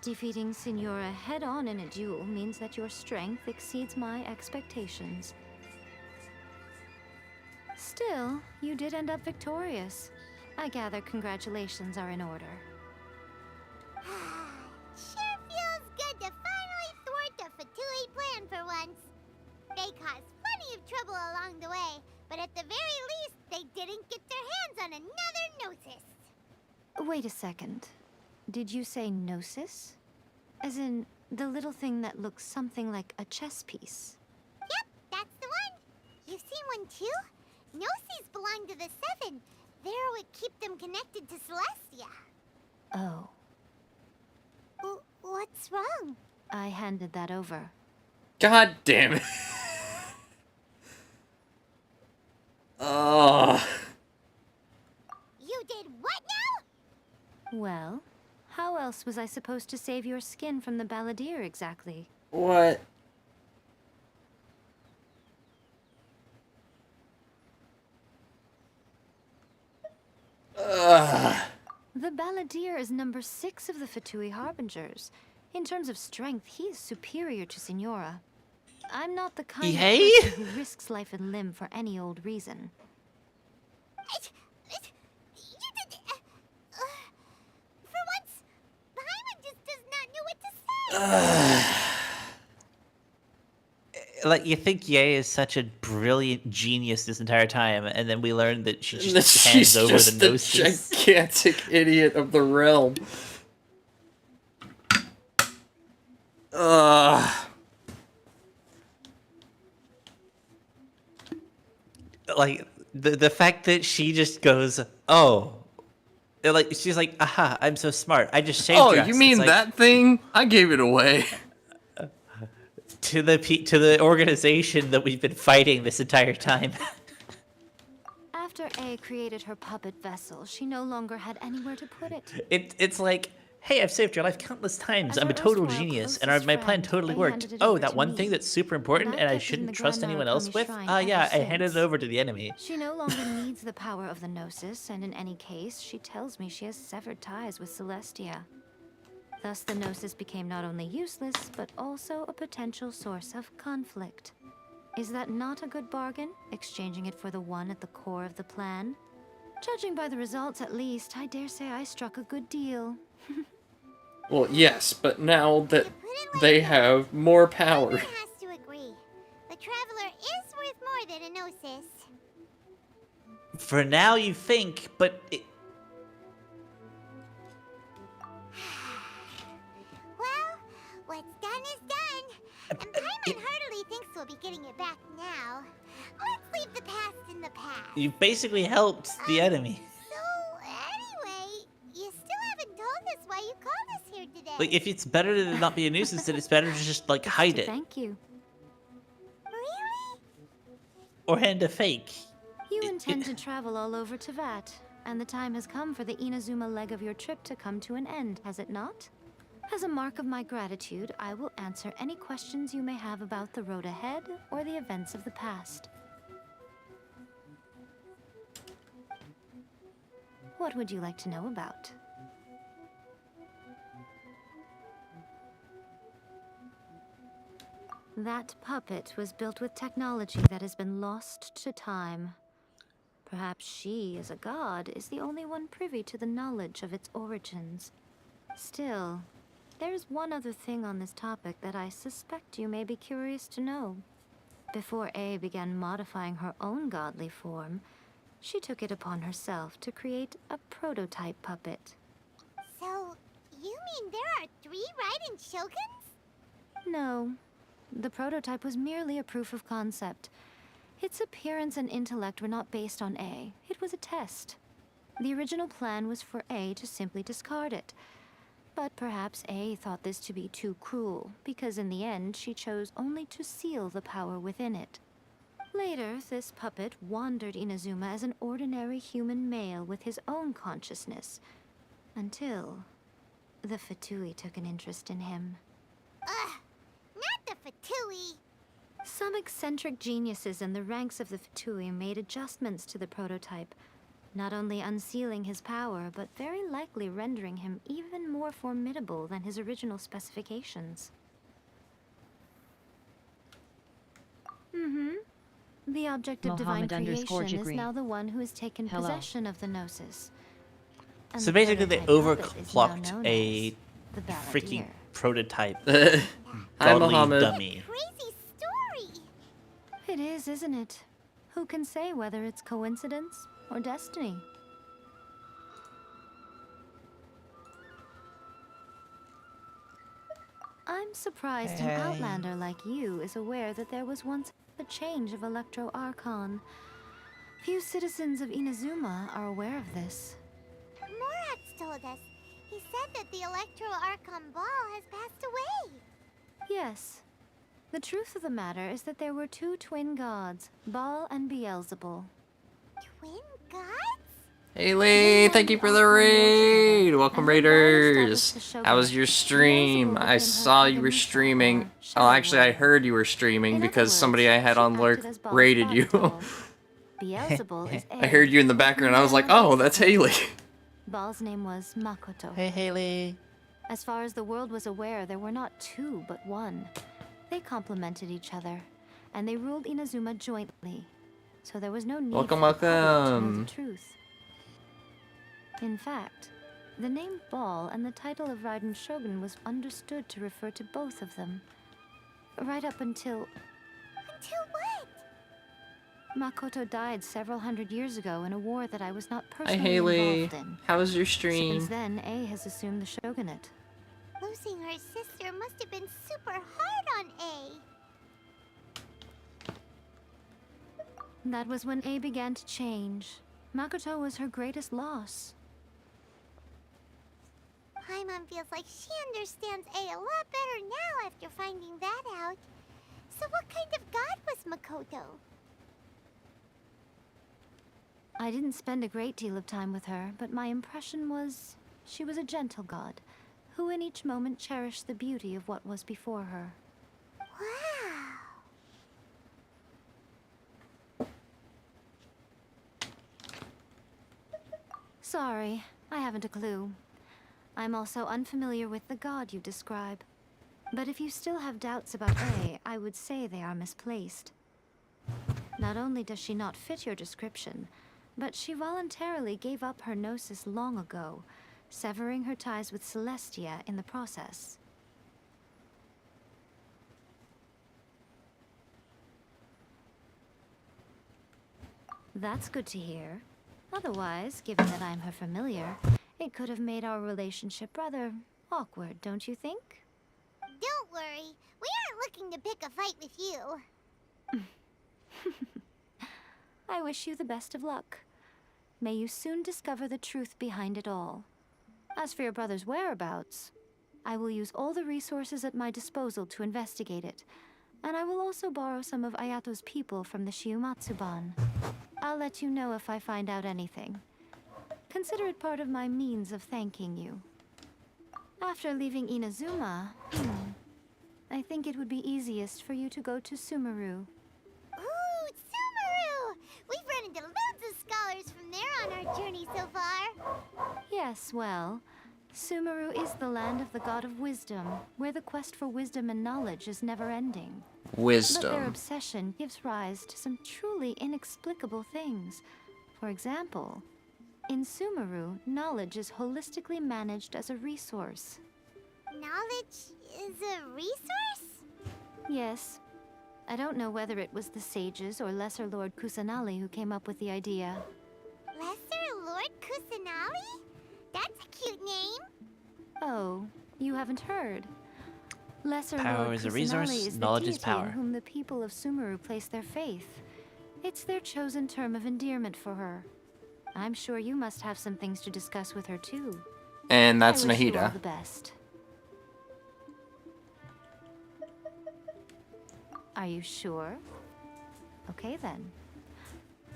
Defeating Signora head-on in a duel means that your strength exceeds my expectations. Still, you did end up victorious. I gather congratulations are in order. Sure feels good to finally thwart the Fatui plan for once. They caused plenty of trouble along the way, but at the very least, they didn't get their hands on another Gnosis. Wait a second. Did you say Gnosis? As in, the little thing that looks something like a chess piece? Yep, that's the one. You've seen one too? Gnosis belong to the Seven. They're what keep them connected to Celestia. Oh. What's wrong? I handed that over. God damn it. Oh. You did what now? Well, how else was I supposed to save your skin from the balladeer exactly? What? The balladeer is number 6 of the Fatui Harbingers. In terms of strength, he is superior to Signora. I'm not the kind of person who risks life and limb for any old reason. For once, Paimon just does not know what to say. Like, you think Ye is such a brilliant genius this entire time, and then we learn that she just hands over the Gnosis. She's the gigantic idiot of the realm. Like, the fact that she just goes, oh. Like, she's like, aha, I'm so smart. I just saved Oh, you. you mean that thing? I gave it away. To the organization that we've been fighting this entire time. After A created her puppet vessel, she no longer had anywhere to put it. It's like, hey, I've saved your life countless times. I'm a total genius, and my plan totally worked. Oh, that one thing that's super important and I shouldn't trust anyone else with? Yeah, I handed it over to the enemy. She no longer needs the power of the Gnosis, and in any case, she tells me she has severed ties with Celestia. Thus, the Gnosis became not only useless, but also a potential source of conflict. Is that not a good bargain, exchanging it for the one at the core of the plan? Judging by the results, at least, I dare say I struck a good deal. Well, yes, but now that they have more power. Everyone has to agree. The Traveler is worth more than a Gnosis. For now, you think, but Well, what's done is done. And Paimon heartily thinks we'll be getting it back now. Let's leave the past in the past. you basically helped the enemy. So, anyway, you still haven't told us why you called us here today. Like, if it's better to not be a nuisance, then it's better to just, like, hide it. Thank you. Really? Or hand a fake. You intend to travel all over Teyvat, and the time has come for the Inazuma leg of your trip to come to an end, has it not? As a mark of my gratitude, I will answer any questions you may have about the road ahead or the events of the past. What would you like to know about? That puppet was built with technology that has been lost to time. Perhaps she, as a god, is the only one privy to the knowledge of its origins. Still, there's one other thing on this topic that I suspect you may be curious to know. Before A began modifying her own godly form, she took it upon herself to create a prototype puppet. So, you mean there are 3 Raiden Shoguns? No, the prototype was merely a proof of concept. Its appearance and intellect were not based on A. It was a test. The original plan was for A to simply discard it. But perhaps A thought this to be too cruel, because in the end she chose only to seal the power within it. Later, this puppet wandered Inazuma as an ordinary human male with his own consciousness, until the Fatui took an interest in him. Ugh, not the Fatui. Some eccentric geniuses in the ranks of the Fatui made adjustments to the prototype, not only unsealing his power, but very likely rendering him even more formidable than his original specifications. The object of divine creation is now the one who has taken possession of the Gnosis. And So the basically they prototype puppet is now overclocked known a as the freaking Balladeer. prototype Hi, godly Mohammed. dummy. Crazy story. It is, isn't it? Who can say whether it's coincidence or destiny? I'm surprised an outlander like you is aware that there was once a change of Electro Archon. Few citizens of Inazuma are aware of this. Morax told us. He said that the Electro Archon Ball has passed away. Yes. The truth of the matter is that there were 2 twin gods, Baal and Beelzebul. Twin gods? Haley, thank you for the raid. Welcome, Raiders. How was your stream? I saw you were streaming. Oh, actually, I heard you were streaming because somebody I had on lurk raided you. Beelzebul is I heard you in the background. I was like, oh, that's Haley. Baal's name was Makoto. Hey, Haley. As far as the world was aware, there were not 2, but 1. They complemented each other, and they ruled Inazuma jointly. So there was no need Welcome, for the public to know welcome. the truth. In fact, the name Baal and the title of Raiden Shogun was understood to refer to both of them. Right up until... Until what? Makoto died several hundred years ago in a war that I was not Hi, personally Haley. involved in. How was your stream? Since then, A has assumed the shogunate. Losing her sister must have been super hard on A. That was when A began to change. Makoto was her greatest loss. Paimon feels like she understands A a lot better now after finding that out. So what kind of god was Makoto? I didn't spend a great deal of time with her, but my impression was she was a gentle god, who in each moment cherished the beauty of what was before her. Wow. Sorry, I haven't a clue. I'm also unfamiliar with the god you describe. But if you still have doubts about A, I would say they are misplaced. Not only does she not fit your description, but she voluntarily gave up her gnosis long ago, severing her ties with Celestia in the process. That's good to hear. Otherwise, given that I'm her familiar, it could have made our relationship rather awkward, don't you think? Don't worry. We aren't looking to pick a fight with you. I wish you the best of luck. May you soon discover the truth behind it all. As for your brother's whereabouts, I will use all the resources at my disposal to investigate it, And I will also borrow some of Ayato's people from the Shiumatsuban. I'll let you know if I find out anything. Consider it part of my means of thanking you. After leaving Inazuma, I think it would be easiest for you to go to Sumeru. Ooh, Sumeru! We've run into loads of scholars from there on our journey so far. Yes, well, Sumeru is the land of the god of wisdom, where the quest for wisdom and knowledge is never-ending. But their Wisdom. obsession gives rise to some truly inexplicable things. For example, in Sumeru, knowledge is holistically managed as a resource. Knowledge is a resource? Yes. I don't know whether it was the sages or Lesser Lord Kusanali who came up with the idea. Lesser Lord Kusanali? That's a cute name. Oh, you haven't heard. Lesser Power Lord is a Kusanali resource, is the knowledge is deity in power. whom the people of Sumeru place their faith. It's their chosen term of endearment for her. I'm sure you must have some things to discuss with her too. And that's I wish you all Nahida. the best. Are you sure? Okay then.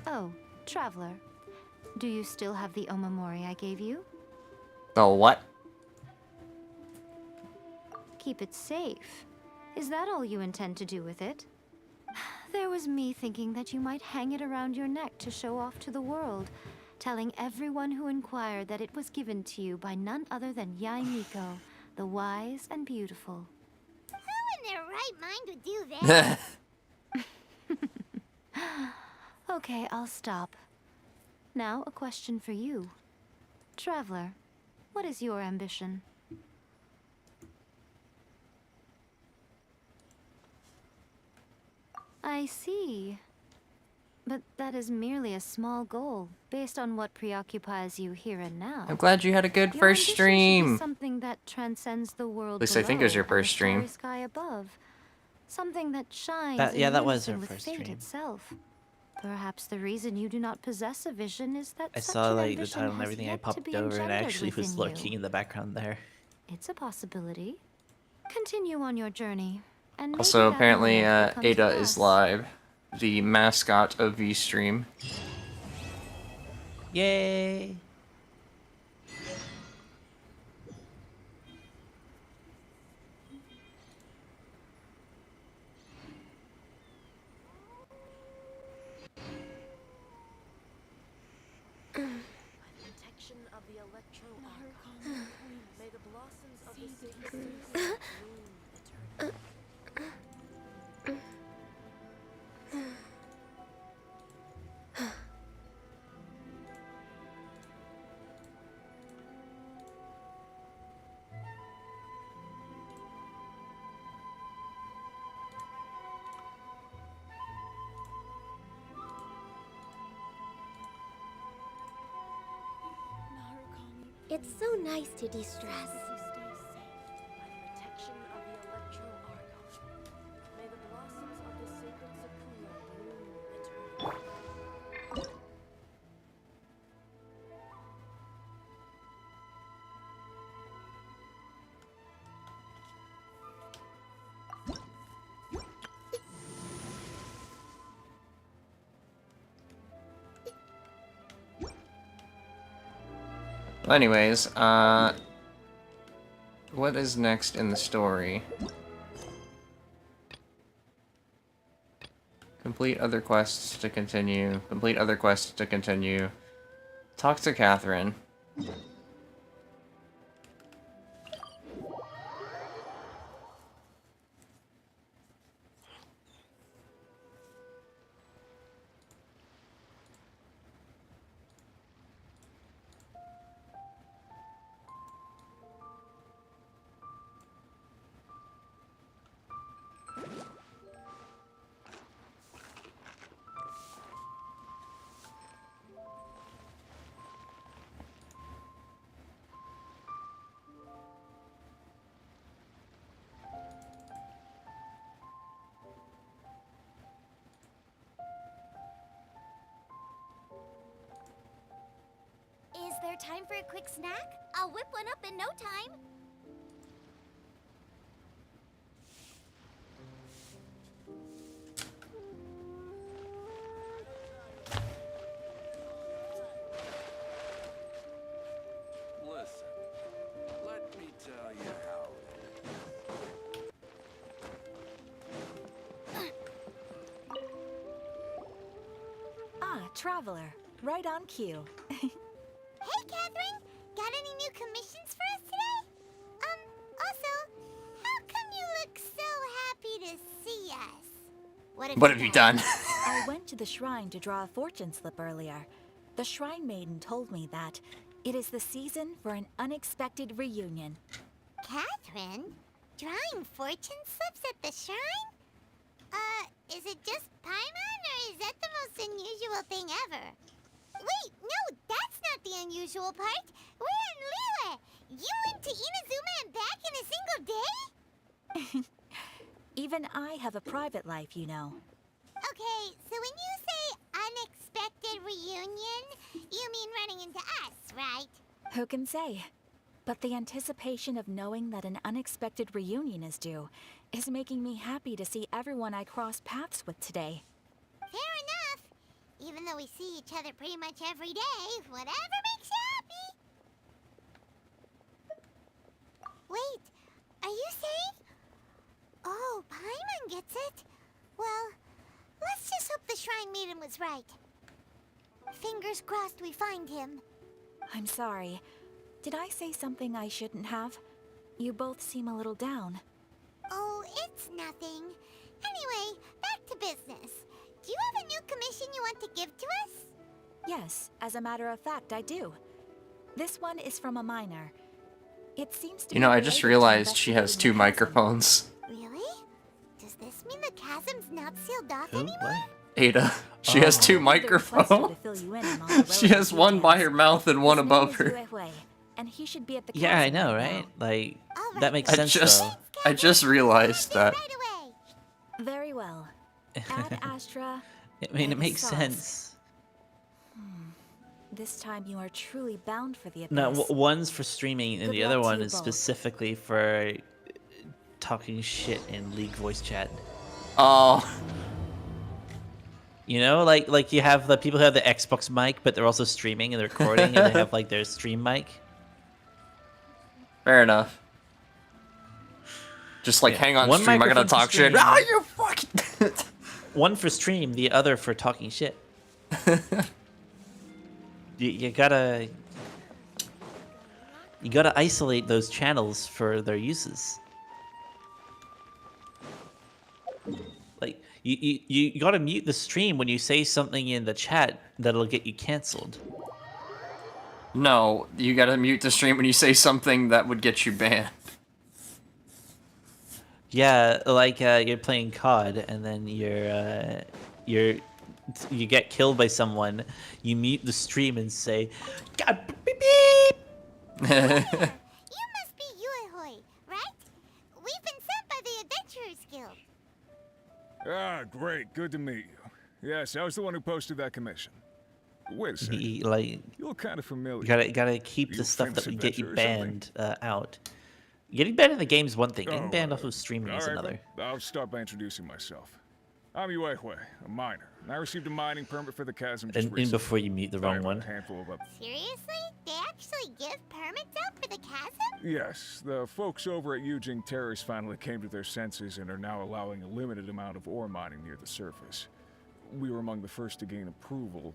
Oh, Traveler. Do you still have the Omamori I gave you? The what? Keep it safe. Is that all you intend to do with it? There was me thinking that you might hang it around your neck to show off to the world, telling everyone who inquired that it was given to you by none other than Yae Miko, the wise and beautiful. Who in their right mind would do that? Okay, I'll stop. Now, a question for you. Traveler, what is your ambition? I see. But that is merely a small goal, based on what preoccupies you here and now. I'm glad you had a good Your first ambition should be stream. something that transcends the world At least I think it was your below and first the starry stream. sky above. Something that shines Yeah, in that was unison her with first fate stream. itself. Perhaps the reason you do not possess a vision is that I such saw an like the ambition title and has everything. I yet to popped be over and I engendered actually was within lurking you. in the background there. It's a possibility. Continue on your journey, and maybe Also, that apparently, moment will come to Ada is pass. live. The mascot of V-Stream. Yay! Protection of the Electro Archon. May the blossoms of the sacred sakura bloom eternally. It's so nice to de-stress. Protection of the Electro Archon. May the blossoms of the sacred sakura bloom eternally. Well, anyways, what is next in the story? Complete other quests to continue. Complete other quests to continue. Talk to Catherine. Is there time for a quick snack? I'll whip one up in no time. Traveler, right on cue. Hey, Catherine! Got any new commissions for us today? Also, how come you look so happy to see us? What have you done? I went to the shrine to draw a fortune slip earlier. The shrine maiden told me that it is the season for an unexpected reunion. Catherine? Drawing fortune slips at the shrine? Is it just Paimon, or is that the most unusual thing ever? Wait, no, that's not the unusual part. We're in Liyue. You went to Inazuma and back in a single day? Even I have a private life, you know. Okay, so when you say unexpected reunion, you mean running into us, right? Who can say? But the anticipation of knowing that an unexpected reunion is due is making me happy to see everyone I crossed paths with today. Fair enough. Even though we see each other pretty much every day, whatever makes you happy. Wait, are you saying? Oh, Paimon gets it. Well, let's just hope the Shrine Maiden was right. Fingers crossed we find him. I'm sorry. Did I say something I shouldn't have? You both seem a little down. Oh, it's nothing. Anyway, back to business. Do you have a new commission you want to give to us? Yes, as a matter of fact, I do. This one is from a miner. It seems to You know, I just realized she has 2 microphones. Really? Does this mean the chasm's not sealed off anymore? Ada. She has 2 microphones. She has one by her mouth and one above her. And he should be at the Yeah, I know, right? Like, that makes sense, though. I just realized that. Very well. Ad Astra. I mean, it and makes Sauce. sense. This time you are truly bound for the abyss. No, one's for streaming, and Good the other luck to one you is both. specifically for talking shit in League voice chat. Oh. You know, like you have the people who have the Xbox mic, but they're also streaming and they're recording, and they have like their stream mic. Fair enough. Just like, Yeah. hang on One stream, I gotta microphone for talk shit. stream. Ah, you fucking... One for stream, the other for talking shit. you gotta isolate those channels for their uses. Like you gotta mute the stream when you say something in the chat that'll get you canceled. No, you gotta mute the stream when you say something that would get you banned. Yeah, like you're playing COD and then you get killed by someone. You mute the stream and say, "God, beep beep." You must be Yuehoi, right? We've been sent by the Adventurers Guild. Ah, great. Good to meet you. Yes, I was the one who posted that commission. Wait a second. Like, you look kind of familiar. you gotta keep You the stuff that famous would get you adventurer or something? banned out. Getting banned in the game is one thing. Getting Oh, banned off of streaming is all right, another. well, I'll start by introducing myself. I'm Yuehoi, a miner, and I received a mining permit for the chasm just And recently. before you mute the I wrong have one. A handful of Seriously? They actually give permits out for the chasm? Yes, the folks over at Yujing Terrace finally came to their senses and are now allowing a limited amount of ore mining near the surface. We were among the first to gain approval,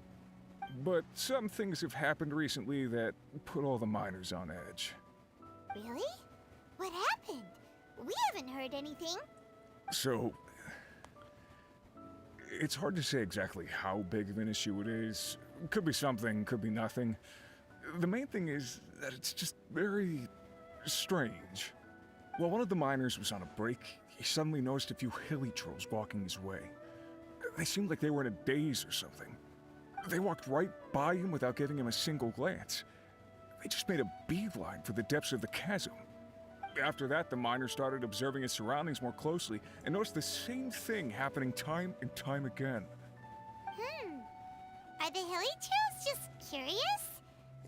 but some things have happened recently that put all the miners on edge. Really? What happened? We haven't heard anything. So, it's hard to say exactly how big of an issue it is. Could be something, could be nothing. The main thing is that it's just very strange. While one of the miners was on a break, he suddenly noticed a few hilly trolls walking his way. They seemed like they were in a daze or something. They walked right by him without giving him a single glance. They just made a beeline for the depths of the chasm. After that, the miner started observing his surroundings more closely and noticed the same thing happening time and time again. Are the hilly trolls just curious?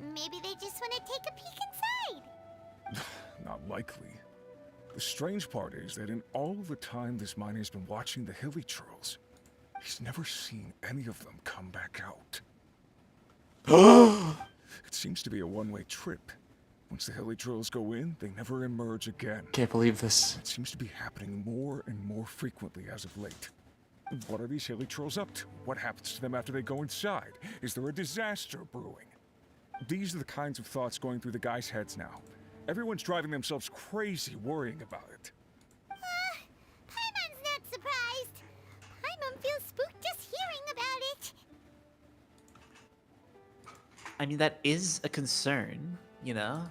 Maybe they just want to take a peek inside. Not likely. The strange part is that in all the time this miner's been watching the hilly trolls, he's never seen any of them come back out. It seems to be a one-way trip. Once the hilly trolls go in, they never emerge again. Can't believe this. It seems to be happening more and more frequently as of late. What are these hilly trolls up to? What happens to them after they go inside? Is there a disaster brewing? These are the kinds of thoughts going through the guys' heads now. Everyone's driving themselves crazy worrying about it. Paimon's not surprised. Paimon feels spooked just hearing about it. I mean, that is a concern, you know?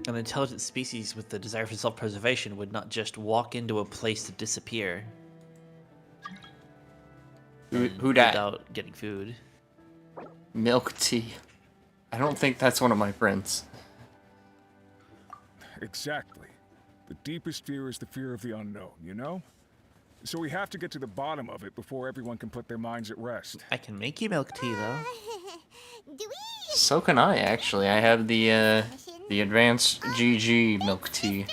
An intelligent species with the desire for self-preservation would not just walk into a place to disappear. Who dat? Without getting food. Milk tea. I don't think that's one of my friends. Exactly. The deepest fear is the fear of the unknown, you know? So we have to get to the bottom of it before everyone can put their minds at rest. I can make you milk tea, though. So can I, actually. I have the advanced GG milk tea.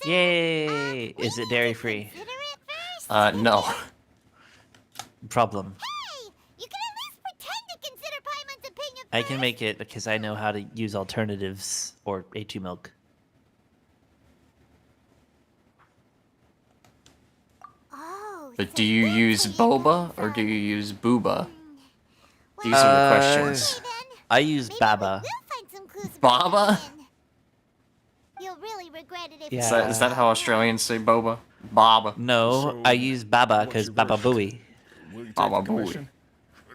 Yay! Is it dairy-free? No. Problem. You can at least pretend to consider Paimon's opinion. I can make it because I know how to use alternatives or A2 milk. But do you use boba or do you use booba? These are the questions. I use baba. Baba? You'll really regret it if Yeah. Is that how Australians say boba? Baba. No, I use baba because baba booey. Will you take Baba the booey. commission?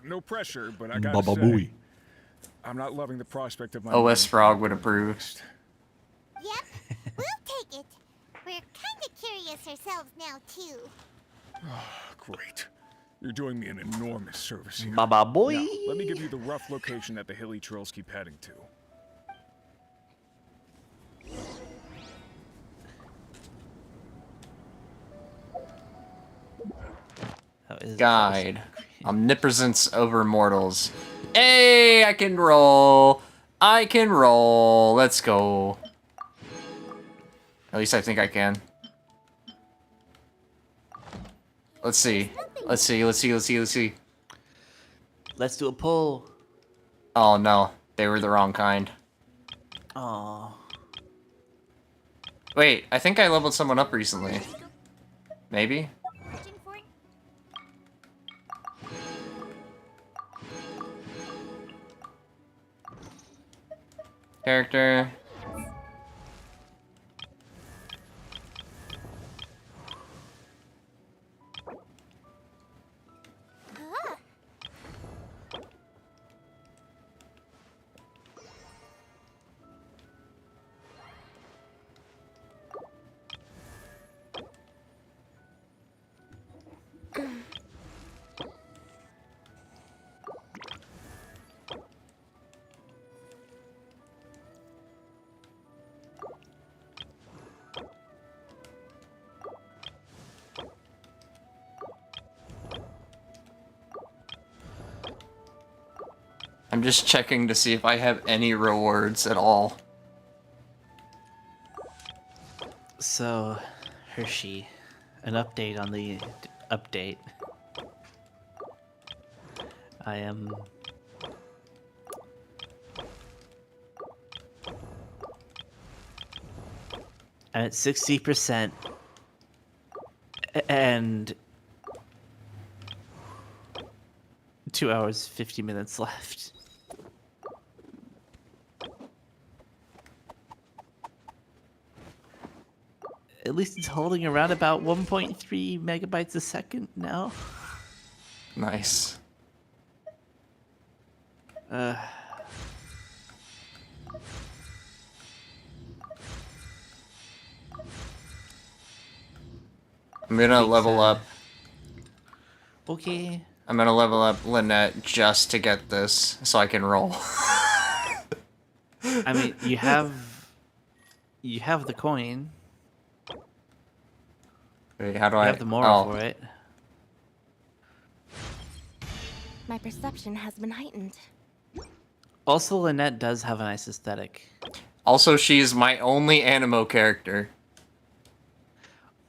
No pressure, but I gotta Baba say, booey. I'm not loving the prospect of my OS Frog would approve. Yep, we'll take it. We're kinda curious ourselves now, too. Great. You're doing me an enormous service here. Baba boy. Now, let me give you the rough location that the hilly trolls keep heading to. Guide. Omnipresence over mortals. Hey, I can roll. I can roll. Let's go. At least I think I can. Let's see. Let's see. Let's see. Let's see. Let's see. Let's do a pull. Oh no, they were the wrong kind. Oh. Wait, I think I leveled someone up recently. Maybe? Character. I'm just checking to see if I have any rewards at all. So, Hershey, an update on the update. I am... I'm at 60%. And... 2 hours, 50 minutes left. At least it's holding around about 1.3 megabytes a second now. Nice. I'm gonna level up. Okay. I'm gonna level up Lynette just to get this, so I can roll. I mean, you have the coin. Wait, how do You I have the moral oh. for it. My perception has been heightened. Also, Lynette does have a nice aesthetic. Also, she is my only animo character.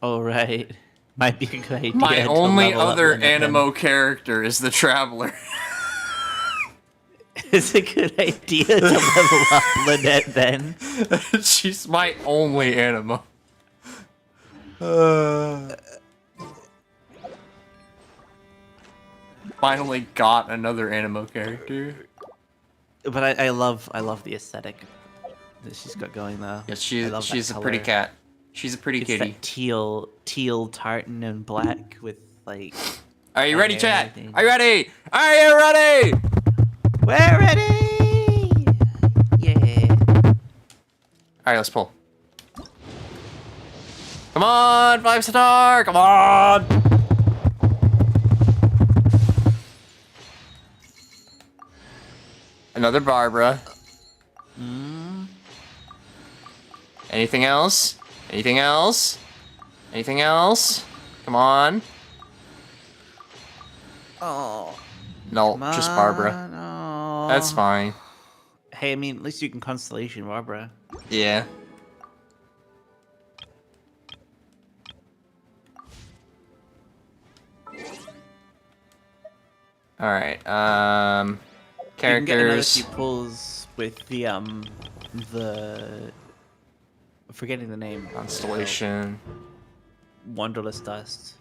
Oh, right. Might be a good idea. My to only level up other Lynette animo character is the Traveler. It's a good idea to level up Lynette then. She's my only animo. Finally got another animo character. But I love the aesthetic that she's got going though. Yeah, I love she's that a pretty color. cat. She's a pretty It's kitty. that teal tartan and black with like. Are you ready, hair chat? and everything. Are you ready? Are you ready? We're ready! Yeah. Alright, let's pull. Come on, 5-star! Come on! Another Barbara. Anything else? Anything else? Anything else? Come on. Oh. No, just Barbara. Oh. That's fine. Hey, I mean, at least you can Constellation Barbara. Yeah. Alright, You can get another characters. few pulls with the I'm forgetting the name. Constellation. Wanderless Dust.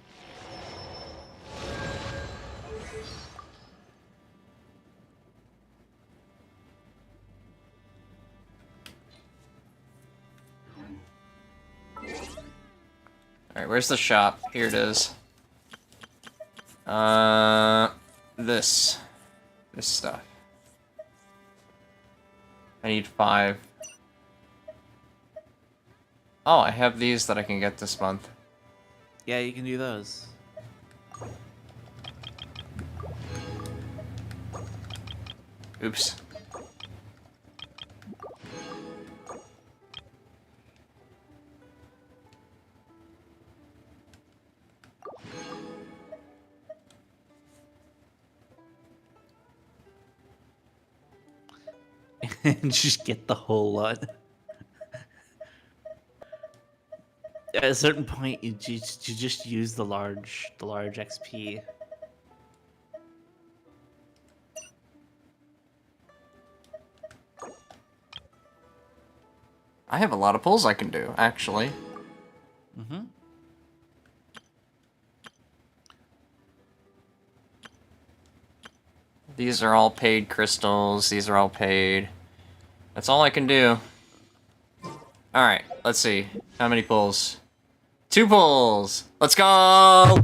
Alright, where's the shop? Here it is. This stuff. I need 5. Oh, I have these that I can get this month. Yeah, you can do those. Oops. And just get the whole lot. At a certain point, you just use the large XP. I have a lot of pulls I can do, actually. Mm-hmm. These are all paid crystals. These are all paid. That's all I can do. Alright, let's see. How many pulls? 2 pulls! Let's go!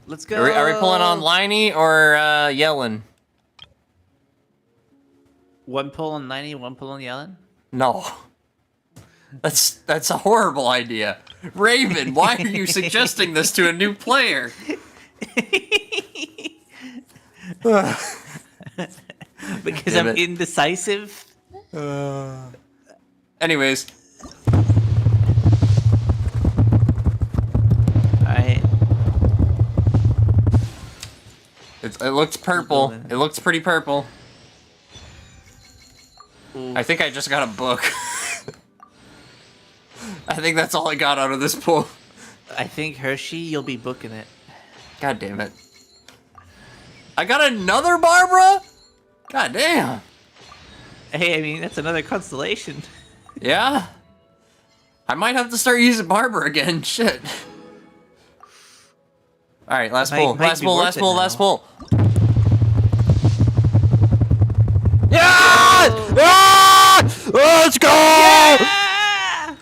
Let's go! Are we pulling on Liney or Yellen? One pull on 90, one pull on Yellen? No. That's a horrible idea. Raven, why are you suggesting this to a new player? Because Damn I'm it. indecisive? Anyways. Alright. It looks purple. It looks pretty purple. I think I just got a book. I think that's all I got out of this pull. I think Hershey, you'll be booking it. God damn it. I got another Barbara? God damn. Hey, I mean, that's another constellation. Yeah? I might have to start using Barbara again. Shit. Alright, last pull. Might Last be pull, worth last it pull, now. last pull. Yeah! Ah! Let's go! Yeah!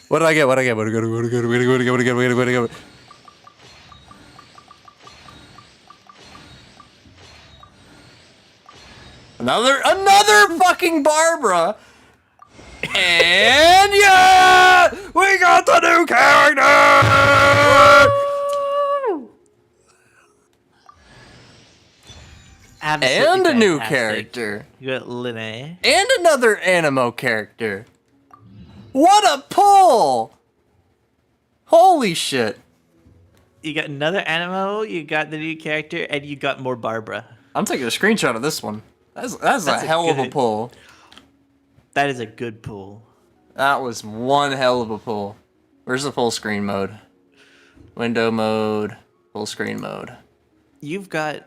What did I get? What did I get? What did I get? What did I get? What did I get? What did I get? What did I get? Another fucking Barbara. And yeah, we got the new character. Absolutely And a new fantastic. character. You got Linne. And another Animo character. What a pull! Holy shit. You got another Animo, you got the new character, and you got more Barbara. I'm taking a screenshot of this one. That's a hell of a pull. That is a good pull. That was one hell of a pull. Where's the full screen mode? Window mode, full screen mode. You've got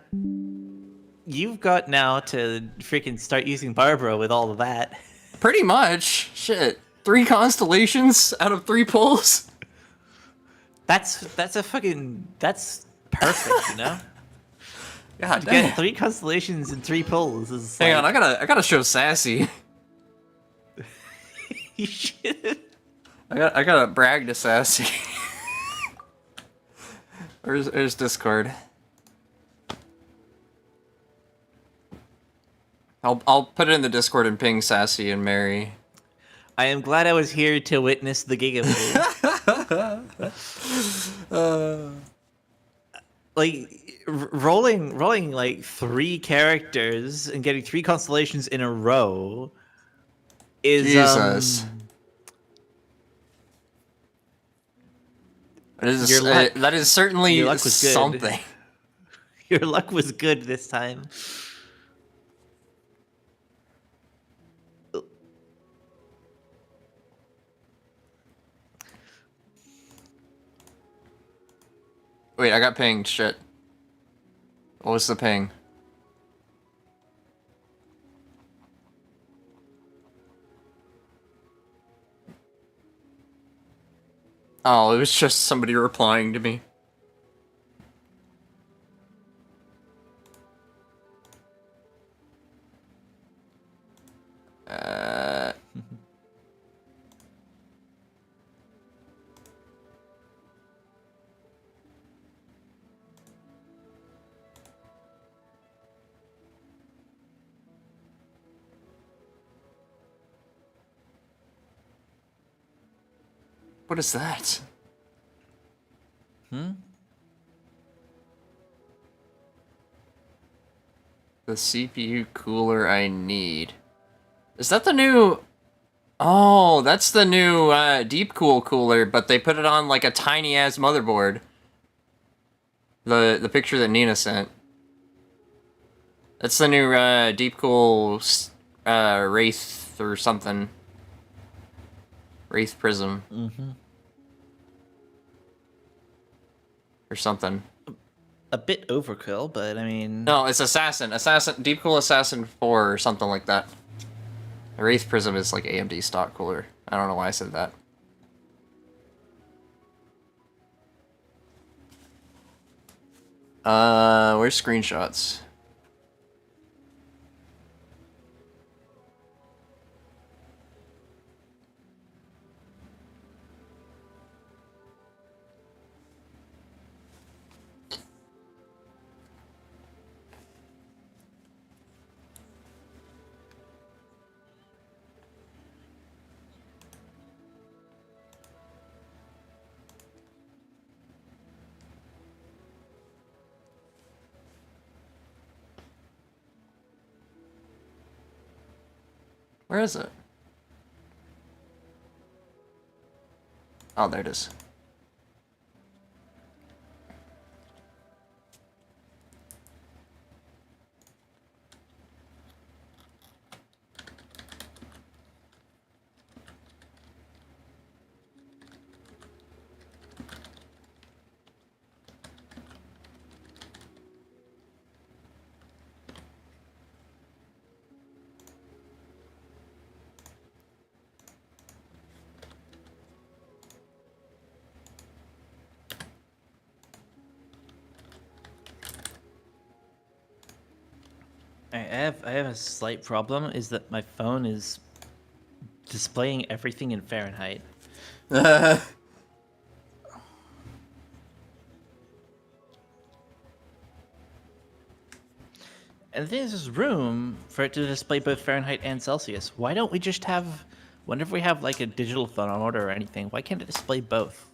now to freaking start using Barbara with all of that. Pretty much. Shit. 3 constellations out of 3 pulls? That's perfect, you know? God To damn. get 3 constellations and 3 pulls is Hang like... on, I gotta show Sassy. You should. I gotta brag to Sassy. Where's Discord? I'll put it in the Discord and ping Sassy and Mary. I am glad I was here to witness the Gigapoo. Like rolling like 3 characters and getting 3 constellations in a row is Jesus. Your luck, that is certainly your luck was good. something. Your luck was good this time. Wait, I got pinged. Shit. What was the ping? Oh, it was just somebody replying to me. What is that? Hmm? The CPU cooler I need. Is that the new... Oh, that's the new Deep Cool cooler, but they put it on like a tiny-ass motherboard. The picture that Nina sent. That's the new Deep Cool Wraith or something. Wraith Prism. Mm-hmm. Or something. A bit overkill, but I mean... No, it's Assassin. Deep Cool Assassin 4 or something like that. The Wraith Prism is like AMD stock cooler. I don't know why I said that. Where's screenshots? Where is it? Oh, there it is. I have a slight problem, is that my phone is displaying everything in Fahrenheit. Uh, And the thing is, there's room for it to display both Fahrenheit and Celsius. Why don't we just have, whenever we have like a digital thermometer or anything, why can't it display both?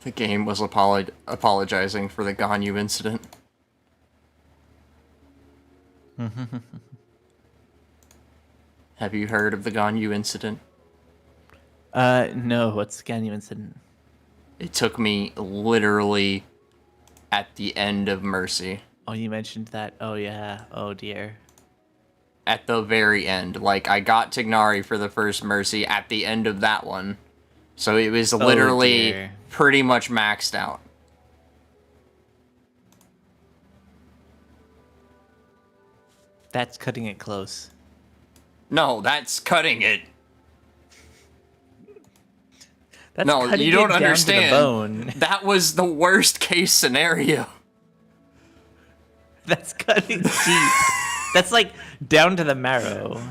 The game was apologizing for the Ganyu incident. Have you heard of the Ganyu incident? No, what's the Ganyu incident? It took me literally at the end of Mercy. Oh, you mentioned that. Oh, yeah. Oh, dear. At the very end. Like, I got Tignari for the first Mercy at the end of that one. So it was literally pretty much maxed out. That's cutting it close. No, that's cutting it. That's no, cutting you don't it down understand. To the bone. That was the worst case scenario. That's cutting deep. That's like down to the marrow.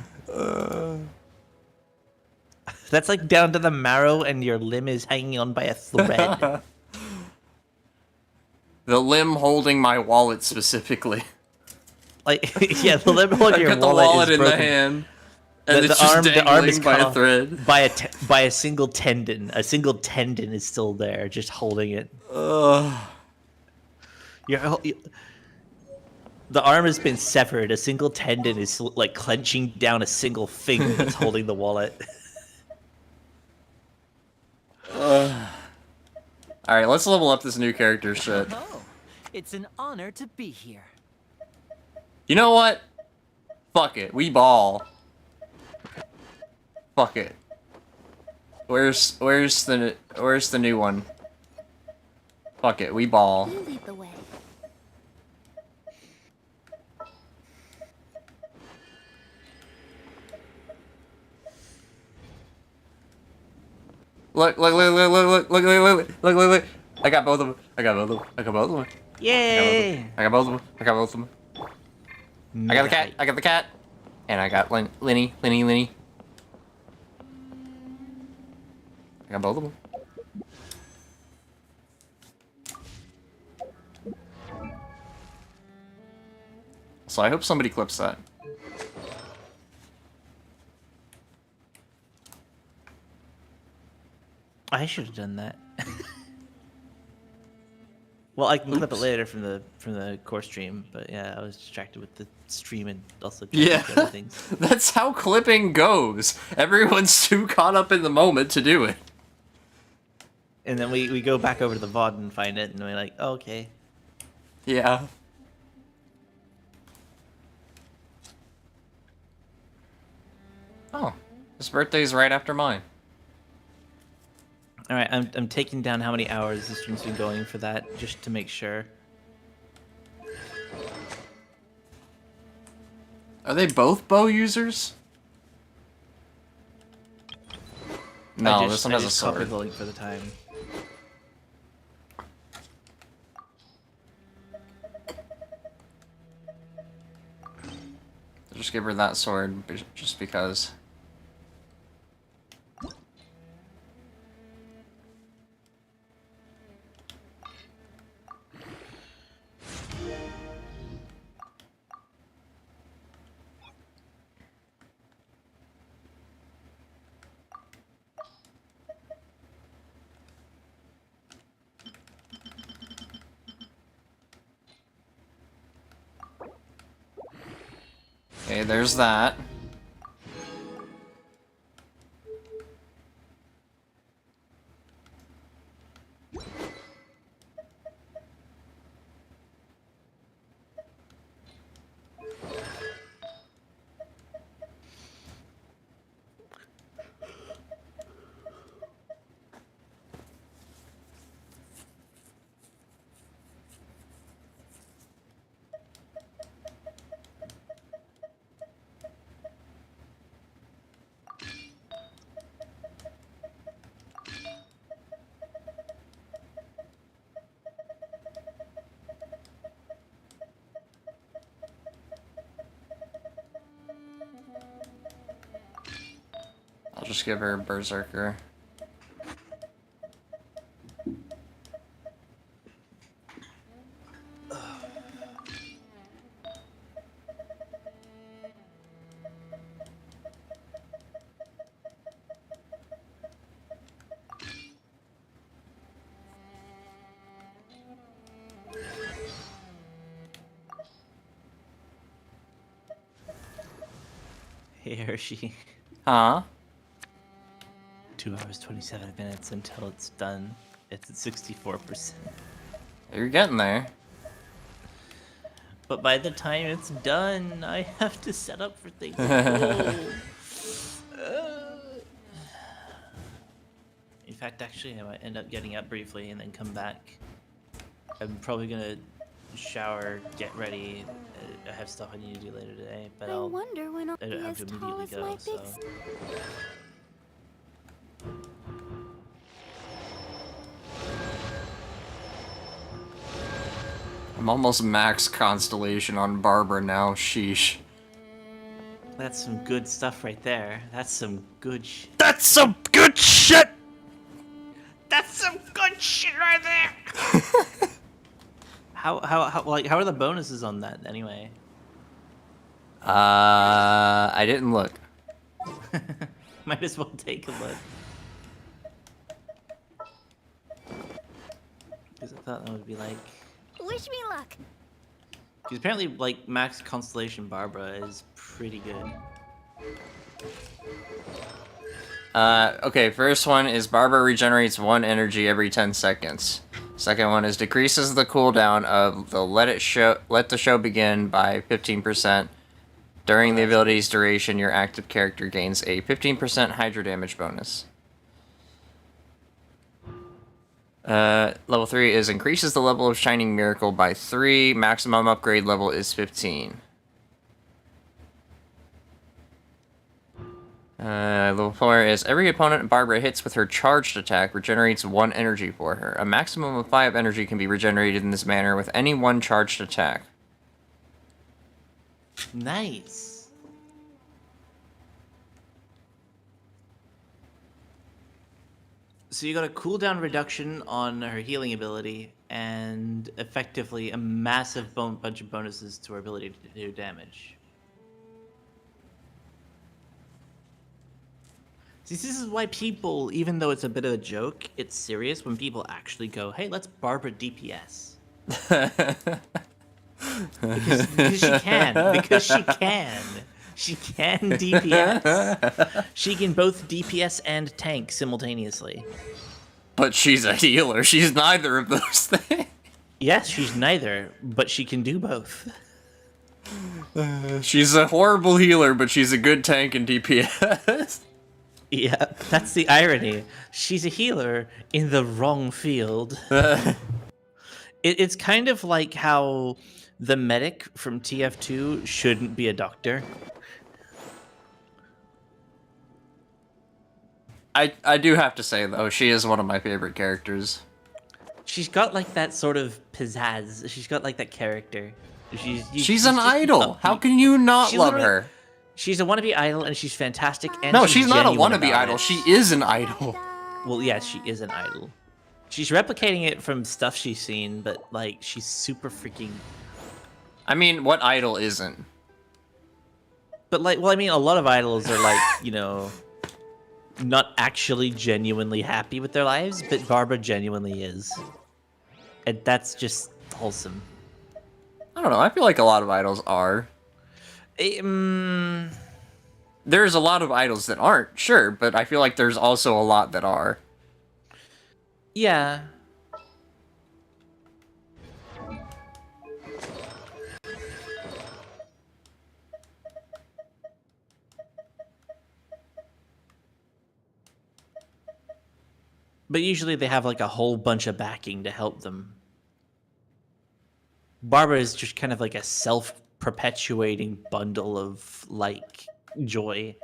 That's like down to the marrow and your limb is hanging on by a thread. The limb holding my wallet specifically. Like, yeah, the limb holding your wallet. I got the wallet is in broken. the hand. And it's just arm is by cut a off thread. By a single tendon. A single tendon is still there, just holding it. The arm has been severed. A single tendon is like clenching down a single finger that's holding the wallet. Alright, let's level up this new character shit. Oh, it's an honor to be here. You know what? Fuck it. We ball. Fuck it. Where's the new one? Fuck it. We ball. You lead the way. Look. I got both of them. I got both of them. Yay! I got both of them. I got the cat. I got the cat. And I got Linny. I got both of them. So I hope somebody clips that. I should have done that. Well, I can clip it later from the core stream, but yeah, I was distracted with the stream and also Yeah, other things. that's how clipping goes. Everyone's too caught up in the moment to do it. And then we go back over to the VOD and find it, and we're like, oh, okay. Yeah. Oh, his birthday's right after mine. All right, I'm taking down how many hours the stream's been going for that, just to make sure. Are they both bow users? No, this one has a sword. I just copied the link for the time. I'll just give her that sword, just because. Okay, there's that. I'll just give her Berserker. Hey, Hershey. Huh? 2 hours, 27 minutes until it's done. It's at 64%. You're getting there. But by the time it's done, I have to set up for things. In fact, actually, I might end up getting up briefly and then come back. I'm probably gonna shower, get ready. I have stuff I need to do later today, but I wonder when I'll I be don't have as to tall immediately as go. my So. big I'm almost max constellation on Barbara now. Sheesh. That's some good stuff right there. That's some good shit. That's some good shit! That's some good shit right there! how are the bonuses on that anyway? I didn't look. Might as well take a look. Because I thought that would be like... Wish me luck. Because apparently, like, Max Constellation Barbara is pretty good. Okay, first one is Barbara regenerates 1 energy every 10 seconds. Second one is decreases the cooldown of the let the show begin by 15%. During the ability's duration, your active character gains a 15% hydro damage bonus. Level 3 is increases the level of Shining Miracle by 3. Maximum upgrade level is 15. Level 4 is every opponent Barbara hits with her charged attack regenerates 1 energy for her. A maximum of 5 energy can be regenerated in this manner with any 1 charged attack. Nice. So you got a cooldown reduction on her healing ability, and effectively a massive bunch of bonuses to her ability to do damage. See, this is why people, even though it's a bit of a joke, it's serious when people actually go, hey, let's Barbara DPS. because she can. Because she can. She can DPS. She can both DPS and tank simultaneously. But she's a healer. She's neither of those things. Yes, she's neither, but she can do both. She's a horrible healer, but she's a good tank in DPS. Yeah, that's the irony. She's a healer in the wrong field. It's kind of like how the medic from TF2 shouldn't be a doctor. I do have to say, though, she is one of my favorite characters. She's got, like, that sort of pizzazz. She's got, like, that character. She's an idol. How can you not love her? She's a wannabe idol, and she's fantastic. And no, she's not a genuine wannabe about idol. it. She is an idol. Well, yeah, she is an idol. She's replicating it from stuff she's seen, but, like, she's super freaking... I mean, what idol isn't? But, like, well, I mean, a lot of idols are, like, you know... not actually genuinely happy with their lives, but Barbara genuinely is. And that's just wholesome. I don't know. I feel like a lot of idols are. There's a lot of idols that aren't, sure, but I feel like there's also a lot that are. Yeah. But usually they have like a whole bunch of backing to help them. Barbara is just kind of like a self-perpetuating bundle of, like, joy.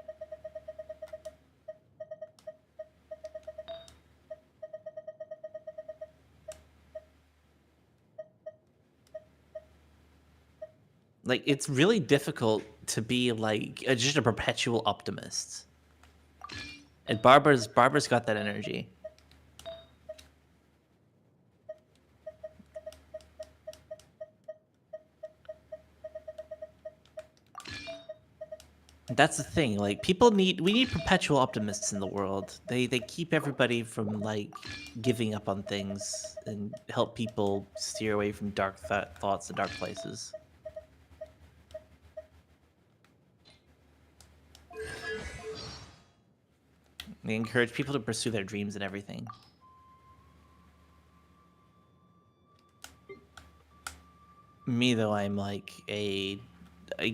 Like, it's really difficult to be, like, just a perpetual optimist. And Barbara's got that energy. That's the thing, like, we need perpetual optimists in the world. They keep everybody from, like, giving up on things and help people steer away from dark thoughts and dark places. They encourage people to pursue their dreams and everything. Me, though, I'm like I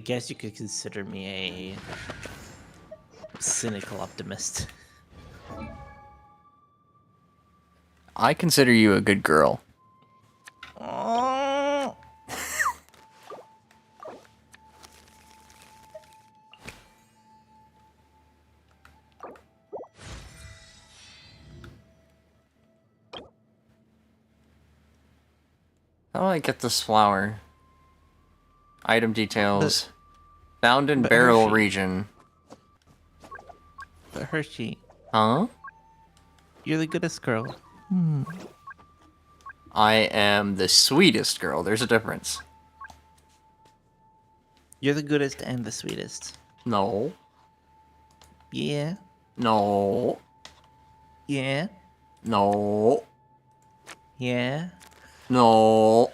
guess you could consider me a cynical optimist. I consider you a good girl. Oh. How do I get this flower? Item details. Found in barrel Hershey. region. But Hershey. Huh? You're the goodest girl. I am the sweetest girl. There's a difference. You're the goodest and the sweetest. No. Yeah. No. Yeah. No. Yeah. No.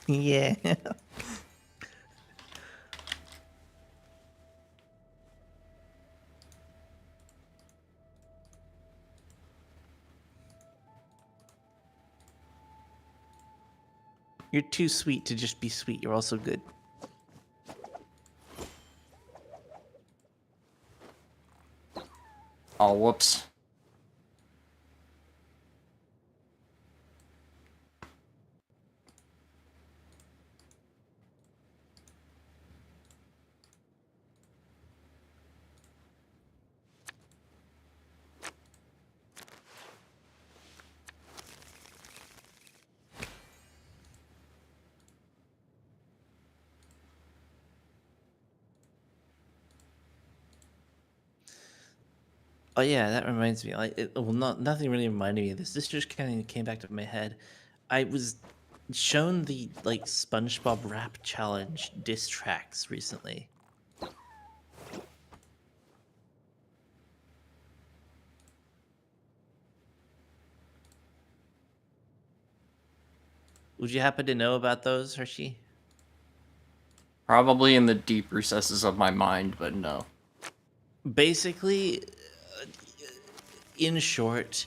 Yeah. You're too sweet to just be sweet. You're also good. Oh, whoops. Oh yeah, that reminds me. Nothing really reminded me of this. This just kind of came back to my head. I was shown the SpongeBob Rap Challenge diss tracks recently. Would you happen to know about those, Hershey? Probably in the deep recesses of my mind, but no. Basically, in short,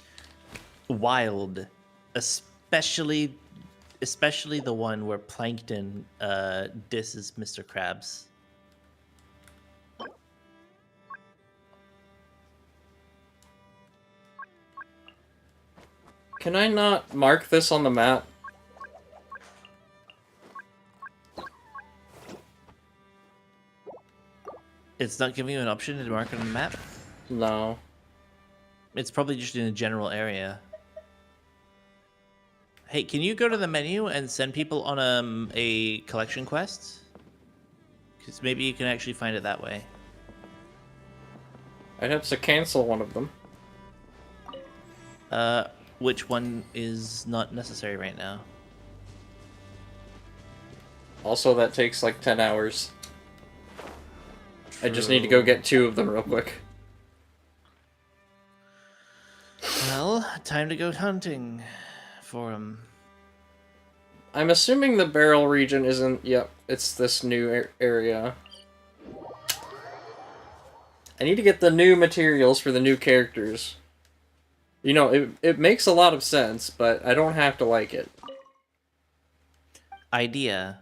Wild, especially the one where Plankton disses Mr. Krabs. Can I not mark this on the map? It's not giving you an option to mark it on the map? No. It's probably just in a general area. Hey, can you go to the menu and send people on a collection quest? Because maybe you can actually find it that way. I'd have to cancel one of them. Which one is not necessary right now? Also, that takes like 10 hours. I just need to go get 2 of them real quick. Well, time to go hunting for them. I'm assuming the barrel region isn't... Yep, it's this new area. I need to get the new materials for the new characters. You know, it makes a lot of sense, but I don't have to like it. Idea.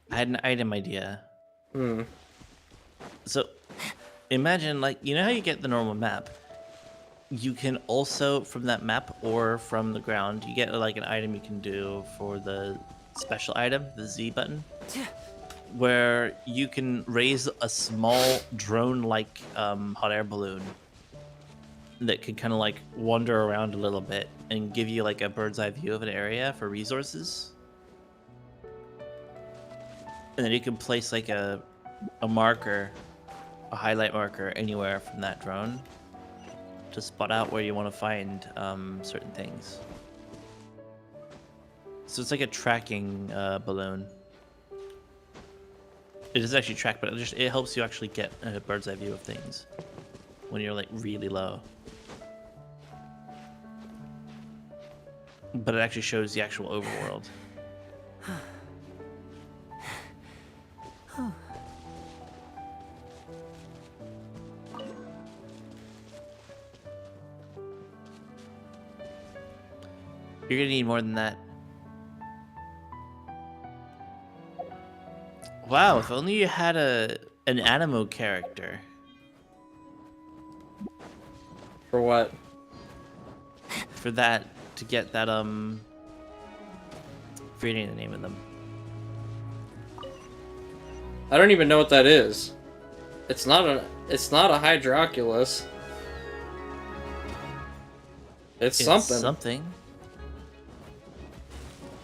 I had an item idea. So, imagine, you know how you get the normal map? You can also, from that map or from the ground, you get, an item you can do for the special item, the Z button, where you can raise a small drone-like hot air balloon that can kind of, wander around a little bit and give you, a bird's-eye view of an area for resources. And then you can place a marker, a highlight marker anywhere from that drone to spot out where you want to find certain things. So it's like a tracking balloon. It doesn't actually track, but it helps you actually get a bird's eye view of things when you're really low. But it actually shows the actual overworld. You're gonna need more than that. Wow, if only you had an Animo character. For what? For that, to get that, forgetting the name of them. I don't even know what that is. It's not a Hydroculus. It's something. Something.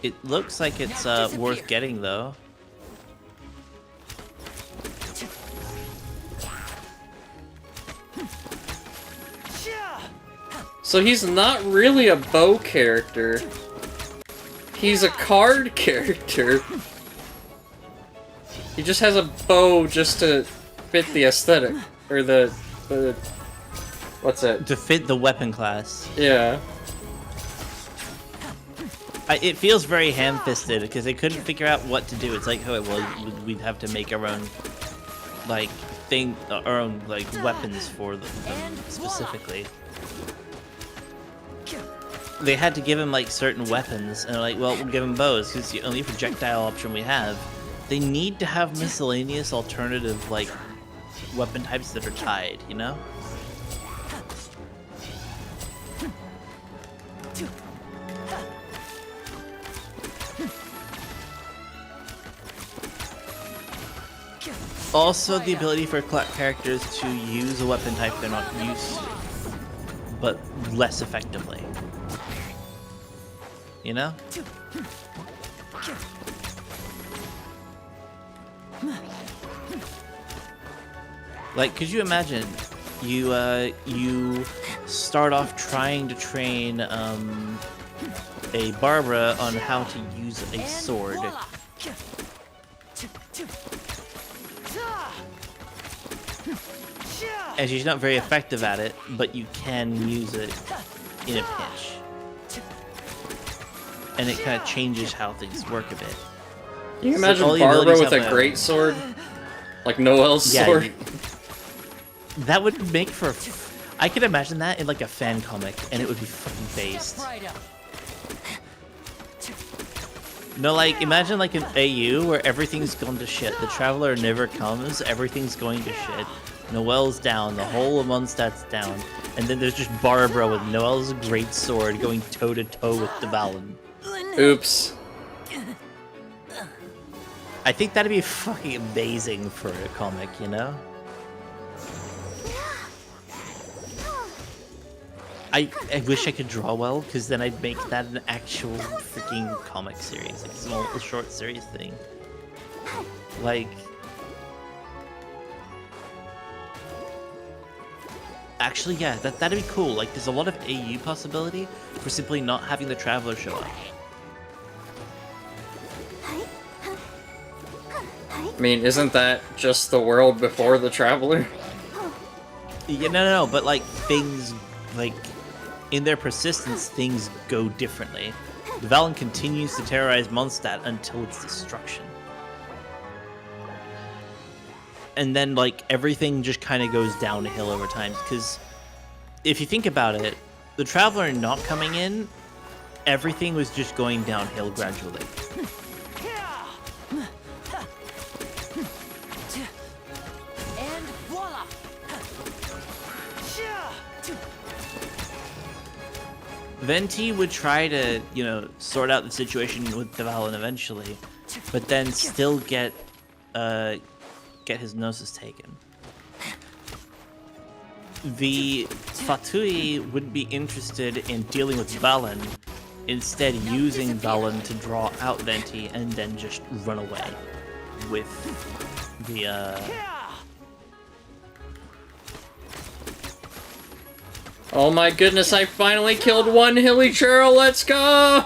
It looks like it's worth getting though. So he's not really a bow character. He's a card character. He just has a bow just to fit the aesthetic. Or the what's it? To fit the weapon class. Yeah. It feels very ham-fisted because they couldn't figure out what to do. It's like, oh, well, we'd have to make our own, like, our own, like, weapons for them specifically. They had to give him, like, certain weapons, and they're like, well, we'll give him bows because it's the only projectile option we have. They need to have miscellaneous alternative, like, weapon types that are tied, you know? Also, the ability for characters to use a weapon type they're not used to, but less effectively. You know? Like, could you imagine you start off trying to train a Barbara on how to use a sword. And she's not very effective at it, but you can use it in a pinch. And it kind of changes how things work a bit. You can imagine Barbara with a great sword? Like Noel's sword? That would make for... I could imagine that in like a fan comic, and it would be fucking based. No, like, imagine like an AU where everything's gone to shit. The Traveler never comes, everything's going to shit. Noel's down, the whole of Mondstadt's down, and then there's just Barbara with Noel's great sword going toe-to-toe with Dvalin. Oops. I think that'd be fucking amazing for a comic, you know? I wish I could draw well, because then I'd make that an actual freaking comic series, like a small short series thing. Like... Actually, yeah, that'd be cool. Like, there's a lot of AU possibility for simply not having the Traveler show up. I mean, isn't that just the world before the Traveler? Yeah, no, but like, things, like, in their persistence, things go differently. Dvalin continues to terrorize Mondstadt until its destruction. And then, like, everything just kind of goes downhill over time, because if you think about it, the Traveler not coming in, everything was just going downhill gradually. And voila! Venti would try to, you know, sort out the situation with Dvalin eventually, but then still get his Gnosis taken. The Fatui wouldn't be interested in dealing with Dvalin, instead using Dvalin to draw out Venti and then just run away with the Oh my goodness, I finally killed one hilly churl, let's go!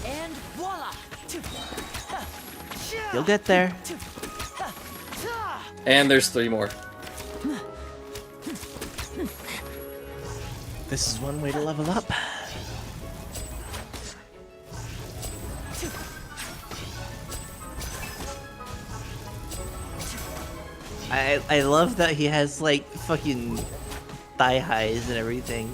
And voila! You'll get there. And there's 3 more. This is one way to level up. I love that he has like fucking thigh highs and everything.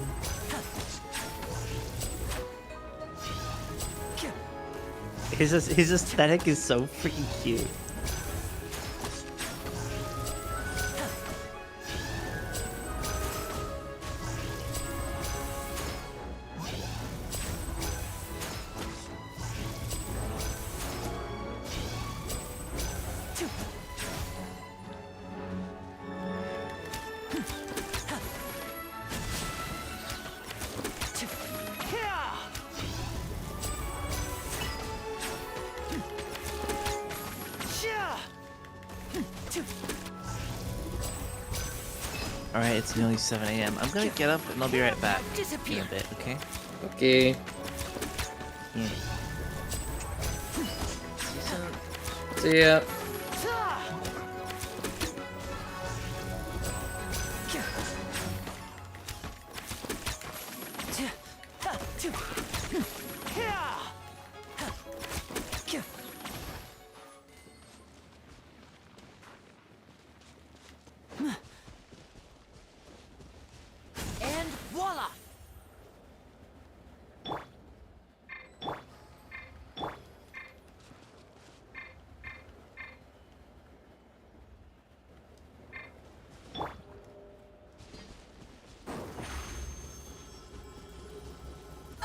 His aesthetic is so freaking cute. Alright, it's nearly 7 a.m. I'm gonna get up and I'll be right back in a bit, okay? Okay. Yeah. See ya. And voila!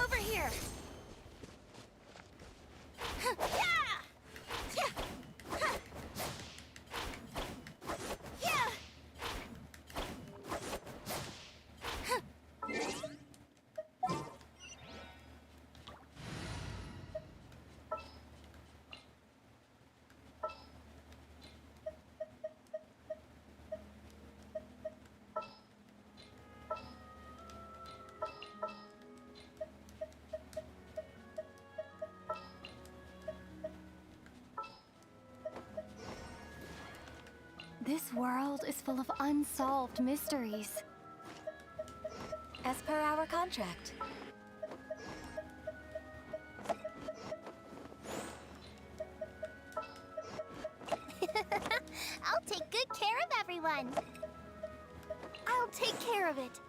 Over here! This world is full of unsolved mysteries. As per our contract. I'll take good care of everyone. I'll take care of it.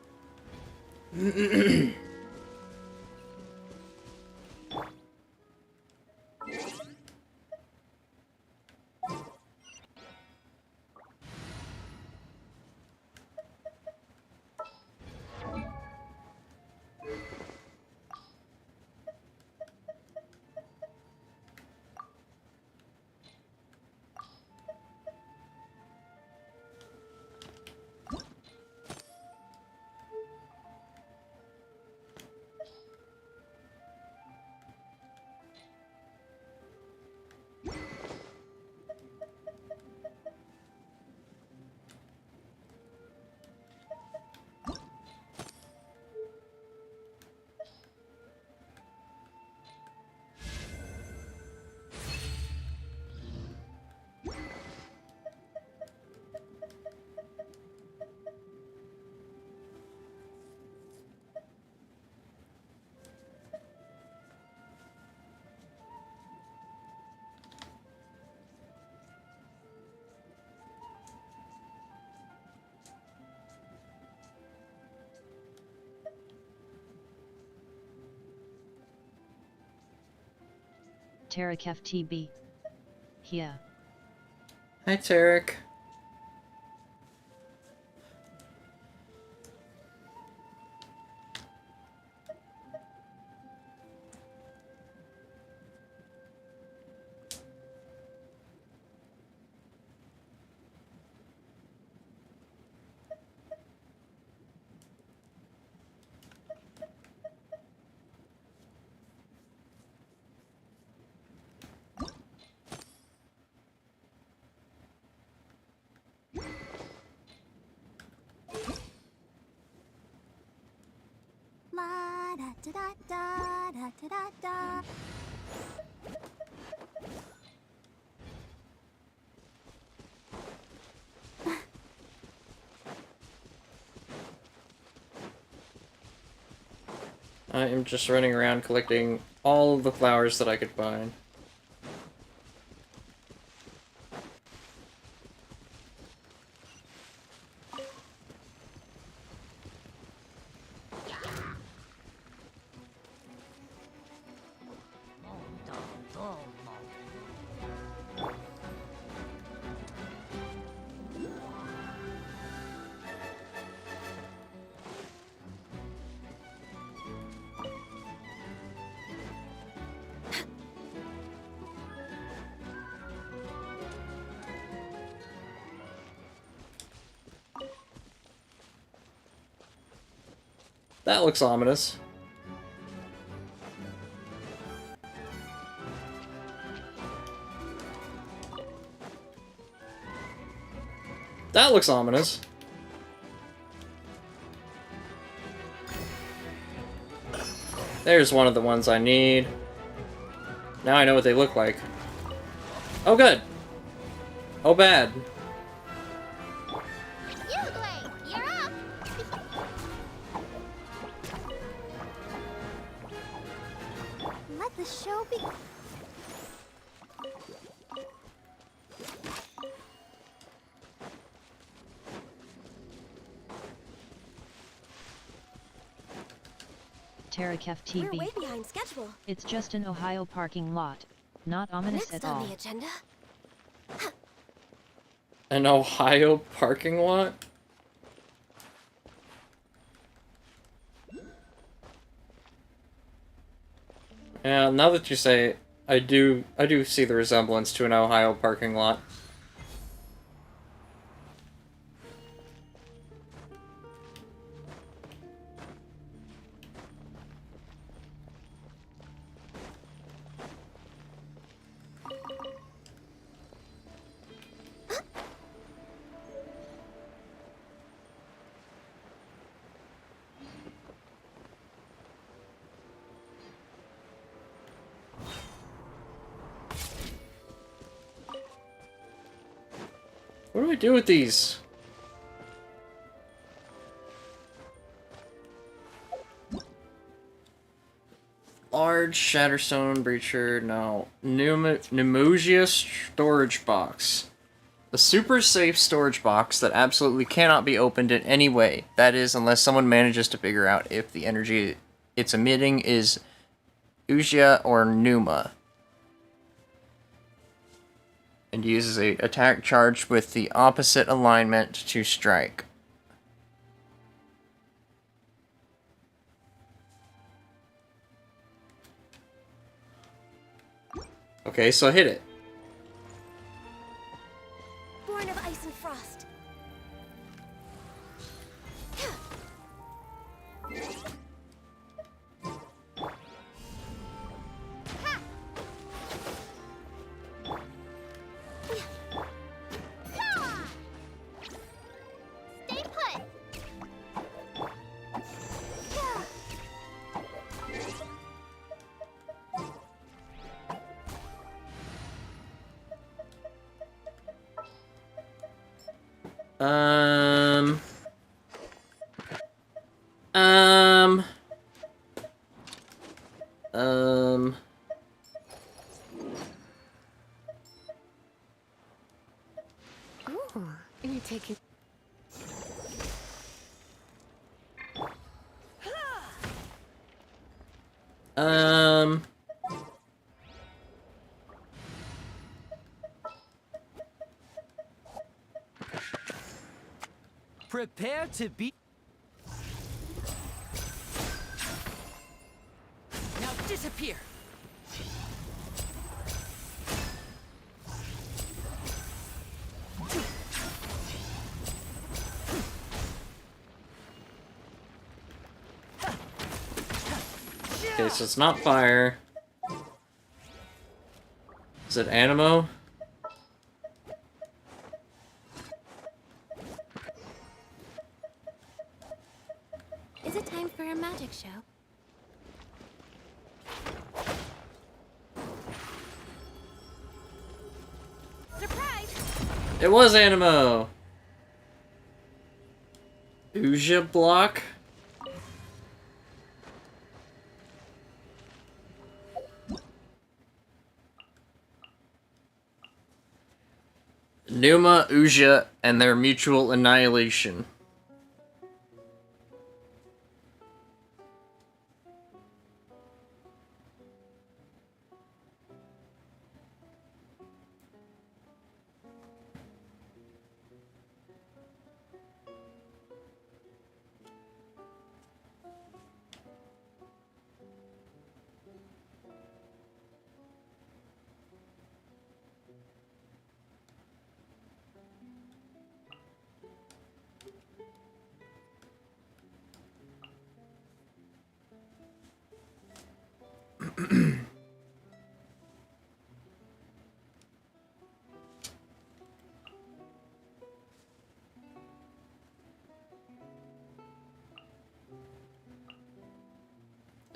Tarek FTB. Yeah. Hi, Tarek. La da da da da da da da da. I am just running around collecting all of the flowers that I could find. That looks ominous. That looks ominous. There's one of the ones I need. Now I know what they look like. Oh, good. Oh, bad. You're up. Let the show be. Terakef We're way TB. behind schedule. It's just an Ohio parking lot. Not ominous Next at on all. the agenda. An Ohio parking lot? Yeah, now that you say it, I do see the resemblance to an Ohio parking lot. What do I do with these? Large Shatterstone Breacher, no. Pneumosia Storage Box. A super safe storage box that absolutely cannot be opened in any way. That is, unless someone manages to figure out if the energy it's emitting is Ugia or Pneuma. And uses a attack charge with the opposite alignment to strike. Okay, so hit it. Born of ice and frost. Stay put. Um. Oh, you're taking. Um. Prepare to be. Now disappear. Okay, so it's not fire. Is it Animo? Is it time for a magic show? Surprise! It was Animo! Uja block? Pneuma, Uja, and their mutual annihilation.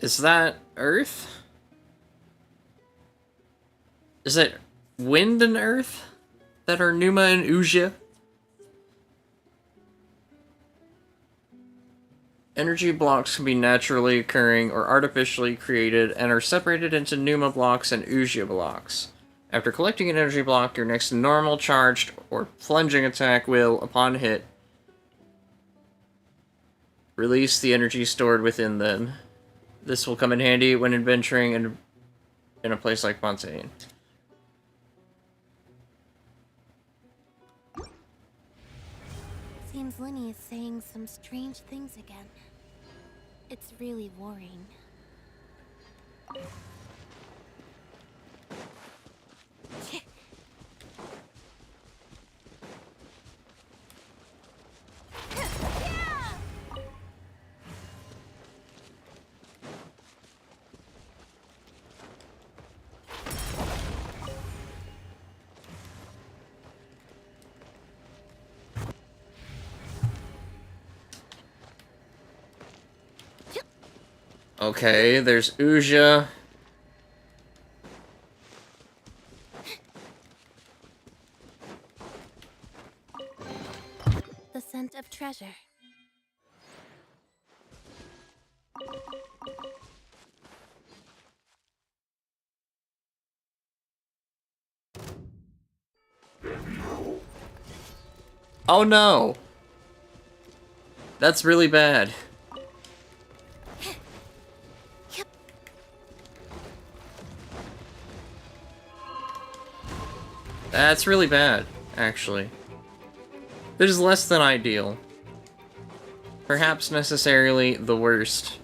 Is that Earth? Is it Wind and Earth that are Numa and Uja? Energy blocks can be naturally occurring or artificially created and are separated into Numa blocks and Uja blocks. After collecting an energy block, your next normal, charged, or plunging attack will, upon hit, release the energy stored within them. This will come in handy when adventuring in a place like Fontaine. Seems Linny is saying some strange things again. It's really worrying. Okay, there's Uja. The scent of treasure. Oh no! That's really bad. That's really bad, actually. This is less than ideal. Perhaps necessarily the worst.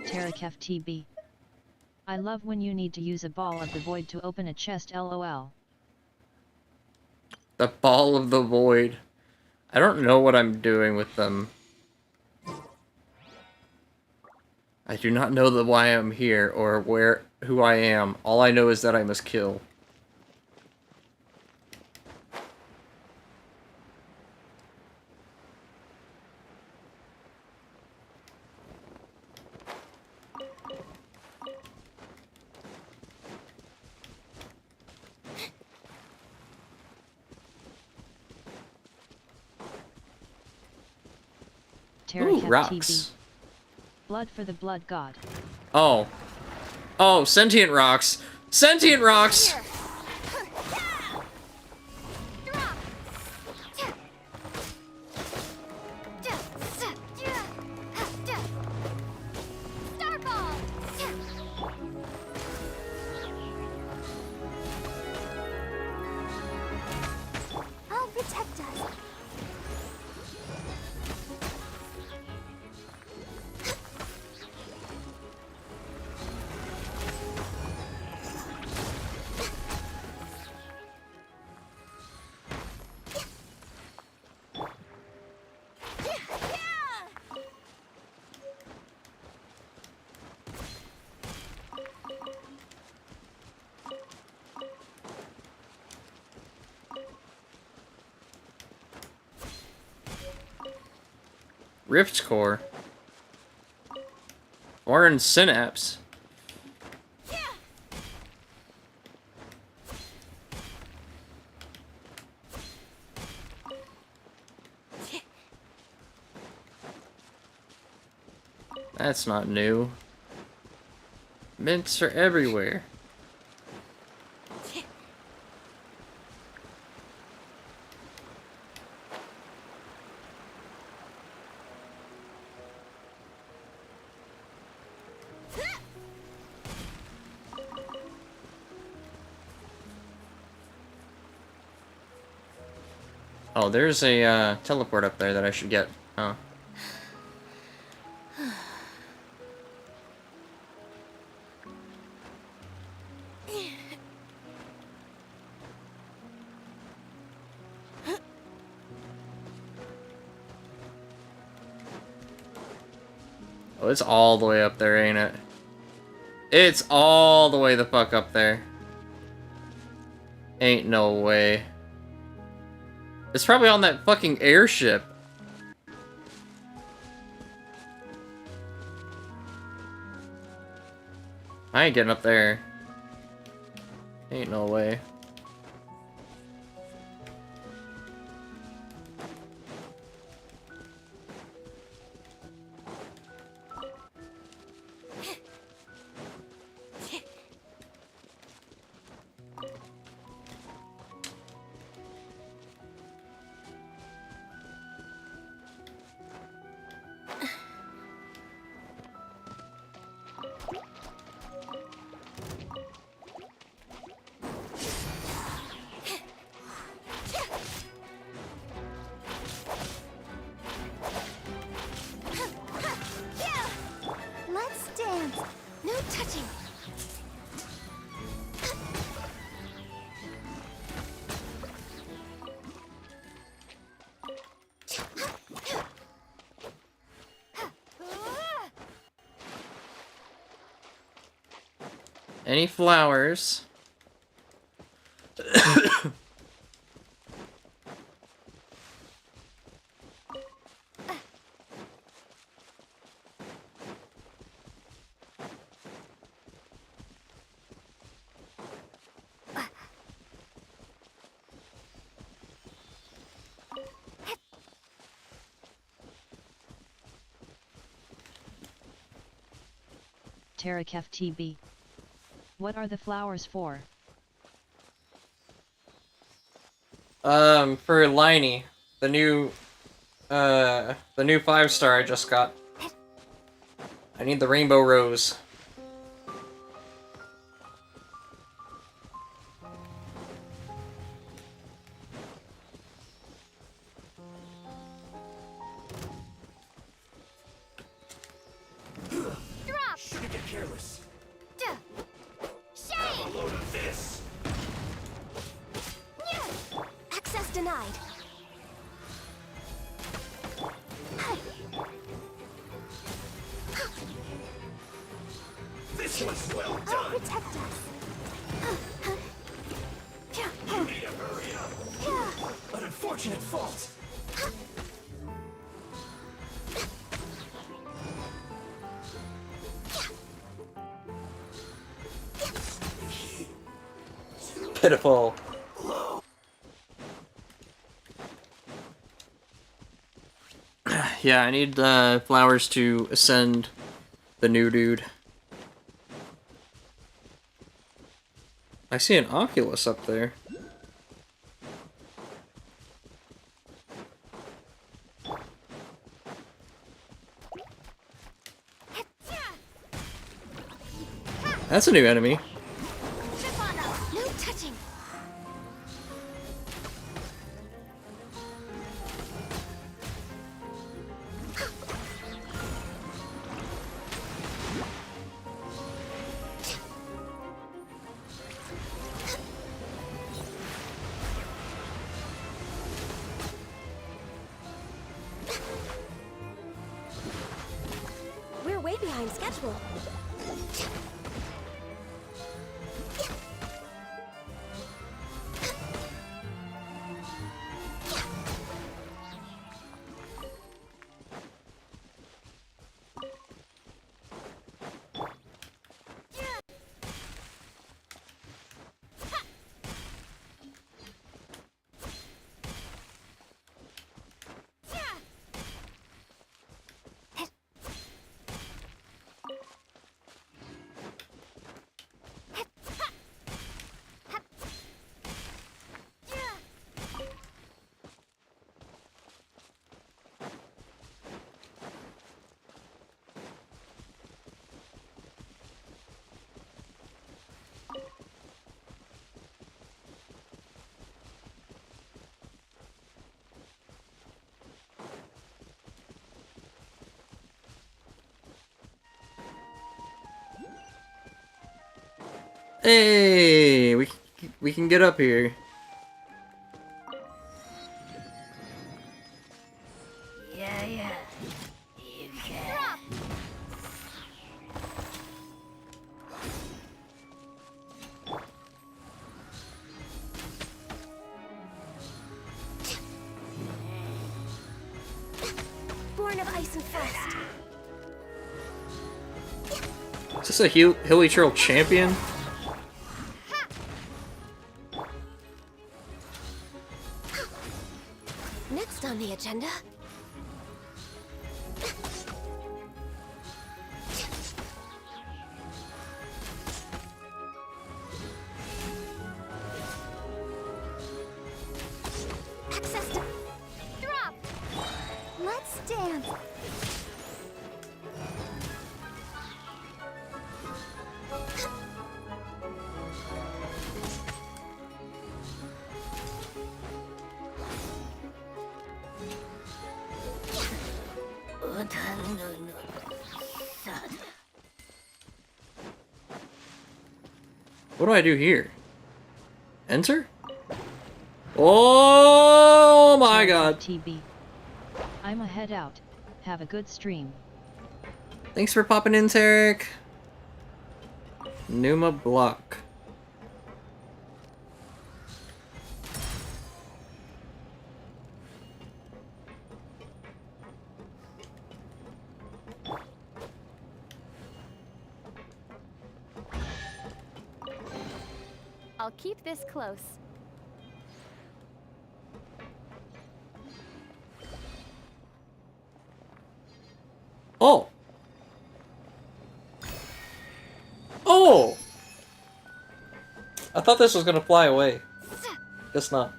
Terakef TB. I love when you need to use a ball of the void to open a chest, lol. The ball of the void. I don't know what I'm doing with them. I do not know why I'm here or who I am. All I know is that I must kill. Ooh, rocks. Blood for the blood god. Oh. Oh, sentient rocks. Sentient rocks! I'll protect us. Rift core. Foreign synapse. That's not new. Mints are everywhere. Oh, there's a teleport up there that I should get. Oh. Oh, it's all the way up there, ain't it? It's all the way the fuck up there. Ain't no way. It's probably on that fucking airship. I ain't getting up there. Ain't no way. Let's dance. No touching. Any flowers? Terakef TB. What are the flowers for? For Liney, the new 5-star I just got. I need the rainbow rose. Drop. Shouldn't get careless. Shame. A load of this. Access denied. This was well I'll done. protect us. You need to hurry up. An unfortunate fault. Pitiful. Yeah, I need flowers to ascend the new dude. I see an Oculus up there. That's a new enemy. No touching. We're way behind schedule. Hey, we can get up here. Yeah, yeah. You can. nice and fast. Is this a Hilly Trail champion? Next on the agenda. Access to drop. Let's dance. What do I do here? Enter? Oh my god. TB. I'ma head out. Have a good stream. Thanks for popping in, Tarek. Numa Block. I'll keep this close. Oh! Oh! I thought this was gonna fly away. Guess not.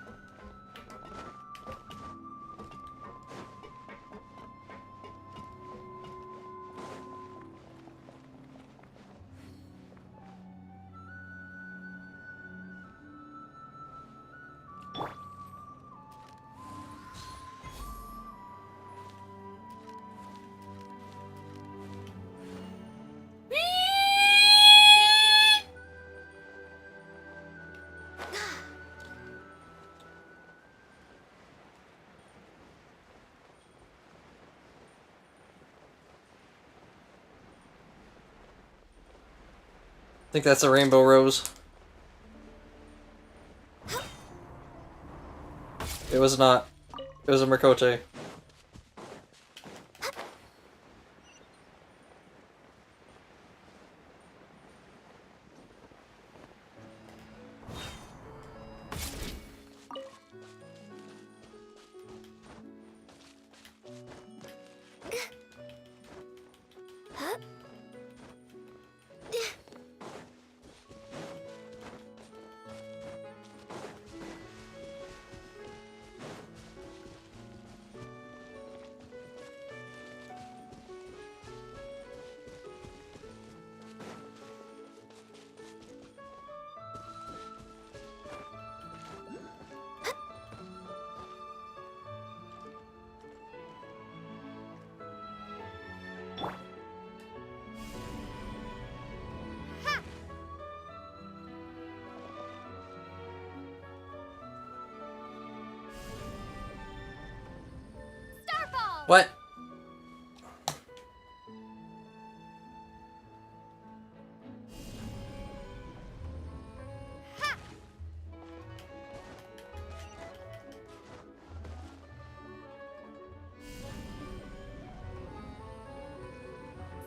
I think that's a rainbow rose. It was not. It was a Mercote. What?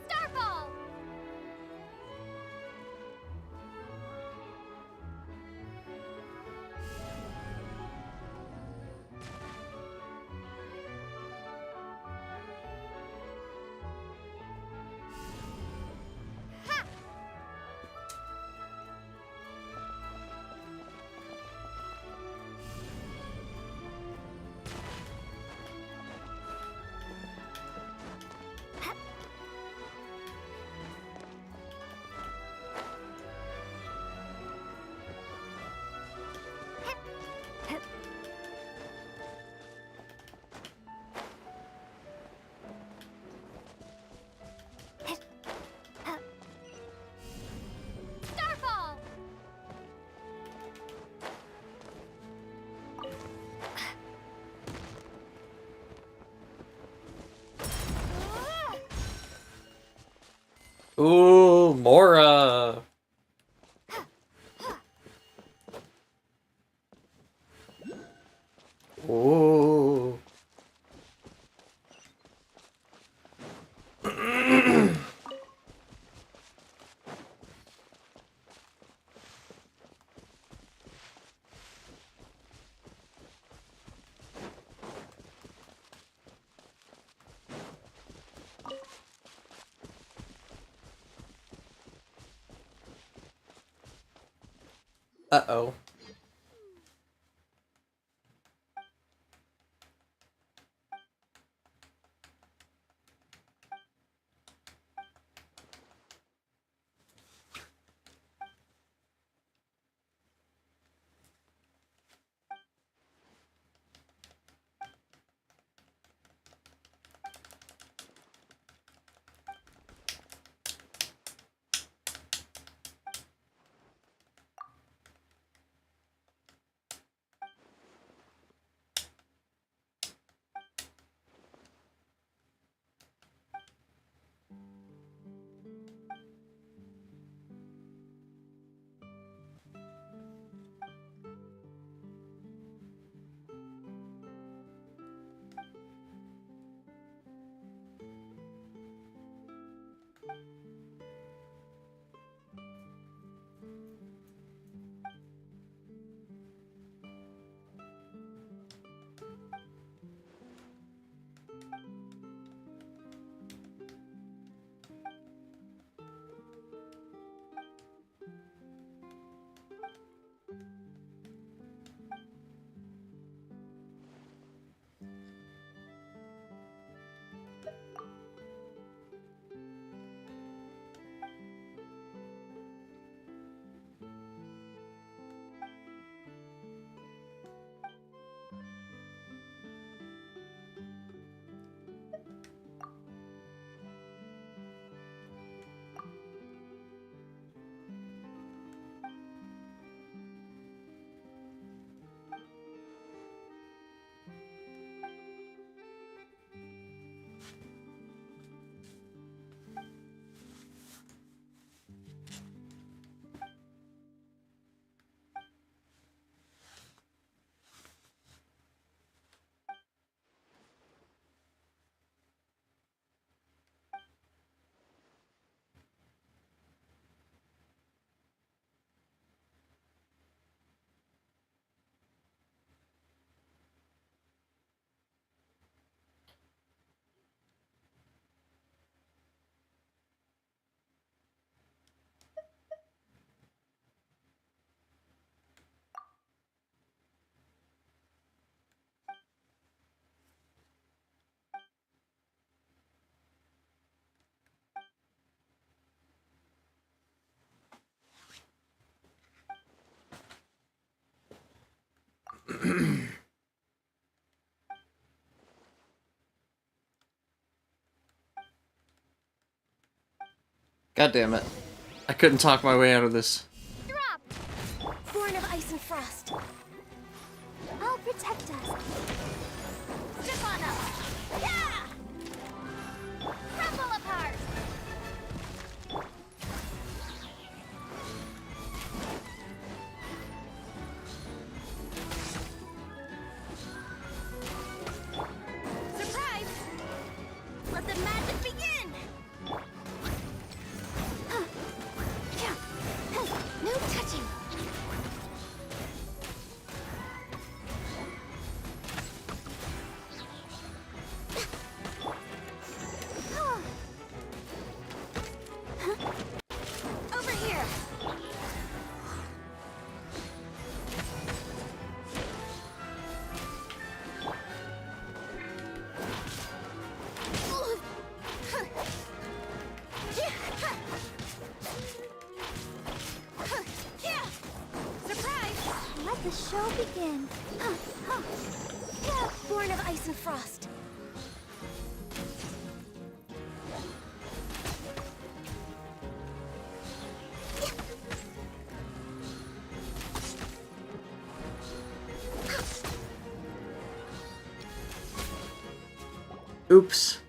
Starfall! Starfall! Ooh, Mora. Ooh. Uh-oh. God damn it. I couldn't talk my way out of this. Drop! Born of ice and frost. I'll protect us. Step on us! Yeah! Crumble apart! Surprise! Let the magic begin! No touching! Over here! Surprise! Let the show begin. Born of ice and frost. Oops.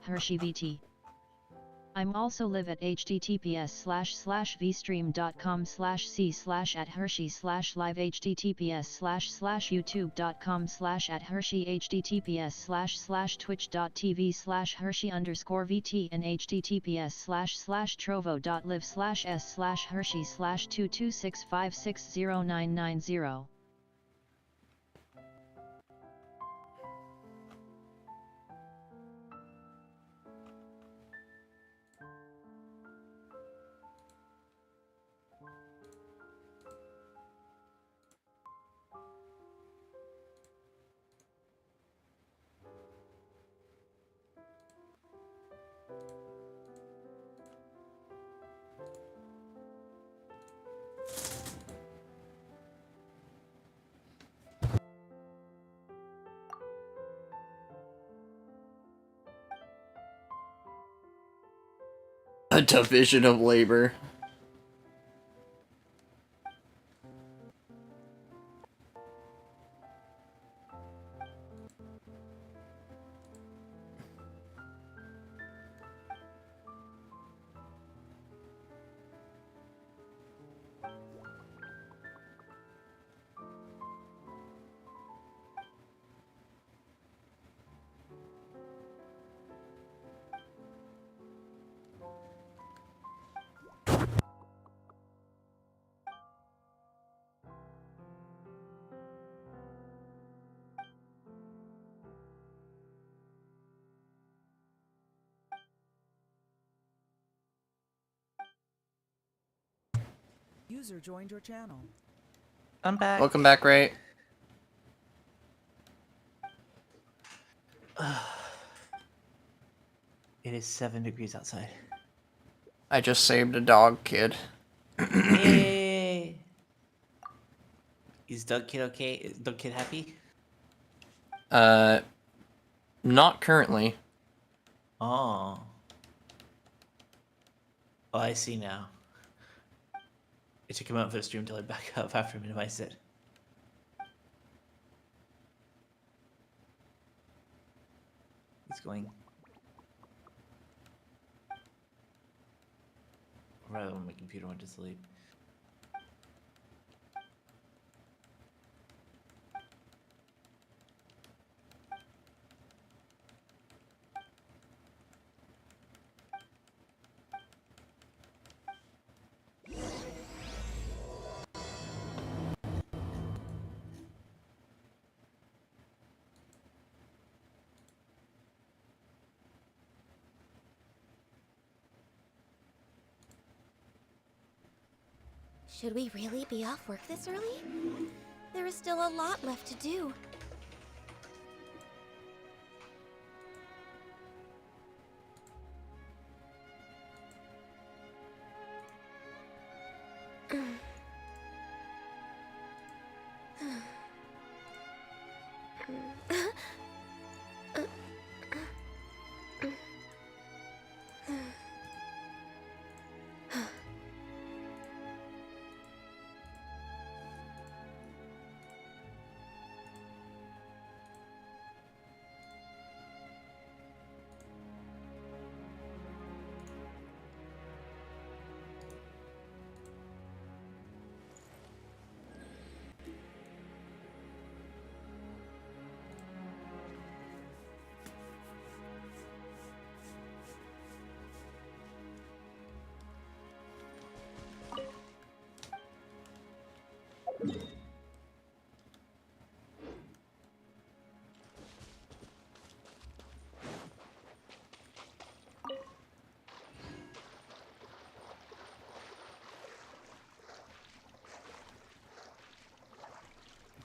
Hershey VT. I'm also live at https://vstream.com/c/@hershey/live https://youtube.com/@hershey https://twitch.tv/hershey_vt and https://trovo.live/s/hershey/226560990. A division of labor. User joined your channel. I'm back. Welcome back, Ray. It is 7 degrees outside. I just saved a dog kid. Yay! Is Dog Kid okay? Is Dog Kid happy? Not currently. Oh. Oh, I see now. It took him out for the stream until I back up after I minimized it. He's going. Rather when my computer went to sleep. Should we really be off work this early? There is still a lot left to do.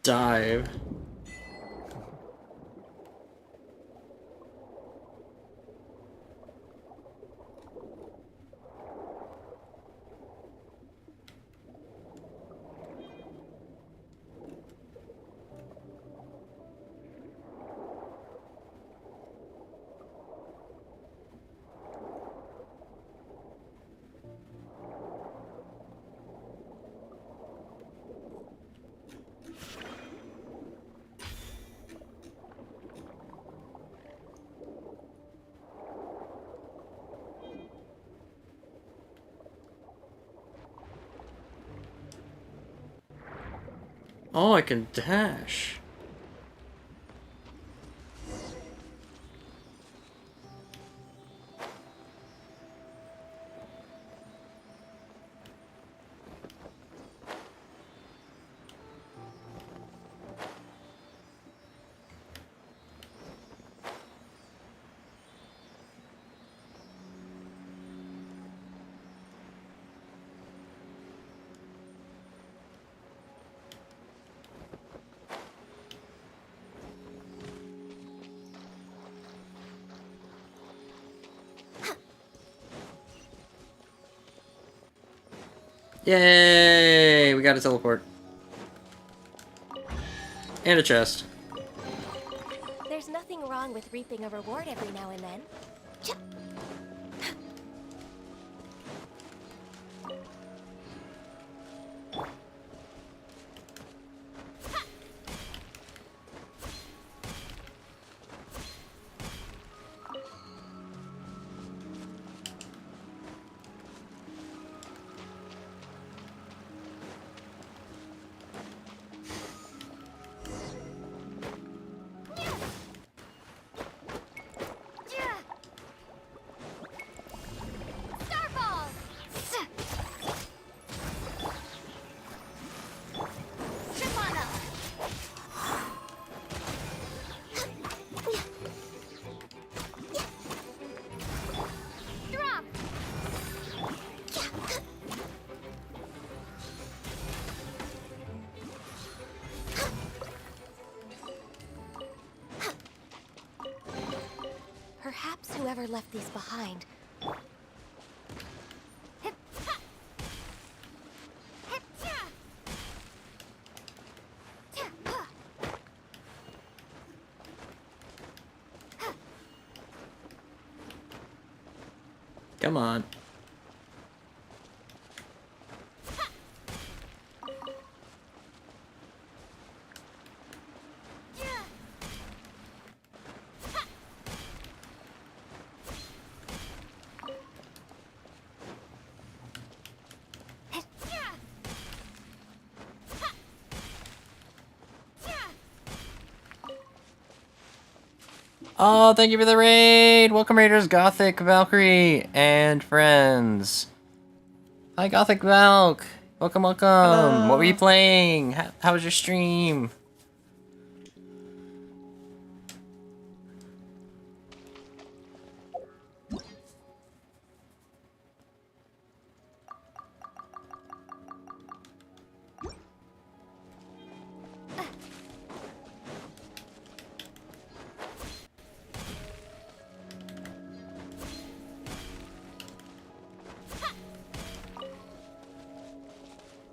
Dive. Oh, I can dash. Yay! We got a teleport. And a chest. There's nothing wrong with reaping a reward every now and then. Perhaps whoever left these behind. Come on. Oh, thank you for the raid! Welcome Raiders, Gothic, Valkyrie, and friends. Hi Gothic Valk! Welcome, welcome! Hello. What were you playing? How was your stream?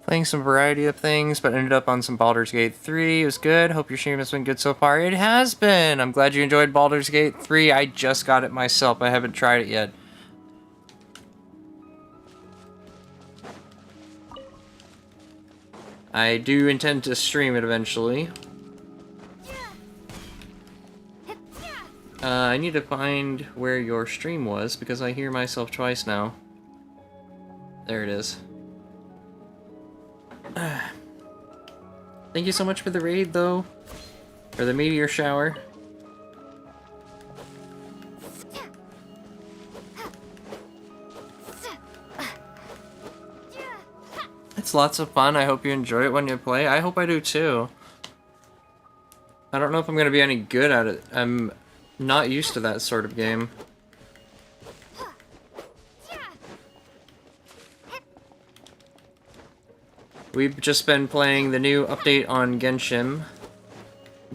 Playing some variety of things, but ended up on some Baldur's Gate 3. It was good. Hope your stream has been good so far. It has been! I'm glad you enjoyed Baldur's Gate 3. I just got it myself. I haven't tried it yet. I do intend to stream it eventually. I need to find where your stream was, because I hear myself twice now. There it is. Thank you so much for the raid, though. Or the meteor shower. It's lots of fun. I hope you enjoy it when you play. I hope I do, too. I don't know if I'm going to be any good at it. I'm not used to that sort of game. We've just been playing the new update on Genshin.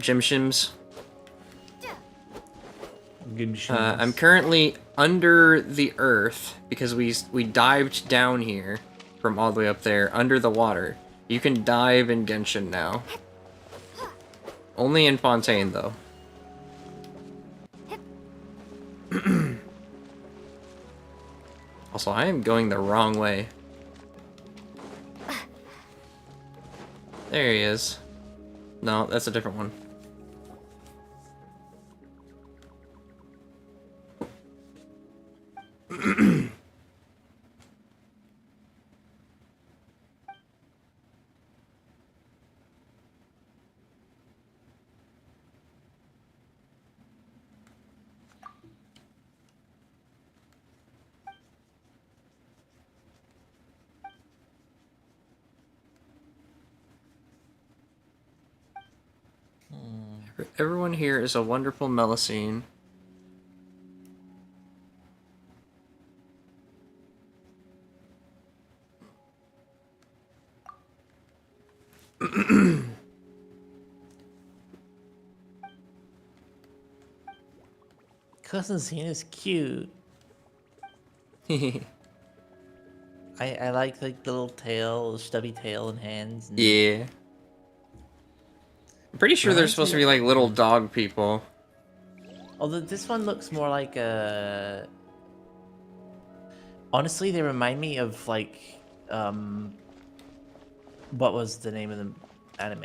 Genshims. I'm currently under the earth because we dived down here from all the way up there under the water. You can dive in Genshin now. Only in Fontaine though. Also, I am going the wrong way. There he is. No, that's a different one. Everyone here is a wonderful Melusine. Cousin Zine is cute. I like the little tail, stubby tail and hands. And Yeah. I'm pretty sure they're reminds supposed to me be of- like little dog people. Although this one looks more like a. Honestly, they remind me of like, what was the name of the anime?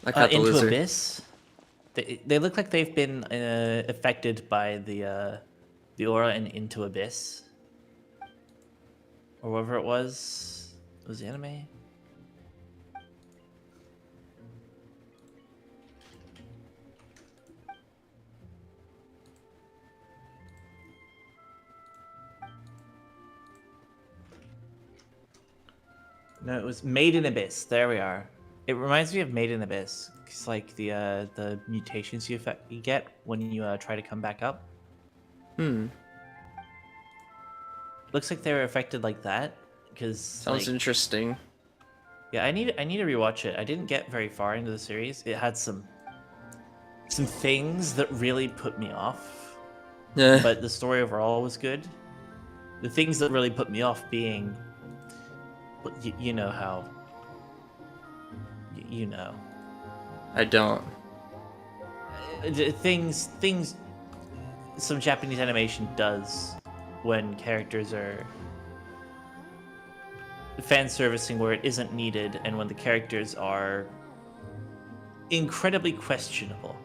I caught the Into loser. Abyss. They look like they've been affected by the aura and Into Abyss, or whatever it was. Was the anime? No, it was Made in Abyss. There we are. It reminds me of Made in Abyss. It's like the mutations you get when you try to come back up. Looks like they were affected like that. Because Sounds interesting. Yeah, I need to rewatch it. I didn't get very far into the series. It had some things that really put me off. But the story overall was good. The things that really put me off being, you know how. You know. I don't. Things some Japanese animation does when characters are fan servicing where it isn't needed, and when the characters are incredibly questionable.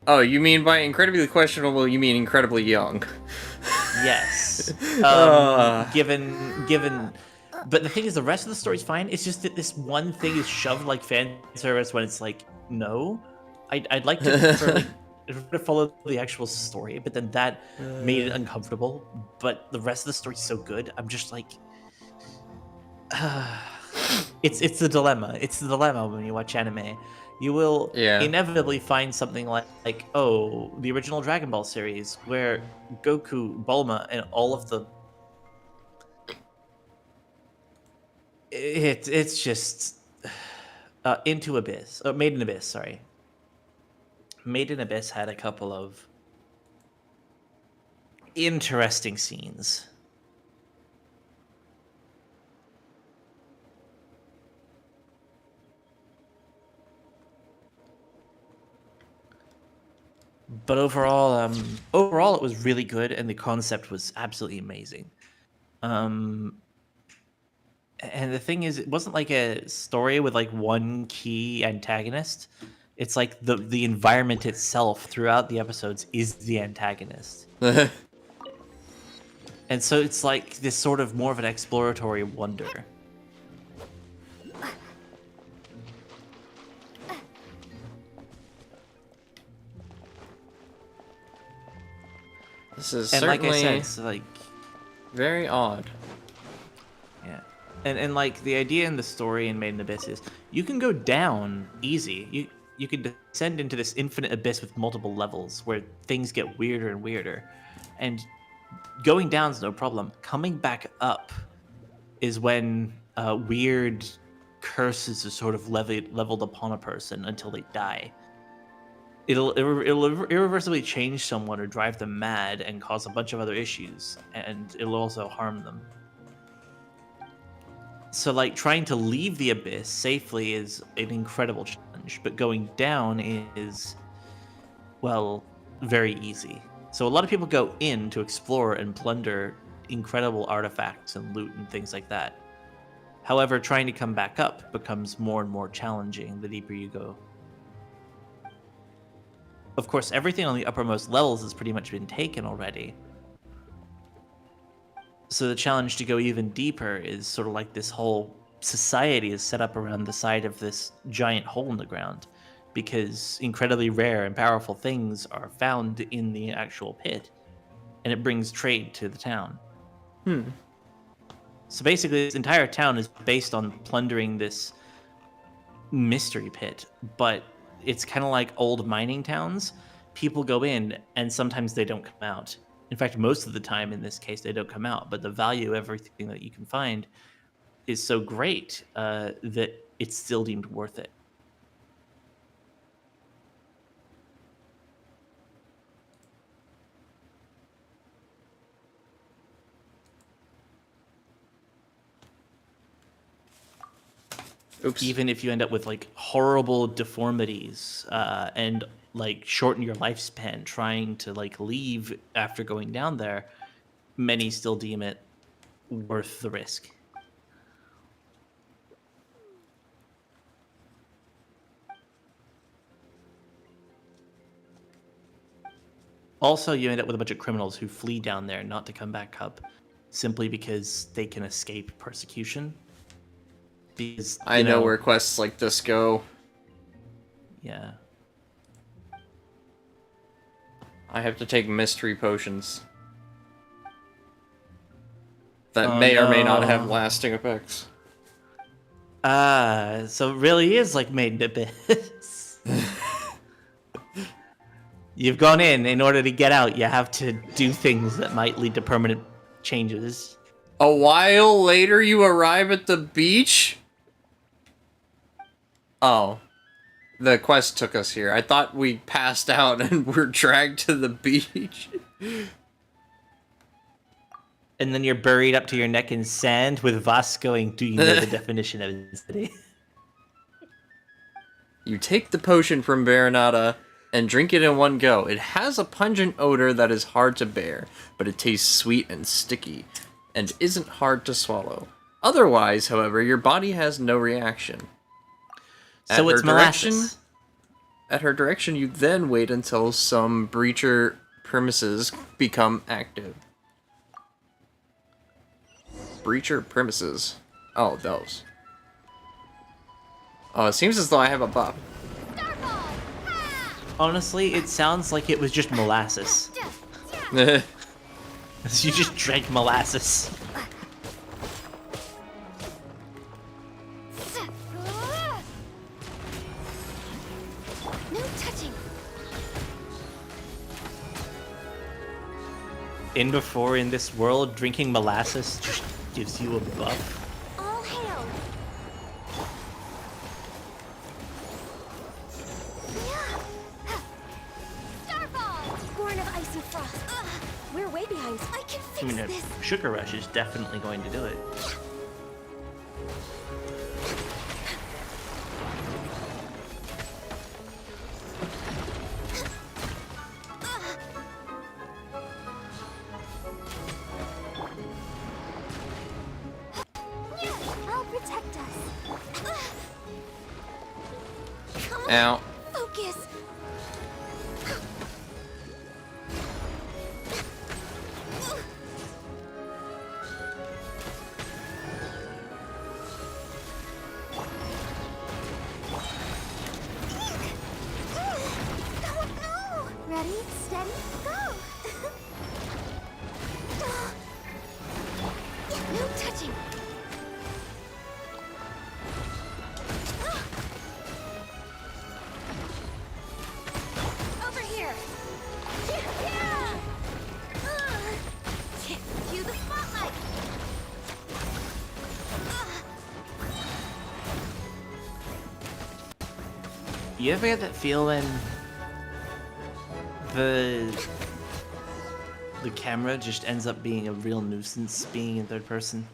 Oh, you mean by incredibly questionable, you mean incredibly young. Yes. Given but the thing is, the rest of the story's fine. It's just that this one thing is shoved like fan service when it's like, no. I'd like to follow the actual story, but then that made it uncomfortable. But the rest of the story's so good, I'm just like, it's the dilemma. It's the dilemma when you watch anime. You will inevitably find something like oh, the original Dragon Ball series, where Goku, Bulma, and all of the it's just Into Abyss, Made in Abyss. Sorry, Made in Abyss had a couple of interesting scenes. But overall, it was really good, and the concept was absolutely amazing. And the thing is, it wasn't like a story with like one key antagonist. It's like the environment itself throughout the episodes is the antagonist. And so it's like this sort of more of an exploratory wonder. This is and certainly like I said, it's like very odd. Yeah. And like the idea in the story in Made in Abyss is you can go down easy. You can descend into this infinite abyss with multiple levels where things get weirder and weirder. And going down is no problem. Coming back up is when weird curses are sort of leveled upon a person until they die. It'll irreversibly change someone or drive them mad and cause a bunch of other issues, and it'll also harm them. So like trying to leave the abyss safely is an incredible challenge, but going down is, well, very easy. So a lot of people go in to explore and plunder incredible artifacts and loot and things like that. However, trying to come back up becomes more and more challenging the deeper you go. Of course, everything on the uppermost levels has pretty much been taken already. So the challenge to go even deeper is sort of like this whole society is set up around the side of this giant hole in the ground, because incredibly rare and powerful things are found in the actual pit, and it brings trade to the town. So basically, this entire town is based on plundering this mystery pit, but it's kind of like old mining towns. People go in, and sometimes they don't come out. In fact, most of the time in this case, they don't come out, but the value of everything that you can find is so great that it's still deemed worth it. Oops. Even if you end up with like horrible deformities and like shorten your lifespan trying to like leave after going down there, many still deem it worth the risk. Also, you end up with a bunch of criminals who flee down there not to come back up simply because they can escape persecution. Because, I know where quests like this go. Yeah. I have to take mystery potions. That may or may not have lasting effects. So it really is like Made in Abyss. You've gone in order to get out, you have to do things that might lead to permanent changes. A while later, you arrive at the beach? Oh. The quest took us here. I thought we passed out and were dragged to the beach. And then you're buried up to your neck in sand with Vas going, do you know the definition of insanity? You take the potion from Baronata and drink it in one go. It has a pungent odor that is hard to bear, but it tastes sweet and sticky, and isn't hard to swallow. Otherwise, however, your body has no reaction. So it's molasses. At her direction, you then wait until some breacher premises become active. Breacher premises. Oh, those. Oh, it seems as though I have a buff. Honestly, it sounds like it was just molasses. You just drank molasses. No touching. In this world, drinking molasses just gives you a buff. All hail. Starball! Born of ice and frost. We're way behind. I can fix I mean, a this. sugar rush is definitely going to do it. I'll protect us. Come on. Ow. Focus. Ready, steady, go! No touching! Over here! Cue the spotlight! You ever get that feeling the camera just ends up being a real nuisance being in third person?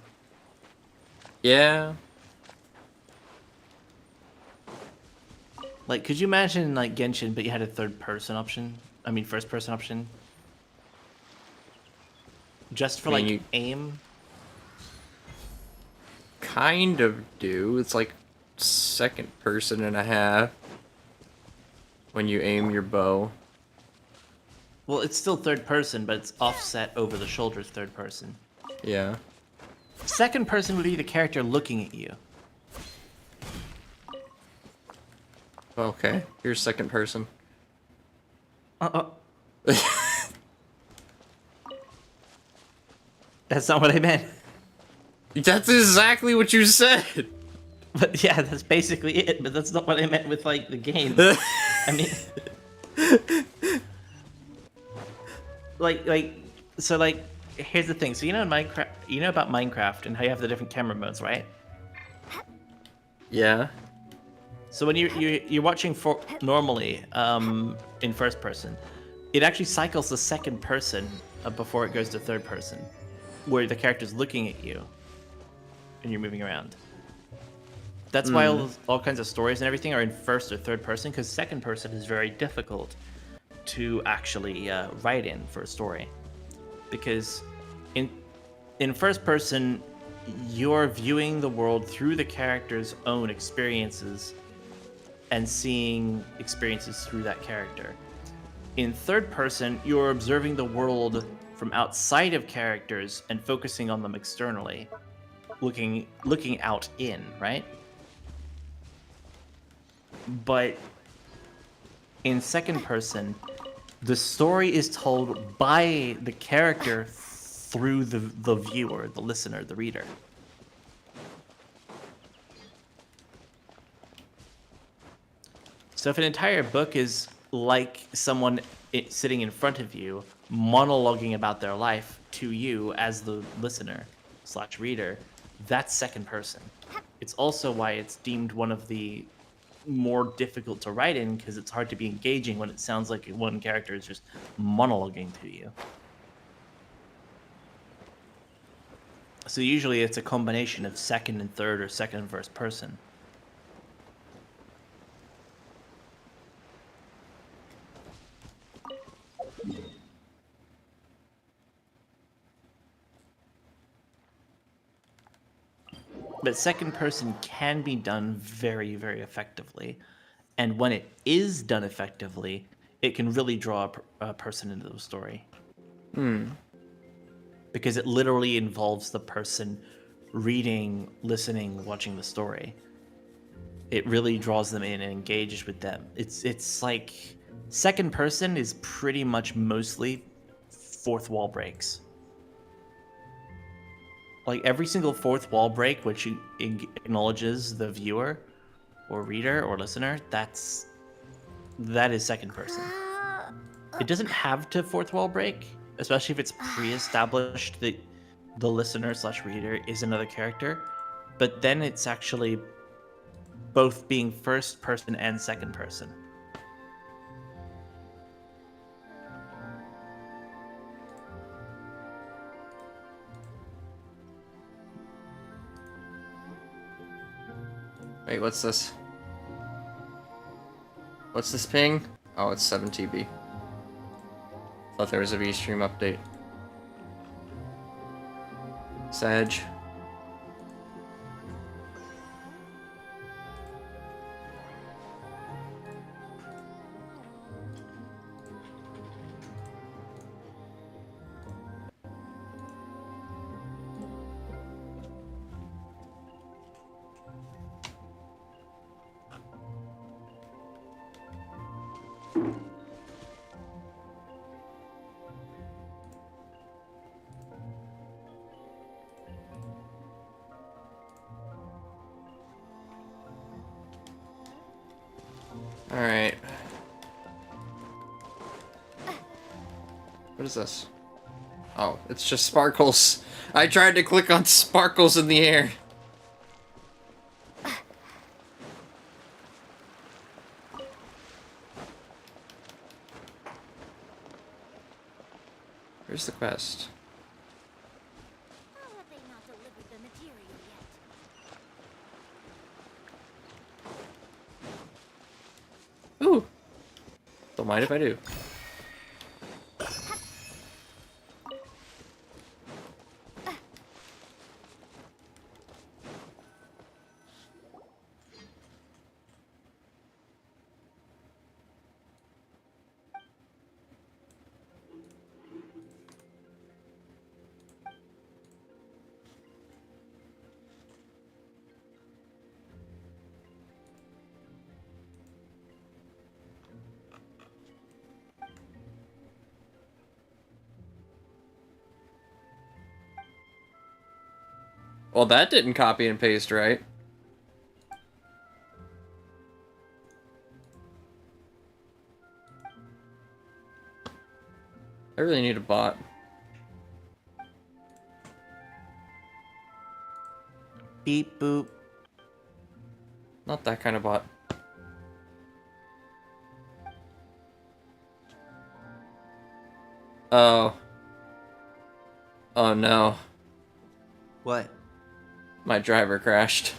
Yeah. Like, could you imagine like Genshin, but you had a third person option? I mean, first person option? Just for I mean, like you aim? kind of do. It's like second person and a half when you aim your bow. Well, it's still third person, but it's offset over the shoulder third person. Yeah. Second person would be the character looking at you. Okay, here's second person. That's not what I meant. That's exactly what you said. But yeah, that's basically it. But that's not what I meant with like the game. I mean, so here's the thing. So you know in Minecraft, you know about Minecraft and how you have the different camera modes, right? Yeah. So when you're watching for normally in first person, it actually cycles the second person before it goes to third person, where the character's looking at you and you're moving around. That's why all kinds of stories and everything are in first or third person, because second person is very difficult to actually write in for a story, because in first person you're viewing the world through the character's own experiences and seeing experiences through that character. In third person, you're observing the world from outside of characters and focusing on them externally, looking out in, right? But in second person, the story is told by the character through the viewer, the listener, the reader. So if an entire book is like someone sitting in front of you, monologuing about their life to you as the listener / reader, that's second person. It's also why it's deemed one of the more difficult to write in, because it's hard to be engaging when it sounds like one character is just monologuing to you. So usually it's a combination of second and third or second and first person. But second person can be done very, very effectively. And when it is done effectively, it can really draw a person into the story. Because it literally involves the person reading, listening, watching the story. It really draws them in and engages with them. It's like second person is pretty much mostly fourth wall breaks. Like every single fourth wall break, which acknowledges the viewer or reader or listener, that is second person. It doesn't have to fourth wall break, especially if it's pre-established that the listener / reader is another character. But then it's actually both being first person and second person. Wait, what's this? What's this ping? Oh, it's 7 TB. Thought there was a V-Stream update. Sag. Alright. What is this? Oh, it's just sparkles. I tried to click on sparkles in the air. Where's the quest? How have they not delivered the material yet? Ooh. Don't mind if I do. Well, that didn't copy and paste right. I really need a bot. Beep boop. Not that kind of bot. Oh. Oh no. What? My driver crashed.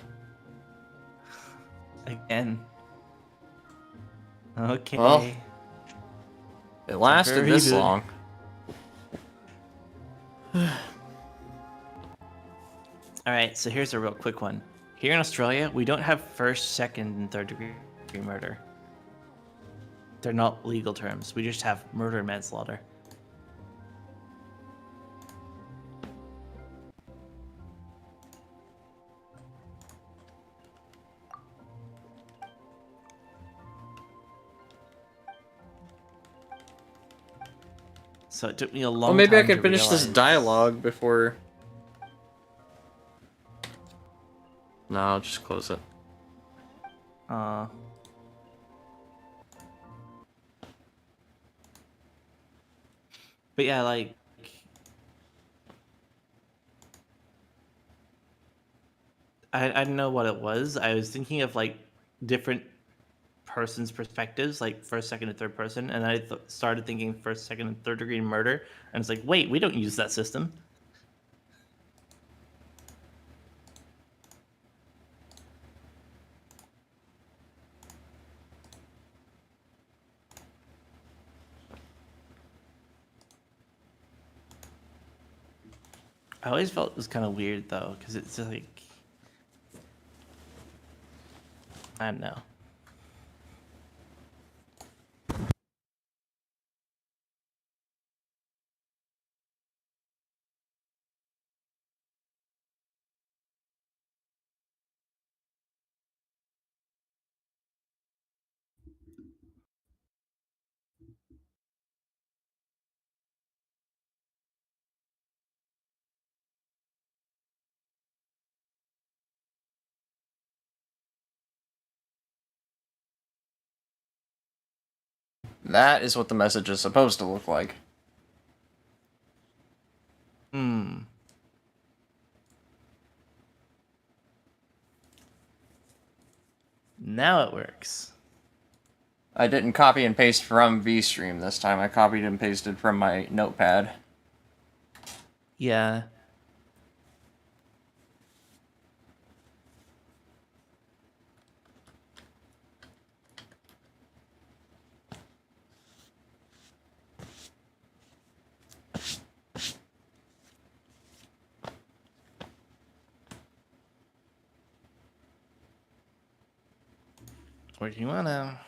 Again. Okay. Well, it lasted Temporary this reboot. long. Alright, so here's a real quick one. Here in Australia, we don't have first, second, and third degree murder. They're not legal terms. We just have murder and manslaughter. So it took me a long Well, maybe I time can to finish this realize- dialogue before... No, I'll just close it. But yeah, like... I don't know what it was. I was thinking of, like, different person's perspectives, like first, second, and third person, and I started thinking first, second, and third degree murder, and it's like, wait, we don't use that system. I always felt it was kind of weird though, because it's like, I don't know. That is what the message is supposed to look like. Hmm. Now it works. I didn't copy and paste from VStream this time. I copied and pasted from my notepad. Yeah. Where do you wanna?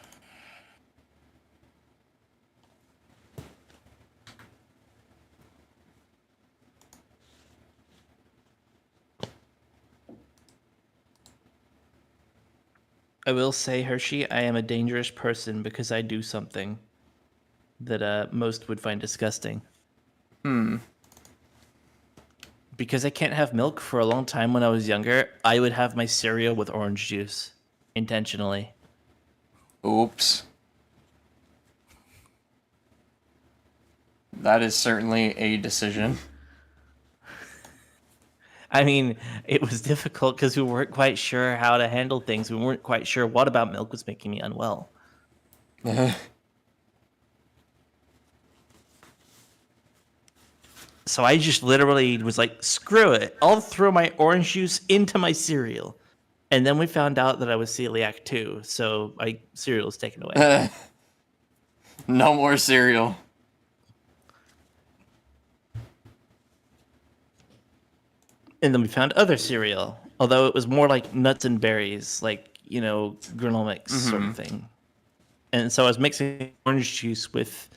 I will say, Hershey, I am a dangerous person because I do something that most would find disgusting. Because I can't have milk for a long time when I was younger, I would have my cereal with orange juice. Intentionally. Oops. That is certainly a decision. I mean, it was difficult because we weren't quite sure how to handle things. We weren't quite sure what about milk was making me unwell. So I just literally was like, screw it. I'll throw my orange juice into my cereal. And then we found out that I was celiac too. So my cereal was taken away. No more cereal. And then we found other cereal. Although it was more like nuts and berries. Like, you know, granola mix sort of thing. And so I was mixing orange juice with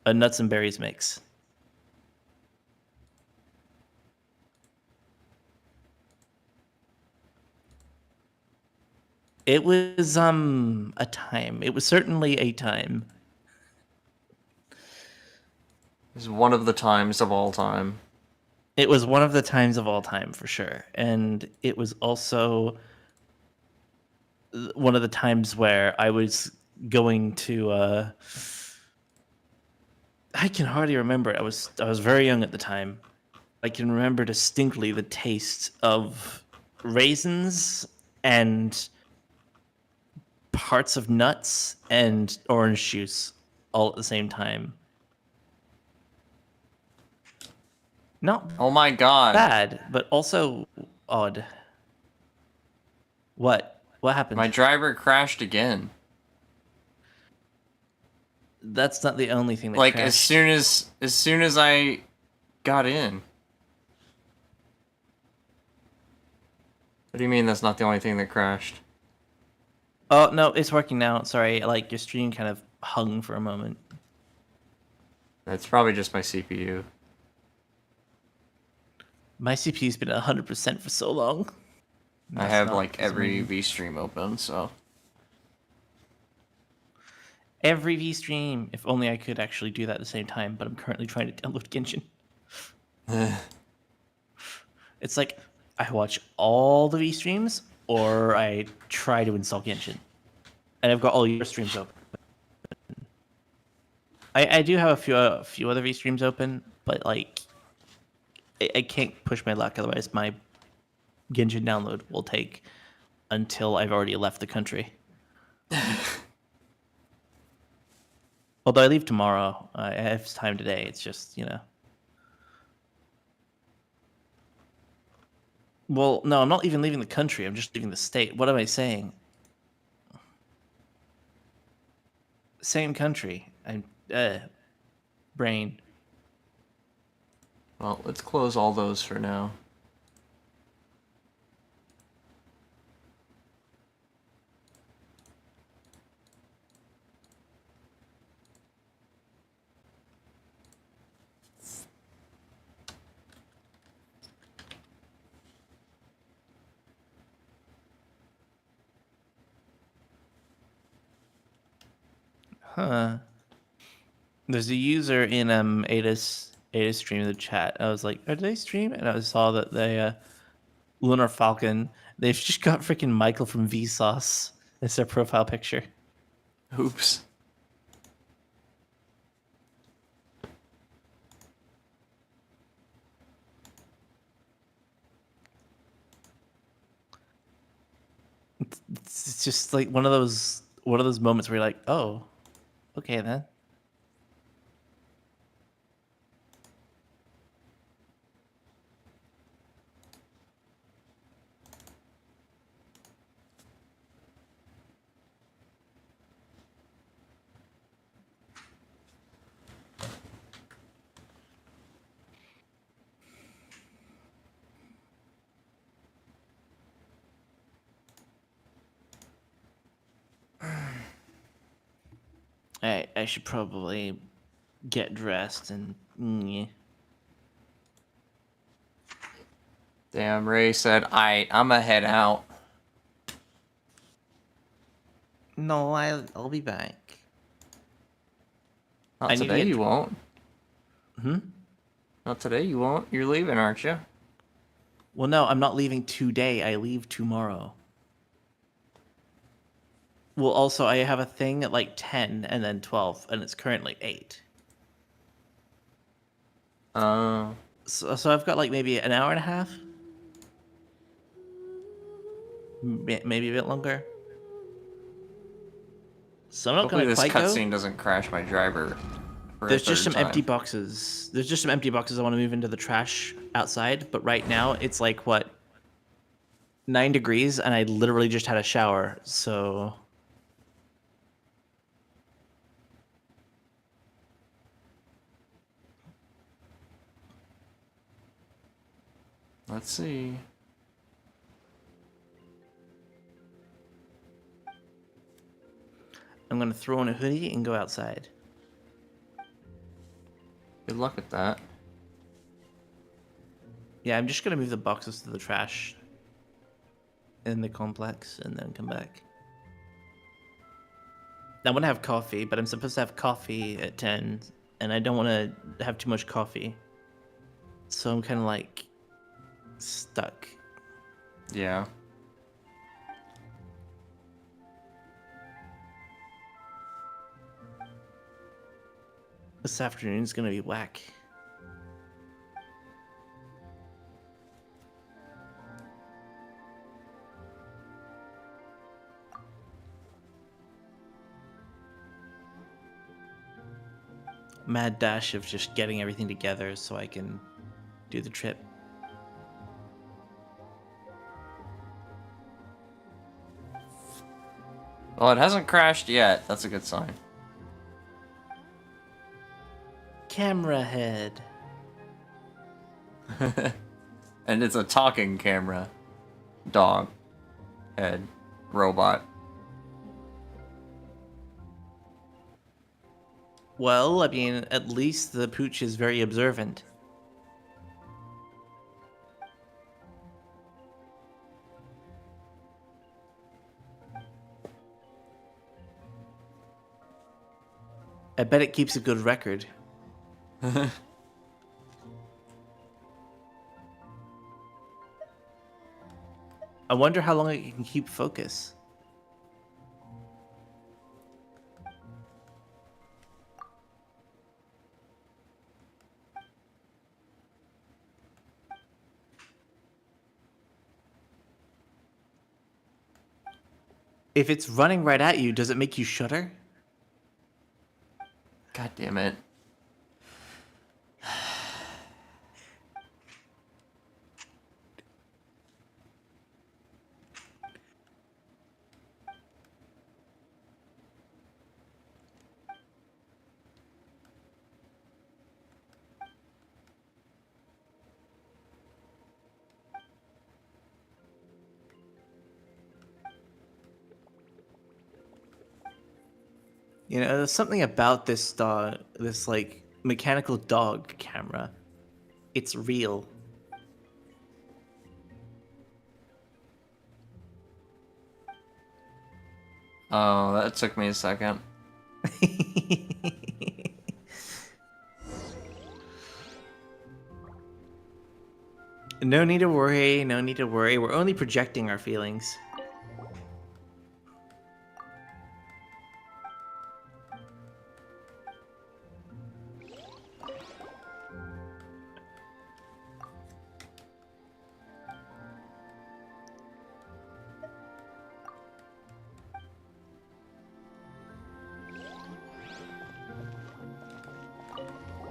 a nuts and berries mix. It was a time. It was certainly a time. It was one of the times of all time. It was one of the times of all time for sure, and it was also one of the times where I was going to. I can hardly remember it. I was very young at the time. I can remember distinctly the taste of raisins and parts of nuts and orange juice all at the same time. Not Oh my god. bad, but also odd. What? What happened? My driver crashed again. That's not the only thing that Like crashed. as soon as I got in. What do you mean that's not the only thing that crashed? Oh no, it's working now. Sorry, like your stream kind of hung for a moment. That's probably just my CPU. My CPU's been 100% for so long. I have like every V-stream open, so. Every V-stream. If only I could actually do that at the same time, but I'm currently trying to download Genshin. It's like I watch all the V-streams, or I try to install Genshin. And I've got all your streams open. I do have a few other V-streams open, but like I can't push my luck, otherwise my Genshin download will take until I've already left the country. Although I leave tomorrow, I have time today. It's just, you know. Well, no, I'm not even leaving the country. I'm just leaving the state. What am I saying? Same country. I'm brain. Well, let's close all those for now. Huh. There's a user in Ada's stream in the chat. I was like, are they stream? And I saw that they Lunar Falcon. They've just got freaking Michael from Vsauce as their profile picture. Oops. It's just like one of those moments where you're like, oh, okay then. I should probably get dressed and yeah. Damn, Ray said, I'm gonna head out. No, I'll be back. Not today you won't. Not today you won't. You're leaving, aren't you? Well, no, I'm not leaving today. I leave tomorrow. Well, also, I have a thing at like 10 and then 12, and it's currently 8. So I've got like maybe an hour and a half? Maybe a bit longer. So I'm not Hopefully gonna this quite go. cutscene doesn't crash my driver. There's just some empty boxes. There's just some empty boxes I want to move into the trash outside, but right now it's like, what, 9 degrees, and I literally just had a shower, so... Let's see. I'm gonna throw on a hoodie and go outside. Good luck with that. Yeah, I'm just gonna move the boxes to the trash in the complex and then come back. I want to have coffee, but I'm supposed to have coffee at 10, and I don't want to have too much coffee. So I'm kind of like stuck. Yeah. This afternoon's gonna be whack. Mad dash of just getting everything together so I can do the trip. Well, it hasn't crashed yet. That's a good sign. Camera head. And it's a talking camera. Dog. Head. Robot. Well, I mean, at least the pooch is very observant. I bet it keeps a good record. I wonder how long it can keep focus. If it's running right at you, does it make you shudder? God damn it. You know, there's something about this dog, this like mechanical dog camera. It's real. Oh, that took me a second. No need to worry, no need to worry. We're only projecting our feelings.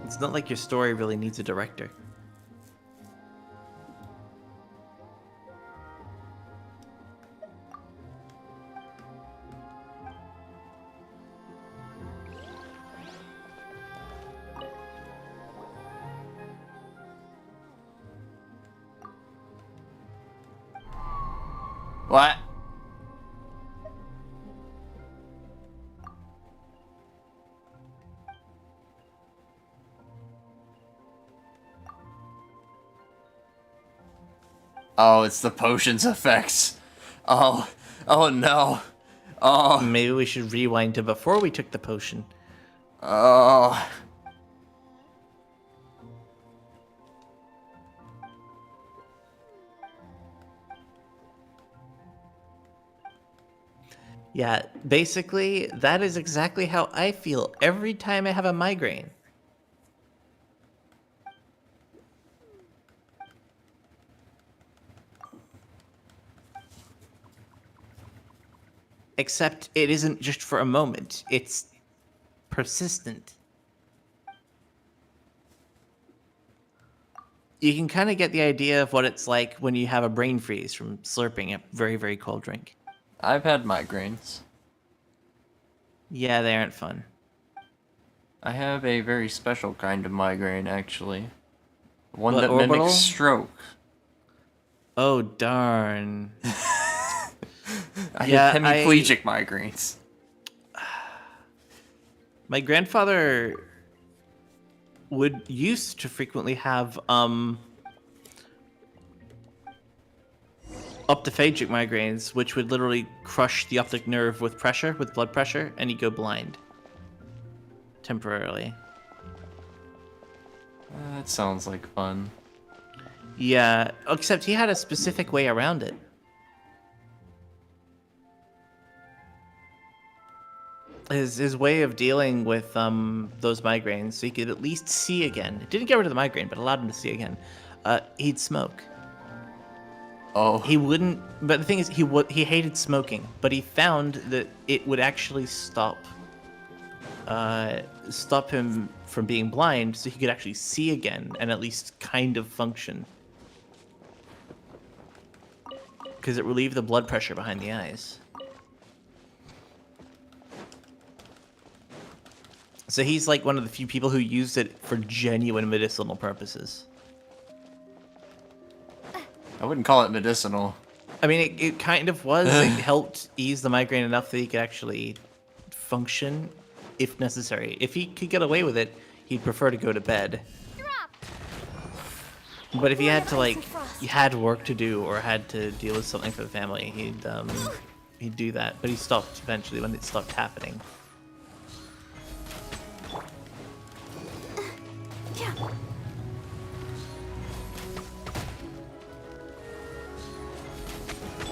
It's not like your story really needs a director. What? Oh, it's the potions effects. Oh, oh no. Oh. Maybe we should rewind to before we took the potion. Oh. Yeah, basically, that is exactly how I feel every time I have a migraine. Except it isn't just for a moment, it's persistent. You can kind of get the idea of what it's like when you have a brain freeze from slurping a very, very cold drink. I've had migraines. Yeah, they aren't fun. I have a very special kind of migraine, actually. One What, that orbital? mimics stroke. Oh, darn. I have hemiplegic migraines. My grandfather used to frequently have optophagic migraines, which would literally crush the optic nerve with pressure, with blood pressure, and he'd go blind temporarily. That sounds like fun. Yeah, except he had a specific way around it. His way of dealing with those migraines, so he could at least see again. It didn't get rid of the migraine, but allowed him to see again. He'd smoke. Oh. He wouldn't. But the thing is, he hated smoking, but he found that it would actually stop him from being blind, so he could actually see again and at least kind of function. Because it relieved the blood pressure behind the eyes. So he's like one of the few people who used it for genuine medicinal purposes. I wouldn't call it medicinal. I mean, it kind of was. It helped ease the migraine enough that he could actually function if necessary. If he could get away with it, he'd prefer to go to bed. But if he had to, like, he had work to do or had to deal with something for the family, he'd do that. But he stopped eventually when it stopped happening.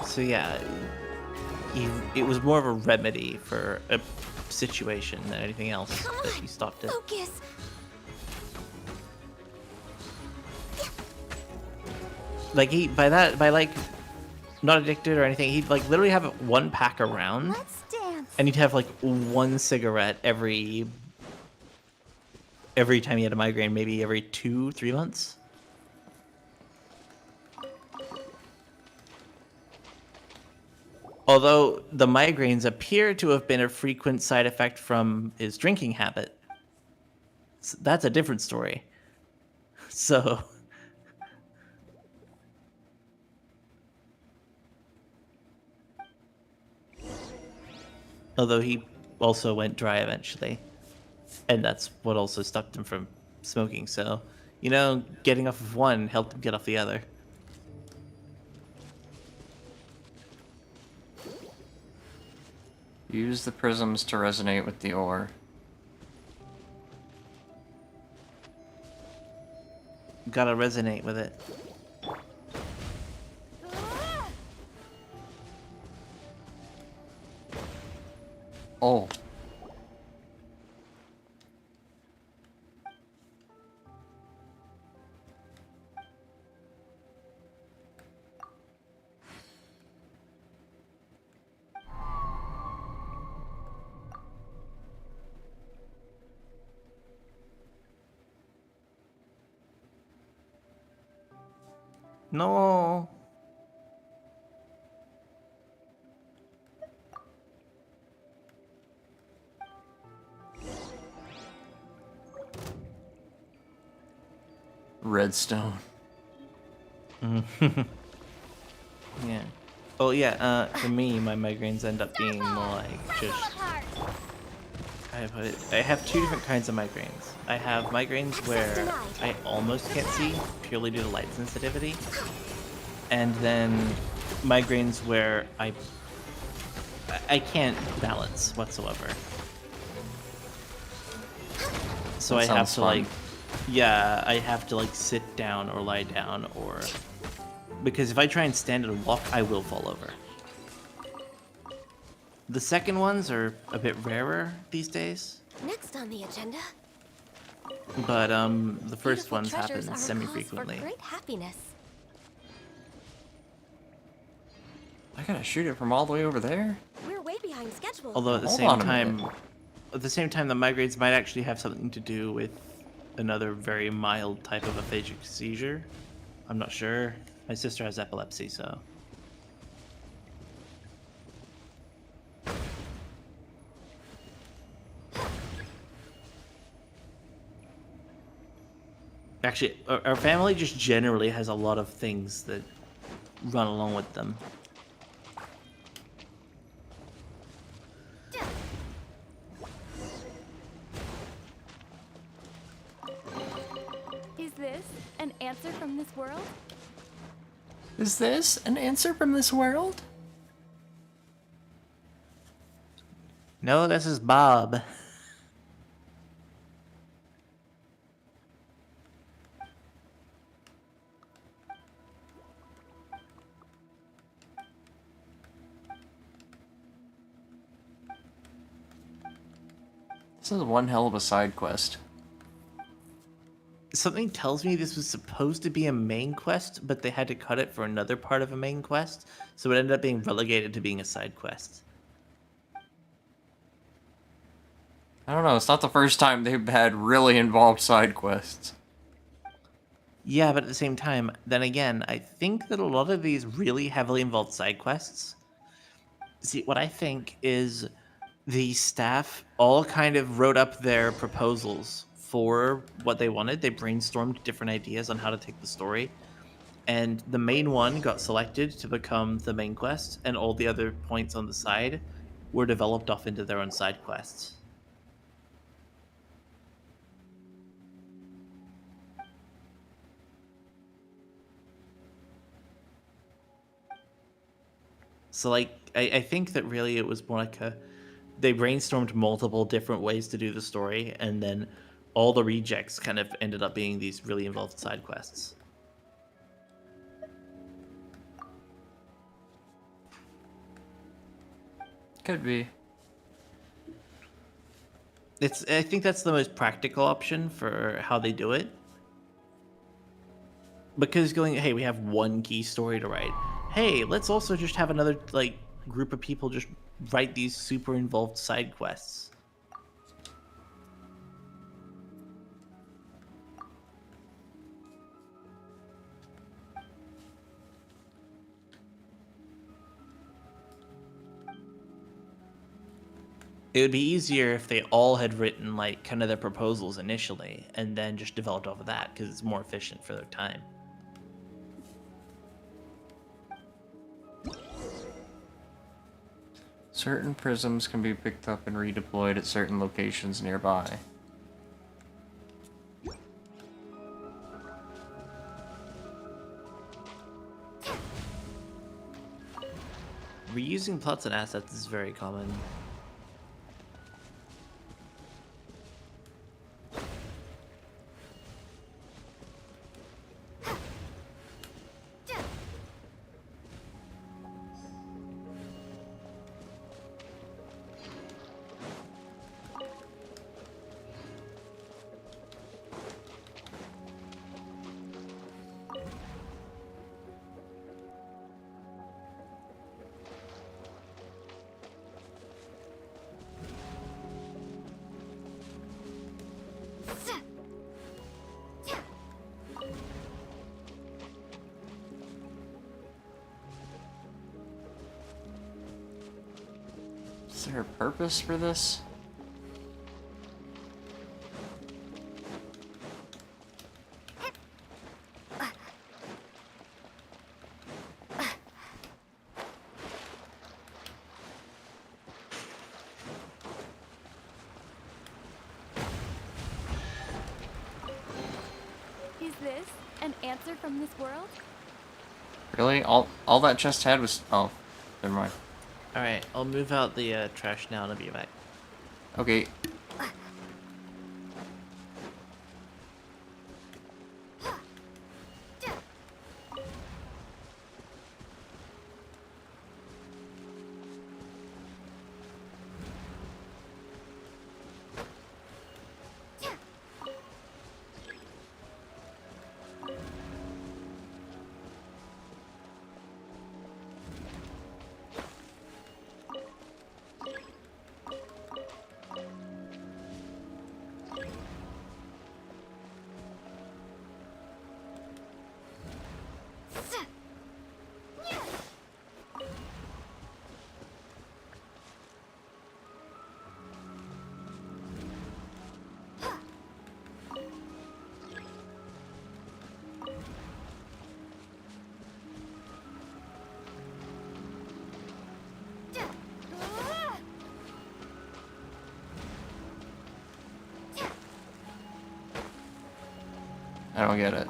So yeah, it was more of a remedy for a situation than anything else that he stopped it. Focus. Like by like not addicted or anything, he'd like literally have one pack around, and he'd have like one cigarette every time he had a migraine, maybe every 2-3 months. Although the migraines appear to have been a frequent side effect from his drinking habit. So that's a different story. So... Although he also went dry eventually. And that's what also stopped him from smoking. So, you know, getting off of one helped him get off the other. Use the prisms to resonate with the ore. Gotta resonate with it. Oh. No. Redstone. Yeah. Oh yeah, for me, my migraines end up being more like just... I have two different kinds of migraines. I have migraines where I almost can't see, purely due to light sensitivity. And then migraines where I can't balance whatsoever. So That I have sounds to fun. like... Yeah, I have to like sit down or lie down or... Because if I try and stand and walk, I will fall over. The second ones are a bit rarer these days. Next on the agenda, But the first beautiful ones treasures happen are a semi-frequently. cause for great happiness. I gotta shoot it from all the way over there? We're way behind schedule. Although at the Hold same on a time, minute. the migraines might actually have something to do with another very mild type of aphakic seizure. I'm not sure. My sister has epilepsy, so. Actually, our family just generally has a lot of things that run along with them. Is this an answer from this world? Is this an answer from this world? No, this is Bob. This is one hell of a side quest. Something tells me this was supposed to be a main quest, but they had to cut it for another part of a main quest, so it ended up being relegated to being a side quest. I don't know, it's not the first time they've had really involved side quests. Yeah, but at the same time, then again, I think that a lot of these really heavily involved side quests. See, what I think is the staff all kind of wrote up their proposals for what they wanted. They brainstormed different ideas on how to take the story. And the main one got selected to become the main quest, and all the other points on the side were developed off into their own side quests. So, like, I think that really it was more like they brainstormed multiple different ways to do the story, and then all the rejects kind of ended up being these really involved side quests. Could be. I think that's the most practical option for how they do it. Because going, hey, we have one key story to write. Hey, let's also just have another like group of people just write these super involved side quests. It would be easier if they all had written like kind of their proposals initially and then just developed off of that because it's more efficient for their time. Certain prisms can be picked up and redeployed at certain locations nearby. Reusing plots and assets is very common. Is there a purpose for this? Is this an answer from this world? Really? All that chest had was... Oh, never mind. Alright, I'll move out the trash now and I'll be back. Okay. I don't get it.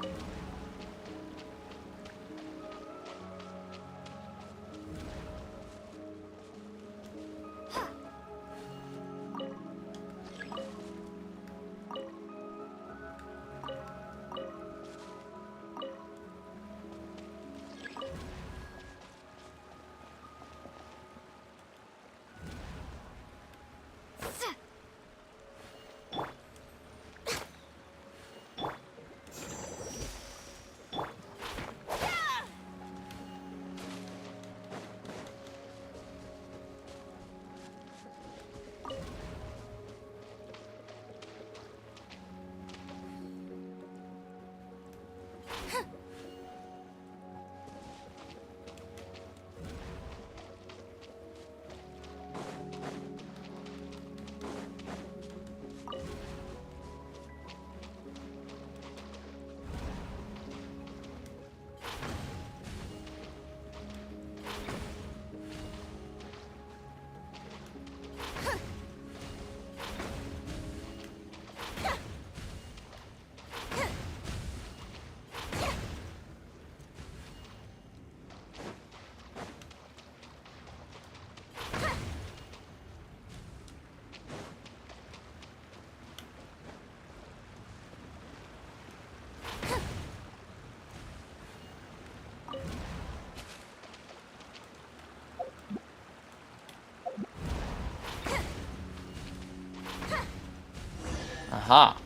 Aha.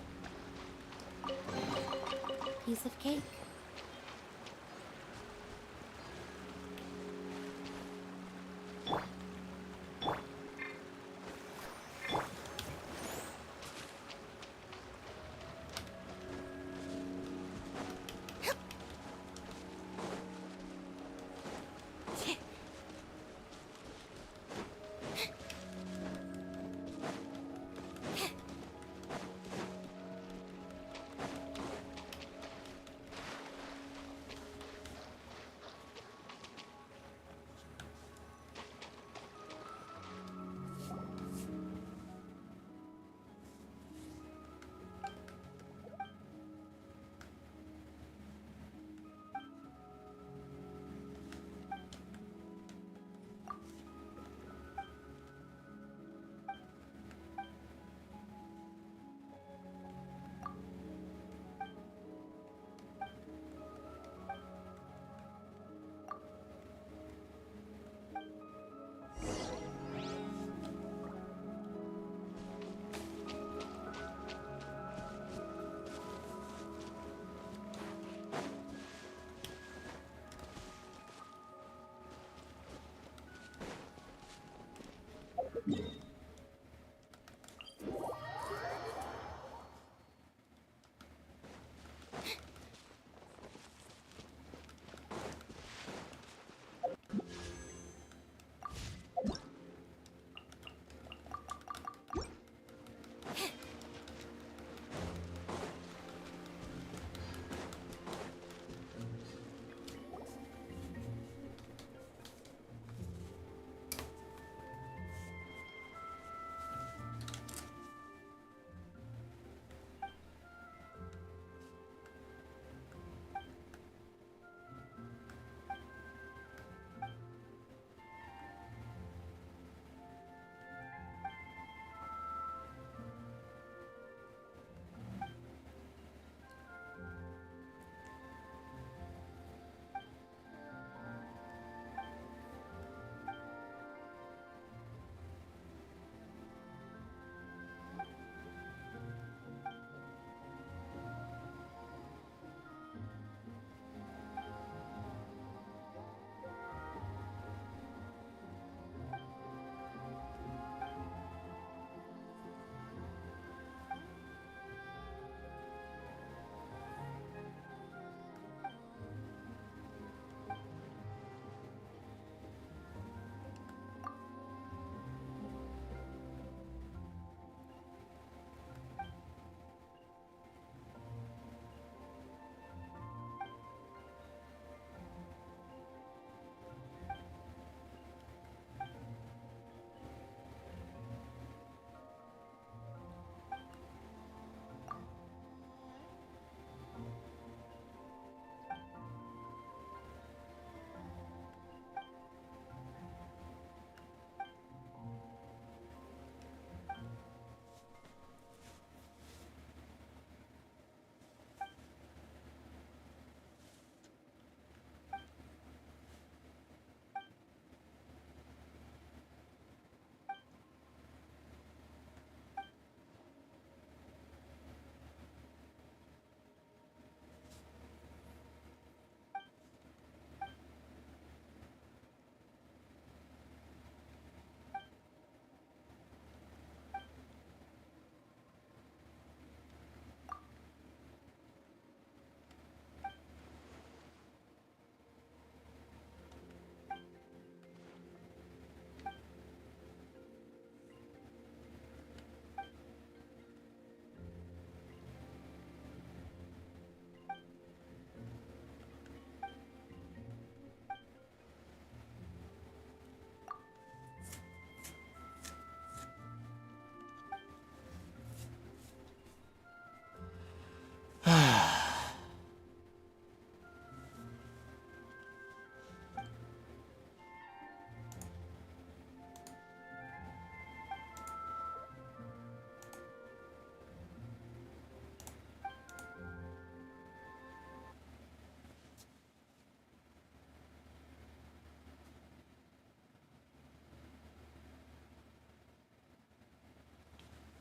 Piece of cake.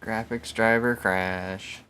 Graphics driver crash.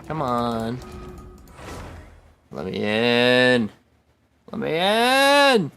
Come on. Let me in. Let me in.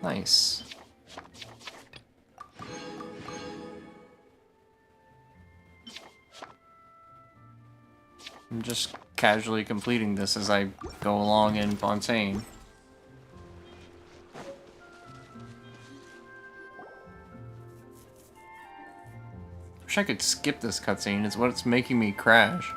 Nice. I'm just casually completing this as I go along in Fontaine. Wish I could skip this cutscene. It's what's making me crash.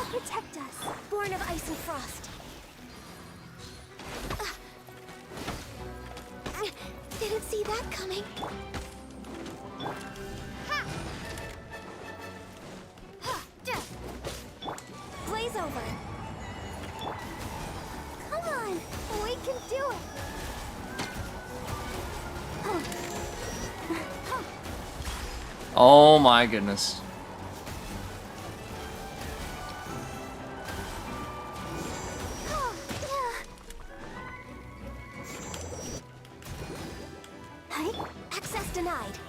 Protect us, born of ice and frost. Didn't see that coming. Blaze over. Come on, we can do it. Oh my goodness. Access denied.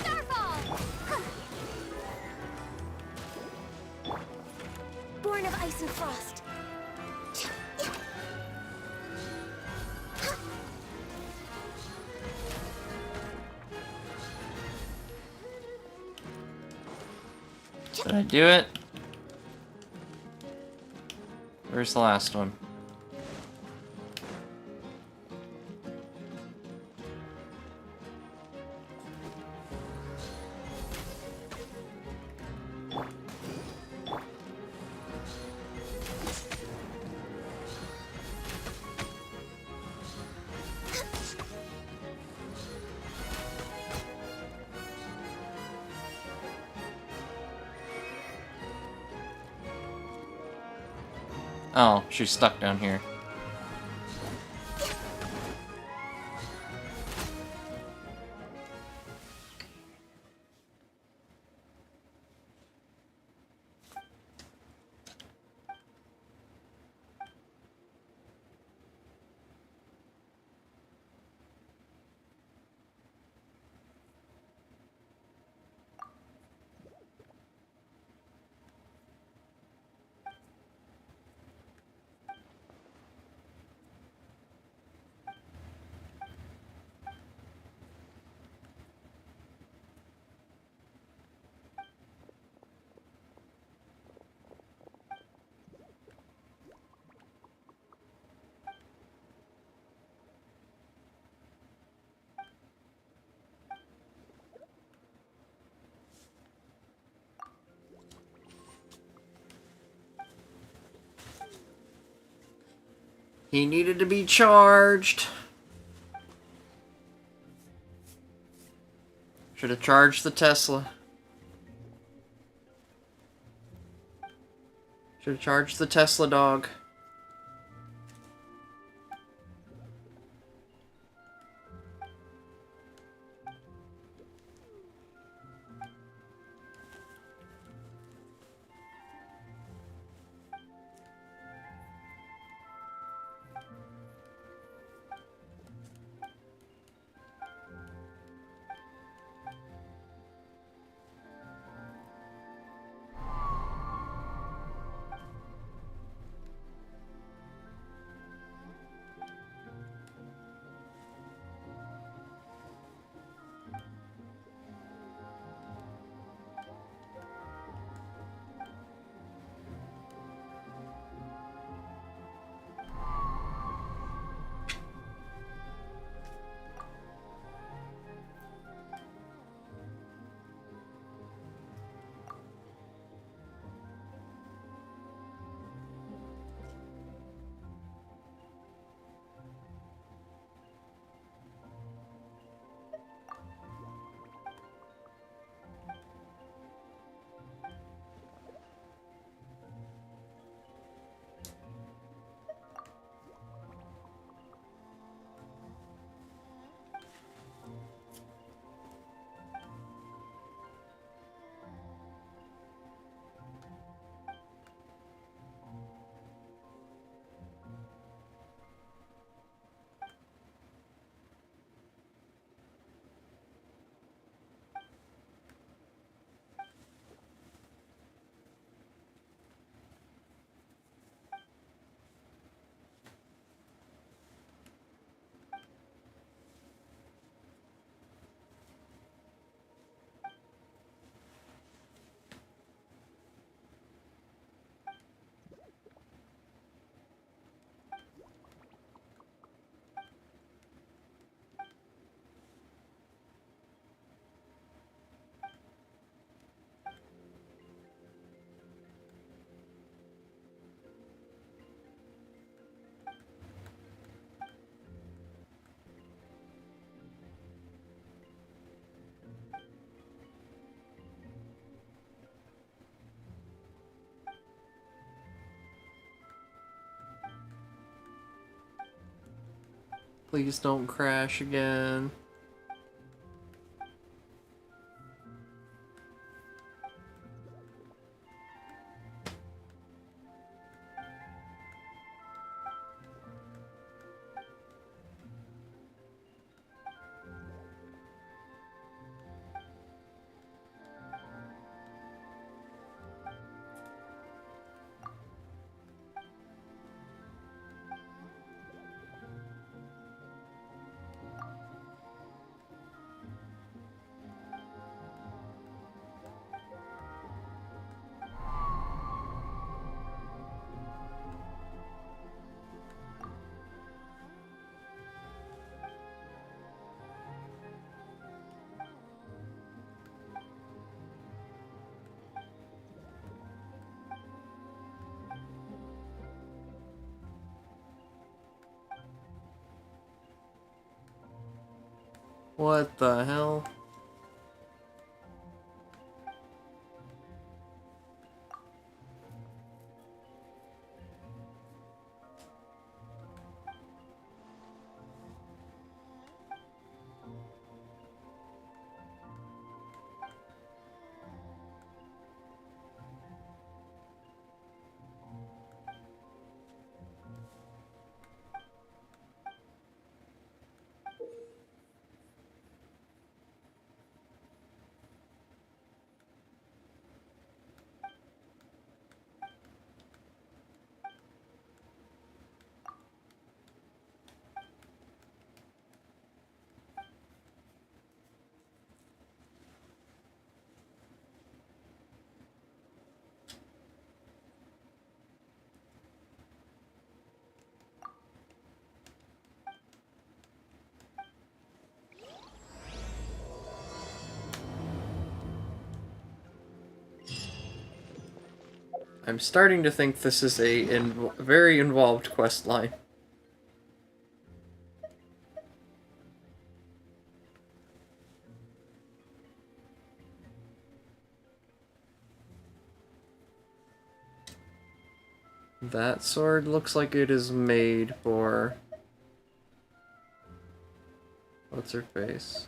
Starfall! Born of ice and frost. Did I do it? Where's the last one? Oh, she's stuck down here. He needed to be charged. Should have charged the Tesla. Should have charged the Tesla dog. Please don't crash again. What the hell? I'm starting to think this is a very involved quest line. That sword looks like it is made for... What's her face?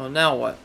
Well, now what?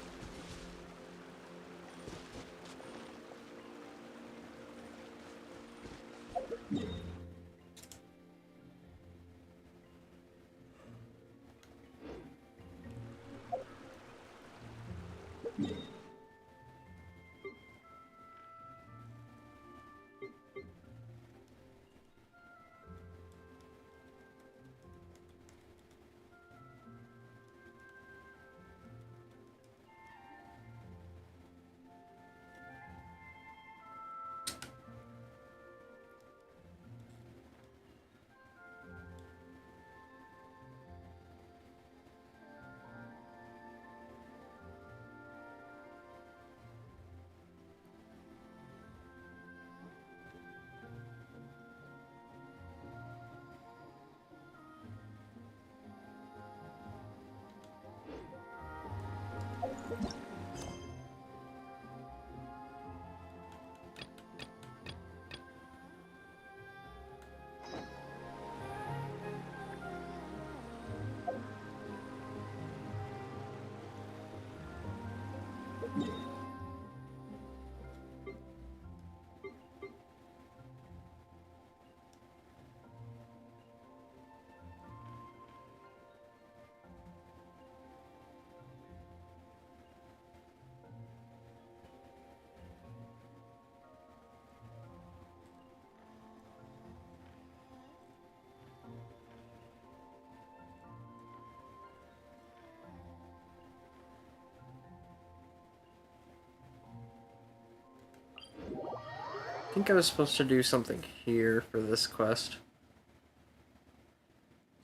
think I was supposed to do something here for this quest.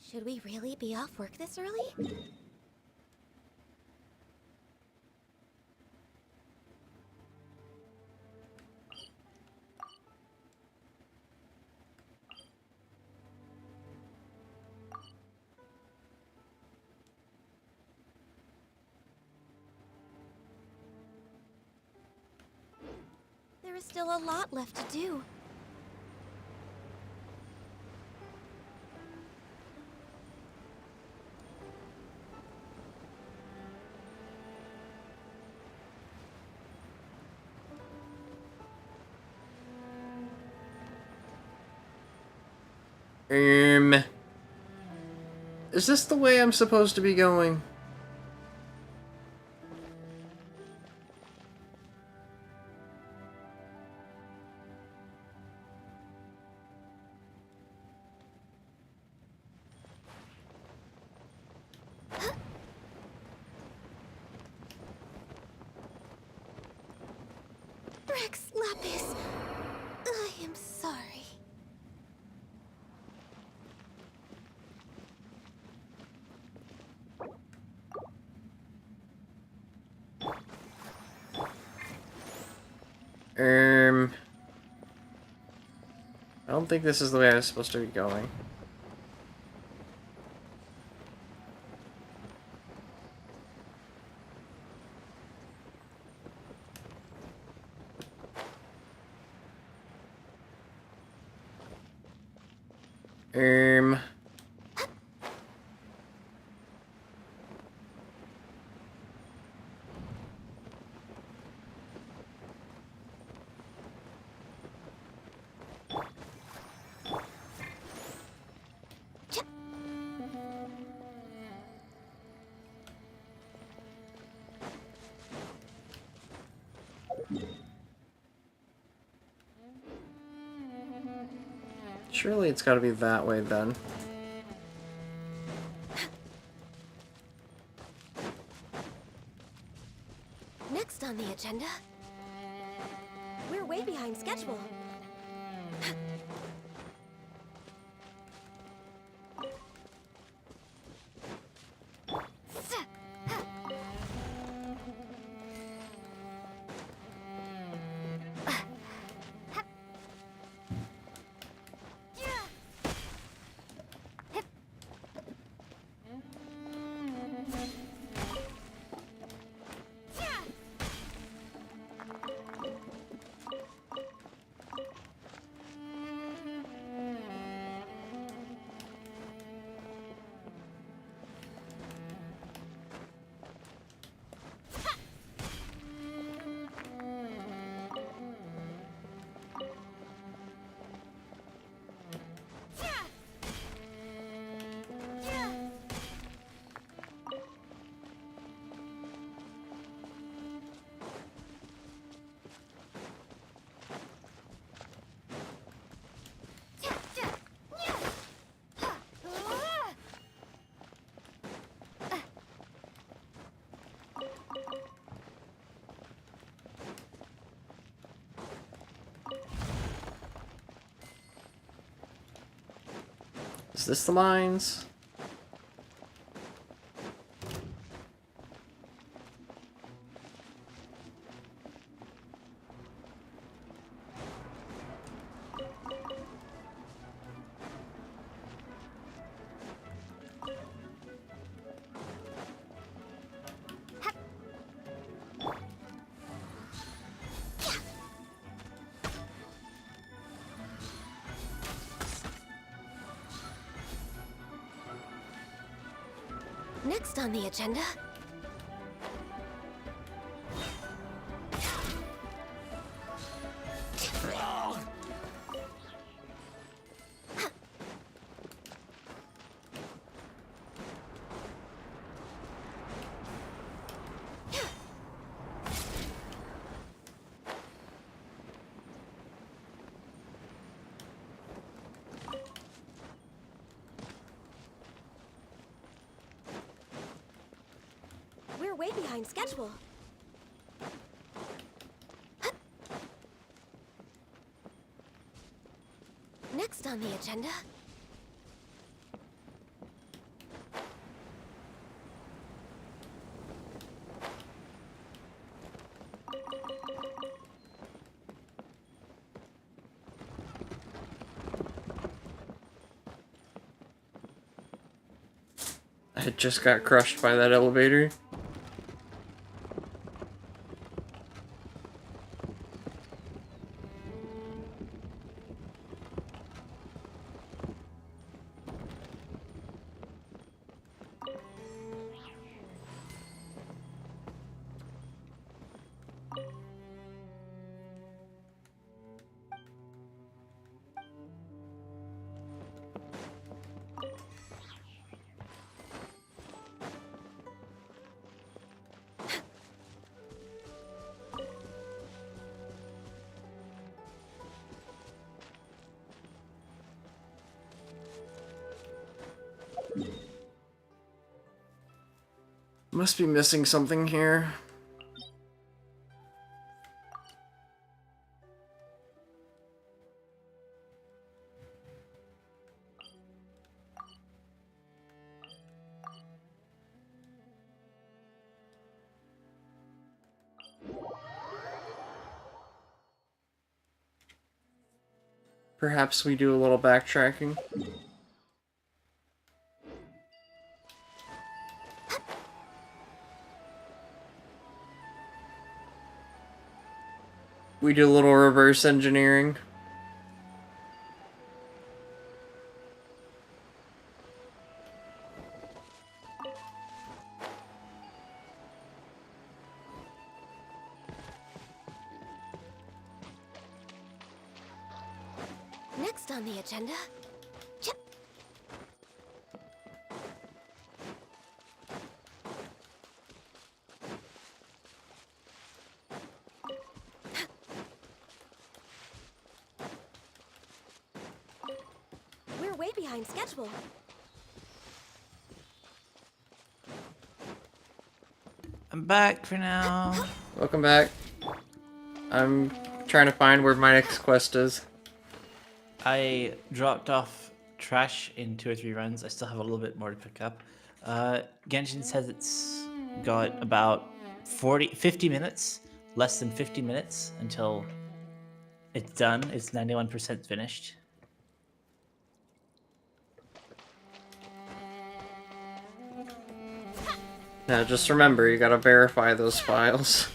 Should we really be off work this early? There is still a lot left to do. Is this the way I'm supposed to be going? Rex Lapis, I am sorry. I don't think this is the way I was supposed to be going. Surely it's got to be that way then. Next on the agenda, we're way behind schedule. Is this the mines? Next on the agenda, we're way behind schedule. on the agenda? I just got crushed by that elevator. Must be missing something here. Perhaps we do a little backtracking. We do a little reverse engineering. Next on the agenda. Chip. We're way behind schedule. I'm back for now. Welcome back. I'm trying to find where my next quest is. I dropped off trash in 2 or 3 runs. I still have a little bit more to pick up. Genshin says it's got about 50 minutes, less than 50 minutes until it's done. It's 91% finished. Now just remember, you gotta verify those files.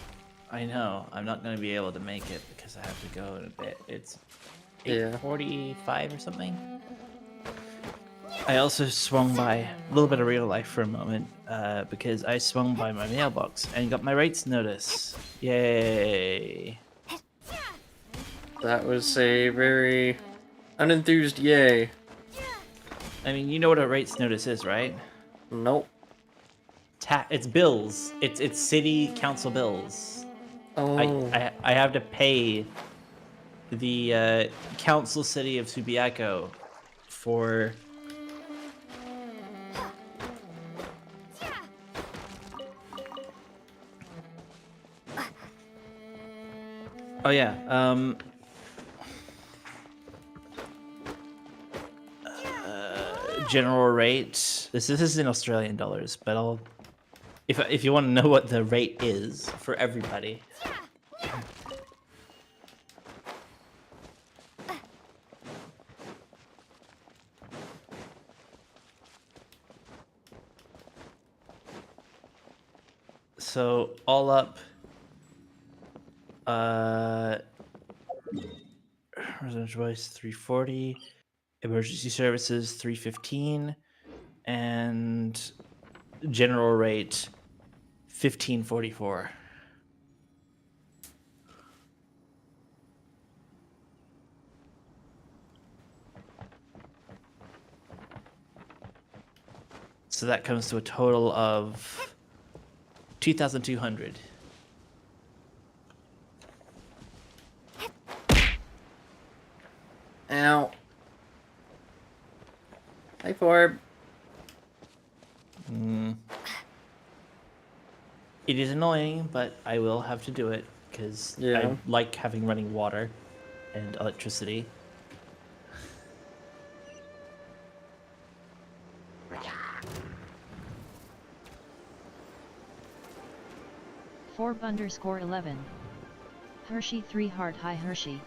I know. I'm not going to be able to make it because I have to go in a bit. It's 8:45 or something. I also swung by a little bit of real life for a moment because I swung by my mailbox and got my rates notice. Yay! That was a very unenthused yay. I mean, you know what a rates notice is, right? Nope. It's bills. It's city council bills. Oh. I have to pay the council city of Subiaco for oh yeah general rate. This is in Australian dollars, but I'll if you want to know what the rate is for everybody. So all up, residential voice 340, emergency services 315, and general rate 1544. So that comes to a total of 2,200. Ow. Hi, Forb. It is annoying, but I will have to do it because I like having running water and electricity. Forb_11. Hershey 3 heart hi Hershey.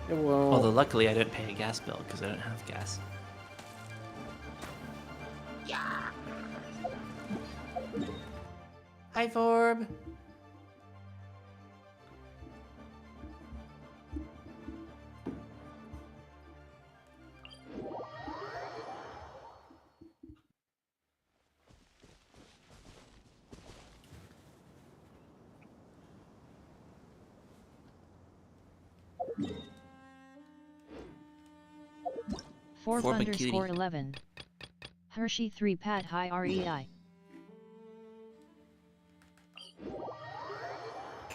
Well, Although luckily I didn't pay a gas bill because I don't have gas. Hi, Forb. Forb_11. Hershey 3 pad hi REI.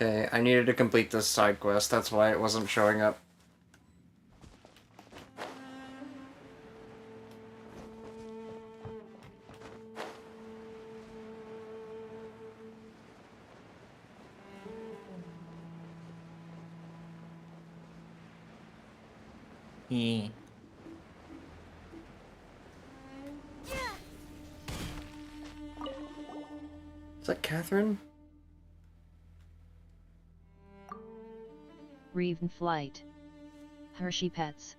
okay, I needed to complete this side quest, that's why it wasn't showing up. Yeah. Is that Catherine? Reven flight. Hershey pets.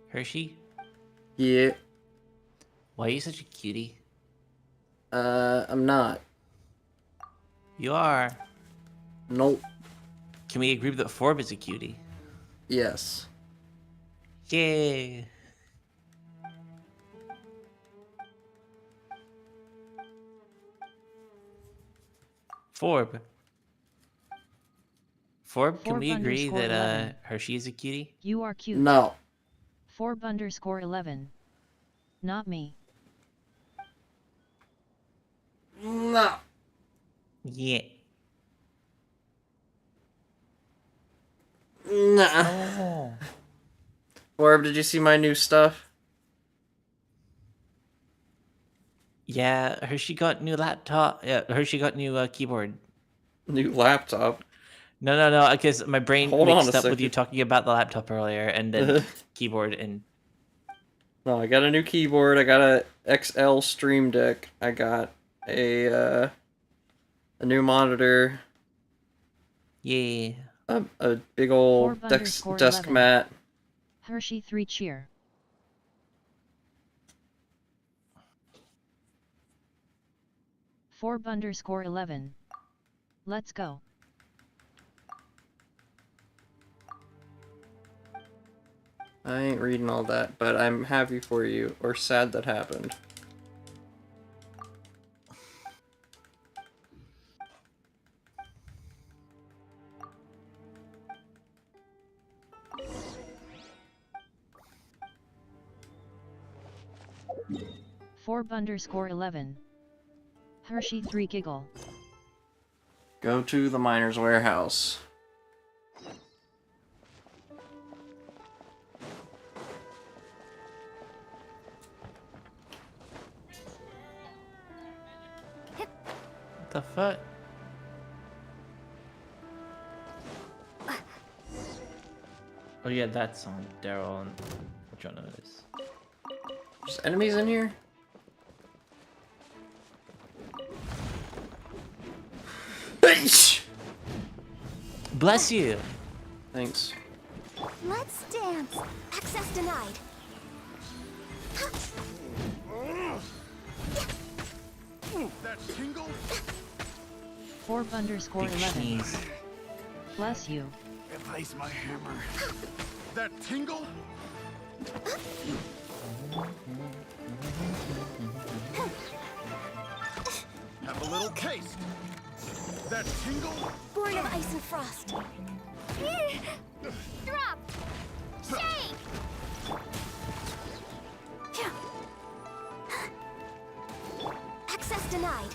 Hershey? Yeah. Why are you such a cutie? I'm not. You are. Nope. Can we agree that Forb is a cutie? Yes. Yay! Forb. Forb, can we agree that 11. Hershey is a cutie? You are cute. No. Forb_11. Not me. No. Yeah. Nah. Oh. Orb, did you see my new stuff? Yeah, Hershey got new laptop. Yeah, Hershey got new keyboard. New laptop? No, because my brain Hold on mixed a up with you second. talking about the laptop earlier, and then keyboard and... No, I got a new keyboard, I got a XL Stream Deck, I got a new monitor. Yeah. A big old desk mat. Hershey 3 cheer. Forb_11. Let's go. I ain't reading all that, but I'm happy for you, or sad that happened. Forb_11. Hershey 3 giggle. Go to the miner's warehouse. What the fuck? Oh yeah, that song, Daryl and John Otis. There's enemies in here? Bless you! Thanks. Let's dance. Access denied. That tingle? Forb_11. Bless you. Replace my hammer. That tingle? Have a little taste. That tingle? Born of ice and frost. Drop! Shake! Access denied.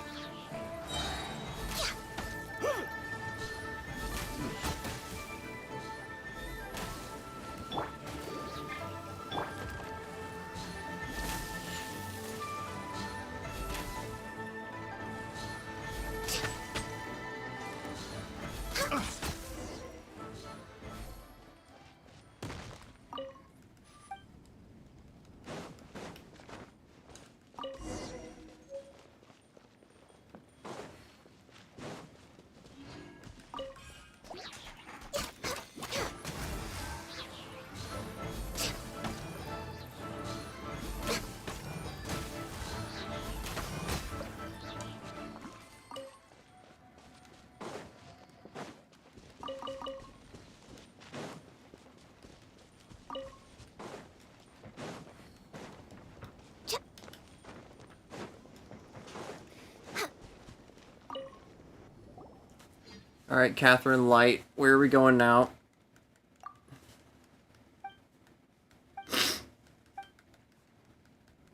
Alright, Catherine Light. Where are we going now?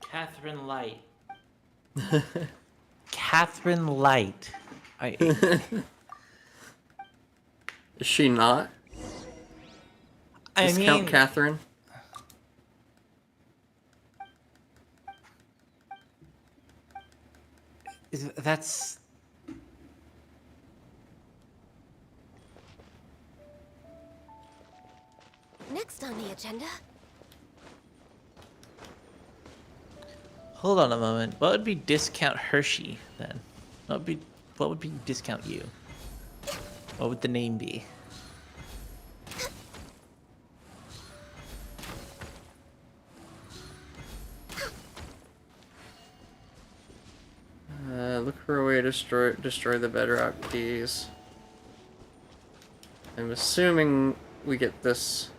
Catherine Light. Catherine Light. Is she not? I Count mean, Catherine? that's... Next on the agenda. Hold on a moment. What would be discount Hershey then? What would be discount you? What would the name be? Look for a way to destroy the bedrock keys. I'm assuming we get this.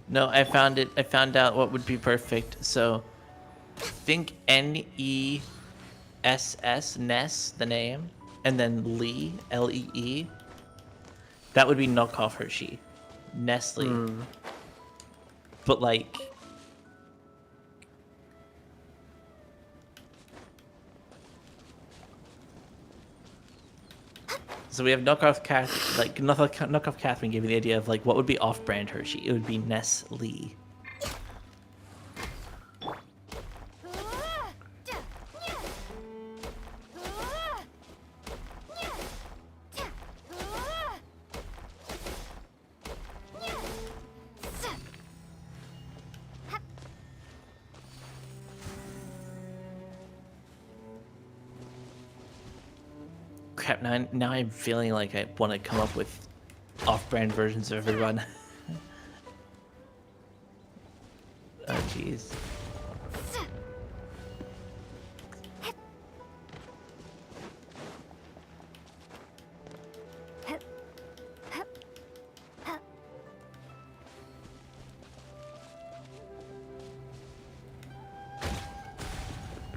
No, I found it. I found out what would be perfect. So, think Ness, Ness, the name, and then Lee, Lee. That would be knockoff Hershey, Nestle. But like, so we have knockoff knockoff Catherine gave me the idea of like what would be off-brand Hershey. It would be Nestle. Crap, now I'm feeling like I want to come up with off-brand versions of everyone. Oh, jeez.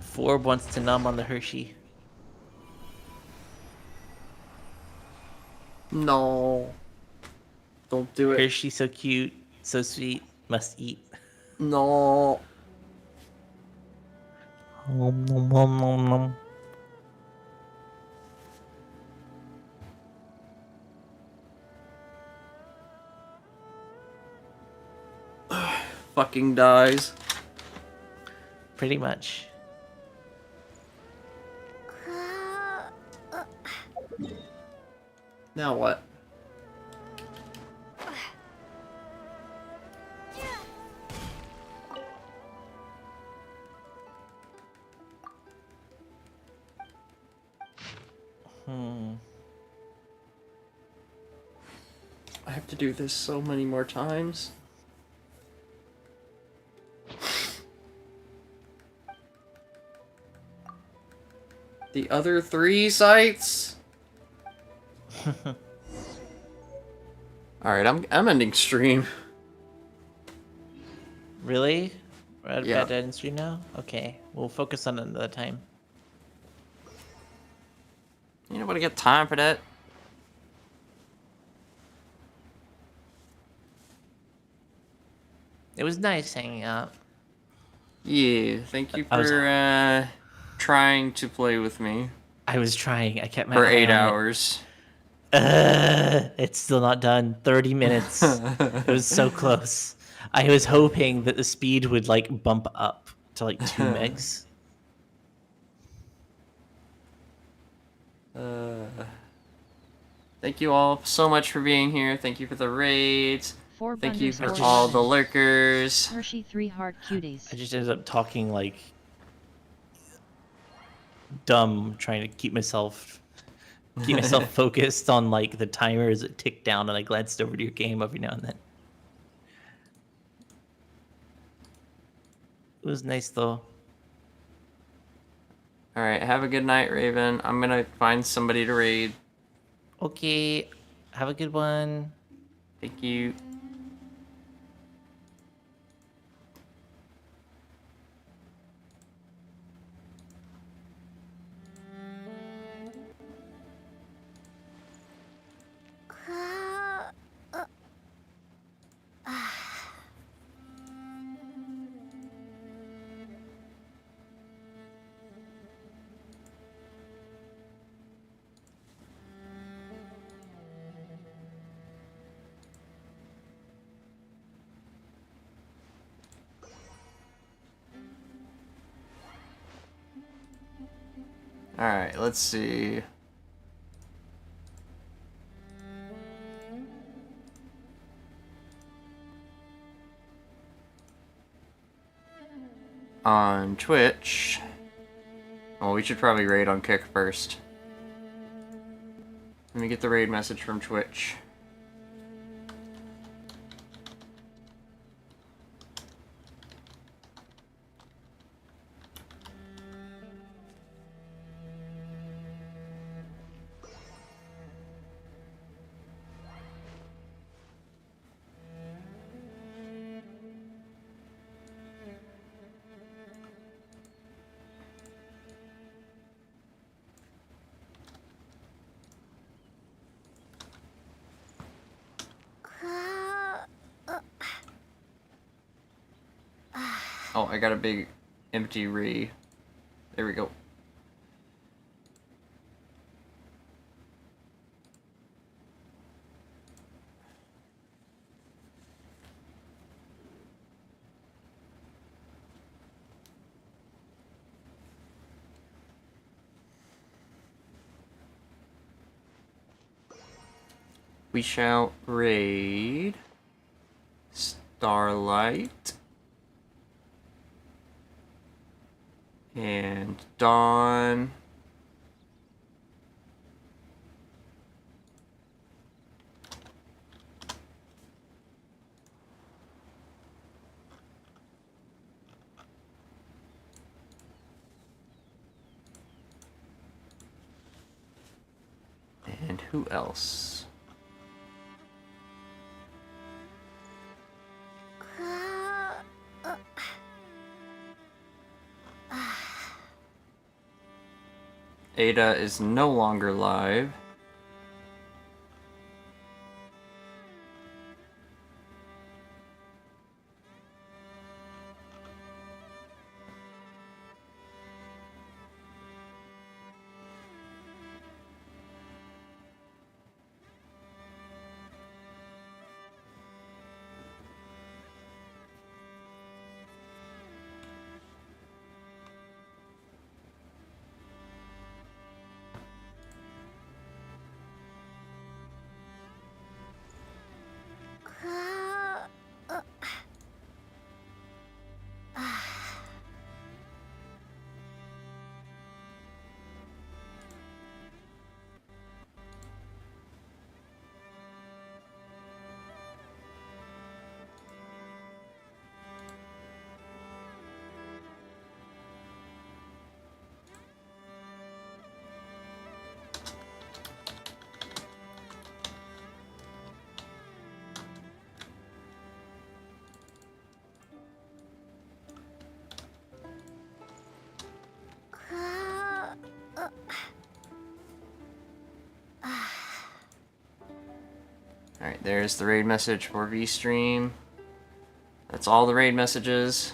Forb wants to numb on the Hershey. No. Don't do it. Hershey so cute, so sweet, must eat. No. Nom, nom, nom, nom, nom. Fucking dies. Pretty much. Now what? I have to do this so many more times. The other 3 sites? Alright, I'm ending stream. Really? We're at Yeah. bed end stream now? Okay, we'll focus on it another time. You nobody got time for that. It was nice hanging out. Yeah, thank you for trying to play with me. I was trying. I kept my for eye 8 on it. hours. It's still not done. 30 minutes. It was so close. I was hoping that the speed would like bump up to like 2 megs. Thank you all so much for being here. Thank you for the raids. Thank you for underscore all seven. the lurkers. Hershey 3 heart cuties. I just ended up talking like dumb, trying to keep myself focused on like the timer as it ticked down, and I glanced over to your game every now and then. It was nice though. Alright, have a good night, Raven. I'm gonna find somebody to raid. Okay, have a good one. Thank you. Alright, let's see. On Twitch. Well, we should probably raid on Kick first. Let me get the raid message from Twitch. Oh, I got a big empty re. There we go. We shall raid Starlight and Dawn. And who else? Ada is no longer live. Alright, there's the raid message for VStream. That's all the raid messages.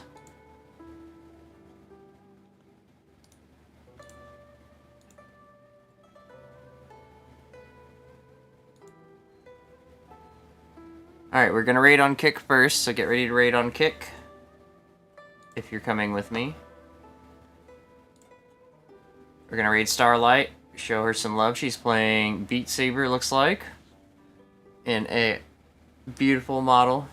Alright, we're gonna raid on Kick first, so get ready to raid on Kick. If you're coming with me. We're gonna raid Starlight, show her some love. She's playing Beat Saber, looks like. In a beautiful model.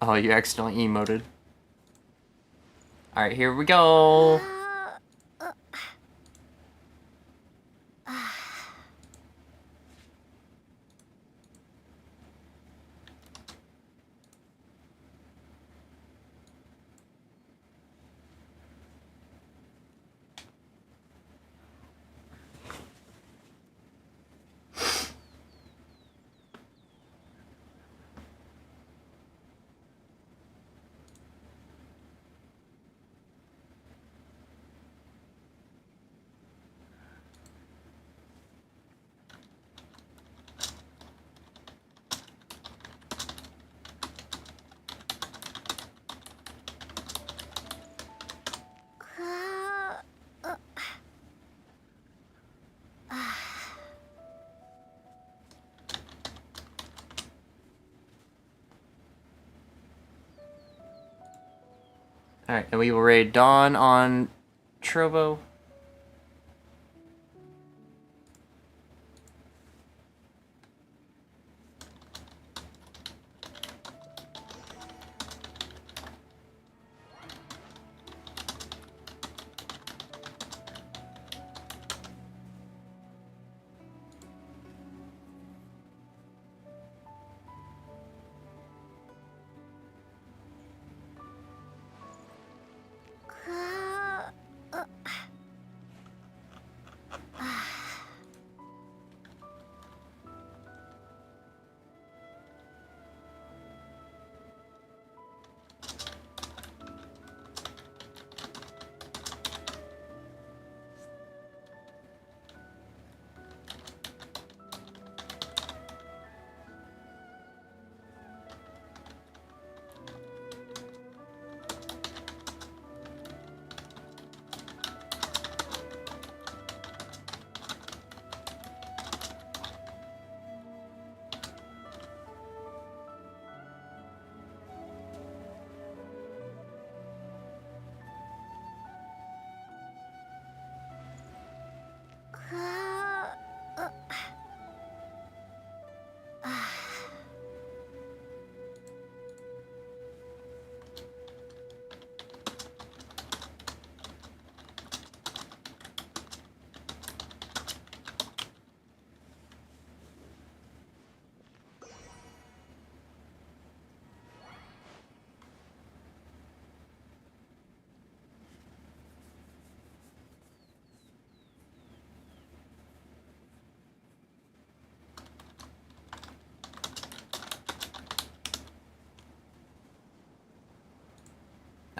Oh, you accidentally emoted. Alright, here we go. Alright, and we will raid Dawn on Trovo.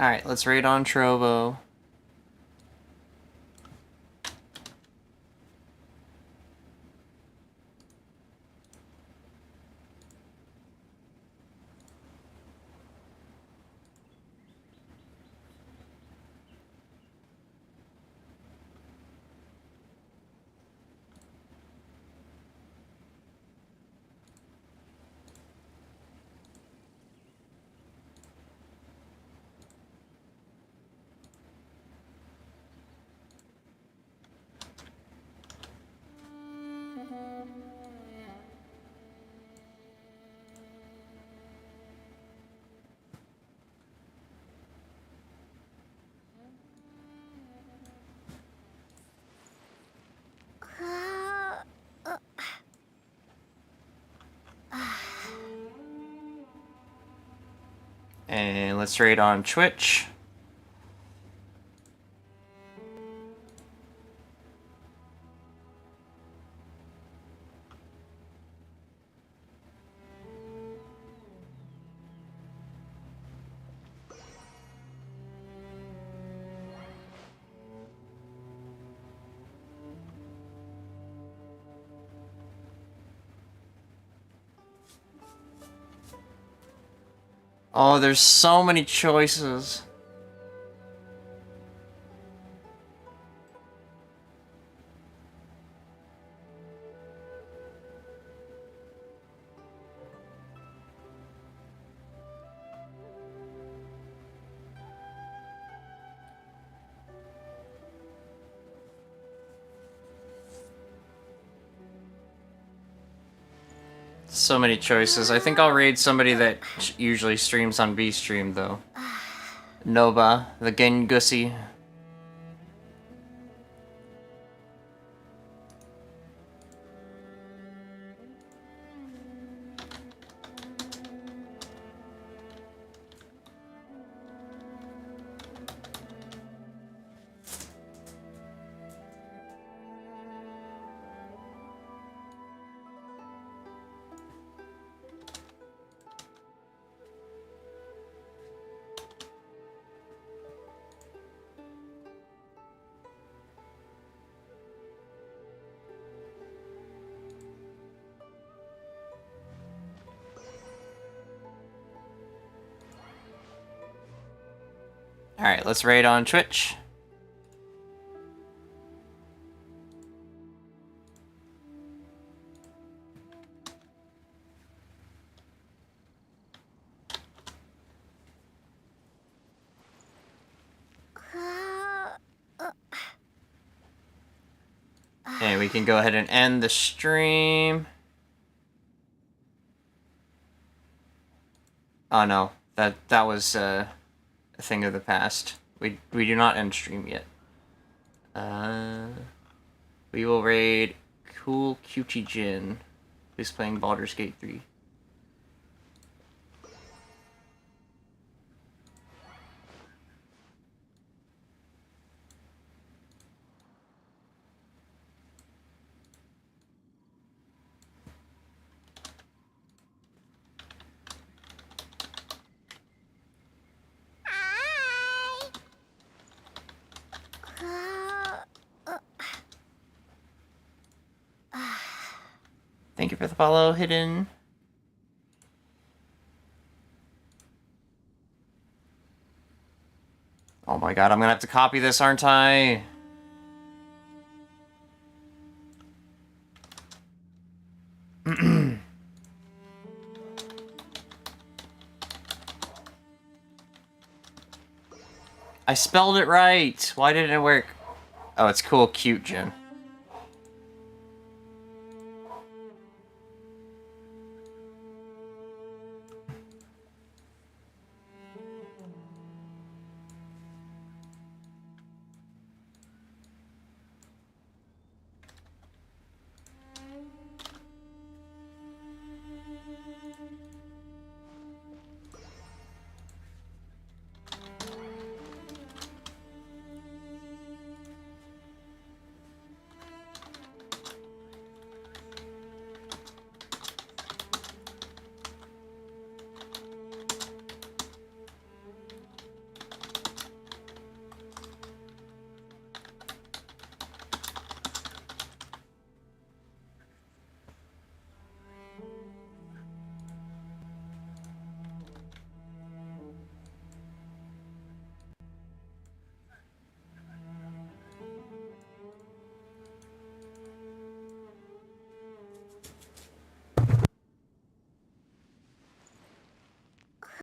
Alright, let's raid on Trovo. And let's raid on Twitch. Oh, there's so many choices. So many choices. I think I'll raid somebody that usually streams on B-Stream, though. Noba, the Gengusi. Alright, let's raid on Twitch. And we can go ahead and end the stream. Oh no, that was a thing of the past. We do not end stream yet. We will raid Cool Cutie Jin, who's playing Baldur's Gate 3. Thank you for the follow, Hidden. Oh my god, I'm gonna have to copy this, aren't I? I spelled it right. Why didn't it work? Oh, it's cool, cute, Jin.